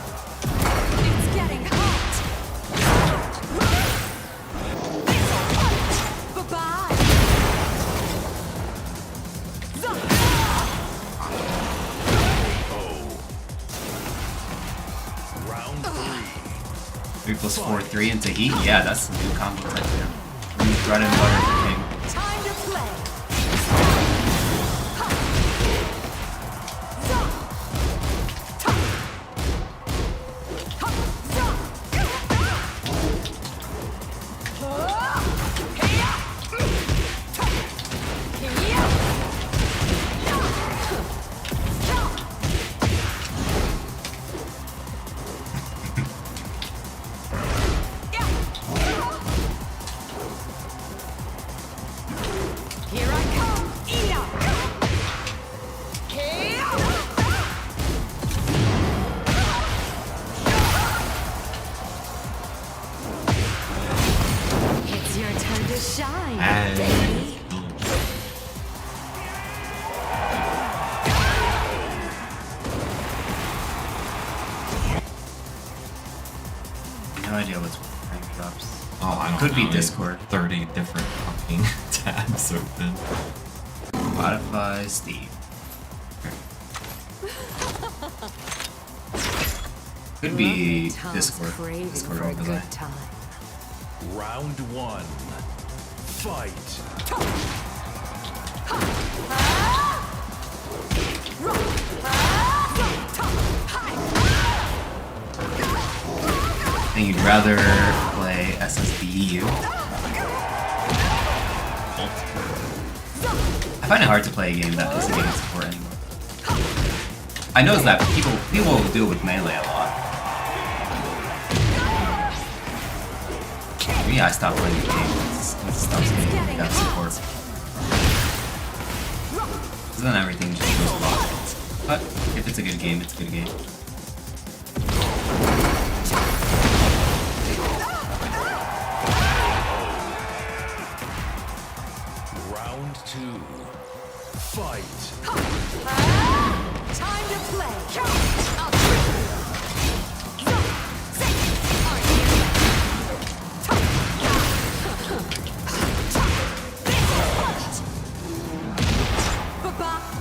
It's getting hot. Bye-bye. Round 3. 3 plus 4, 3 into heat. Yeah, that's the new combo right there. New bread and butter for King. Time to play. Here I come. It's your turn to shine, baby. No idea what's rank drops. Oh, I don't Could be know. Discord. 30 different fucking tabs open. Spotify, Steam. Could be Tom's Discord. craving Discord for a overlay. good time. Round 1. Fight. I think you'd rather play SSBU. I find it hard to play a game that doesn't give it support anymore. I noticed that people will do it with Melee a lot. Yeah, I stopped playing the game. Once it stops getting that support. So then everything just goes lost. But if it's a good game, it's a good game. Round 2. Fight. Time to play.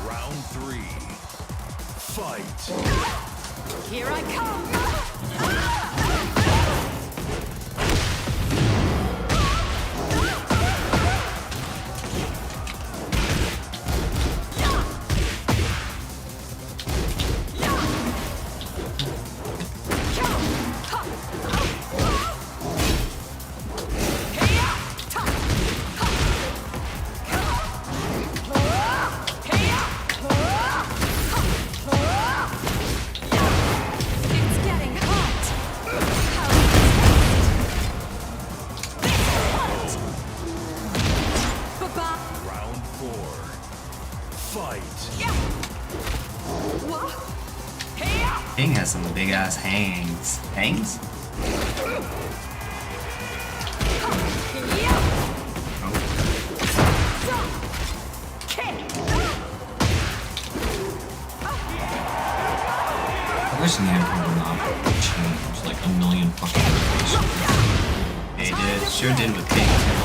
Round 3. Fight. Here I come. It's getting hot. Round 4. Fight. King has some big ass hangs. Hangs? I wish Namco would not change like a million fucking locations. They did. Sure did with King too.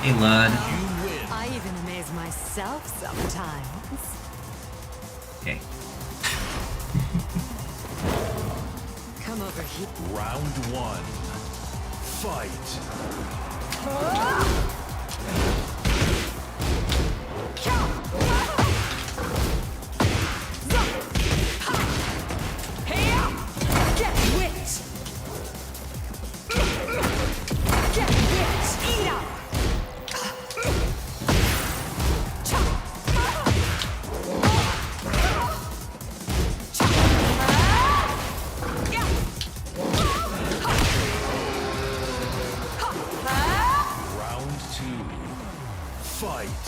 Hey, Lud. I even amaze myself sometimes. Okay. Come over here. Round 1. Fight. Get wit. Get wit. Eat up. Round 2. Fight.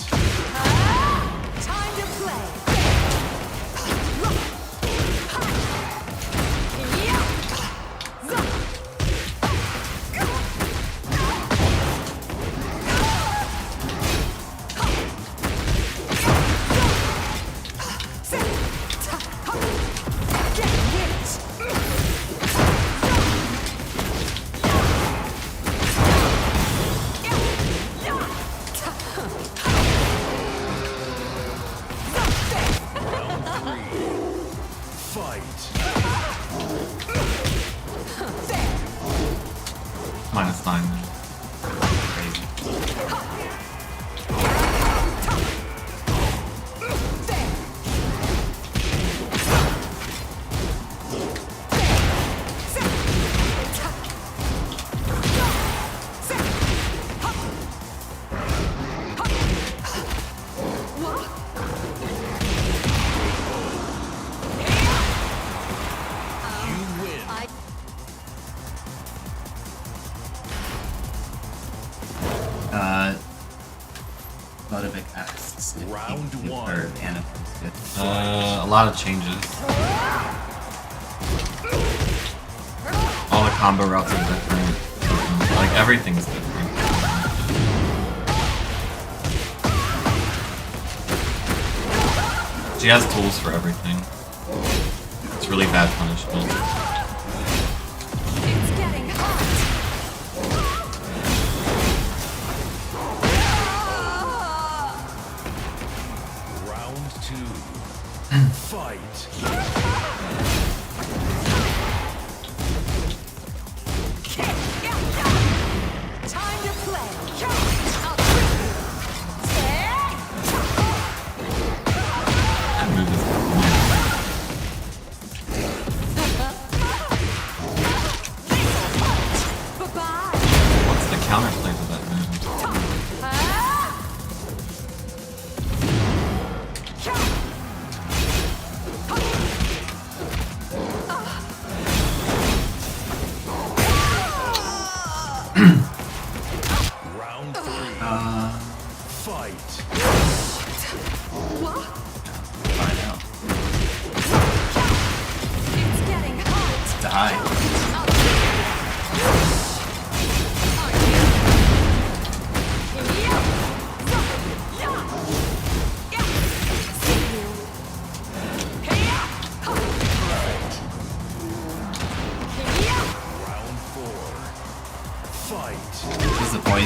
Time to play. Get wit. Fight. -9 now. Crazy. You win. Ludovic asks if Round King one. or Anakin's good. A lot of changes. All the combo routes are different. Like everything's different. She has tools for everything. It's really bad punishment. It's getting hot. Round 2. Fight. Time to play. That move is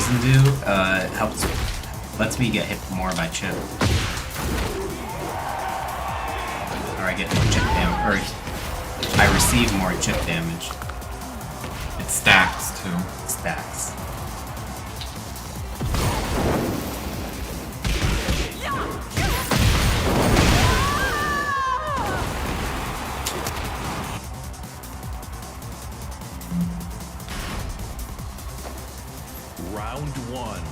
Season do helps lets me get hit more by chip. Or I get more chip damage. Or I receive more chip damage. It stacks too. Stacks. Round one.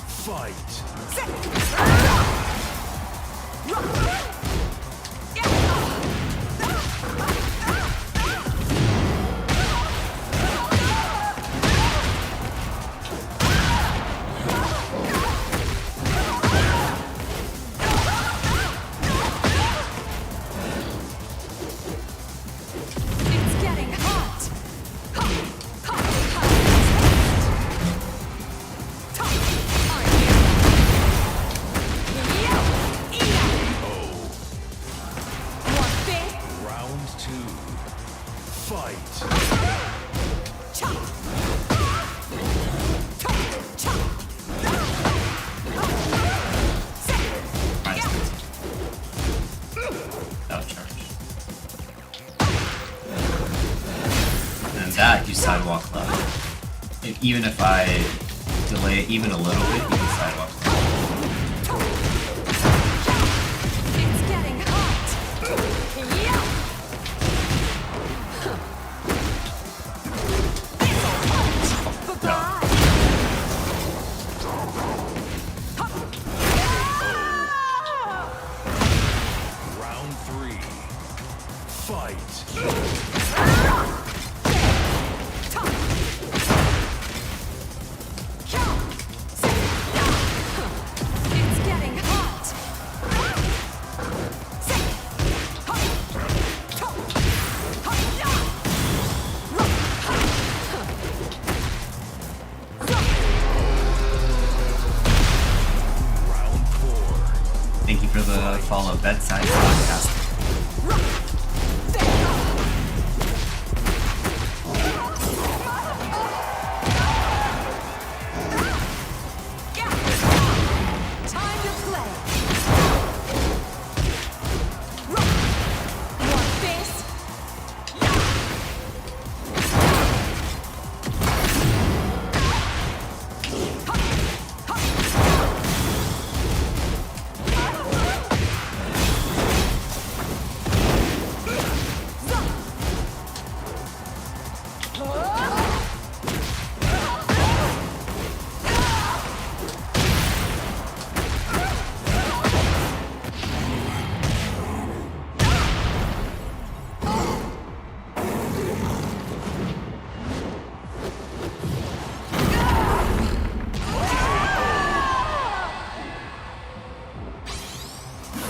Fight. It's getting hot. Round two. Fight. Without charge. And that you sidewalk left. Even if I delay it even a little bit, you can sidewalk left. It's getting hot. Bye-bye. Round three. Fight. It's getting hot. Round four. Thank you for the follow, Bedside Podcast. Time to play. Want this?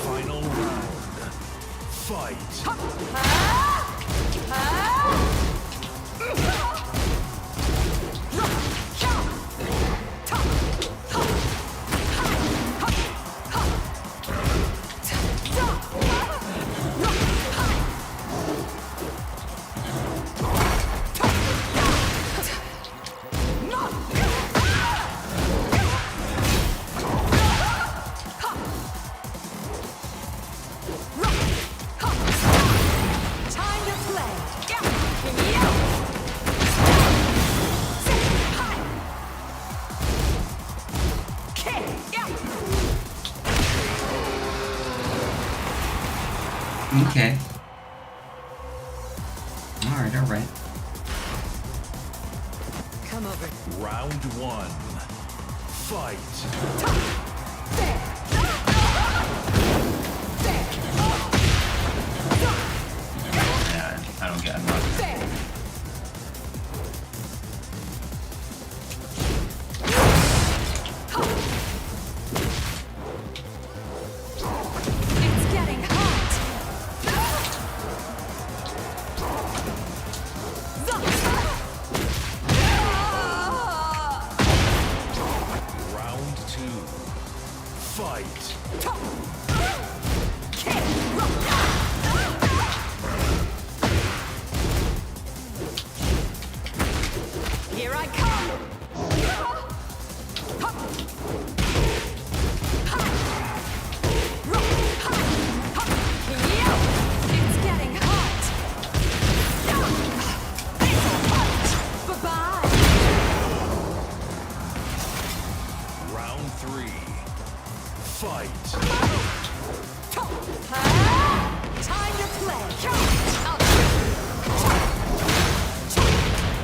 Final round. Fight. Time to play. Okay. Alright, alright. Come over. Round one. Fight. Yeah, I don't get. I'm not. It's getting hot. Round two. Time to play. I'll treat you.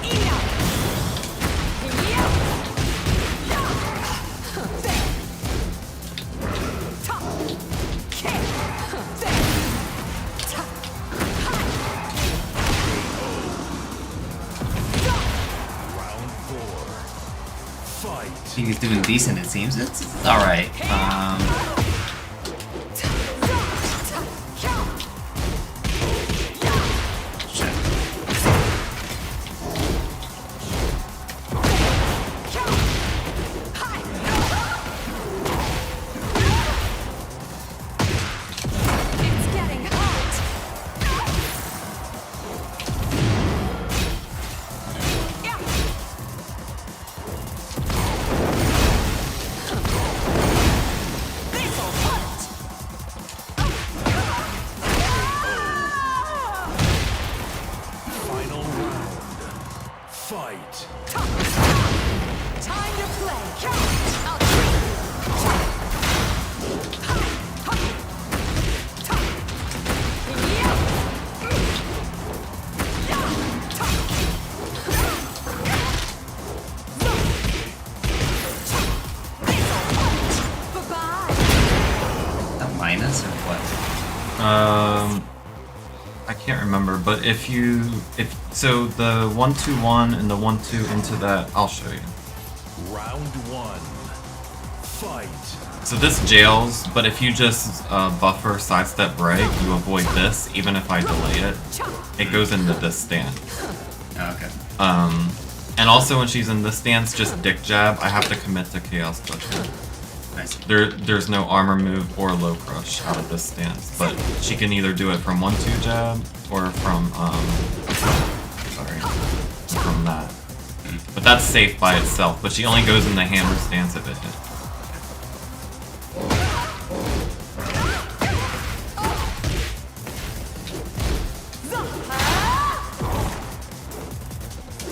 Eat up. Round 4. Fight. He's doing decent, it seems. It's alright. Shit. It's getting hot. This'll hurt. Final round. Fight. Time to play. I'll treat Bye-bye. A minus or what? I can't remember, but if so the 1-2-1 and the 1-2 into that, I'll show you. Round 1. Fight. So this jails, but if you just buffer sidestep break, you avoid this, even if I delay it. It goes into this stance. Oh, okay. And also when she's in this stance, just dick jab, I have to commit to Chaos Butcher. I see. There's no armor move or low crush out of this stance, but she can either do it from 1-2 jab or from from that. But that's safe by itself, but she only goes in the hammer stance if it hits.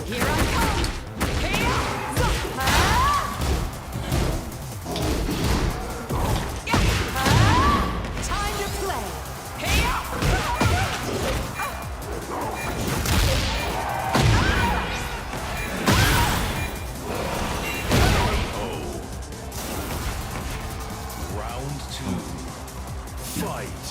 Here I come. Time to play. Round 2. Fight.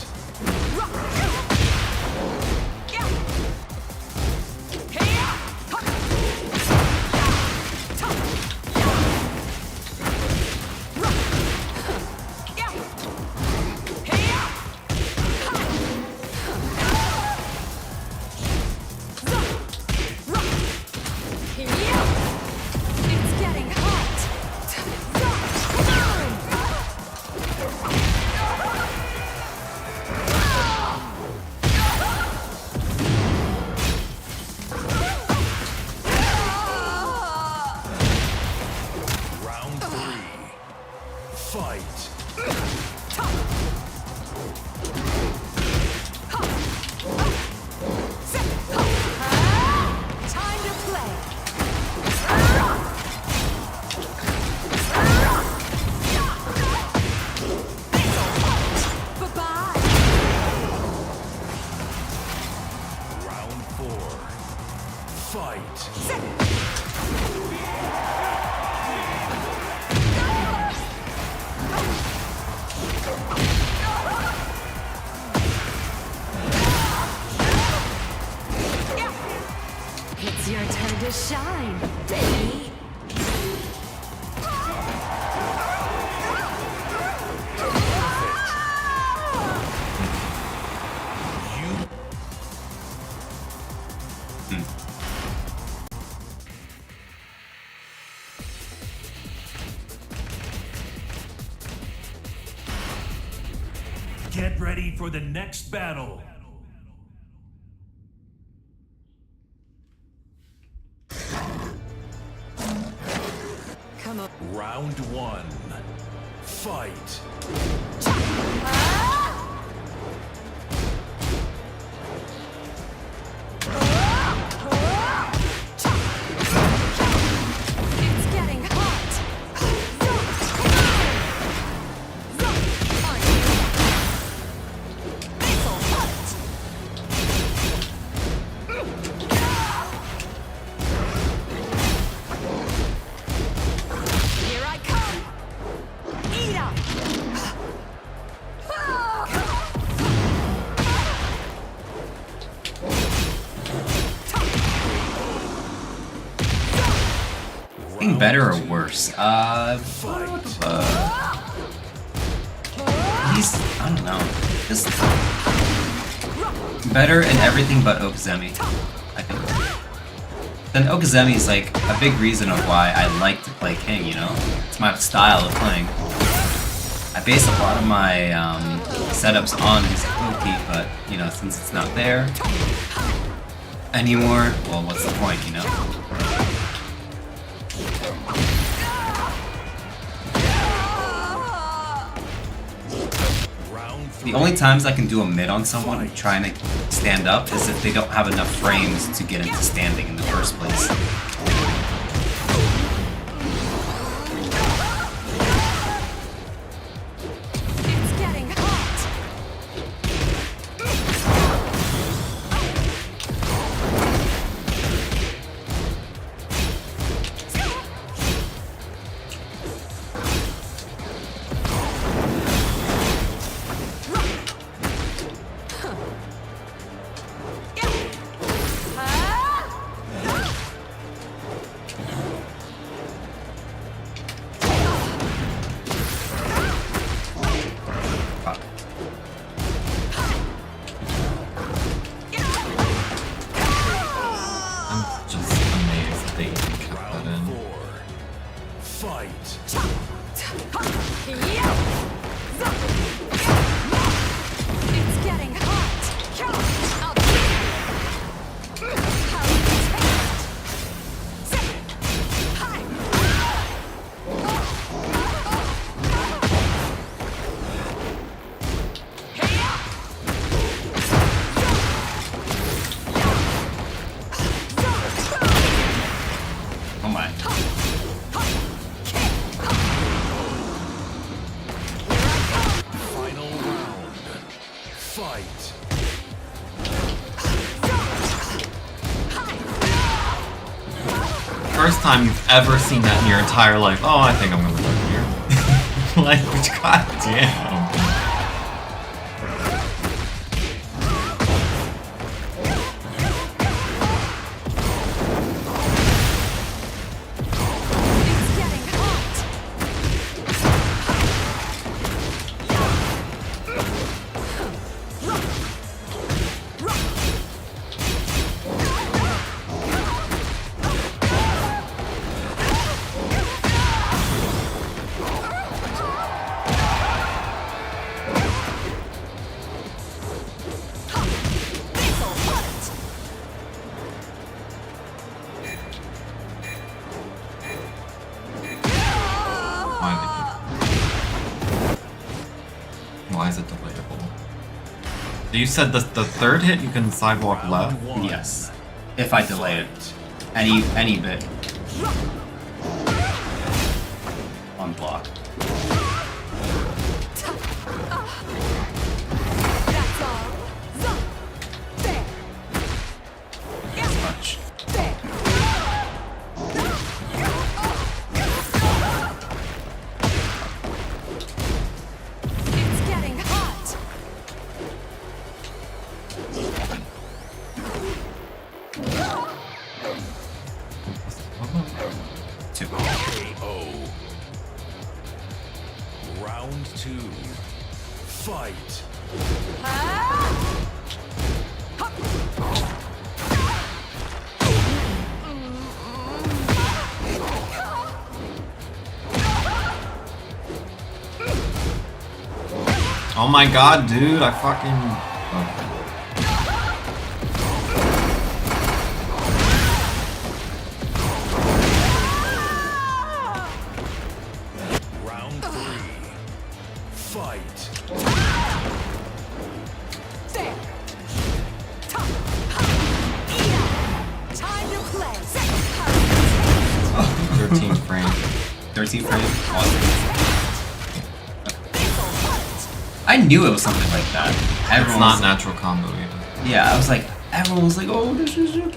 It's getting hot. Round 3. Fight. Time to play. Bye-bye. Round 4. Fight. It's your turn to shine, baby. You get ready for the next battle. Come on. Round 1. Fight. It's getting hot. Are you Getting better or worse? He's, I don't know, just better in everything but Okazemi, I think. Then Okazemi is like a big reason of why I like to play King, you know? It's my style of playing. I base a lot of my setups on his Oki, but, you know, since it's not there anymore, well, what's the point, you know? The only times I can do a mid on someone trying to stand up is if they don't have enough frames to get into standing in the first place. It's getting hot. Fuck. I'm just amazed that they even kept that in. 4. Fight. It's getting hot. I'll Oh my. Final round. Fight. First time you've ever seen that in your entire life. Oh, I think I'm gonna go here. Like, goddamn. It's getting hot. This'll hurt. Why is it delayable? You said the third hit you can sidewalk left? One. Yes. If I delay it. Any bit. On block. That's all. There. As much. There. It's getting hot. Two. KO. Round 2. Fight. Oh my god, dude, I fucking... Okay. Round 3. Fight. There. Time to play. 13 frames. 13 frames. Awesome. This'll hurt. I knew it was something like that. It's Everyone not was, natural combo either. yeah, I was like, everyone was like, oh, this is this is the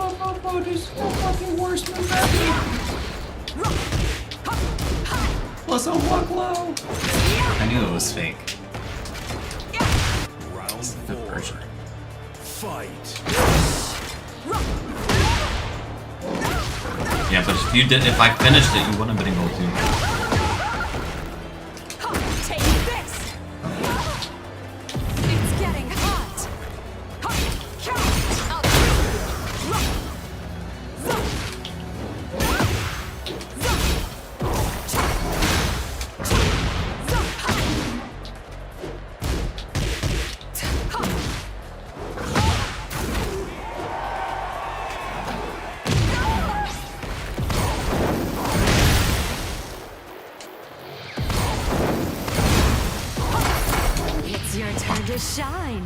fucking worst move ever. Plus unlock low. I knew it was fake. Round The 4. version. Fight. Yeah, but it's If you did, if I finished it, you wouldn't have been able to. Take this! It's getting hot! It's your turn to shine.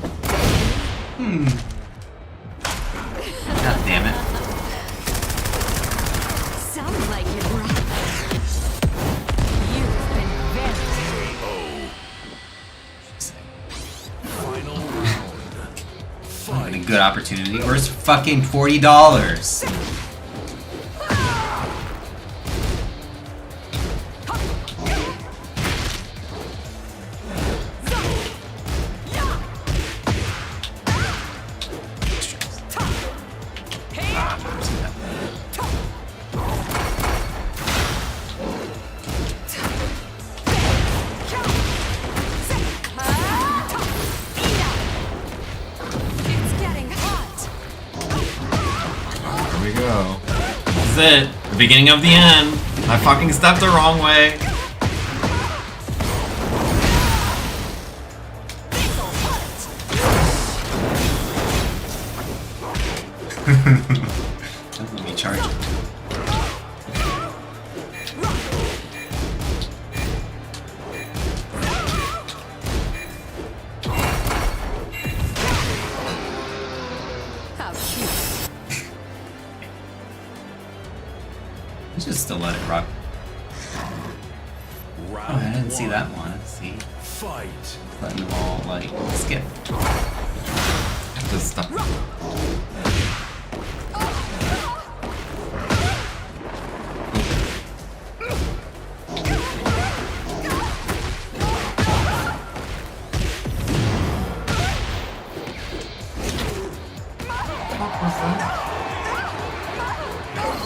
God damn it. Sounds like you're right. You've been very Final round. What a Fight. good opportunity. Where's fucking $40? It's getting hot. Here we go. This is it. The beginning of the end. I fucking stepped the wrong way. Let me charge it. How cute. Let's just still let it rock. Round Oh, I didn't see one. that one. Let's see. Fight. Letting them all, like, skip. This stuff.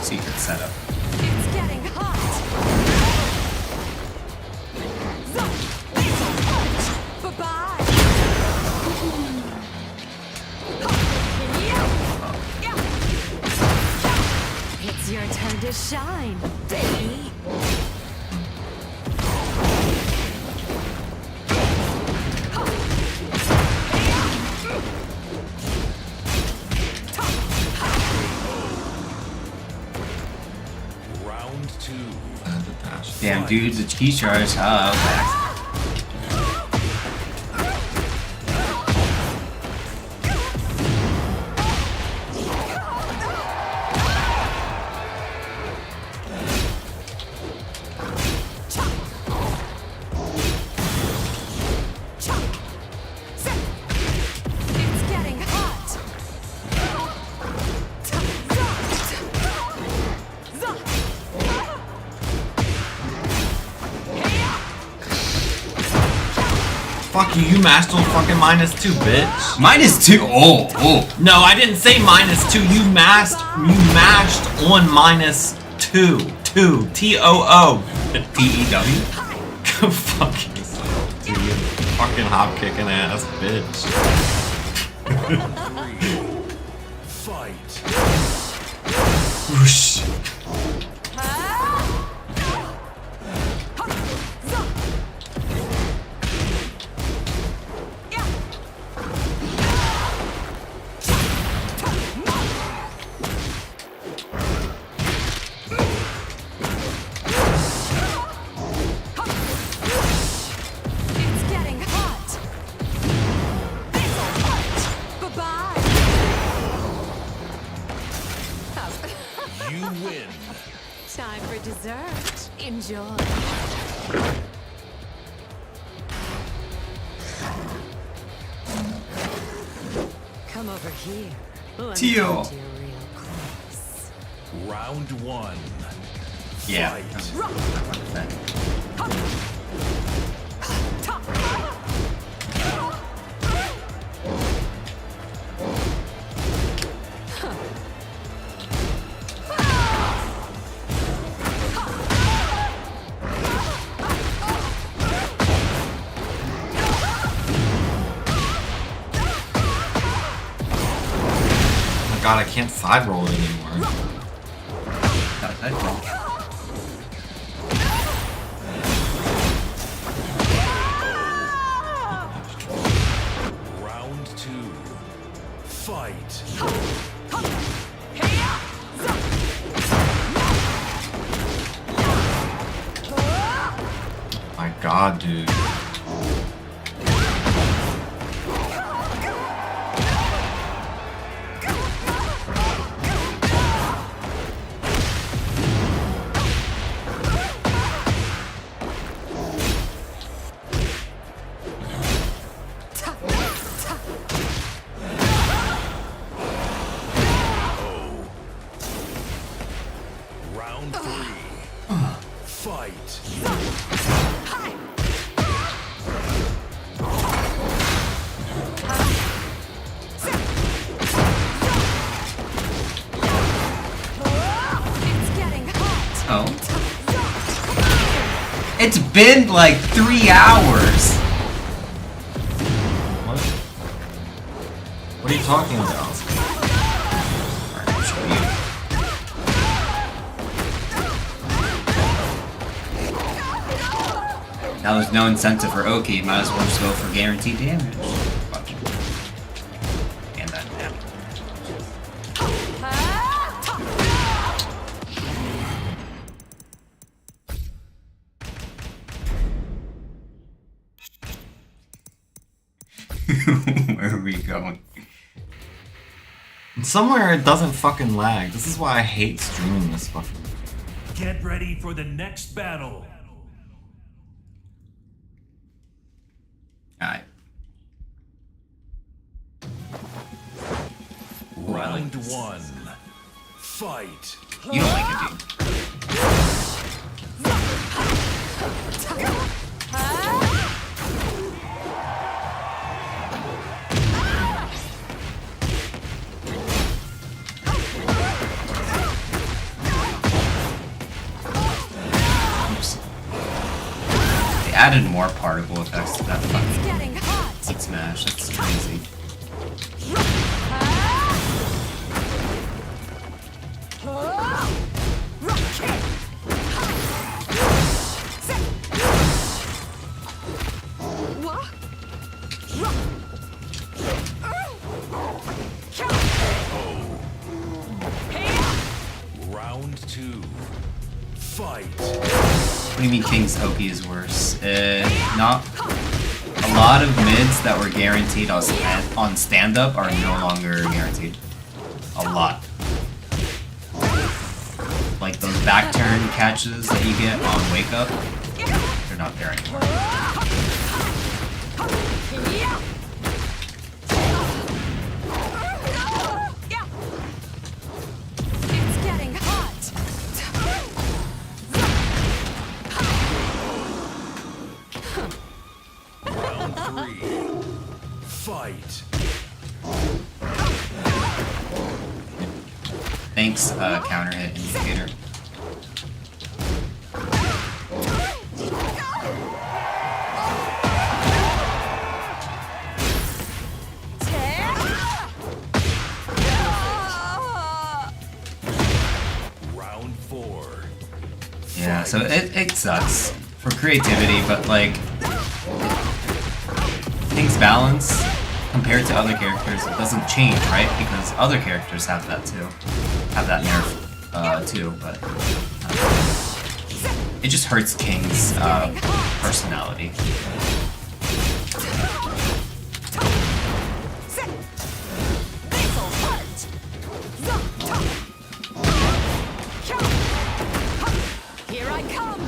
Secret setup. It's getting hot. Bye-bye. It's your turn to shine, baby. Round two. Damn, dude, the key charge. Oh, okay. It's getting hot. Fuck you, you mashed on fucking -2, bitch. -2. Oh. No, I didn't say -2. You mashed on -2. T-O-O. T-E-W. Go fuck yourself, dude. Fucking hop kicking ass, bitch. Fight. Whoosh. It's getting hot. Bye-bye. You win. Time for dessert. Enjoy. Come over here. Let me Tio. hold you real close. Round one. Yeah. Fight. god, I can't side roll it anymore. Got a side roll. Round 2. Fight. My god, dude. Round 3. Fight. It's getting hot. Oh. It's been like 3 hours. What? What are you talking about? Alright, I'll show you. Now there's no incentive for Oki, might as well just go for guaranteed damage. Watch. And that damage. Where are we going? Somewhere it doesn't fucking lag. This is why I hate streaming this fucking. Get ready for the next battle. Alright. Round 1. Fight. You don't like it, dude. Oops. They added more particle effects to that It's fucking getting hot. Heat Smash. That's crazy. Round 2. Fight. What do you mean King's Oki is worse? Not a lot of mids that were guaranteed on stand-up are no longer guaranteed. A lot. Like those back turn catches that you get on Wake Up, they're not there anymore. It's getting hot. Round 3. Fight. Thanks, counter hit indicator. Round 4. Yeah, so it sucks for creativity, but like King's balance compared to other characters, it doesn't change, right? Because other characters have that too, have that nerf too, but it just hurts King's personality. This'll hurt. Here I come.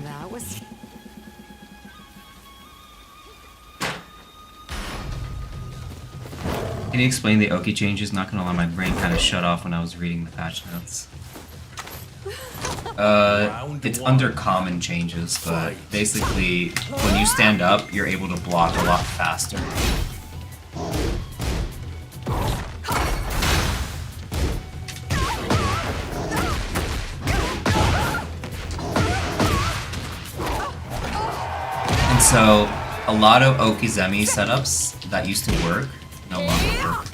That was Can you explain the Oki changes? Not gonna lie, my brain kind of shut off when I was reading the patch notes. It's under common changes, but basically, when you stand up, you're able to block a lot faster. And so, a lot of Okizeme setups that used to work no longer work.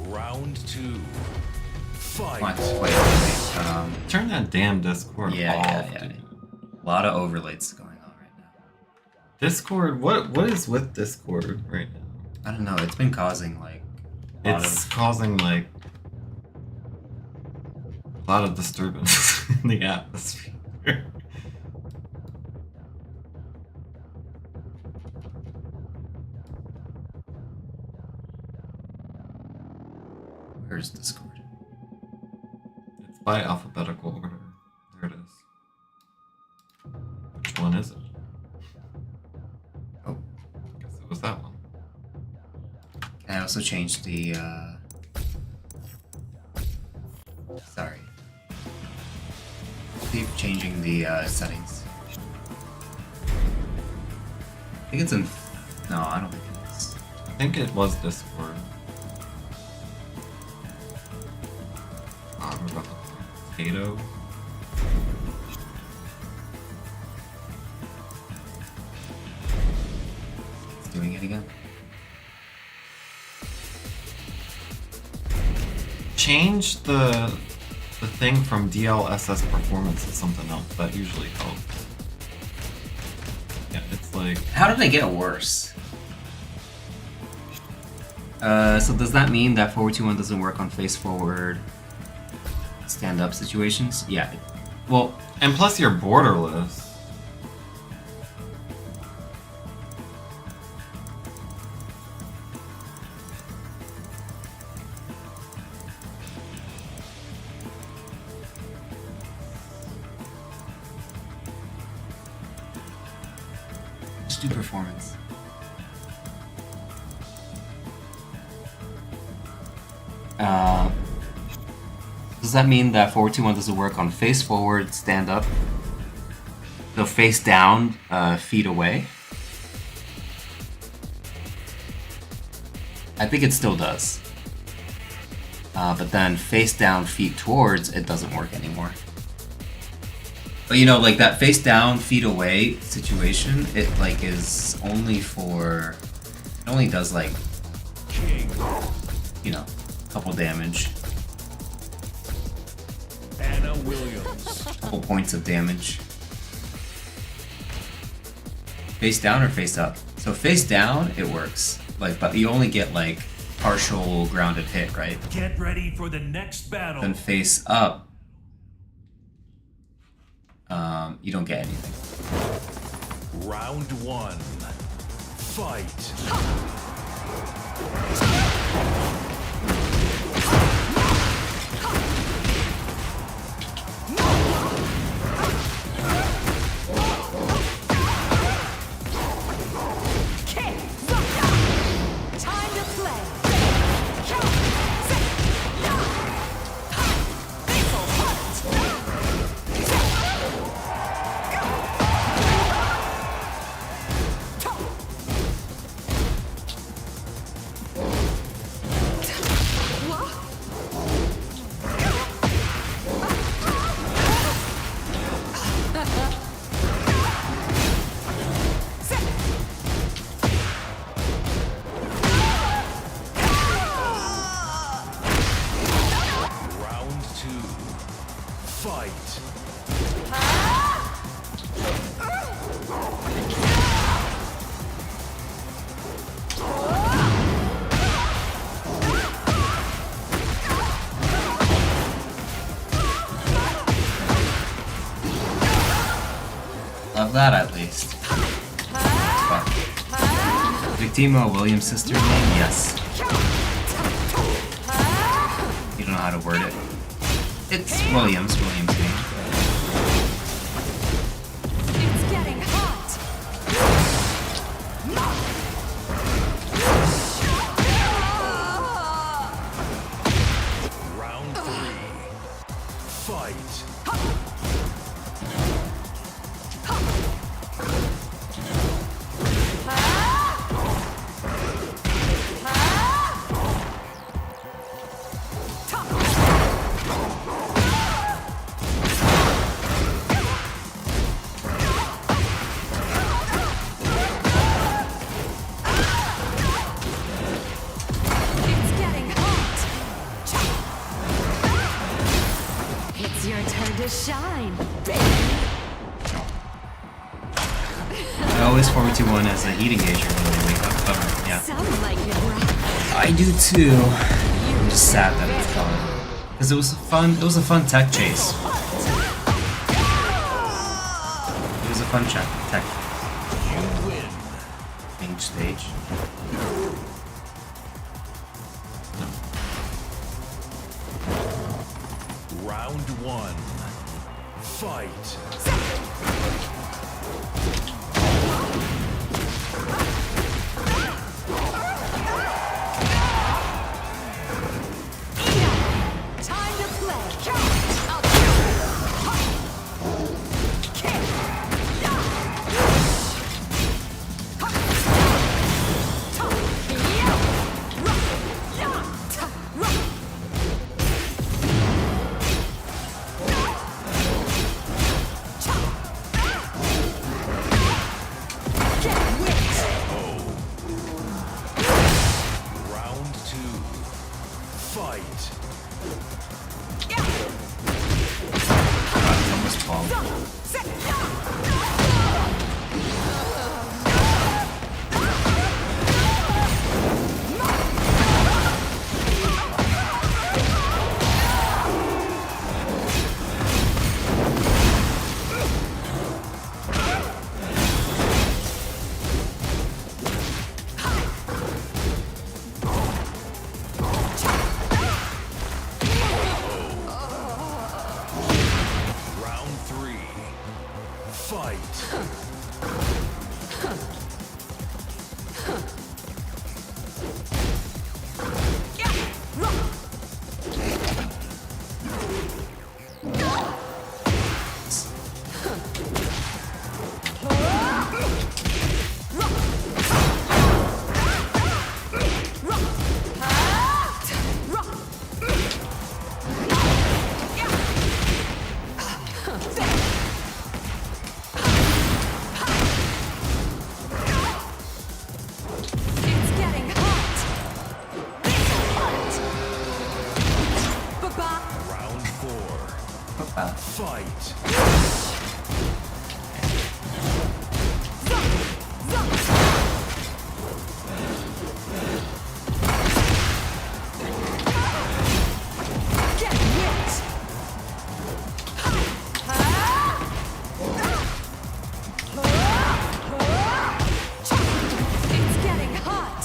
Round 2. Fight. Wait. Turn that damn Discord off. Yeah. Dude. A lot of overlays going on right now. Discord, what is with Discord right now? I don't know. It's been causing like a lot It's of causing like a lot of disturbance in the atmosphere. Where's Discord? It's by alphabetical order. There it is. Which one is it? Oh, I guess it was that one. can I also change the? Sorry. Keep changing the settings. I think it's in. No, I don't think it is. I think it was Discord. I'm about potato. It's doing it again. Change the thing from DLSS performance to something else. That usually helps. Yeah, it's like How did they get worse? So does that mean that 421 doesn't work on face forward stand up situations? Yeah. Well, and plus you're borderless. just do performance. Does that mean that 421 doesn't work on face forward, stand up? So face down, feet away? I think it still does. But then face down, feet towards, it doesn't work anymore. But you know, like that face down, feet away situation, it like is only for, it only does like, you know, a couple damage. Anna Williams. Couple points of damage. Face down or face up? So face down, it works. Like, but you only get like partial grounded hit, right? Get ready for the next battle. Then face up, you don't get anything. Round 1. Fight. Time to play. Round 2. Fight. Love that at least. But Victimo Williams' sister name? Yes. You don't know how to word it. It's Williams' name. It's getting hot. 421 as a heat engager when they wake up. Bummer. Yeah. Sound like it, right? I do too. I'm just sad that it's gone. Because it was a fun tech chase. It was a fun tech chase. You win. Change stage. Round one. Fight. Time to play. I'll Round two. Fight. God, it's almost 12. Round three. Fight. It's getting hot. Bye-bye. Round four. Fight. Get wet. It's getting hot.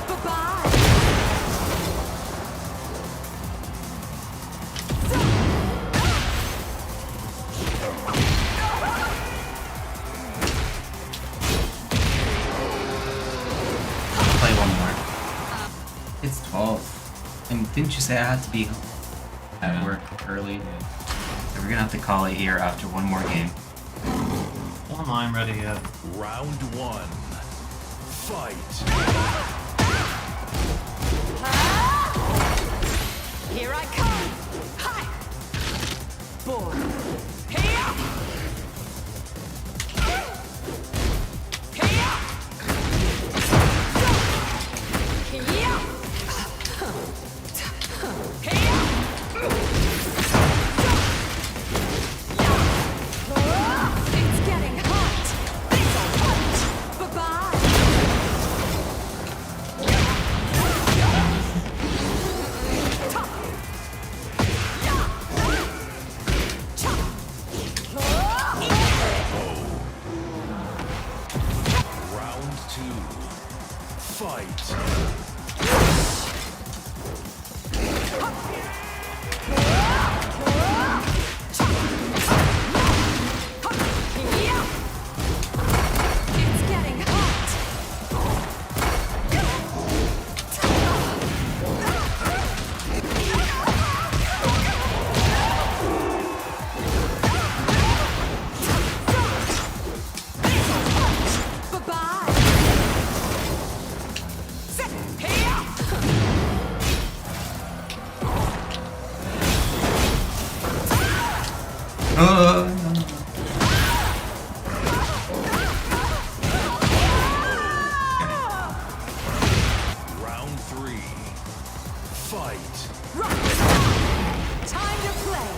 Bye-bye. Play one more. It's 12. And didn't you say I had to be at work early? So we're gonna have to call it here after one more game. Well, I'm ready yet. Round one. Fight. Here I come. Hi. Boy. Here. Here. It's getting hot. Bye-bye. Round two. Fight. It's getting hot. Bye-bye. Sit here. Round three. Fight. Time to play.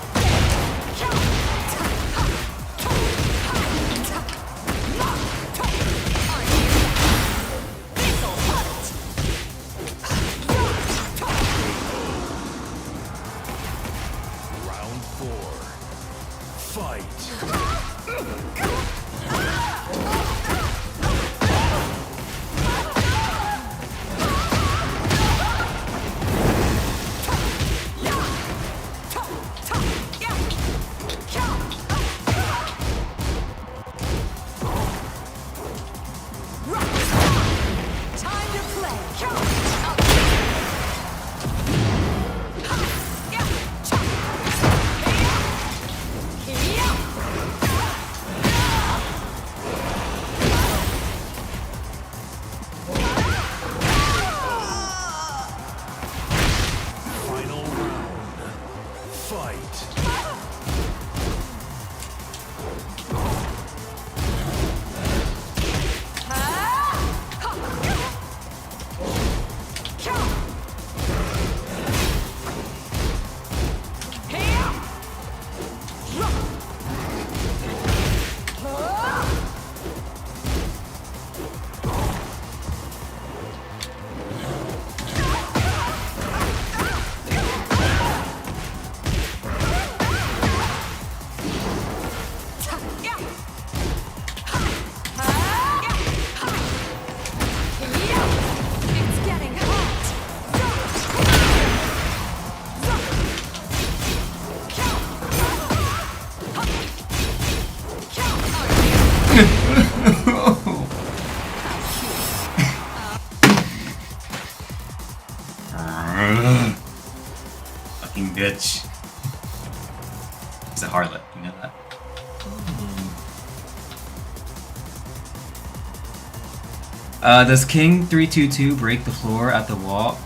Does King 322 break the floor at the wall?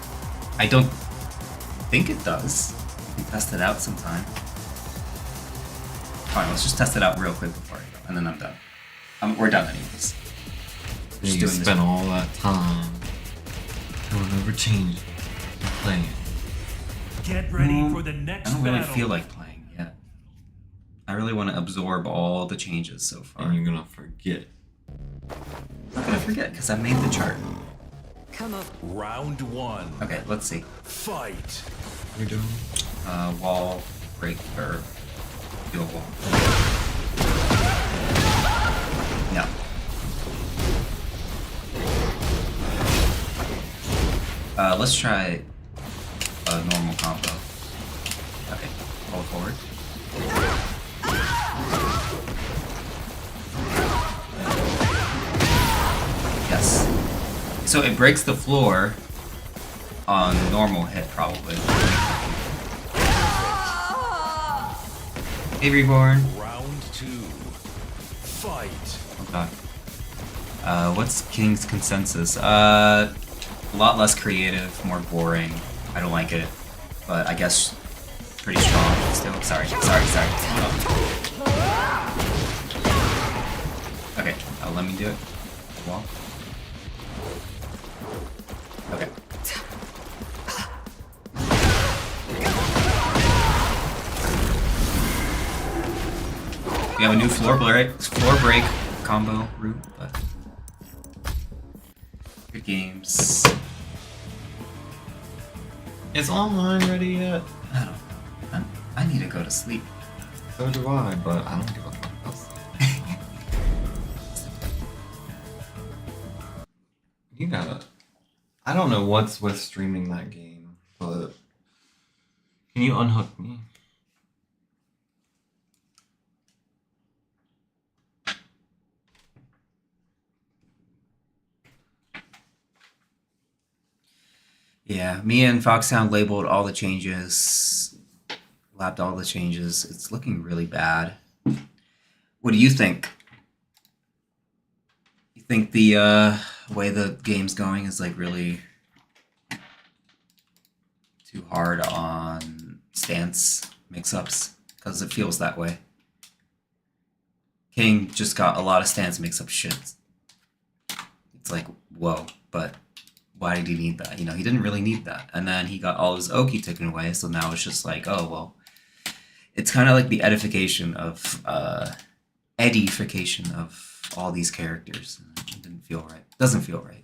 I don't think it does. We can test it out sometime. Alright, let's just test it out real quick before I go, and then I'm done. We're done anyways. You Just doing this. spent all that time going over changes and playing. Get ready for the next I don't really battle. feel like playing yet. I really want to absorb all the changes so far. And you're gonna forget. I'm not gonna forget because I made the chart. Come on. Round 1. Okay, let's see. Fight. You're doing. Wall break or do a wall. No. Let's try a normal combo. Okay, hold forward. Yes. So it breaks the floor on normal hit, probably. Hey, Reborn. Round 2. Fight. Oh god. What's King's consensus? A lot less creative, more boring. I don't like it, but I guess pretty strong still. Sorry. Okay, let me do it. Wall. Okay. We have a new floor break combo route, but good games. Is online ready yet? I don't know. I need to go to sleep. So do I, but I don't give a fuck. You gotta. I don't know what's with streaming that game, but can you unhook me? Yeah, me and Foxhound labeled all the changes, lapped all the changes. It's looking really bad. What do you think? You think the way the game's going is like really too hard on stance mix-ups? Because it feels that way. King just got a lot of stance mix-up shit. It's like, whoa, but why did he need that? You know, he didn't really need that. And then he got all his Oki taken away, so now it's just like, oh, well. It's kind of like the edification of, edification of all these characters. It didn't feel right. Doesn't feel right.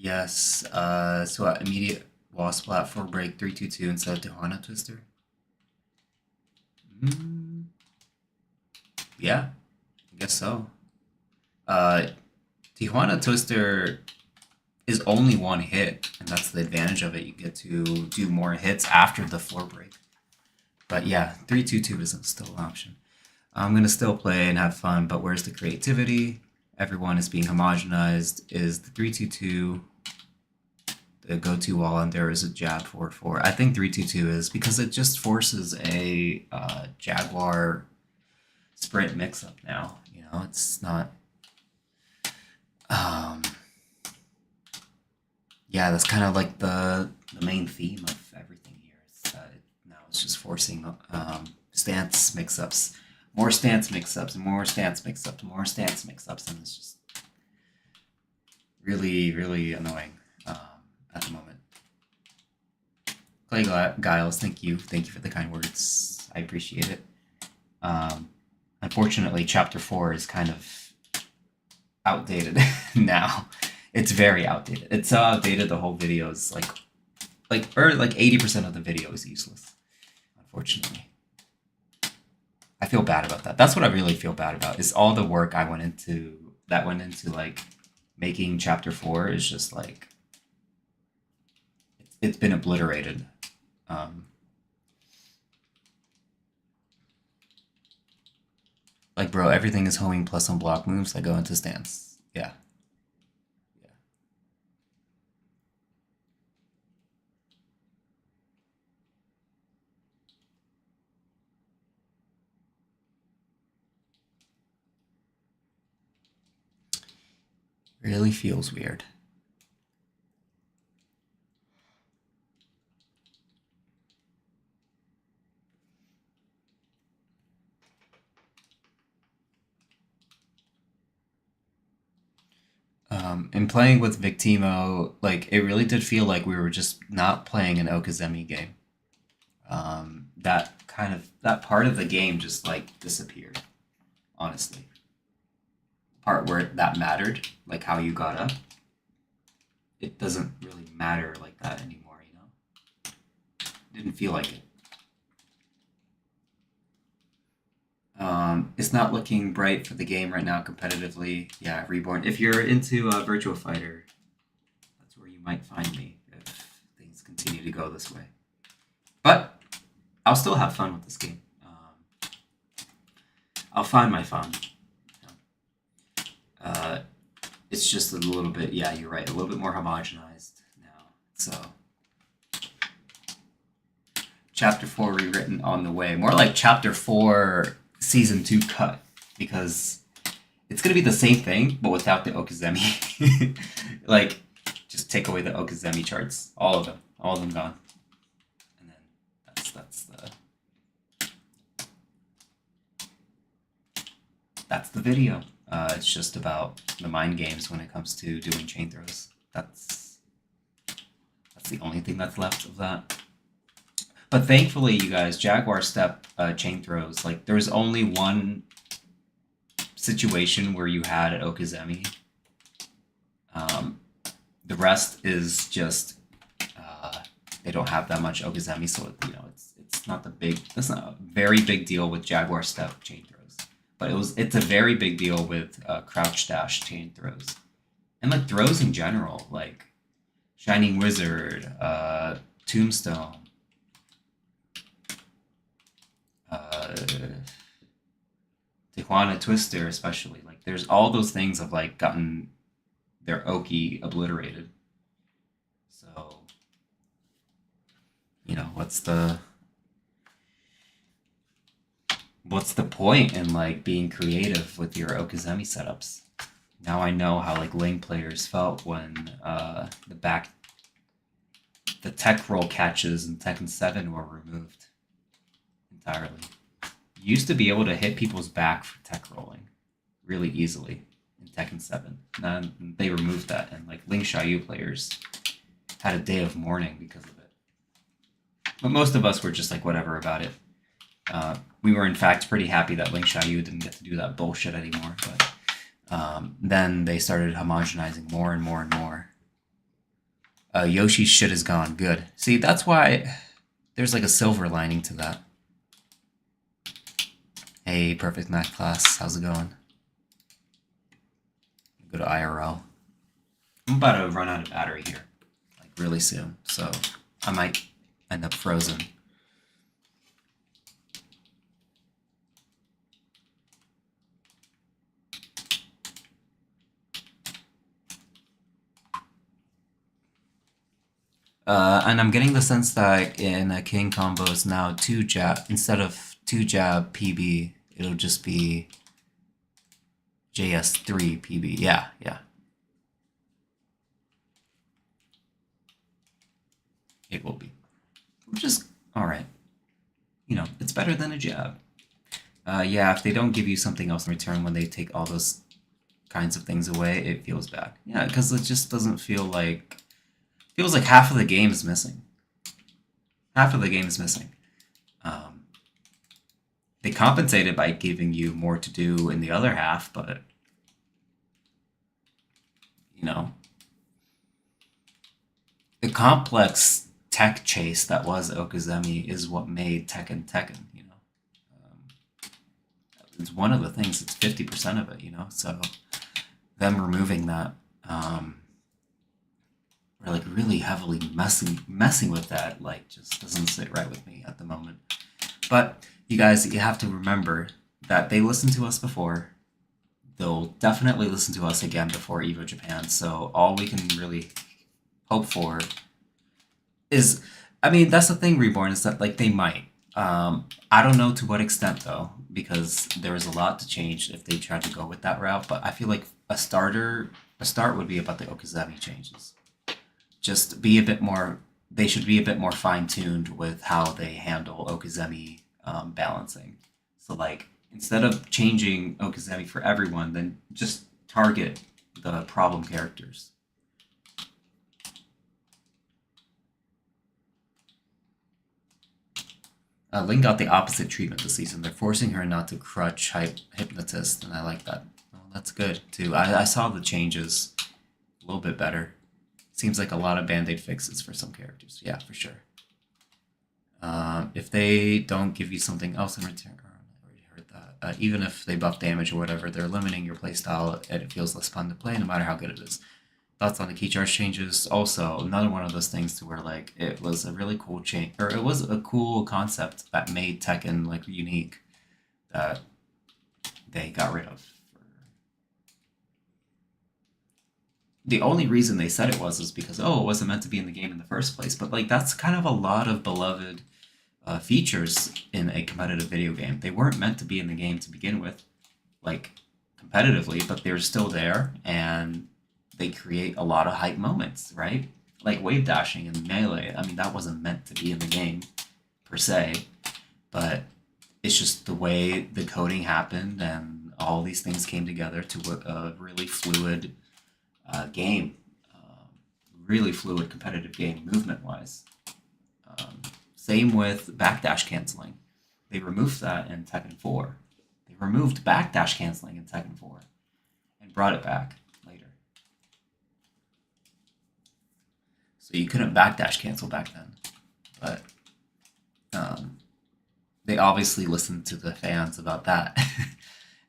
Yes, so immediate wall splat for break 322 instead of Tijuana Twister. Yeah, I guess so. Tijuana Twister is only one hit, and that's the advantage of it. You get to do more hits after the floor break. But yeah, 322 isn't still an option. I'm gonna still play and have fun, but where's the creativity? Everyone is being homogenized. Is the 322 the go-to wall, and there is a jab 4-4? I think 322 is, because it just forces a Jaguar sprint mix-up now. You know, it's not. Yeah, that's kind of like the main theme of everything here. Is that now it's just forcing stance mix-ups. More stance mix-ups, more stance mix-ups, more stance mix-ups, and it's just really, really annoying at the moment. Clay Giles, thank you for the kind words. I appreciate it. Unfortunately, Chapter 4 is kind of outdated now. It's very outdated. It's so outdated, the whole video is like like 80% of the video is useless, unfortunately. I feel bad about that. That's what I really feel bad about, is all the work I went into like making chapter 4 is just like it's been obliterated. Like, bro, everything is homing plus on block moves that go into stance. Yeah. Yeah. Really feels weird. And playing with Victimo, like, it really did feel like we were just not playing an Okazemi game. That part of the game just like disappeared, honestly. Part where that mattered, like how you got up, it doesn't really matter like that anymore, you know? Didn't feel like it. It's not looking bright for the game right now competitively. Yeah, Reborn. If you're into Virtua Fighter, that's where you might find me if things continue to go this way. But I'll still have fun with this game. I'll find my fun. It's just a little bit, yeah, you're right, a little bit more homogenized now. So, Chapter 4 rewritten on the way. More like Chapter 4 Season 2 cut, because it's going to be the same thing, but without the Okazemi. Like, just take away the Okazemi charts. All of them gone. And then that's the video. It's just about the mind games when it comes to doing chain throws. That's the only thing that's left of that. But thankfully, you guys, Jaguar Step chain throws, like, there was only one situation where you had an Okazemi. The rest is just they don't have that much Okazemi, so you know it's not that's not a very big deal with Jaguar Step chain throws. But it's a very big deal with crouch dash chain throws, and like throws in general, like Shining Wizard, Tombstone, Tijuana Twister, especially. Like, there's all those things have like gotten their Oki obliterated. So, you know, what's the point in like being creative with your Okazemi setups? Now I know how like Ling players felt when the tech roll catches in Tekken 7 were removed entirely. You used to be able to hit people's back for tech rolling really easily in Tekken 7. And they removed that, and like Ling Xiaoyu players had a day of mourning because of it. But most of us were just like whatever about it. We were in fact pretty happy that Ling Xiaoyu didn't get to do that bullshit anymore, but then they started homogenizing more and more and more. Yoshi's shit is gone. Good. See, that's why there's like a silver lining to that. Hey, Perfect Math class, how's it going? Go to IRL. I'm about to run out of battery here, like really soon, so I might end up frozen. And I'm getting the sense that in a King combos now, 2 jab, instead of 2 jab PB, it'll just be JS3 PB. Yeah. It will be. Which is alright. You know, it's better than a jab. Yeah, if they don't give you something else in return when they take all those kinds of things away, it feels bad. Yeah, because it just doesn't feel like... feels like half of the game is missing. Half of the game is missing. They compensated by giving you more to do in the other half, but you know, the complex tech chase that was Okuzemi is what made Tekken Tekken, you know. It's one of the things, it's 50% of it, you know, so them removing that, or like really heavily messing with that, like just doesn't sit right with me at the moment. But you guys, you have to remember that they listened to us before. They'll definitely listen to us again before Evo Japan, so all we can really hope for is, I mean, that's the thing, Reborn, is that like they might. I don't know to what extent though, because there is a lot to change if they tried to go with that route. But I feel like a start would be about the Okuzemi changes. Just be a bit more. They should be a bit more fine tuned with how they handle Okuzemi balancing. So like instead of changing Okuzemi for everyone, then just target the problem characters. Lynn got the opposite treatment this season. They're forcing her not to crutch hypnotist, and I like that. Well, that's good too. I saw the changes a little bit better. Seems like a lot of band-aid fixes for some characters. Yeah, for sure. If they don't give you something else in return, I already heard that. Even if they buff damage or whatever, they're limiting your playstyle, and it feels less fun to play, no matter how good it is. Thoughts on the key charge changes? Also, another one of those things to where like it was a really cool change, or it was a cool concept that made Tekken like unique that they got rid of. The only reason they said it was because, oh, it wasn't meant to be in the game in the first place. But like that's kind of a lot of beloved features in a competitive video game. They weren't meant to be in the game to begin with, like competitively, but they're still there, and they create a lot of hype moments, right? Like wave dashing and melee. I mean, that wasn't meant to be in the game per se, but it's just the way the coding happened and all these things came together to a really fluid game, really fluid competitive game movement-wise. Same with backdash canceling. They removed that in Tekken 4. They removed backdash canceling in Tekken 4 and brought it back later. So you couldn't backdash cancel back then, but they obviously listened to the fans about that,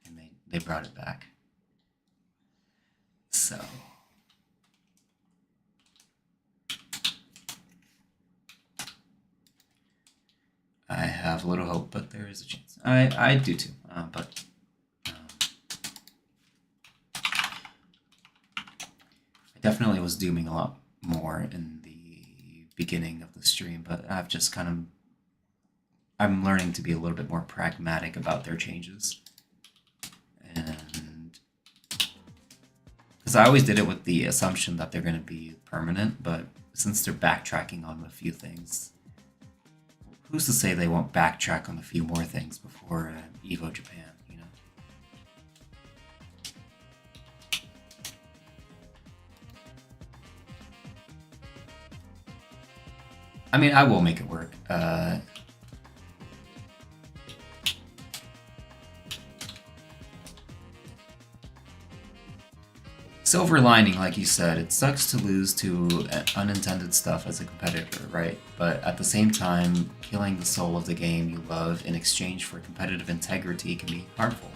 and they brought it back. So I have little hope, but there is a chance. I do too, but I definitely was dooming a lot more in the beginning of the stream, but I've just I'm learning to be a little bit more pragmatic about their changes. And because I always did it with the assumption that they're going to be permanent, but since they're backtracking on a few things, who's to say they won't backtrack on a few more things before Evo Japan, you know? I mean, I will make it work. Silver lining, like you said, it sucks to lose to unintended stuff as a competitor, right? But at the same time, killing the soul of the game you love in exchange for competitive integrity can be harmful.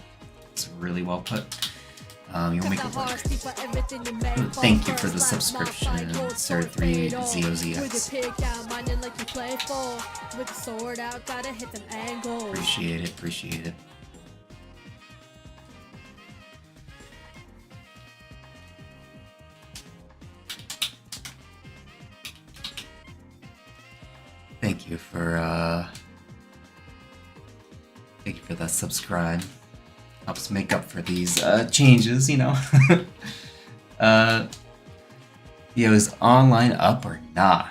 It's really well put. You'll make it work. Thank you for the subscription, Sir 3 ZOZX. Appreciate it. Thank you for that subscribe. Helps make up for these changes, you know. Yo, is online up or not?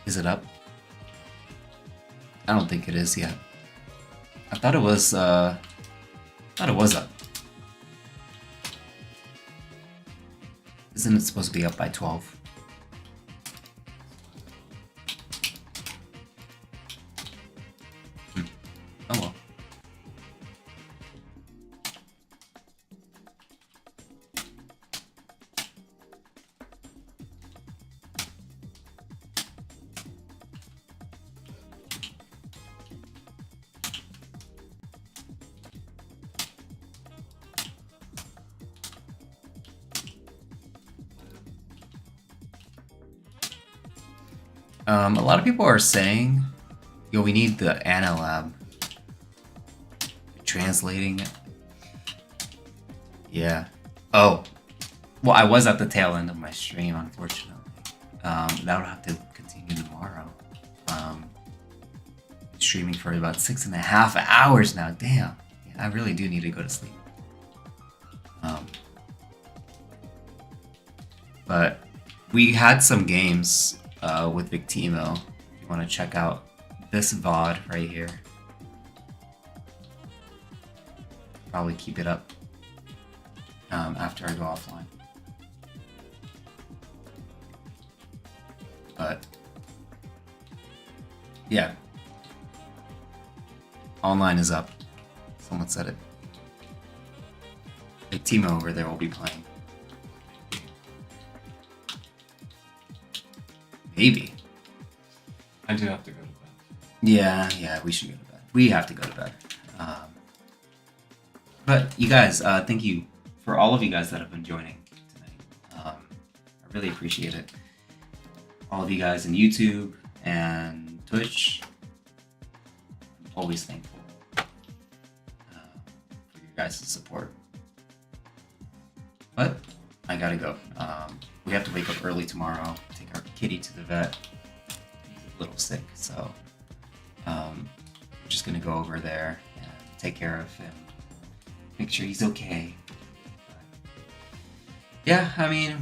Is it up? I don't think it is yet. I thought it was up. Isn't it supposed to be up by 12? Oh well. A lot of people are saying, yo, we need the Analab. Translating it. Yeah. Oh. Well, I was at the tail end of my stream, unfortunately. That'll have to continue tomorrow. Streaming for about 6.5 hours now. Damn. Yeah, I really do need to go to sleep. But we had some games with Victimo. If you want to check out this VOD right here. Probably keep it up after I go offline. But yeah, online is up. Someone said it. Big Timo over there will be playing. Maybe. I do have to go to bed. Yeah, we should go to bed. We have to go to bed. But you guys, thank you for all of you guys that have been joining tonight. I really appreciate it. All of you guys in YouTube and Twitch, I'm always thankful for your guys' support. But I gotta go. We have to wake up early tomorrow, take our kitty to the vet. He's a little sick, so we're just gonna go over there and take care of him. Make sure he's okay. Yeah, I mean,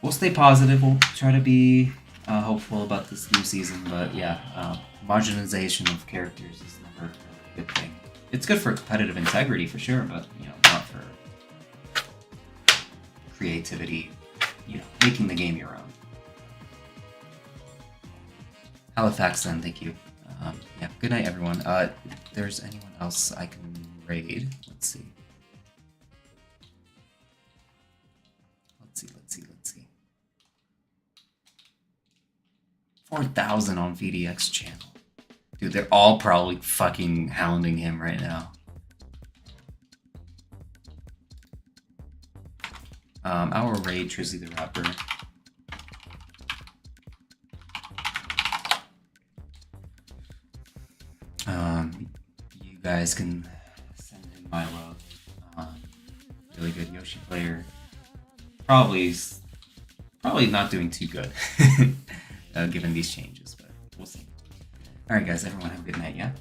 we'll stay positive. We'll try to be hopeful about this new season. But yeah, marginalization of characters is never a good thing. It's good for competitive integrity for sure, but not for creativity. Making the game your own. Halifax, then, thank you. Yeah, good night, everyone. If there's anyone else I can raid, let's see. Let's see. 4,000 on VDX channel. Dude, they're all probably fucking hounding him right now. Our raid Trizzy the Rapper. You guys can send him my love. Really good Yoshi player. Probably not doing too good, given these changes, but we'll see. All right, guys, everyone have a good night, yeah?